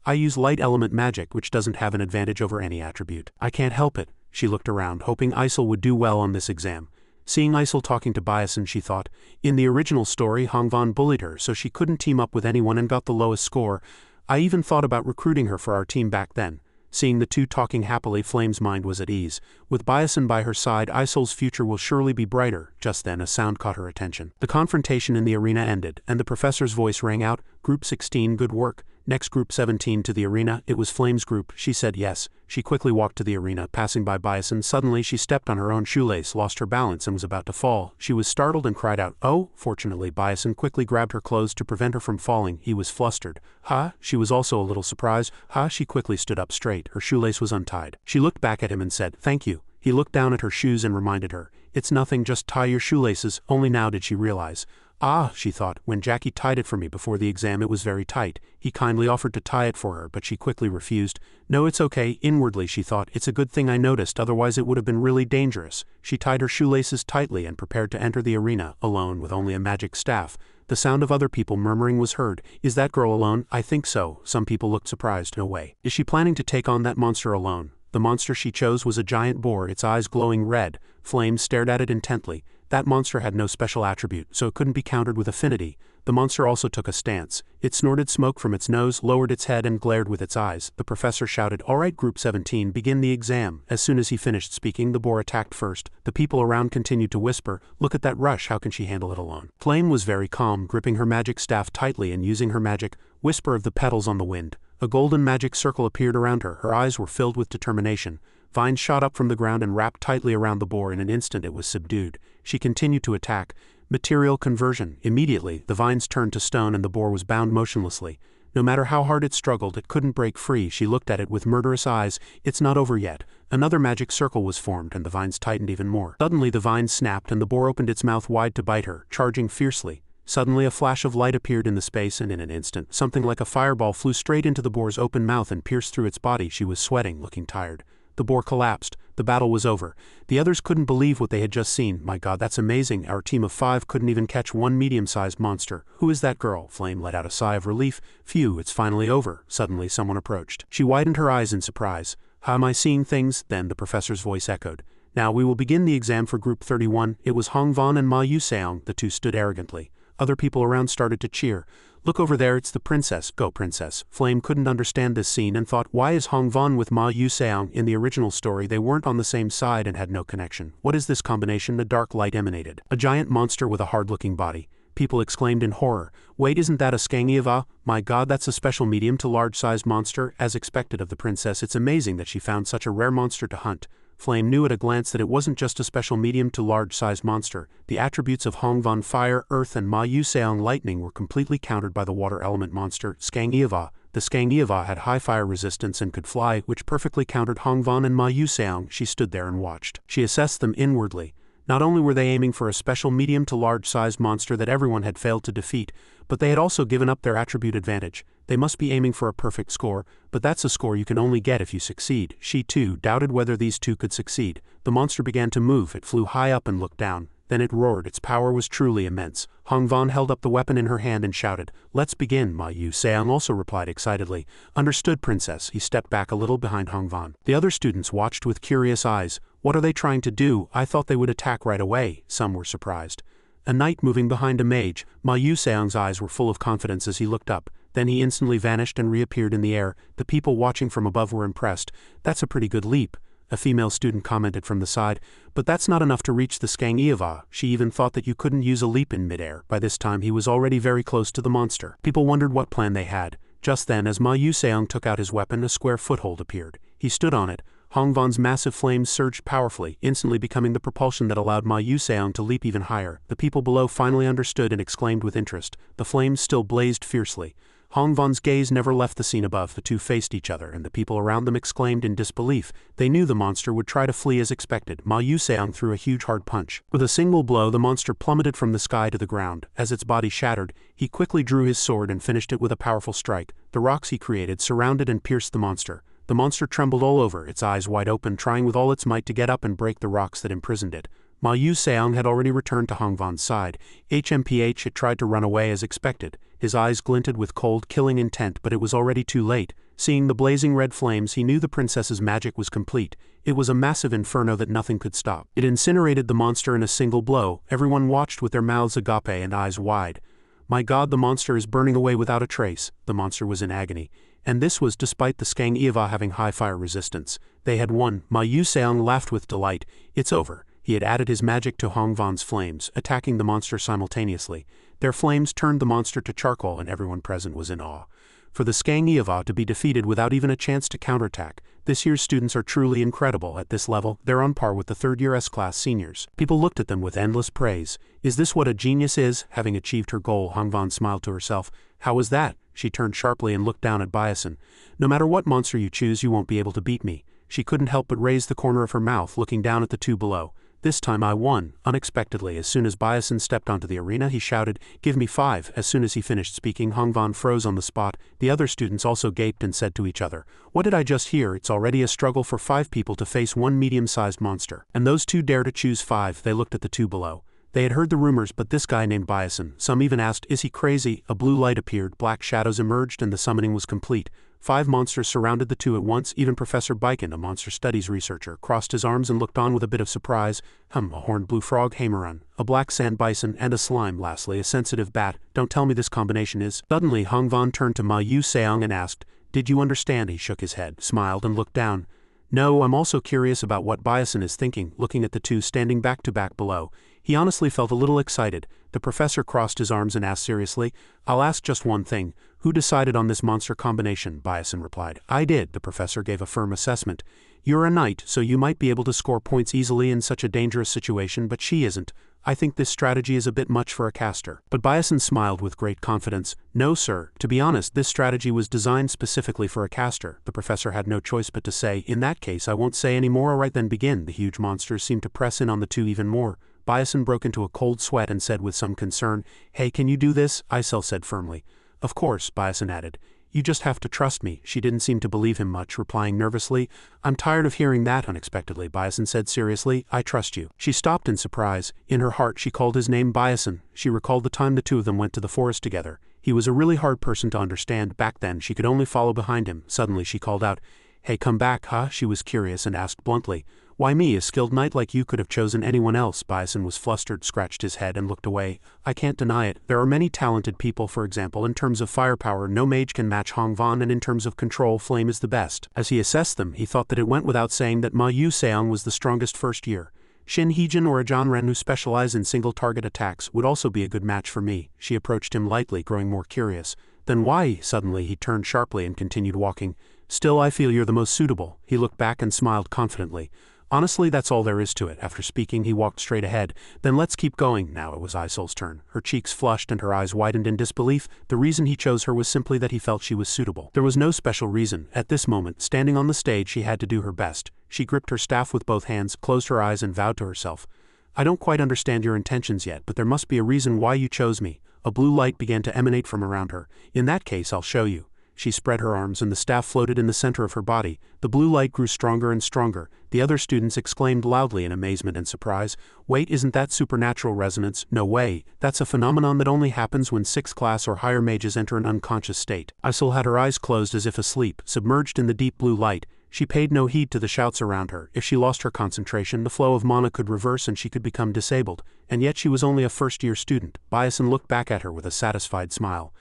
I use light element magic, which doesn't have an advantage over any attribute. I can't help it." She looked around, hoping Isol would do well on this exam. Seeing Isol talking to Byasun, she thought, in the original story, Hongvan bullied her, so she couldn't team up with anyone and got the lowest score. I even thought about recruiting her for our team back then. Seeing the two talking happily, Flame's mind was at ease. With Byasun by her side, Isol's future will surely be brighter. Just then a sound caught her attention. The confrontation in the arena ended, and the professor's voice rang out, "Group 16, good work. Next Group 17 to the arena." It was Flame's group. She said yes. She quickly walked to the arena, passing by Byasun. Suddenly she stepped on her own shoelace, lost her balance, and was about to fall. She was startled and cried out, "Oh!" Fortunately, Byasun quickly grabbed her clothes to prevent her from falling. He was flustered. "Huh?" She was also a little surprised. "Huh?" She quickly stood up straight. Her shoelace was untied. She looked back at him and said, "Thank you." He looked down at her shoes and reminded her, "It's nothing, just tie your shoelaces." Only now did she realize. "Ah," she thought, "when Jackie tied it for me before the exam it was very tight. He kindly offered to tie it for her, but she quickly refused. No, it's okay." Inwardly she thought, "It's a good thing I noticed, otherwise it would have been really dangerous." She tied her shoelaces tightly and prepared to enter the arena, alone with only a magic staff. The sound of other people murmuring was heard. "Is that girl alone?" "I think so." Some people looked surprised. "No way. Is she planning to take on that monster alone?" The monster she chose was a giant boar, its eyes glowing red. Flame stared at it intently. That monster had no special attribute, so it couldn't be countered with affinity. The monster also took a stance. It snorted smoke from its nose, lowered its head, and glared with its eyes. The professor shouted, "All right, Group 17, begin the exam." As soon as he finished speaking, the boar attacked first. The people around continued to whisper, "Look at that rush, how can she handle it alone?" Flame was very calm, gripping her magic staff tightly and using her magic whisper of the petals on the wind. A golden magic circle appeared around her. Her eyes were filled with determination. Vines shot up from the ground and wrapped tightly around the boar. In an instant it was subdued. She continued to attack. Material conversion. Immediately, the vines turned to stone and the boar was bound motionlessly. No matter how hard it struggled, it couldn't break free. She looked at it with murderous eyes. "It's not over yet." Another magic circle was formed and the vines tightened even more. Suddenly the vines snapped and the boar opened its mouth wide to bite her, charging fiercely. Suddenly a flash of light appeared in the space and in an instant, something like a fireball flew straight into the boar's open mouth and pierced through its body. She was sweating, looking tired. The boar collapsed. The battle was over. The others couldn't believe what they had just seen. "My God, that's amazing. Our team of 5 couldn't even catch one medium-sized monster. Who is that girl?" Flame let out a sigh of relief. "Phew, it's finally over." Suddenly someone approached. She widened her eyes in surprise. "How am I seeing things?" Then the professor's voice echoed. "Now we will begin the exam for Group 31. It was Hongvan and Ma Yu-seong. The two stood arrogantly. Other people around started to cheer. "Look over there, it's the princess. Go, princess." Flame couldn't understand this scene and thought, why is Hongvan with Ma Yu-seong? In the original story they weren't on the same side and had no connection. What is this combination? A dark light emanated. A giant monster with a hard-looking body. People exclaimed in horror. "Wait, isn't that a Skangiava? My God, that's a special medium to large-sized monster." As expected of the princess, it's amazing that she found such a rare monster to hunt. Flame knew at a glance that it wasn't just a special medium to large-sized monster. The attributes of Hongvan fire, earth, and Ma Yu-seong lightning were completely countered by the water element monster, Skangiava. The Skangiava had high fire resistance and could fly, which perfectly countered Hongvan and Ma Yuseong. She stood there and watched. She assessed them inwardly. Not only were they aiming for a special medium to large-sized monster that everyone had failed to defeat, but they had also given up their attribute advantage. They must be aiming for a perfect score, but that's a score you can only get if you succeed. She, too, doubted whether these two could succeed. The monster began to move. It flew high up and looked down. Then it roared. Its power was truly immense. Hongvan held up the weapon in her hand and shouted, "Let's begin," Ma Yu-seong also replied excitedly. "Understood, princess." He stepped back a little behind Hongvan. The other students watched with curious eyes. "What are they trying to do? I thought they would attack right away." Some were surprised. A knight moving behind a mage. Ma Yu-seong's eyes were full of confidence as he looked up. Then he instantly vanished and reappeared in the air. The people watching from above were impressed. "That's a pretty good leap," a female student commented from the side, "but that's not enough to reach the Skangiava." She even thought that you couldn't use a leap in midair. By this time he was already very close to the monster. People wondered what plan they had. Just then, as Ma Yu-seong took out his weapon, a square foothold appeared. He stood on it. Hongvan's massive flames surged powerfully, instantly becoming the propulsion that allowed Ma Yu-seong to leap even higher. The people below finally understood and exclaimed with interest. The flames still blazed fiercely. Hongvan's gaze never left the scene above. The two faced each other, and the people around them exclaimed in disbelief. They knew the monster would try to flee as expected. Ma Yu-seong threw a huge hard punch. With a single blow, the monster plummeted from the sky to the ground. As its body shattered, he quickly drew his sword and finished it with a powerful strike. The rocks he created surrounded and pierced the monster. The monster trembled all over, its eyes wide open, trying with all its might to get up and break the rocks that imprisoned it. Ma Yu-seong had already returned to Hongvan's side. HMPH had tried to run away as expected. His eyes glinted with cold, killing intent, but it was already too late. Seeing the blazing red flames, he knew the princess's magic was complete. It was a massive inferno that nothing could stop. It incinerated the monster in a single blow. Everyone watched with their mouths agape and eyes wide. "My God, the monster is burning away without a trace." The monster was in agony. And this was despite the Skangiava having high fire resistance. They had won. Ma Yu-seong laughed with delight. "It's over." He had added his magic to Hongvan's flames, attacking the monster simultaneously. Their flames turned the monster to charcoal, and everyone present was in awe. For the Skangiava to be defeated without even a chance to counterattack, this year's students are truly incredible. At this level, they're on par with the third-year S-class seniors. People looked at them with endless praise. "Is this what a genius is?" Having achieved her goal, Hongvan smiled to herself. "How was that?" She turned sharply and looked down at Byasun. "No matter what monster you choose, you won't be able to beat me." She couldn't help but raise the corner of her mouth, looking down at the two below. "This time I won." Unexpectedly, as soon as Byasun stepped onto the arena, he shouted, "Give me 5." As soon as he finished speaking, Hongvan froze on the spot. The other students also gaped and said to each other, "What did I just hear? It's already a struggle for 5 people to face one medium-sized monster. And those two dare to choose 5. They looked at the two below. They had heard the rumors, but this guy named Byasun. Some even asked, "Is he crazy?" A blue light appeared, black shadows emerged, and the summoning was complete. 5 monsters surrounded the two at once. Even Professor Baiken, a monster studies researcher, crossed his arms and looked on with a bit of surprise. A horned blue frog, Hamerun, a black sand bison, and a slime, lastly a sensitive bat. "Don't tell me this combination is..." Suddenly Hongvan turned to Ma Yu-seong and asked, "Did you understand?" He shook his head, smiled, and looked down. "No, I'm also curious about what Byasun is thinking," looking at the two standing back to back below. He honestly felt a little excited. The professor crossed his arms and asked seriously, "I'll ask just one thing. Who decided on this monster combination?" Byasun replied. "I did." The professor gave a firm assessment. "You're a knight, so you might be able to score points easily in such a dangerous situation, but she isn't. I think this strategy is a bit much for a caster." But Byasun smiled with great confidence. "No, sir. To be honest, this strategy was designed specifically for a caster." The professor had no choice but to say, "In that case, I won't say any more." "All right, then begin." The huge monsters seemed to press in on the two even more. Byasun broke into a cold sweat and said with some concern, "Hey, can you do this?" Isel said firmly. "Of course," Byasun added. "You just have to trust me." She didn't seem to believe him much, replying nervously, "I'm tired of hearing that." Unexpectedly, Byasun said seriously, "I trust you." She stopped in surprise. In her heart, she called his name Byasun. She recalled the time the two of them went to the forest together. He was a really hard person to understand. Back then, she could only follow behind him. Suddenly, she called out, "Hey, come back, huh?" She was curious and asked bluntly, "Why me? A skilled knight like you could have chosen anyone else." Byasun was flustered, scratched his head, and looked away. "I can't deny it. There are many talented people. For example, in terms of firepower, no mage can match Hongvan, and in terms of control, Flame is the best." As he assessed them, he thought that it went without saying that Ma Yu-seong was the strongest first year. Shin Heejin or a Janren who specialize in single-target attacks would also be a good match for me. She approached him lightly, growing more curious. "Then why?" Suddenly he turned sharply and continued walking. "Still, I feel you're the most suitable." He looked back and smiled confidently. Honestly, that's all there is to it. After speaking, he walked straight ahead. Then let's keep going. Now it was Isol's turn. Her cheeks flushed and her eyes widened in disbelief. The reason he chose her was simply that he felt she was suitable. There was no special reason. At this moment, standing on the stage, she had to do her best. She gripped her staff with both hands, closed her eyes and vowed to herself, "I don't quite understand your intentions yet, but there must be a reason why you chose me." A blue light began to emanate from around her. "In that case, I'll show you." She spread her arms and the staff floated in the center of her body. The blue light grew stronger and stronger. The other students exclaimed loudly in amazement and surprise. "Wait, isn't that supernatural resonance? No way. That's a phenomenon that only happens when 6th class or higher mages enter an unconscious state." Isol had her eyes closed as if asleep, submerged in the deep blue light. She paid no heed to the shouts around her. If she lost her concentration, the flow of mana could reverse and she could become disabled. And yet she was only a first-year student. Bison looked back at her with a satisfied smile.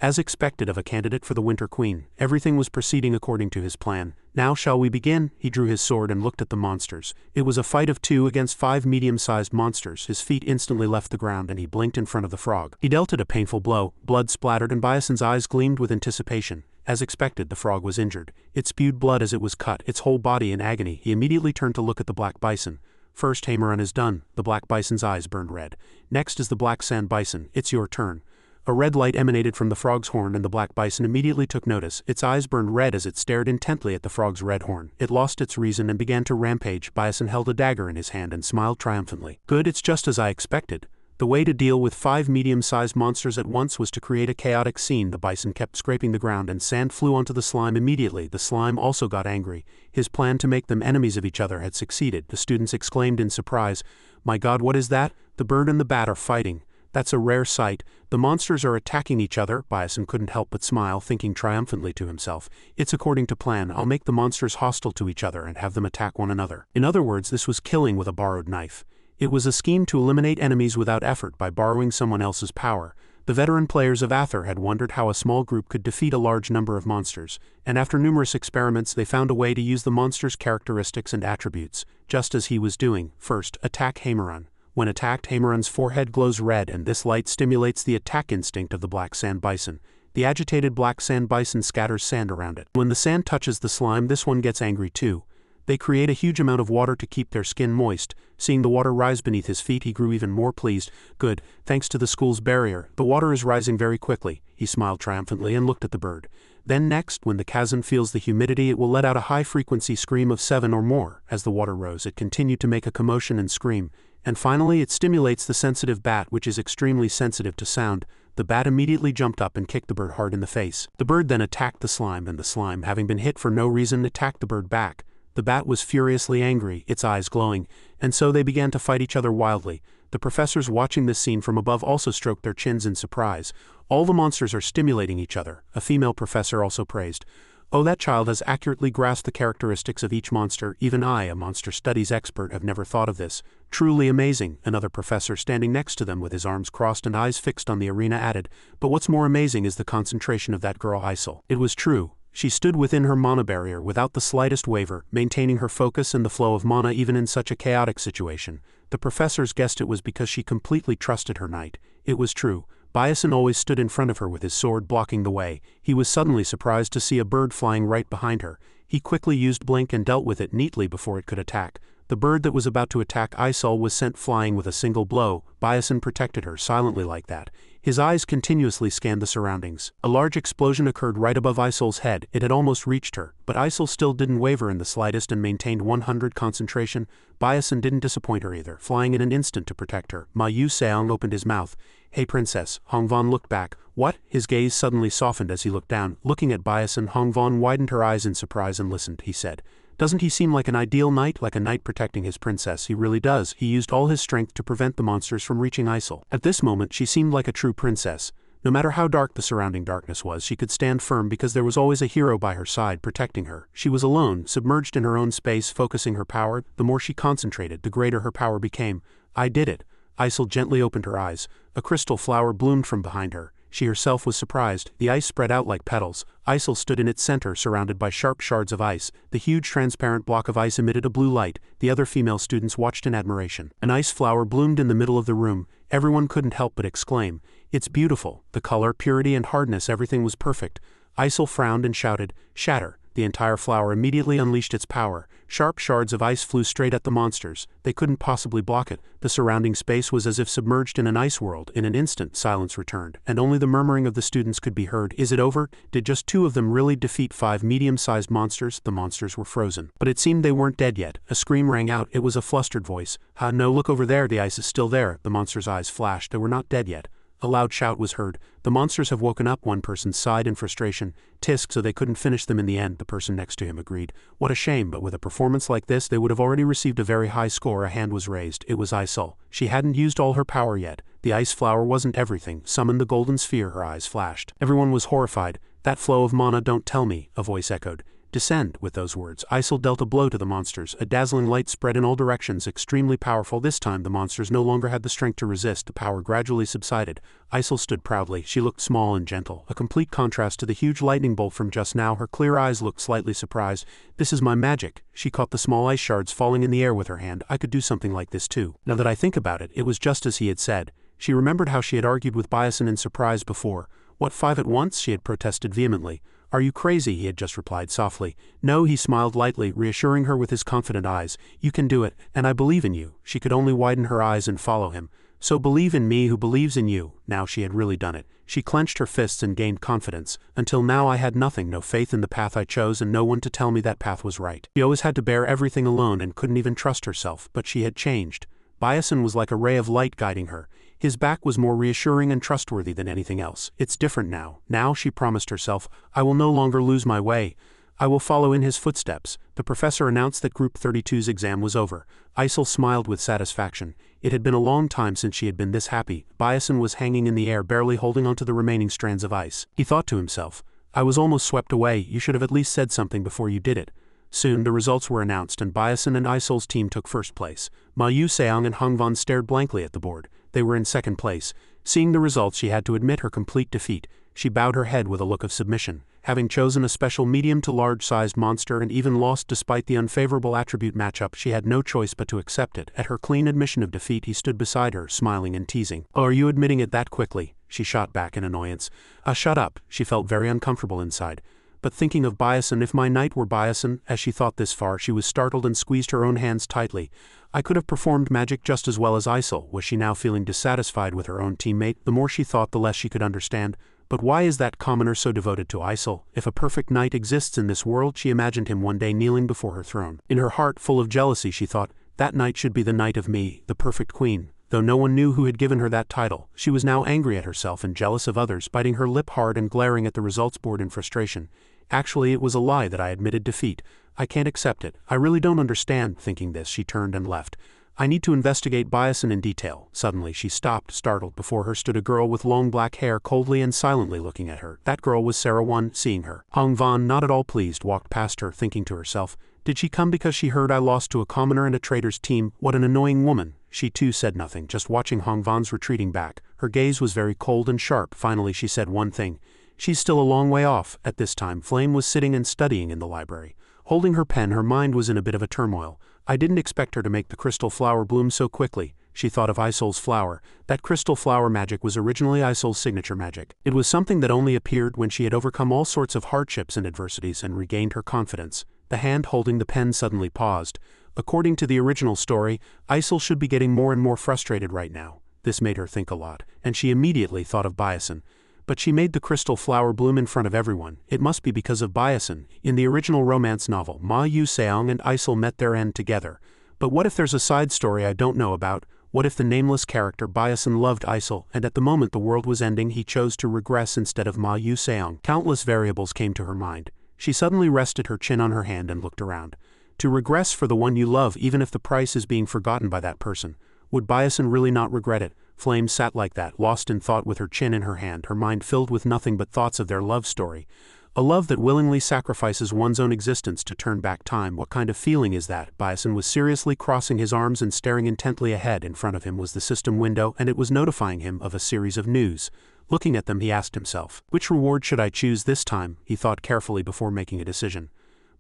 As expected of a candidate for the Winter Queen, everything was proceeding according to his plan. "Now shall we begin?" He drew his sword and looked at the monsters. It was a fight of 2 against 5 medium-sized monsters. His feet instantly left the ground and he blinked in front of the frog. He dealt it a painful blow. Blood splattered and Bison's eyes gleamed with anticipation. As expected, the frog was injured. It spewed blood as it was cut, its whole body in agony. He immediately turned to look at the black bison. "First Hammeron is done." The black bison's eyes burned red. "Next is the black sand bison. It's your turn." A red light emanated from the frog's horn and the black bison immediately took notice. Its eyes burned red as it stared intently at the frog's red horn. It lost its reason and began to rampage. Bison held a dagger in his hand and smiled triumphantly. "Good, it's just as I expected." The way to deal with 5 medium-sized monsters at once was to create a chaotic scene. The bison kept scraping the ground and sand flew onto the slime immediately. The slime also got angry. His plan to make them enemies of each other had succeeded. The students exclaimed in surprise, "My God, what is that? The bird and the bat are fighting. That's a rare sight. The monsters are attacking each other." Bison couldn't help but smile, thinking triumphantly to himself, "It's according to plan. I'll make the monsters hostile to each other and have them attack one another." In other words, this was killing with a borrowed knife. It was a scheme to eliminate enemies without effort by borrowing someone else's power. The veteran players of Aether had wondered how a small group could defeat a large number of monsters, and after numerous experiments they found a way to use the monster's characteristics and attributes, just as he was doing. First, attack Hammeron. When attacked, Hammeron's forehead glows red and this light stimulates the attack instinct of the black sand bison. The agitated black sand bison scatters sand around it. When the sand touches the slime, this one gets angry too. They create a huge amount of water to keep their skin moist. Seeing the water rise beneath his feet, he grew even more pleased. "Good, thanks to the school's barrier. The water is rising very quickly." He smiled triumphantly and looked at the bird. Then next, when the chasm feels the humidity, it will let out a high-frequency scream of 7 or more. As the water rose, it continued to make a commotion and scream. And finally, it stimulates the sensitive bat, which is extremely sensitive to sound. The bat immediately jumped up and kicked the bird hard in the face. The bird then attacked the slime, and the slime, having been hit for no reason, attacked the bird back. The bat was furiously angry, its eyes glowing, and so they began to fight each other wildly. The professors watching this scene from above also stroked their chins in surprise. "All the monsters are stimulating each other," a female professor also praised. "Oh, that child has accurately grasped the characteristics of each monster. Even I, a monster studies expert, have never thought of this. Truly amazing," another professor standing next to them with his arms crossed and eyes fixed on the arena added. "But what's more amazing is the concentration of that girl Isol." It was true. She stood within her mana barrier without the slightest waver, maintaining her focus and the flow of mana even in such a chaotic situation. The professors guessed it was because she completely trusted her knight. It was true. Bison always stood in front of her with his sword blocking the way. He was suddenly surprised to see a bird flying right behind her. He quickly used blink and dealt with it neatly before it could attack. The bird that was about to attack Isol was sent flying with a single blow. Bison protected her silently like that. His eyes continuously scanned the surroundings. A large explosion occurred right above Isol's head. It had almost reached her, but Isol still didn't waver in the slightest and maintained 100 concentration. Bison didn't disappoint her either, flying in an instant to protect her. Ma Yu Seong opened his mouth. "Hey princess." Hong Von looked back. "What?" His gaze suddenly softened as he looked down. Looking at Bison, Hong Von widened her eyes in surprise and listened. He said, "Doesn't he seem like an ideal knight, like a knight protecting his princess?" "He really does. He used all his strength to prevent the monsters from reaching Isol." At this moment she seemed like a true princess. No matter how dark the surrounding darkness was, she could stand firm because there was always a hero by her side protecting her. She was alone, submerged in her own space, focusing her power. The more she concentrated, the greater her power became. "I did it." Isol gently opened her eyes. A crystal flower bloomed from behind her. She herself was surprised. The ice spread out like petals. Isol stood in its center, surrounded by sharp shards of ice. The huge transparent block of ice emitted a blue light. The other female students watched in admiration. An ice flower bloomed in the middle of the room. Everyone couldn't help but exclaim, "It's beautiful." The color, purity, and hardness, everything was perfect. Isol frowned and shouted, "Shatter." The entire flower immediately unleashed its power. Sharp shards of ice flew straight at the monsters. They couldn't possibly block it. The surrounding space was as if submerged in an ice world. In an instant, silence returned, and only the murmuring of the students could be heard. Is it over? Did just 2 of them really defeat 5 medium-sized monsters? The monsters were frozen. But it seemed they weren't dead yet. A scream rang out. It was a flustered voice. No, look over there. The ice is still there. The monsters' eyes flashed. They were not dead yet. A loud shout was heard. The monsters have woken up, one person sighed in frustration. Tisk, so they couldn't finish them in the end, the person next to him agreed. What a shame, but with a performance like this they would have already received a very high score. A hand was raised. It was Isol. She hadn't used all her power yet. The ice flower wasn't everything. Summon the golden sphere, her eyes flashed. Everyone was horrified. That flow of mana, don't tell me, a voice echoed. Descend. With those words, Isol dealt a blow to the monsters. A dazzling light spread in all directions, extremely powerful. This time the monsters no longer had the strength to resist. The power gradually subsided. Isol stood proudly. She looked small and gentle, a complete contrast to the huge lightning bolt from just now. Her clear eyes looked slightly surprised. This is my magic. She caught the small ice shards falling in the air with her hand. I could do something like this too. Now that I think about it, it was just as he had said. She remembered how she had argued with Byasin in surprise before. What, 5 at once? She had protested vehemently. Are you crazy? He had just replied softly. No, he smiled lightly, reassuring her with his confident eyes. You can do it, and I believe in you. She could only widen her eyes and follow him. So believe in me who believes in you. Now she had really done it. She clenched her fists and gained confidence. Until now I had nothing, no faith in the path I chose and no one to tell me that path was right. She always had to bear everything alone and couldn't even trust herself, but she had changed. Byasin was like a ray of light guiding her. His back was more reassuring and trustworthy than anything else. It's different now. Now, she promised herself, I will no longer lose my way. I will follow in his footsteps. The professor announced that Group 32's exam was over. Isol smiled with satisfaction. It had been a long time since she had been this happy. Byasin was hanging in the air, barely holding onto the remaining strands of ice. He thought to himself, I was almost swept away. You should have at least said something before you did it. Soon the results were announced and Byasin and Isol's team took first place. Ma Yu Seong and Hongvan stared blankly at the board. They were in second place. Seeing the results, she had to admit her complete defeat. She bowed her head with a look of submission. Having chosen a special medium to large-sized monster and even lost despite the unfavorable attribute matchup, she had no choice but to accept it. At her clean admission of defeat, he stood beside her, smiling and teasing. Oh, are you admitting it that quickly? She shot back in annoyance. Shut up. She felt very uncomfortable inside. But thinking of Byasin, if my knight were Byasin, as she thought this far, she was startled and squeezed her own hands tightly. I could have performed magic just as well as Isol. Was she now feeling dissatisfied with her own teammate? The more she thought, the less she could understand. But why is that commoner so devoted to Isol? If a perfect knight exists in this world, she imagined him one day kneeling before her throne. In her heart, full of jealousy, she thought, that knight should be the knight of me, the perfect queen. Though no one knew who had given her that title, she was now angry at herself and jealous of others, biting her lip hard and glaring at the results board in frustration. Actually, it was a lie that I admitted defeat. I can't accept it. I really don't understand. Thinking this, she turned and left. I need to investigate Byasin in detail. Suddenly she stopped, startled. Before her stood a girl with long black hair, coldly and silently looking at her. That girl was Sarah One. Seeing her, Hongvan, not at all pleased, walked past her, thinking to herself, did she come because she heard I lost to a commoner and a traitor's team? What an annoying woman. She too said nothing, just watching Hongvan's retreating back. Her gaze was very cold and sharp. Finally she said one thing. She's still a long way off. At this time Flame was sitting and studying in the library. Holding her pen, her mind was in a bit of a turmoil. I didn't expect her to make the crystal flower bloom so quickly. She thought of Isol's flower. That crystal flower magic was originally Isol's signature magic. It was something that only appeared when she had overcome all sorts of hardships and adversities and regained her confidence. The hand holding the pen suddenly paused. According to the original story, Isol should be getting more and more frustrated right now. This made her think a lot, and she immediately thought of Byasin. But she made the crystal flower bloom in front of everyone. It must be because of Byasin. In the original romance novel, Ma Yu Seong and Isol met their end together. But what if there's a side story I don't know about? What if the nameless character Byasin loved Isol, and at the moment the world was ending he chose to regress instead of Ma Yu Seong? Countless variables came to her mind. She suddenly rested her chin on her hand and looked around. To regress for the one you love, even if the price is being forgotten by that person. Would Byasin really not regret it? Flame sat like that, lost in thought with her chin in her hand, her mind filled with nothing but thoughts of their love story. A love that willingly sacrifices one's own existence to turn back time. What kind of feeling is that? Byasin was seriously crossing his arms and staring intently ahead. In front of him was the system window, and it was notifying him of a series of news. Looking at them, he asked himself, which reward should I choose this time? He thought carefully before making a decision.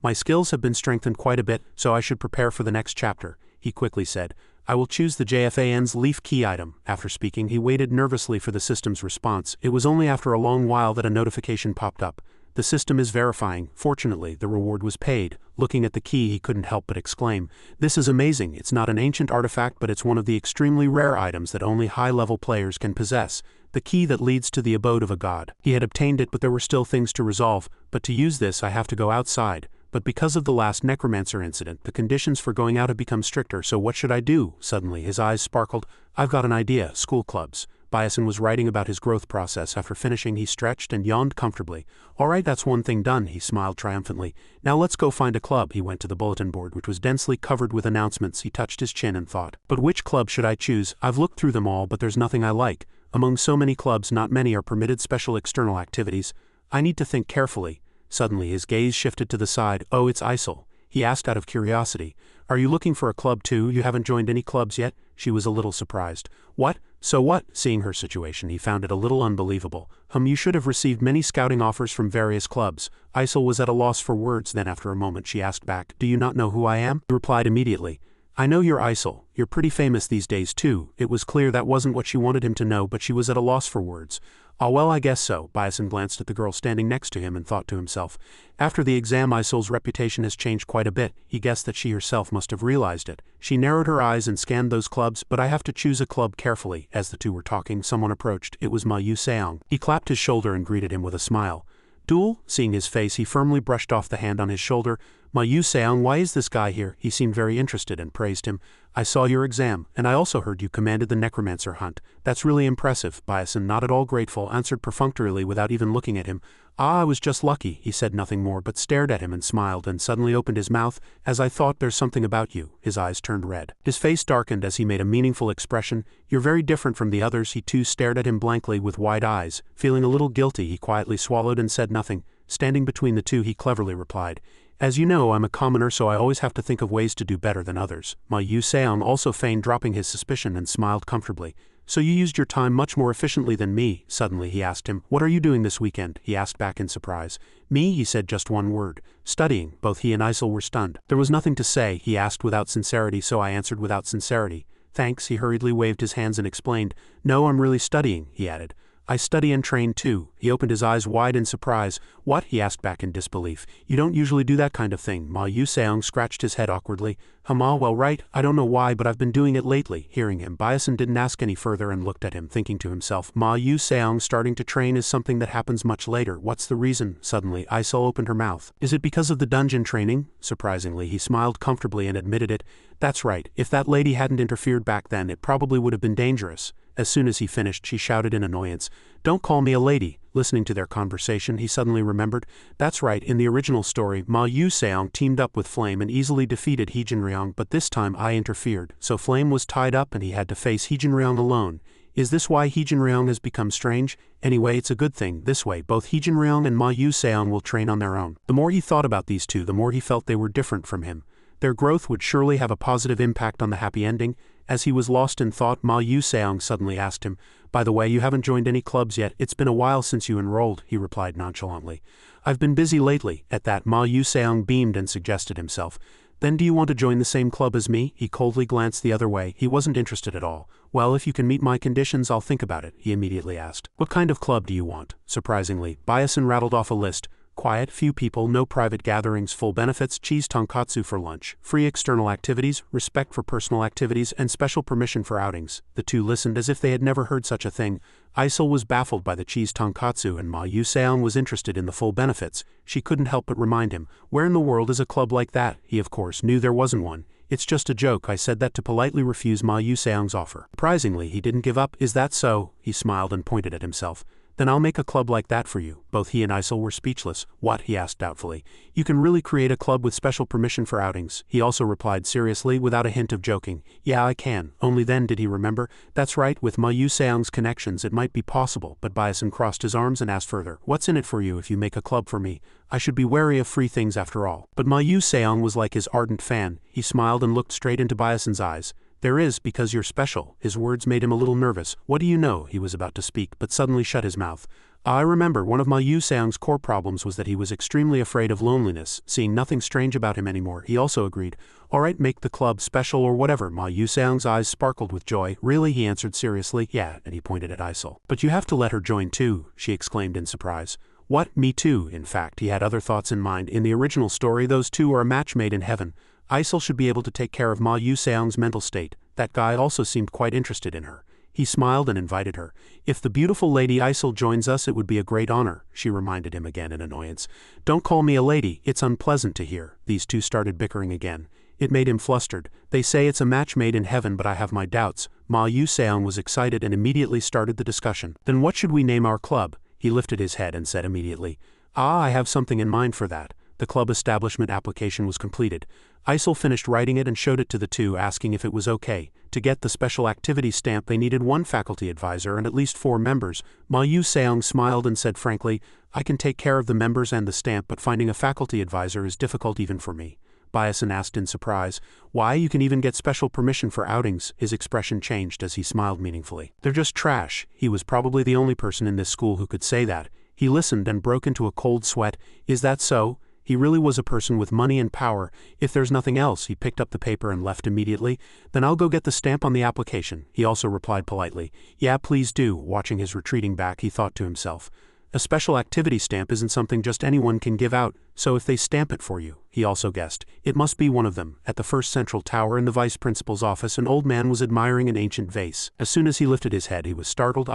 My skills have been strengthened quite a bit, so I should prepare for the next chapter, he quickly said. I will choose the JFAN's leaf key item. After speaking, he waited nervously for the system's response. It was only after a long while that a notification popped up. The system is verifying. Fortunately, the reward was paid. Looking at the key, he couldn't help but exclaim, "This is amazing. It's not an ancient artifact, but it's one of the extremely rare items that only high-level players can possess. The key that leads to the abode of a god." He had obtained it, but there were still things to resolve. "But to use this, I have to go outside. But because of the last necromancer incident, the conditions for going out have become stricter, so what should I do?" Suddenly, his eyes sparkled. "I've got an idea. School clubs." Bison was writing about his growth process. After finishing, he stretched and yawned comfortably. "All right, that's one thing done," he smiled triumphantly. "Now let's go find a club." He went to the bulletin board, which was densely covered with announcements. He touched his chin and thought, "But which club should I choose? I've looked through them all, but there's nothing I like. Among so many clubs, not many are permitted special external activities. I need to think carefully." Suddenly, his gaze shifted to the side. "Oh, it's Isel," he asked out of curiosity. "Are you looking for a club too? You haven't joined any clubs yet?" She was a little surprised. "What? So what?" Seeing her situation, he found it a little unbelievable. You should have received many scouting offers from various clubs." Isel was at a loss for words. Then after a moment she asked back, "Do you not know who I am?" He replied immediately, "I know you're Isel. You're pretty famous these days too." It was clear that wasn't what she wanted him to know, but she was at a loss for words. "Ah, well, I guess so." Bison glanced at the girl standing next to him and thought to himself, "After the exam, Isel's reputation has changed quite a bit." He guessed that she herself must have realized it. She narrowed her eyes and scanned those clubs. "But I have to choose a club carefully." As the two were talking, someone approached. It was Ma Yu-seong. He clapped his shoulder and greeted him with a smile. "Duel?" Seeing his face, he firmly brushed off the hand on his shoulder. "Ma Yu-seong, why is this guy here?" He seemed very interested and praised him. "I saw your exam, and I also heard you commanded the necromancer hunt. That's really impressive." Bison, not at all grateful, answered perfunctorily without even looking at him. "Ah, I was just lucky." He said nothing more, but stared at him and smiled, and suddenly opened his mouth. "As I thought, there's something about you." His eyes turned red. His face darkened as he made a meaningful expression. "You're very different from the others." He too stared at him blankly with wide eyes. Feeling a little guilty, he quietly swallowed and said nothing. Standing between the two, he cleverly replied, "As you know, I'm a commoner, so I always have to think of ways to do better than others." Ma Yu-seong also feigned dropping his suspicion and smiled comfortably. "So you used your time much more efficiently than me." Suddenly he asked him, "What are you doing this weekend?" He asked back in surprise. "Me?" He said just one word. "Studying." Both he and Isel were stunned. "There was nothing to say." He asked without sincerity, so I answered without sincerity. "Thanks." He hurriedly waved his hands and explained. "No, I'm really studying," he added. "I study and train too." He opened his eyes wide in surprise. "What?" he asked back in disbelief. "You don't usually do that kind of thing." Ma Yu-seong scratched his head awkwardly. Well, right, I don't know why, but I've been doing it lately." Hearing him, Bison didn't ask any further and looked at him, thinking to himself, Ma Yu-seong starting to train is something that happens much later. What's the reason? Suddenly, Isel opened her mouth. "Is it because of the dungeon training?" Surprisingly, he smiled comfortably and admitted it. "That's right. If that lady hadn't interfered back then, it probably would have been dangerous." As soon as he finished, she shouted in annoyance, "Don't call me a lady." Listening to their conversation, he suddenly remembered. That's right, in the original story, Ma Yu-seong teamed up with Flame and easily defeated Heejin-ryong, but this time I interfered, so Flame was tied up and he had to face Heejin-ryong alone. Is this why Heejin-ryong has become strange? Anyway, it's a good thing. This way, both Heejin-ryong and Ma Yu-seong will train on their own. The more he thought about these two, the more he felt they were different from him. Their growth would surely have a positive impact on the happy ending. As he was lost in thought, Ma Yu-seong suddenly asked him, "By the way, you haven't joined any clubs yet. It's been a while since you enrolled," he replied nonchalantly. "I've been busy lately." At that, Ma Yu-seong beamed and suggested himself. "Then do you want to join the same club as me?" He coldly glanced the other way. He wasn't interested at all. "Well, if you can meet my conditions, I'll think about it," he immediately asked. "What kind of club do you want?" Surprisingly, Bison rattled off a list. Quiet, few people, no private gatherings, full benefits, cheese tonkatsu for lunch, free external activities, respect for personal activities, and special permission for outings. The two listened as if they had never heard such a thing. Isel was baffled by the cheese tonkatsu and Ma Yu-seong was interested in the full benefits. She couldn't help but remind him, "Where in the world is a club like that?" He of course knew there wasn't one. "It's just a joke." I said that to politely refuse Ma Yu-seong's offer. Surprisingly, he didn't give up. "Is that so?" He smiled and pointed at himself. "Then I'll make a club like that for you." Both he and Isel were speechless. "What?" he asked doubtfully. "You can really create a club with special permission for outings." He also replied seriously without a hint of joking. "Yeah, I can." Only then did he remember. That's right, with Ma Yu-seong's connections it might be possible, but Bison crossed his arms and asked further, "What's in it for you if you make a club for me? I should be wary of free things after all." But Ma Yu-seong was like his ardent fan. He smiled and looked straight into Bison's eyes. "There is, because you're special." His words made him a little nervous. "What do you know?" He was about to speak, but suddenly shut his mouth. I remember one of Ma Yu-seong's core problems was that he was extremely afraid of loneliness. Seeing nothing strange about him anymore, he also agreed. "All right, make the club special or whatever." Ma Yu-seong's eyes sparkled with joy. "Really?" he answered seriously. "Yeah," and he pointed at Isel. "But you have to let her join too," she exclaimed in surprise. What, me too? In fact, he had other thoughts in mind. In the original story, those two are a match made in heaven. Isel should be able to take care of Ma Yu-seong's mental state. That guy also seemed quite interested in her. He smiled and invited her. If the beautiful Lady Isel joins us, it would be a great honor, she reminded him again in annoyance. Don't call me a lady, it's unpleasant to hear. These two started bickering again. It made him flustered. They say it's a match made in heaven, but I have my doubts. Ma Yu-seong was excited and immediately started the discussion. Then what should we name our club? He lifted his head and said immediately. I have something in mind for that. The club establishment application was completed. Isel finished writing it and showed it to the two, asking if it was okay. To get the special activity stamp, they needed one faculty advisor and at least 4 members. Ma Yu-seong smiled and said frankly, I can take care of the members and the stamp, but finding a faculty advisor is difficult even for me. Byasin asked in surprise. Why, you can even get special permission for outings. His expression changed as he smiled meaningfully. They're just trash. He was probably the only person in this school who could say that. He listened and broke into a cold sweat. Is that so? He really was a person with money and power. If there's nothing else, he picked up the paper and left immediately. Then I'll go get the stamp on the application. He also replied politely. Yeah, please do. Watching his retreating back, he thought to himself. A special activity stamp isn't something just anyone can give out, so if they stamp it for you, he also guessed, it must be one of them. At the first central tower in the vice principal's office, an old man was admiring an ancient vase. As soon as he lifted his head, he was startled.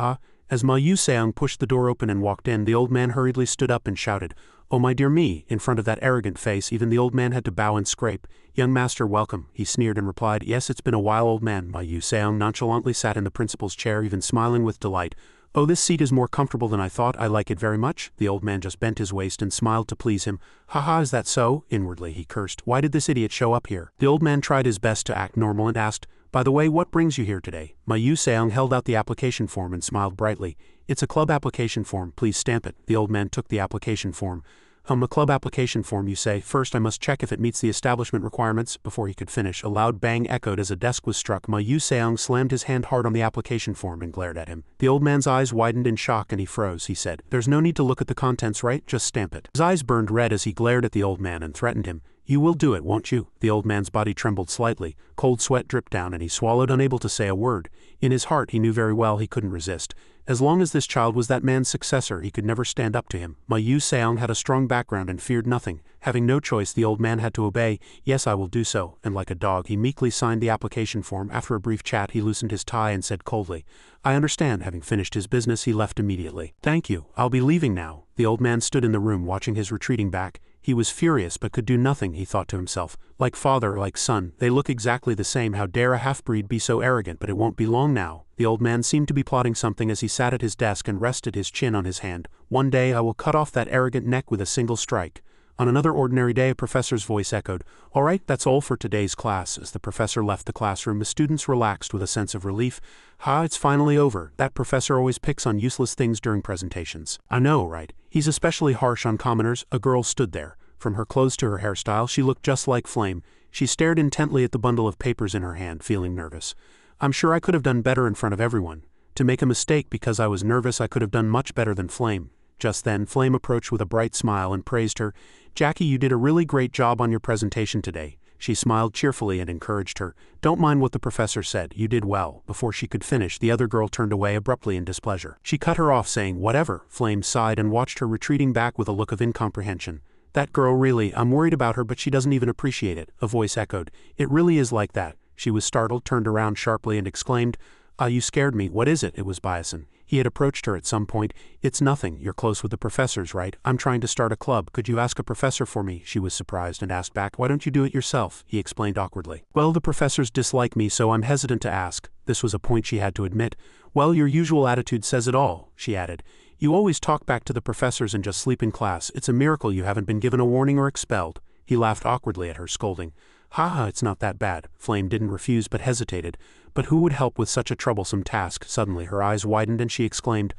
As Ma Yu-seong pushed the door open and walked in, the old man hurriedly stood up and shouted, Oh my dear me, in front of that arrogant face, even the old man had to bow and scrape. Young master, welcome, he sneered and replied. Yes, it's been a while, old man. Ma Yu-seong nonchalantly sat in the principal's chair, even smiling with delight. Oh, this seat is more comfortable than I thought. I like it very much. The old man just bent his waist and smiled to please him. Haha, is that so? Inwardly he cursed. Why did this idiot show up here? The old man tried his best to act normal and asked, By the way, what brings you here today? Ma Yu-seong held out the application form and smiled brightly. It's a club application form, please stamp it. The old man took the application form. A club application form, you say? First I must check if it meets the establishment requirements. Before he could finish, a loud bang echoed as a desk was struck. Ma Yu-seong slammed his hand hard on the application form and glared at him. The old man's eyes widened in shock and he froze. He said, There's no need to look at the contents, right? Just stamp it. His eyes burned red as he glared at the old man and threatened him. You will do it, won't you? The old man's body trembled slightly. Cold sweat dripped down and he swallowed, unable to say a word. In his heart he knew very well he couldn't resist. As long as this child was that man's successor, he could never stand up to him. Ma Yu-seong had a strong background and feared nothing. Having no choice, the old man had to obey. Yes, I will do so. And like a dog, he meekly signed the application form. After a brief chat, he loosened his tie and said coldly, I understand. Having finished his business, he left immediately. Thank you. I'll be leaving now. The old man stood in the room watching his retreating back. He was furious but could do nothing, he thought to himself. Like father, like son, they look exactly the same. How dare a half-breed be so arrogant? But it won't be long now. The old man seemed to be plotting something as he sat at his desk and rested his chin on his hand. One day I will cut off that arrogant neck with a single strike. On another ordinary day, a professor's voice echoed, All right, that's all for today's class. As the professor left the classroom, the students relaxed with a sense of relief. It's finally over. That professor always picks on useless things during presentations. I know, right? He's especially harsh on commoners. A girl stood there. From her clothes to her hairstyle, she looked just like Flame. She stared intently at the bundle of papers in her hand, feeling nervous. I'm sure I could have done better in front of everyone. To make a mistake because I was nervous, I could have done much better than Flame. Just then, Flame approached with a bright smile and praised her. Jackie, you did a really great job on your presentation today. She smiled cheerfully and encouraged her. Don't mind what the professor said, you did well. Before she could finish, the other girl turned away abruptly in displeasure. She cut her off, saying, Whatever. Flame sighed and watched her retreating back with a look of incomprehension. That girl really, I'm worried about her, but she doesn't even appreciate it. A voice echoed. It really is like that. She was startled, turned around sharply and exclaimed, You scared me. What is it? It was Byasin. He had approached her at some point. It's nothing. You're close with the professors, right? I'm trying to start a club. Could you ask a professor for me? She was surprised and asked back, Why don't you do it yourself? He explained awkwardly. Well, the professors dislike me, so I'm hesitant to ask. This was a point she had to admit. Well, your usual attitude says it all, she added. You always talk back to the professors and just sleep in class. It's a miracle you haven't been given a warning or expelled. He laughed awkwardly at her scolding. It's not that bad. Flame didn't refuse but hesitated. But who would help with such a troublesome task? Suddenly her eyes widened and she exclaimed,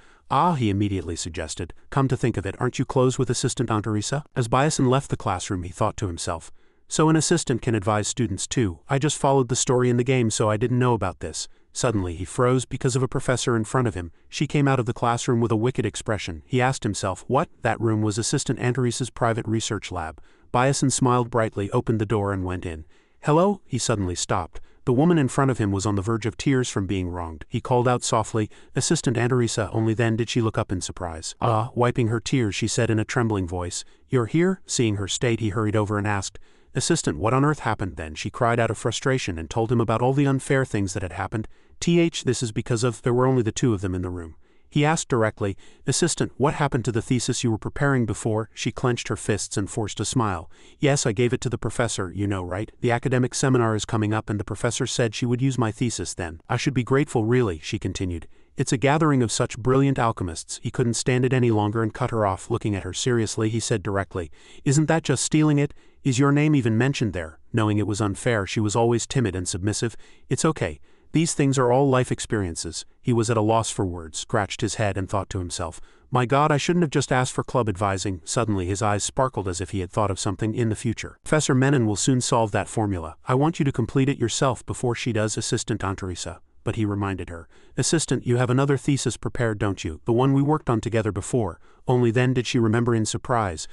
he immediately suggested. Come to think of it, aren't you close with Assistant Aunt Teresa? As Byasin left the classroom, he thought to himself. So an assistant can advise students too. I just followed the story in the game, so I didn't know about this. Suddenly he froze because of a professor in front of him. She came out of the classroom with a wicked expression. He asked himself, what? That room was Assistant Aunt Teresa's private research lab. Byasin smiled brightly, opened the door and went in. Hello? He suddenly stopped. The woman in front of him was on the verge of tears from being wronged. He called out softly, "Assistant Anderisa." Only then did she look up in surprise. Wiping her tears, she said in a trembling voice, "You're here?" Seeing her state, he hurried over and asked, "Assistant, what on earth happened?" Then she cried out of frustration and told him about all the unfair things that had happened. This is because of, there were only the two of them in the room. He asked directly, "Assistant, what happened to the thesis you were preparing before?" She clenched her fists and forced a smile. "Yes, I gave it to the professor, you know, right? The academic seminar is coming up and the professor said she would use my thesis then. I should be grateful really," she continued. "It's a gathering of such brilliant alchemists." He couldn't stand it any longer and cut her off. Looking at her seriously, he said directly, "Isn't that just stealing it? Is your name even mentioned there?" Knowing it was unfair, she was always timid and submissive. "It's okay. These things are all life experiences." He was at a loss for words, scratched his head and thought to himself, "My God, I shouldn't have just asked for club advising." Suddenly his eyes sparkled as if he had thought of something in the future. "Professor Menon will soon solve that formula. I want you to complete it yourself before she does, Assistant Antarisa." But he reminded her, "Assistant, you have another thesis prepared, don't you? The one we worked on together before." Only then did she remember in surprise.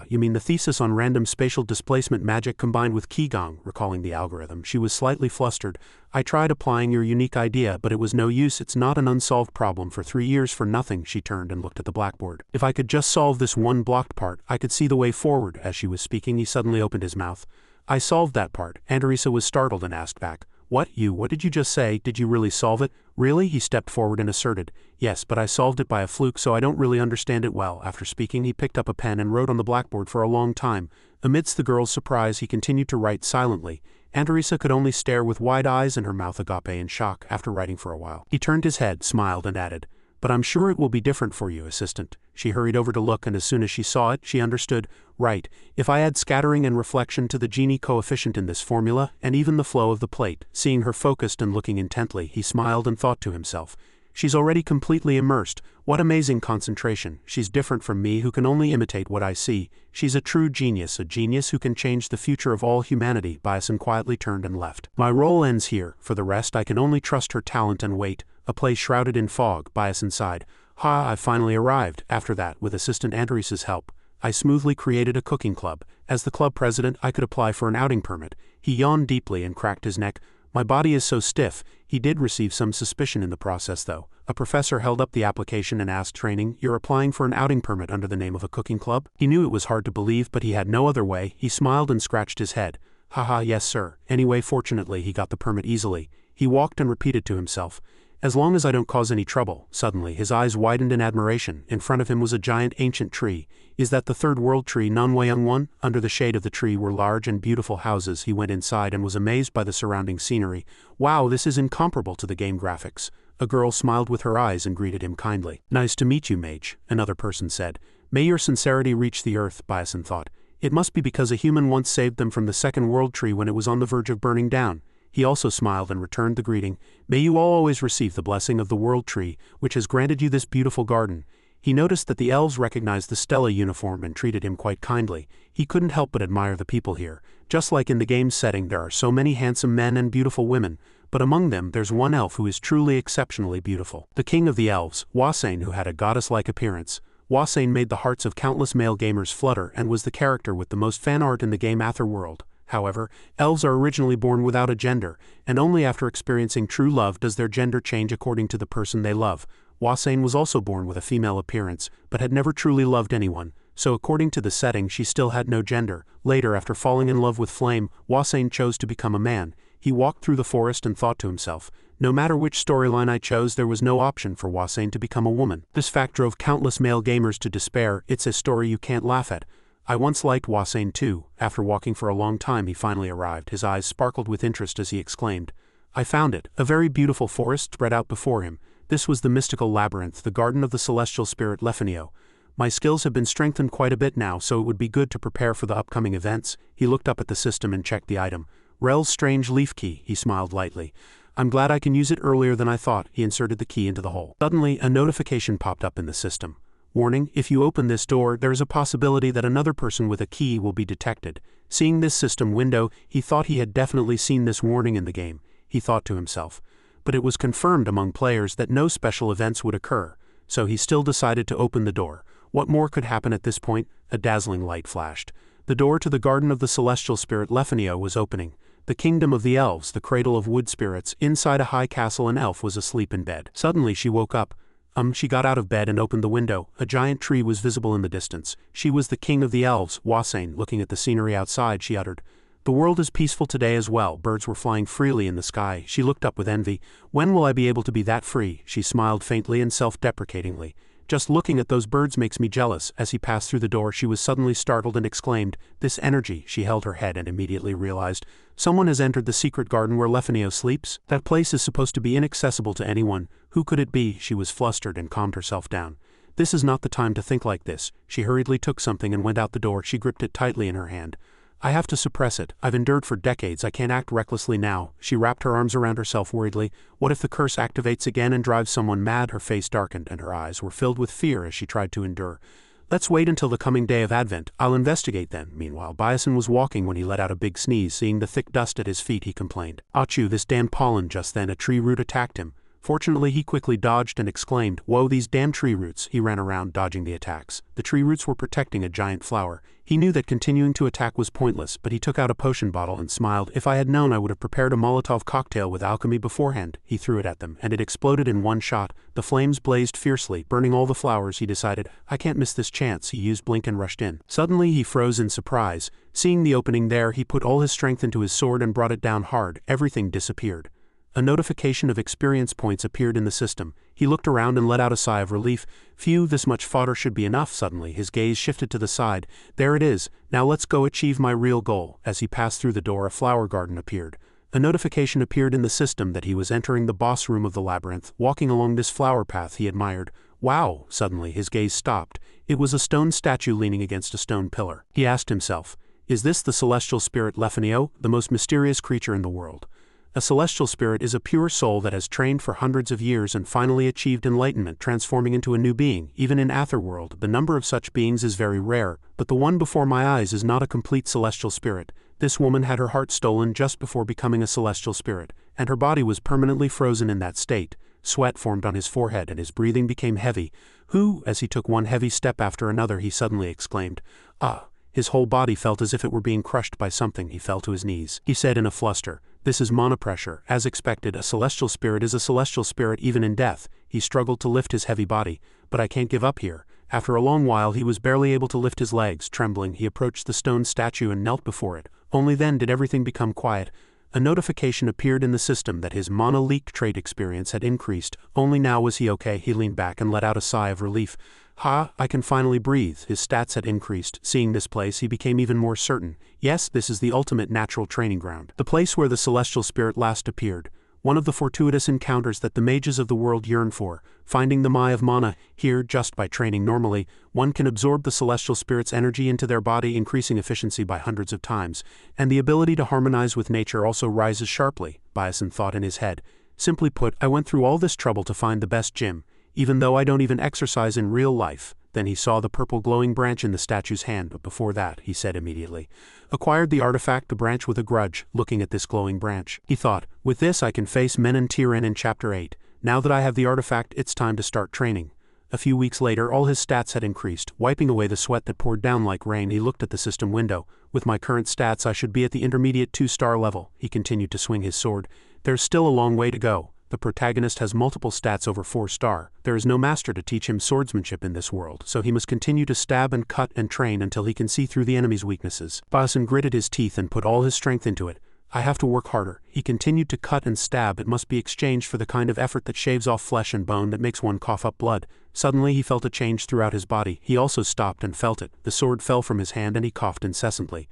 You mean the thesis on random spatial displacement magic combined with Qigong?" Recalling the algorithm, she was slightly flustered. "I tried applying your unique idea, but it was no use. It's not an unsolved problem for 3 years for nothing." She turned and looked at the blackboard. "If I could just solve this one blocked part, I could see the way forward." As she was speaking, he suddenly opened his mouth. "I solved that part." Anderisa was startled and asked back, What did you just say? Did you really solve it?" "Really?" He stepped forward and asserted, "Yes, but I solved it by a fluke, so I don't really understand it well." After speaking, he picked up a pen and wrote on the blackboard for a long time. Amidst the girl's surprise, he continued to write silently. Anderisa could only stare with wide eyes and her mouth agape in shock. After writing for a while, he turned his head, smiled, and added, "But I'm sure it will be different for you, Assistant." She hurried over to look, and as soon as she saw it, she understood. "Right, if I add scattering and reflection to the Gini coefficient in this formula, and even the flow of the plate." Seeing her focused and looking intently, he smiled and thought to himself, "She's already completely immersed. What amazing concentration. She's different from me who can only imitate what I see. She's a true genius, a genius who can change the future of all humanity." Bison quietly turned and left. "My role ends here. For the rest, I can only trust her talent and wait." A place shrouded in fog, Bison sighed. "I finally arrived." After that, with Assistant Andresa's help, I smoothly created a cooking club. As the club president, I could apply for an outing permit. He yawned deeply and cracked his neck. "My body is so stiff." He did receive some suspicion in the process, though. A professor held up the application and asked, training, "You're applying for an outing permit under the name of a cooking club?" He knew it was hard to believe, but he had no other way. He smiled and scratched his head. Yes sir." Anyway, fortunately, he got the permit easily. He walked and repeated to himself, "As long as I don't cause any trouble." Suddenly, his eyes widened in admiration. In front of him was a giant ancient tree. "Is that the third world tree, Nanwayang one?" Under the shade of the tree were large and beautiful houses. He went inside and was amazed by the surrounding scenery. "Wow, this is incomparable to the game graphics." A girl smiled with her eyes and greeted him kindly. "Nice to meet you, mage," another person said. "May your sincerity reach the earth," Bison thought. It must be because a human once saved them from the second world tree when it was on the verge of burning down. He also smiled and returned the greeting. "May you all always receive the blessing of the world tree, which has granted you this beautiful garden." He noticed that the elves recognized the Stella uniform and treated him quite kindly. He couldn't help but admire the people here. Just like in the game's setting, there are so many handsome men and beautiful women, but among them there's one elf who is truly exceptionally beautiful. The king of the elves, Wasain, who had a goddess-like appearance. Wasain made the hearts of countless male gamers flutter and was the character with the most fan art in the game Atherworld. However, elves are originally born without a gender, and only after experiencing true love does their gender change according to the person they love. Wasain was also born with a female appearance, but had never truly loved anyone, so according to the setting she still had no gender. Later, after falling in love with Flame, Wasain chose to become a man. He walked through the forest and thought to himself, "No matter which storyline I chose, there was no option for Wasain to become a woman." This fact drove countless male gamers to despair. It's a story you can't laugh at. I once liked Wasain too. After walking for a long time, he finally arrived. His eyes sparkled with interest as he exclaimed, "I found it." A very beautiful forest spread out before him. This was the mystical labyrinth, the garden of the celestial spirit Lefenio. "My skills have been strengthened quite a bit now, so it would be good to prepare for the upcoming events." He looked up at the system and checked the item. "Rel's strange leaf key." He smiled lightly. "I'm glad I can use it earlier than I thought." He inserted the key into the hole. Suddenly, a notification popped up in the system. "Warning, if you open this door, there is a possibility that another person with a key will be detected." Seeing this system window, he thought he had definitely seen this warning in the game. He thought to himself. But it was confirmed among players that no special events would occur, so he still decided to open the door. What more could happen at this point? A dazzling light flashed. The door to the garden of the celestial spirit Lefenio was opening. The kingdom of the elves, the cradle of wood spirits. Inside a high castle, an elf was asleep in bed. Suddenly she woke up. She got out of bed and opened the window. A giant tree was visible in the distance. She was the king of the elves, Wasain. Looking at the scenery outside, she uttered, "The world is peaceful today as well." Birds were flying freely in the sky. She looked up with envy. "When will I be able to be that free?" She smiled faintly and self-deprecatingly. "Just looking at those birds makes me jealous." As he passed through the door, she was suddenly startled and exclaimed, "This energy!" She held her head and immediately realized, someone has entered the secret garden where Lefenio sleeps. That place is supposed to be inaccessible to anyone. Who could it be? She was flustered and calmed herself down. This is not the time to think like this. She hurriedly took something and went out the door. She gripped it tightly in her hand. "I have to suppress it. I've endured for decades. I can't act recklessly now." She wrapped her arms around herself worriedly. What if the curse activates again and drives someone mad? Her face darkened and her eyes were filled with fear as she tried to endure. "Let's wait until the coming day of Advent. I'll investigate then." Meanwhile, Bison was walking when he let out a big sneeze. Seeing the thick dust at his feet, he complained, "Achoo, this damn pollen!" Just then a tree root attacked him. Fortunately, he quickly dodged and exclaimed, "Whoa, these damn tree roots!" He ran around, dodging the attacks. The tree roots were protecting a giant flower. He knew that continuing to attack was pointless, but he took out a potion bottle and smiled. "If I had known, I would have prepared a Molotov cocktail with alchemy beforehand." He threw it at them, and it exploded in one shot. The flames blazed fiercely, burning all the flowers. He decided, "I can't miss this chance." He used blink and rushed in. Suddenly, he froze in surprise. Seeing the opening there, he put all his strength into his sword and brought it down hard. Everything disappeared. A notification of experience points appeared in the system. He looked around and let out a sigh of relief. "Phew, this much fodder should be enough." Suddenly, his gaze shifted to the side. "There it is. Now let's go achieve my real goal." As he passed through the door, a flower garden appeared. A notification appeared in the system that he was entering the boss room of the labyrinth. Walking along this flower path, he admired. "Wow!" Suddenly, his gaze stopped. It was a stone statue leaning against a stone pillar. He asked himself, "Is this the celestial spirit Lefenio, the most mysterious creature in the world?" A celestial spirit is a pure soul that has trained for hundreds of years and finally achieved enlightenment, transforming into a new being. Even in Atherworld, the number of such beings is very rare, but the one before my eyes is not a complete celestial spirit. This woman had her heart stolen just before becoming a celestial spirit, and her body was permanently frozen in that state. Sweat formed on his forehead and his breathing became heavy. As he took one heavy step after another, he suddenly exclaimed, "Ah!" His whole body felt as if it were being crushed by something. He fell to his knees. He said in a fluster, "This is monopressure." As expected, a celestial spirit is a celestial spirit even in death. He struggled to lift his heavy body. "But I can't give up here." After a long while, he was barely able to lift his legs. Trembling, he approached the stone statue and knelt before it. Only then did everything become quiet. A notification appeared in the system that his mono-leak trait experience had increased. Only now was he okay. He leaned back and let out a sigh of relief. I can finally breathe." His stats had increased. Seeing this place, he became even more certain. Yes, this is the ultimate natural training ground. The place where the celestial spirit last appeared. One of the fortuitous encounters that the mages of the world yearn for. Finding the Mai of Mana. Here, just by training normally, one can absorb the celestial spirit's energy into their body, increasing efficiency by hundreds of times. And the ability to harmonize with nature also rises sharply, Bison thought in his head. Simply put, I went through all this trouble to find the best gym, even though I don't even exercise in real life. Then he saw the purple glowing branch in the statue's hand, but before that, he said immediately, "Acquired the artifact, the branch with a grudge." Looking at this glowing branch, he thought, "With this I can face Menon Tiran in Chapter 8. Now that I have the artifact, it's time to start training." A few weeks later, all his stats had increased. Wiping away the sweat that poured down like rain, he looked at the system window. "With my current stats, I should be at the intermediate 2-star level." He continued to swing his sword. "There's still a long way to go. The protagonist has multiple stats over 4-star. There is no master to teach him swordsmanship in this world, so he must continue to stab and cut and train until he can see through the enemy's weaknesses." Bison gritted his teeth and put all his strength into it. "I have to work harder." He continued to cut and stab. It must be exchanged for the kind of effort that shaves off flesh and bone, that makes one cough up blood. Suddenly he felt a change throughout his body. He also stopped and felt it. The sword fell from his hand and he coughed incessantly.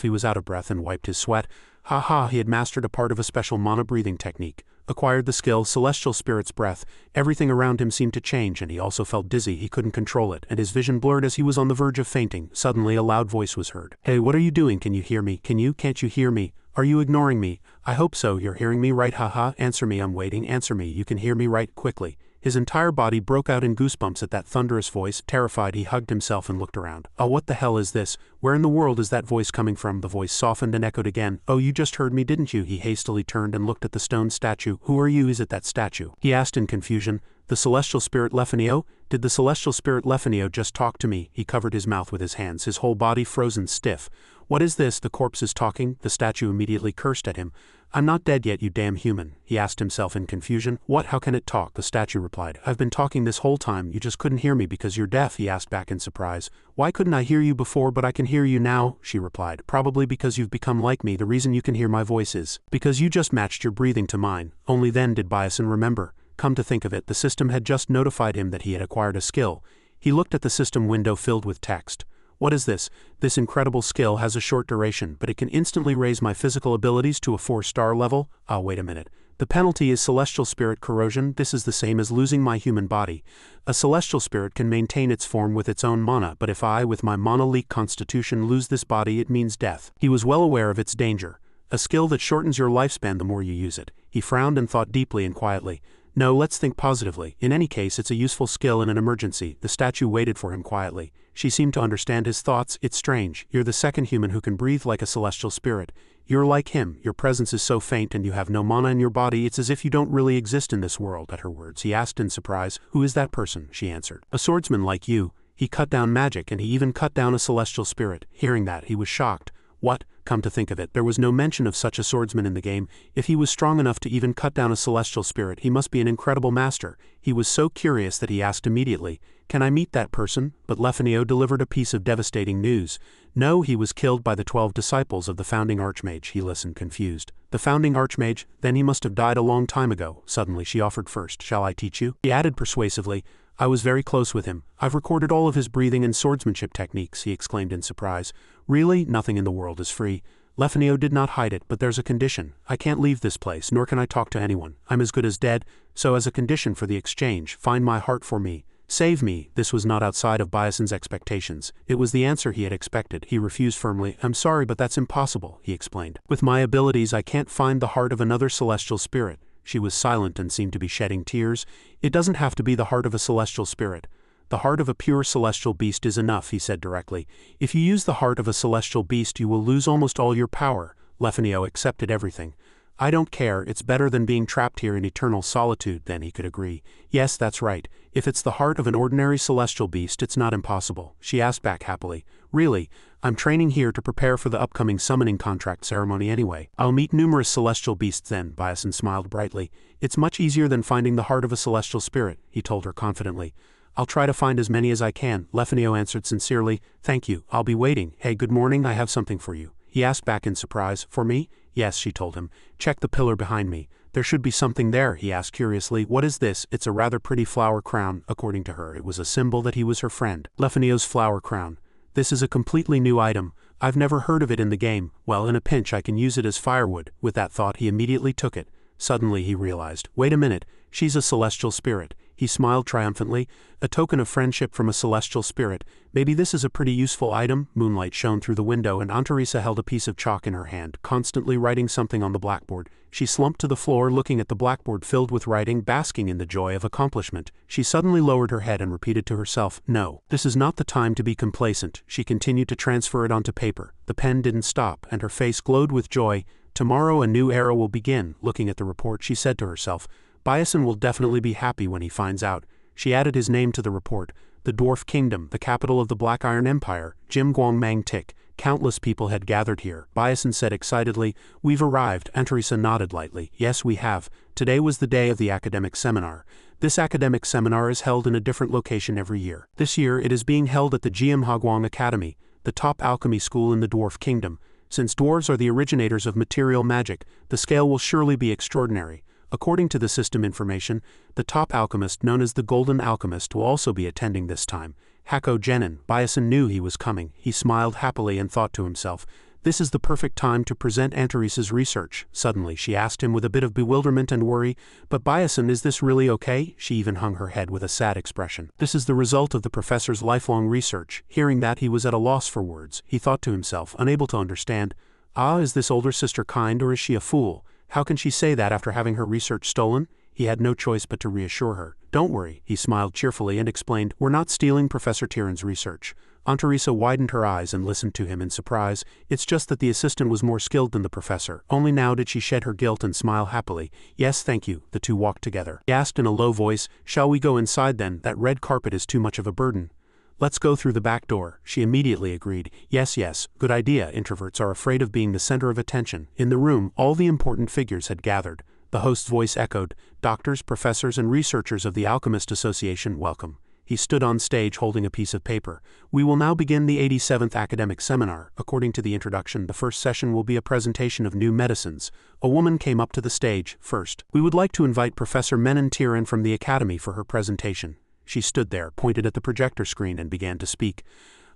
He was out of breath and wiped his sweat. He had mastered a part of a special mono-breathing technique. Acquired the skill Celestial Spirit's Breath. Everything around him seemed to change and he also felt dizzy. He couldn't control it, and his vision blurred as he was on the verge of fainting. Suddenly a loud voice was heard. "Hey, what are you doing? Can you hear me? Can't you hear me? Are you ignoring me? I hope so. You're hearing me, right? Answer me. I'm waiting. Answer me. You can hear me, right? Quickly." His entire body broke out in goosebumps at that thunderous voice. Terrified, he hugged himself and looked around. Oh, what the hell is this? Where in the world is that voice coming from? The voice softened and echoed again. Oh, you just heard me, didn't you? He hastily turned and looked at the stone statue. Who are you? Is it that statue? He asked in confusion. The celestial spirit Lefenio? Did the celestial spirit Lefenio just talk to me? He covered his mouth with his hands, his whole body frozen stiff. What is this? The corpse is talking? The statue immediately cursed at him. I'm not dead yet, you damn human, he asked himself in confusion. What? How can it talk? The statue replied. I've been talking this whole time, you just couldn't hear me because you're deaf, he asked back in surprise. Why couldn't I hear you before but I can hear you now? She replied. Probably because you've become like me. The reason you can hear my voice is because you just matched your breathing to mine. Only then did Bison remember. Come to think of it, the system had just notified him that he had acquired a skill. He looked at the system window filled with text. What is this? This incredible skill has a short duration, but it can instantly raise my physical abilities to a 4-star level? Ah, wait a minute. The penalty is celestial spirit corrosion. This is the same as losing my human body. A celestial spirit can maintain its form with its own mana, but if I, with my mana-leak constitution, lose this body, it means death. He was well aware of its danger. A skill that shortens your lifespan the more you use it. He frowned and thought deeply and quietly. No, let's think positively. In any case, it's a useful skill in an emergency. The statue waited for him quietly. She seemed to understand his thoughts. It's strange. You're the second human who can breathe like a celestial spirit. You're like him. Your presence is so faint and you have no mana in your body. It's as if you don't really exist in this world. At her words, he asked in surprise. Who is that person? She answered. A swordsman like you. He cut down magic and he even cut down a celestial spirit. Hearing that, he was shocked. What? Come to think of it, there was no mention of such a swordsman in the game. If he was strong enough to even cut down a celestial spirit, he must be an incredible master. He was so curious that he asked immediately, Can I meet that person? But Lefenio delivered a piece of devastating news. No, he was killed by the 12 disciples of the founding archmage. He listened, confused. The founding archmage? Then he must have died a long time ago. Suddenly she offered first. Shall I teach you? He added persuasively. I was very close with him. I've recorded all of his breathing and swordsmanship techniques, he exclaimed in surprise. Really? Nothing in the world is free. Lefenio did not hide it, but there's a condition. I can't leave this place, nor can I talk to anyone. I'm as good as dead, so as a condition for the exchange, find my heart for me. Save me. This was not outside of Bison's expectations. It was the answer he had expected. He refused firmly. I'm sorry, but that's impossible, he explained. With my abilities, I can't find the heart of another celestial spirit. She was silent and seemed to be shedding tears. It doesn't have to be the heart of a celestial spirit. The heart of a pure celestial beast is enough, he said directly. If you use the heart of a celestial beast, you will lose almost all your power. Lefenio accepted everything. I don't care, it's better than being trapped here in eternal solitude. Then he could agree. Yes, that's right. If it's the heart of an ordinary celestial beast, it's not impossible. She asked back happily. Really? I'm training here to prepare for the upcoming summoning contract ceremony anyway. I'll meet numerous celestial beasts then, Bison smiled brightly. It's much easier than finding the heart of a celestial spirit, he told her confidently. I'll try to find as many as I can, Lefenio answered sincerely. Thank you, I'll be waiting. Hey, good morning, I have something for you. He asked back in surprise. For me? Yes, she told him. Check the pillar behind me. There should be something there, he asked curiously. What is this? It's a rather pretty flower crown. According to her, it was a symbol that he was her friend. Lefenio's flower crown. This is a completely new item. I've never heard of it in the game. Well, in a pinch I can use it as firewood. With that thought, he immediately took it. Suddenly he realized. Wait a minute. She's a celestial spirit. He smiled triumphantly. A token of friendship from a celestial spirit. Maybe this is a pretty useful item. Moonlight shone through the window and Aunt Teresa held a piece of chalk in her hand, constantly writing something on the blackboard. She slumped to the floor looking at the blackboard filled with writing, basking in the joy of accomplishment. She suddenly lowered her head and repeated to herself, No, this is not the time to be complacent. She continued to transfer it onto paper. The pen didn't stop, and her face glowed with joy. Tomorrow a new era will begin. Looking at the report, she said to herself, Bison will definitely be happy when he finds out. She added his name to the report. The Dwarf Kingdom, the capital of the Black Iron Empire, Jim Guang Mang Tik. Countless people had gathered here. Bison said excitedly, We've arrived. Aunt Teresa nodded lightly. Yes, we have. Today was the day of the academic seminar. This academic seminar is held in a different location every year. This year it is being held at the Jiamhaguang Academy, the top alchemy school in the Dwarf Kingdom. Since dwarves are the originators of material magic, the scale will surely be extraordinary. According to the system information, the top alchemist known as the Golden Alchemist will also be attending this time. Hako Genin. Bison knew he was coming. He smiled happily and thought to himself, This is the perfect time to present Aunt Teresa's research. Suddenly she asked him with a bit of bewilderment and worry, But Bison, is this really okay? She even hung her head with a sad expression. This is the result of the professor's lifelong research. Hearing that, he was at a loss for words. He thought to himself, unable to understand, is this older sister kind or is she a fool? How can she say that after having her research stolen? he had no choice but to reassure her. Don't worry, he smiled cheerfully and explained, we're not stealing Professor Tieran's research. Teresa widened her eyes and listened to him in surprise. It's just that the assistant was more skilled than the professor. Only now did she shed her guilt and smile happily. Yes, thank you. The two walked together. He asked in a low voice, shall we go inside then? That red carpet is too much of a burden. Let's go through the back door. She immediately agreed. Yes, good idea. Introverts are afraid of being the center of attention. In the room, all the important figures had gathered. The host's voice echoed, doctors, professors, and researchers of the Alchemist Association, welcome. He stood on stage holding a piece of paper. We will now begin the 87th academic seminar. According to the introduction, the first session will be a presentation of new medicines. A woman came up to the stage first. We would like to invite Professor Tieran from the Academy for her presentation. She stood there, pointed at the projector screen, and began to speak.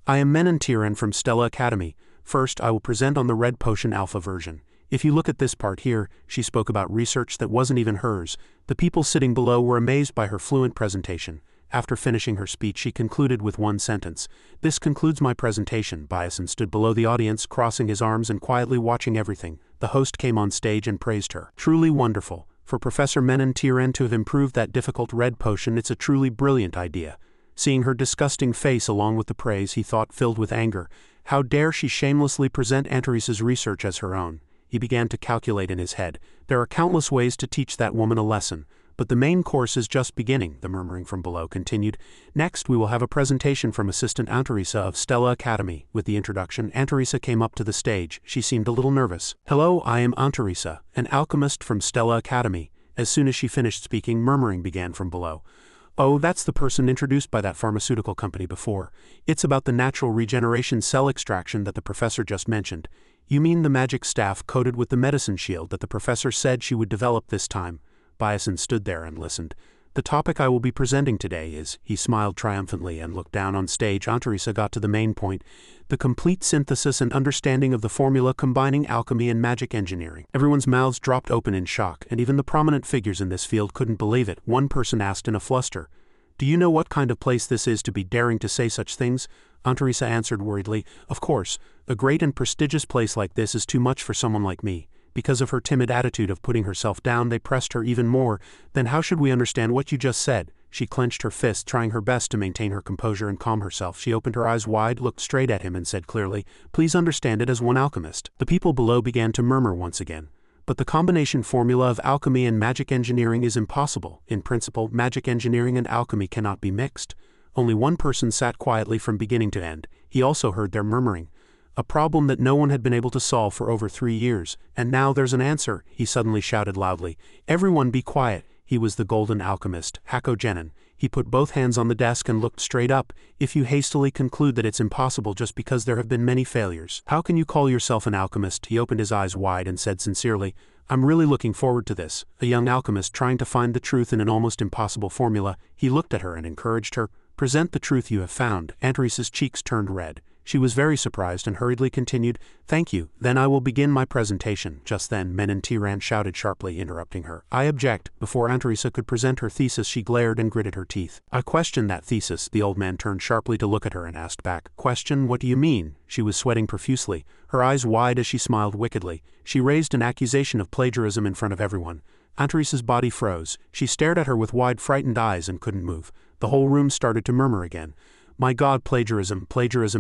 I am Tieran from Stella Academy. First, I will present on the red potion alpha version. If you look at this part here, she spoke about research that wasn't even hers. The people sitting below were amazed by her fluent presentation. After finishing her speech, she concluded with one sentence. This concludes my presentation. Bison stood below the audience, crossing his arms and quietly watching everything. The host came on stage and praised her. Truly wonderful. For Professor Tieran to have improved that difficult red potion, it's a truly brilliant idea. Seeing her disgusting face along with the praise, he thought, filled with anger. How dare she shamelessly present Teresa's research as her own? He began to calculate in his head. There are countless ways to teach that woman a lesson. But the main course is just beginning, the murmuring from below continued. Next, we will have a presentation from Assistant Teresa of Stella Academy. With the introduction, Teresa came up to the stage. She seemed a little nervous. Hello, I am Teresa, an alchemist from Stella Academy. As soon as she finished speaking, murmuring began from below. Oh, that's the person introduced by that pharmaceutical company before. It's about the natural regeneration cell extraction that the professor just mentioned. You mean the magic staff coated with the medicine shield that the professor said she would develop this time? Bison stood there and listened. The topic I will be presenting today is, he smiled triumphantly and looked down on stage. Teresa got to the main point, the complete synthesis and understanding of the formula combining alchemy and magic engineering. Everyone's mouths dropped open in shock, and even the prominent figures in this field couldn't believe it. One person asked in a fluster, do you know what kind of place this is to be daring to say such things? Teresa answered worriedly, of course, a great and prestigious place like this is too much for someone like me. Because of her timid attitude of putting herself down, they pressed her even more. Then how should we understand what you just said? She clenched her fist, trying her best to maintain her composure and calm herself. She opened her eyes wide, looked straight at him, and said clearly, please understand it as one alchemist. The people below began to murmur once again. But the combination formula of alchemy and magic engineering is impossible. In principle, magic engineering and alchemy cannot be mixed. Only one person sat quietly from beginning to end. He also heard their murmuring. A problem that no one had been able to solve for over 3 years, and now there's an answer, he suddenly shouted loudly. Everyone be quiet. He was the golden alchemist, Hakogenin. He put both hands on the desk and looked straight up. If you hastily conclude that it's impossible just because there have been many failures, how can you call yourself an alchemist? He opened his eyes wide and said sincerely, I'm really looking forward to this. A young alchemist trying to find the truth in an almost impossible formula. He looked at her and encouraged her. Present the truth you have found. Teresa's cheeks turned red. She was very surprised and hurriedly continued, thank you, then I will begin my presentation. Just then, Tieran shouted sharply, interrupting her. I object. Before Teresa could present her thesis, she glared and gritted her teeth. I question that thesis. The old man turned sharply to look at her and asked back, question? What do you mean? She was sweating profusely, her eyes wide as she smiled wickedly. She raised an accusation of plagiarism in front of everyone. Teresa's body froze. She stared at her with wide, frightened eyes and couldn't move. The whole room started to murmur again. My God, plagiarism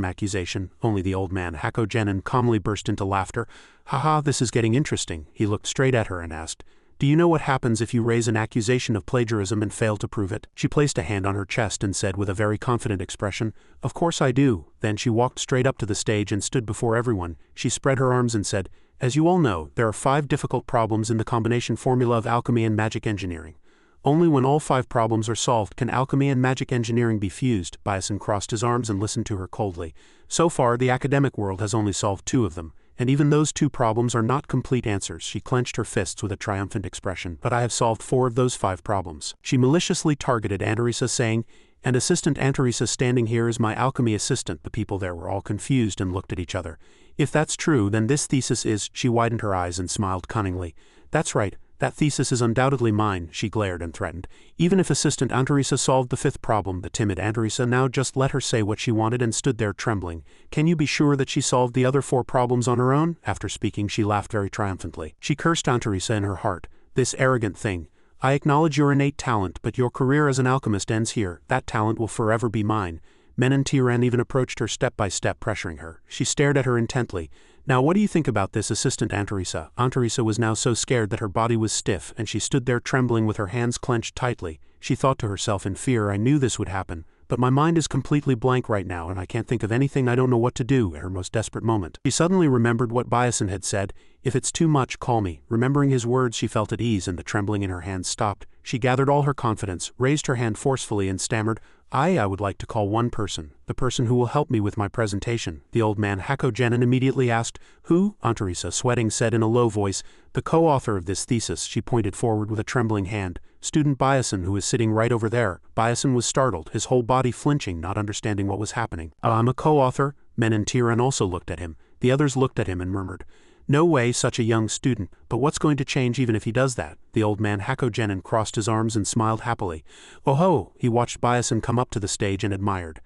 accusation. Only the old man, Hakogenin, calmly burst into laughter. Haha, this is getting interesting. He looked straight at her and asked, do you know what happens if you raise an accusation of plagiarism and fail to prove it? She placed a hand on her chest and said with a very confident expression, of course I do. Then she walked straight up to the stage and stood before everyone. She spread her arms and said, as you all know, there are 5 difficult problems in the combination formula of alchemy and magic engineering. Only when all 5 problems are solved can alchemy and magic engineering be fused. Bison crossed his arms and listened to her coldly. So far, the academic world has only solved 2 of them, and even those 2 problems are not complete answers. She clenched her fists with a triumphant expression. But I have solved 4 of those 5 problems. She maliciously targeted Teresa, saying, and Assistant Teresa standing here is my alchemy assistant. The people there were all confused and looked at each other. If that's true, then this thesis is, she widened her eyes and smiled cunningly. That's right. That thesis is undoubtedly mine, she glared and threatened. Even if Assistant Teresa solved the 5th problem, the timid Teresa now just let her say what she wanted and stood there trembling. Can you be sure that she solved the other 4 problems on her own? After speaking, she laughed very triumphantly. She cursed Teresa in her heart. This arrogant thing. I acknowledge your innate talent, but your career as an alchemist ends here. That talent will forever be mine. Tiran even approached her step by step, pressuring her. She stared at her intently. Now what do you think about this, Assistant Antarisa? Antarisa was now so scared that her body was stiff, and she stood there trembling with her hands clenched tightly. She thought to herself in fear, I knew this would happen. But my mind is completely blank right now, and I can't think of anything. I don't know what to do. At her most desperate moment, she suddenly remembered what Byasin had said. If it's too much, call me. Remembering his words, she felt at ease, and the trembling in her hands stopped. She gathered all her confidence, raised her hand forcefully, and stammered, I would like to call one person, the person who will help me with my presentation. The old man Hakogenin immediately asked, Who? Antarisa, sweating, said in a low voice, The co-author of this thesis. She pointed forward with a trembling hand. Student Byasin, who is sitting right over there. Byasin was startled, his whole body flinching, not understanding what was happening. I'm a co-author? Tiran also looked at him. The others looked at him and murmured, No way, such a young student, but what's going to change even if he does that? The old man Hakogenin crossed his arms and smiled happily. Oh ho! He watched Byasin come up to the stage and admired.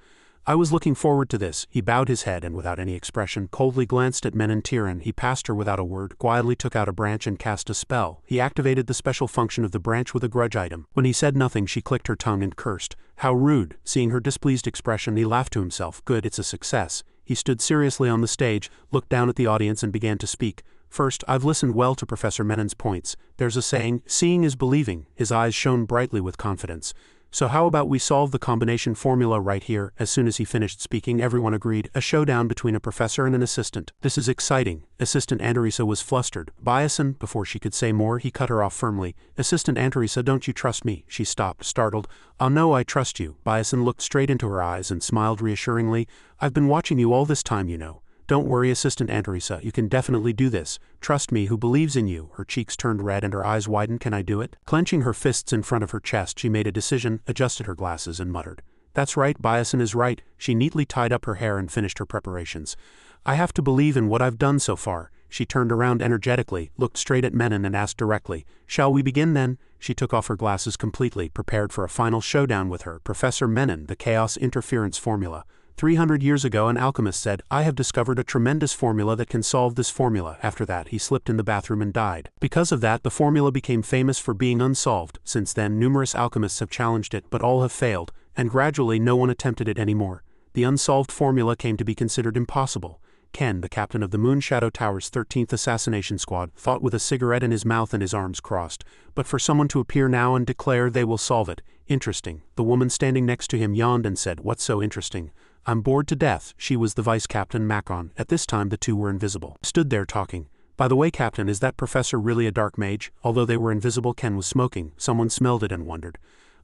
I was looking forward to this. He bowed his head and without any expression coldly glanced at Tiran. He passed her without a word, quietly took out a branch and cast a spell. He activated the special function of the branch with a grudge item. When he said nothing, she clicked her tongue and cursed. How rude! Seeing her displeased expression, he laughed to himself. Good, it's a success. He stood seriously on the stage, looked down at the audience and began to speak. First, I've listened well to Professor Menon's points. There's a saying, seeing is believing. His eyes shone brightly with confidence. So how about we solve the combination formula right here? As soon as he finished speaking, everyone agreed. A showdown between a professor and an assistant. This is exciting. Assistant Antarisa was flustered. Byasin, before she could say more, he cut her off firmly. Assistant Antarisa, don't you trust me? She stopped, startled. Oh no, I trust you. Byasin looked straight into her eyes and smiled reassuringly. I've been watching you all this time, you know. Don't worry, Assistant Antarisa, you can definitely do this. Trust me, who believes in you. Her cheeks turned red and her eyes widened. Can I do it? Clenching her fists in front of her chest, she made a decision, adjusted her glasses and muttered. That's right, Byasin is right. She neatly tied up her hair and finished her preparations. I have to believe in what I've done so far. She turned around energetically, looked straight at Menon and asked directly, Shall we begin then? She took off her glasses completely, prepared for a final showdown with her. Professor Menon, the chaos interference formula. 300 years ago an alchemist said, I have discovered a tremendous formula that can solve this formula. After that he slipped in the bathroom and died. Because of that the formula became famous for being unsolved. Since then numerous alchemists have challenged it, but all have failed, and gradually no one attempted it anymore. The unsolved formula came to be considered impossible. Ken, the captain of the Moon Shadow Tower's 13th Assassination Squad, thought with a cigarette in his mouth and his arms crossed. But for someone to appear now and declare they will solve it. Interesting. The woman standing next to him yawned and said, What's so interesting? I'm bored to death. She was the vice captain, Macon. At this time the two were invisible. Stood there talking. By the way, Captain, is that professor really a dark mage? Although they were invisible, Ken was smoking. Someone smelled it and wondered.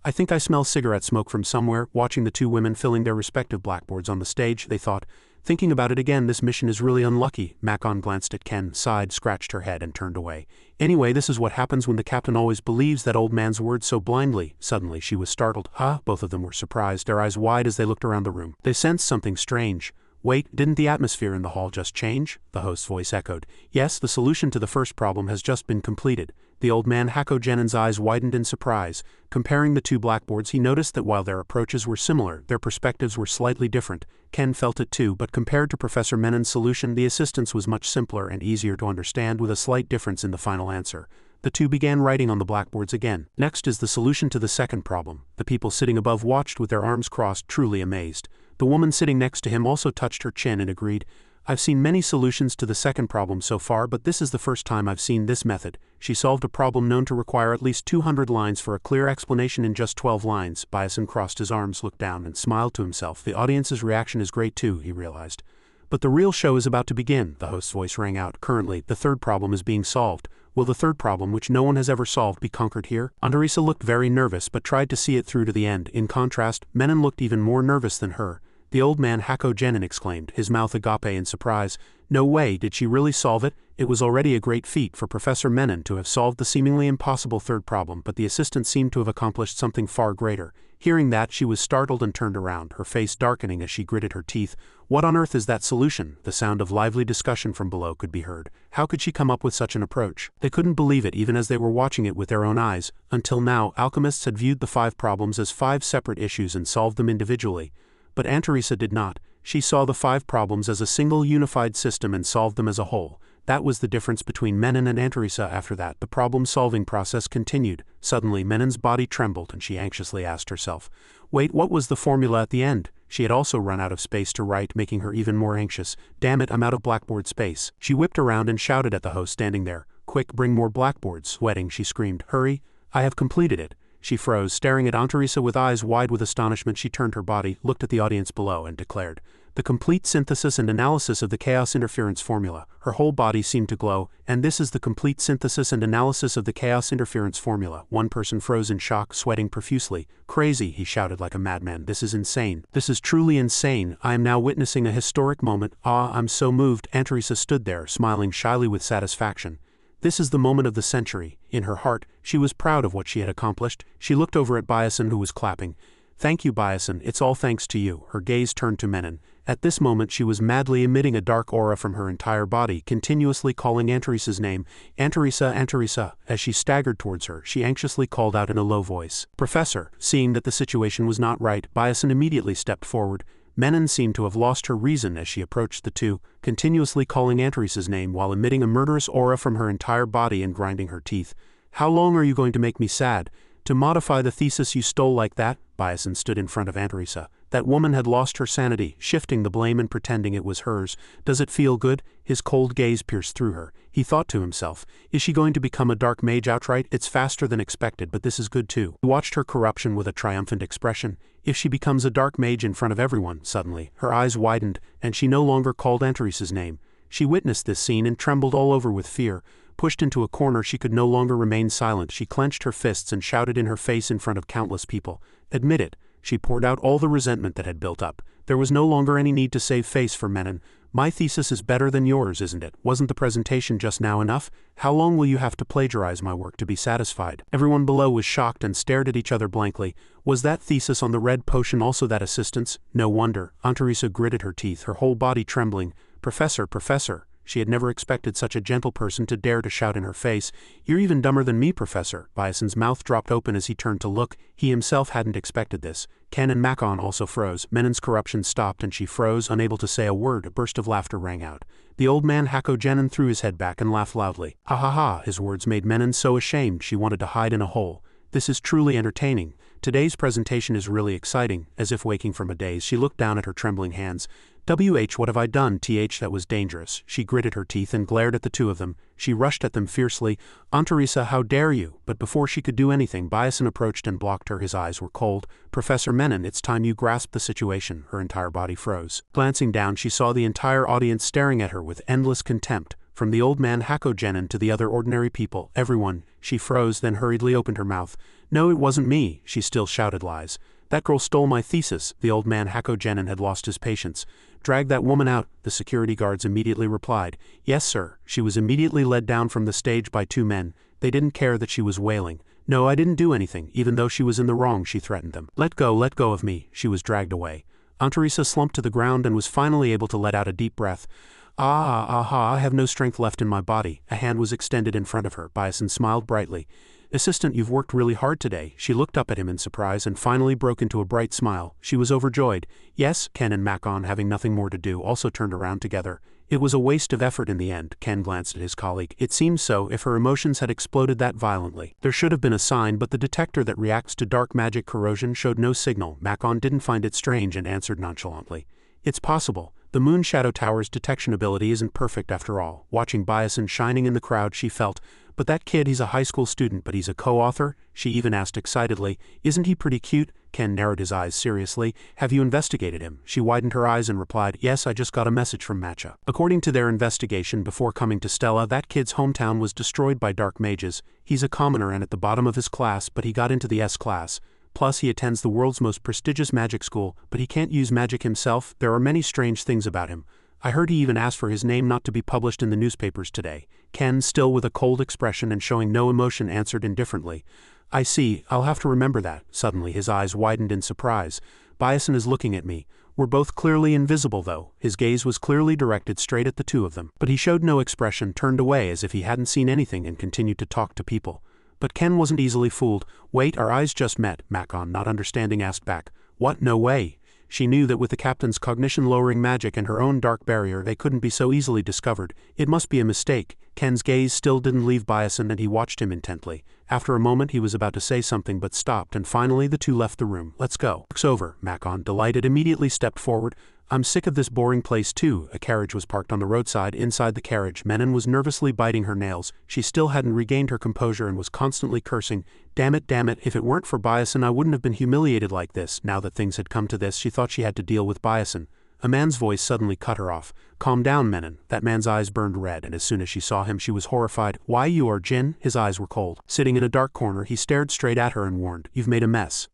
I think I smell cigarette smoke from somewhere. Watching the two women filling their respective blackboards on the stage, they thought, Thinking about it again, this mission is really unlucky. Macon glanced at Ken, sighed, scratched her head and turned away. Anyway, this is what happens when the captain always believes that old man's words so blindly. Suddenly she was startled. Huh? Both of them were surprised, their eyes wide as they looked around the room. They sensed something strange. Wait, didn't the atmosphere in the hall just change? The host's voice echoed. Yes, the solution to the first problem has just been completed. The old man Hakogenin's eyes widened in surprise. Comparing the two blackboards, he noticed that while their approaches were similar, their perspectives were slightly different. Ken felt it too, but compared to Professor Menon's solution, the assistant's was much simpler and easier to understand, with a slight difference in the final answer. The two began writing on the blackboards again. Next is the solution to the second problem. The people sitting above watched with their arms crossed, truly amazed. The woman sitting next to him also touched her chin and agreed. I've seen many solutions to the second problem so far, but this is the first time I've seen this method. She solved a problem known to require at least 200 lines for a clear explanation in just 12 lines. Byasin crossed his arms, looked down, and smiled to himself. The audience's reaction is great too, he realized. But the real show is about to begin, the host's voice rang out. Currently, the third problem is being solved. Will the third problem, which no one has ever solved, be conquered here? Antarisa looked very nervous but tried to see it through to the end. In contrast, Menon looked even more nervous than her. The old man Hakogenin exclaimed, his mouth agape in surprise. No way, did she really solve it? It was already a great feat for Professor Menon to have solved the seemingly impossible third problem, but the assistant seemed to have accomplished something far greater. Hearing that, she was startled and turned around, her face darkening as she gritted her teeth. What on earth is that solution? The sound of lively discussion from below could be heard. How could she come up with such an approach? They couldn't believe it even as they were watching it with their own eyes. Until now, alchemists had viewed the 5 problems as 5 separate issues and solved them individually. But Antarisa did not. She saw the 5 problems as a single unified system and solved them as a whole. That was the difference between Menon and Anterisa. After that, the problem-solving process continued. Suddenly, Menon's body trembled and she anxiously asked herself, wait, what was the formula at the end? She had also run out of space to write, making her even more anxious. Damn it, I'm out of blackboard space. She whipped around and shouted at the host standing there. Quick, bring more blackboards. Sweating, she screamed, hurry, I have completed it. She froze, staring at Anterisa with eyes wide with astonishment. She turned her body, looked at the audience below, and declared, the complete synthesis and analysis of the chaos interference formula. Her whole body seemed to glow, and this is the complete synthesis and analysis of the chaos interference formula. One person froze in shock, sweating profusely. Crazy, he shouted like a madman. This is insane. This is truly insane. I am now witnessing a historic moment. Ah, I'm so moved. Anterisa stood there, smiling shyly with satisfaction. This is the moment of the century. In her heart, she was proud of what she had accomplished. She looked over at Biasen, who was clapping. Thank you, Biasen, it's all thanks to you. Her gaze turned to Menon. At this moment she was madly emitting a dark aura from her entire body, continuously calling Anterisa's name. Anterisa, Anterisa. As she staggered towards her, she anxiously called out in a low voice. Professor. Seeing that the situation was not right, Biasen immediately stepped forward. Menon seemed to have lost her reason as she approached the two, continuously calling Anterisa's name while emitting a murderous aura from her entire body and grinding her teeth. How long are you going to make me sad? To modify the thesis you stole like that? Biasen stood in front of Anterisa. That woman had lost her sanity, shifting the blame and pretending it was hers. Does it feel good? His cold gaze pierced through her. He thought to himself, is she going to become a dark mage outright? It's faster than expected, but this is good too. He watched her corruption with a triumphant expression. If she becomes a dark mage in front of everyone, suddenly, her eyes widened, and she no longer called Anterisa's name. She witnessed this scene and trembled all over with fear. Pushed into a corner, she could no longer remain silent. She clenched her fists and shouted in her face in front of countless people. Admit it. She poured out all the resentment that had built up. There was no longer any need to save face for Menon. My thesis is better than yours, isn't it? Wasn't the presentation just now enough? How long will you have to plagiarize my work to be satisfied? Everyone below was shocked and stared at each other blankly. Was that thesis on the red potion also that assistant's? No wonder. Anterisa gritted her teeth, her whole body trembling. Professor, Professor. She had never expected such a gentle person to dare to shout in her face. You're even dumber than me, Professor. Biasen's mouth dropped open as he turned to look. He himself hadn't expected this. Ken and Makon also froze. Menon's corruption stopped and she froze, unable to say a word. A burst of laughter rang out. The old man Hakogenin threw his head back and laughed loudly. Ha ha ha, his words made Menon so ashamed she wanted to hide in a hole. This is truly entertaining. Today's presentation is really exciting. As if waking from a daze, she looked down at her trembling hands. What have I done? That was dangerous. She gritted her teeth and glared at the two of them. She rushed at them fiercely. Anterisa, how dare you? But before she could do anything, Biasen approached and blocked her. His eyes were cold. Professor Menon, it's time you grasped the situation. Her entire body froze. Glancing down, she saw the entire audience staring at her with endless contempt. From the old man Hakogenin to the other ordinary people, everyone. She froze, then hurriedly opened her mouth. No, it wasn't me. She still shouted lies. That girl stole my thesis. The old man Hakogenin had lost his patience. Drag that woman out, the security guards immediately replied. Yes, sir. She was immediately led down from the stage by two men. They didn't care that she was wailing. No, I didn't do anything. Even though she was in the wrong, she threatened them. Let go of me. She was dragged away. Anterisa slumped to the ground and was finally able to let out a deep breath. I have no strength left in my body. A hand was extended in front of her. Biasen smiled brightly. Assistant, you've worked really hard today. She looked up at him in surprise and finally broke into a bright smile. She was overjoyed. Yes, Ken and Makon, having nothing more to do, also turned around together. It was a waste of effort in the end. Ken glanced at his colleague. It seems so, if her emotions had exploded that violently. There should have been a sign, but the detector that reacts to dark magic corrosion showed no signal. Makon didn't find it strange and answered nonchalantly. It's possible. The Moon Shadow Tower's detection ability isn't perfect after all. Watching Biasen shining in the crowd, she felt, but that kid, he's a high school student, but he's a co-author? She even asked excitedly, isn't he pretty cute? Ken narrowed his eyes seriously. Have you investigated him? She widened her eyes and replied, yes, I just got a message from Matcha. According to their investigation before coming to Stella, that kid's hometown was destroyed by dark mages. He's a commoner and at the bottom of his class, but he got into the S class. Plus, he attends the world's most prestigious magic school, but he can't use magic himself. There are many strange things about him. I heard he even asked for his name not to be published in the newspapers today. Ken, still with a cold expression and showing no emotion, answered indifferently. I see, I'll have to remember that. Suddenly his eyes widened in surprise. Biasen is looking at me. We're both clearly invisible though. His gaze was clearly directed straight at the two of them. But he showed no expression, turned away as if he hadn't seen anything and continued to talk to people. But Ken wasn't easily fooled. Wait, our eyes just met, Makon, not understanding, asked back. What? No way. She knew that with the captain's cognition-lowering magic and her own dark barrier they couldn't be so easily discovered. It must be a mistake. Ken's gaze still didn't leave Byason and he watched him intently. After a moment he was about to say something but stopped, and finally the two left the room. "Let's go." "It's over." Makon, delighted, immediately stepped forward. "I'm sick of this boring place too." A carriage was parked on the roadside. Inside the carriage, Menon was nervously biting her nails. She still hadn't regained her composure and was constantly cursing. Damn it, if it weren't for Byason I wouldn't have been humiliated like this." Now that things had come to this, she thought she had to deal with Byason. A man's voice suddenly cut her off. "Calm down, Menon." That man's eyes burned red, and as soon as she saw him she was horrified. "Why, you are Jin?" His eyes were cold. Sitting in a dark corner he stared straight at her and warned, "You've made a mess."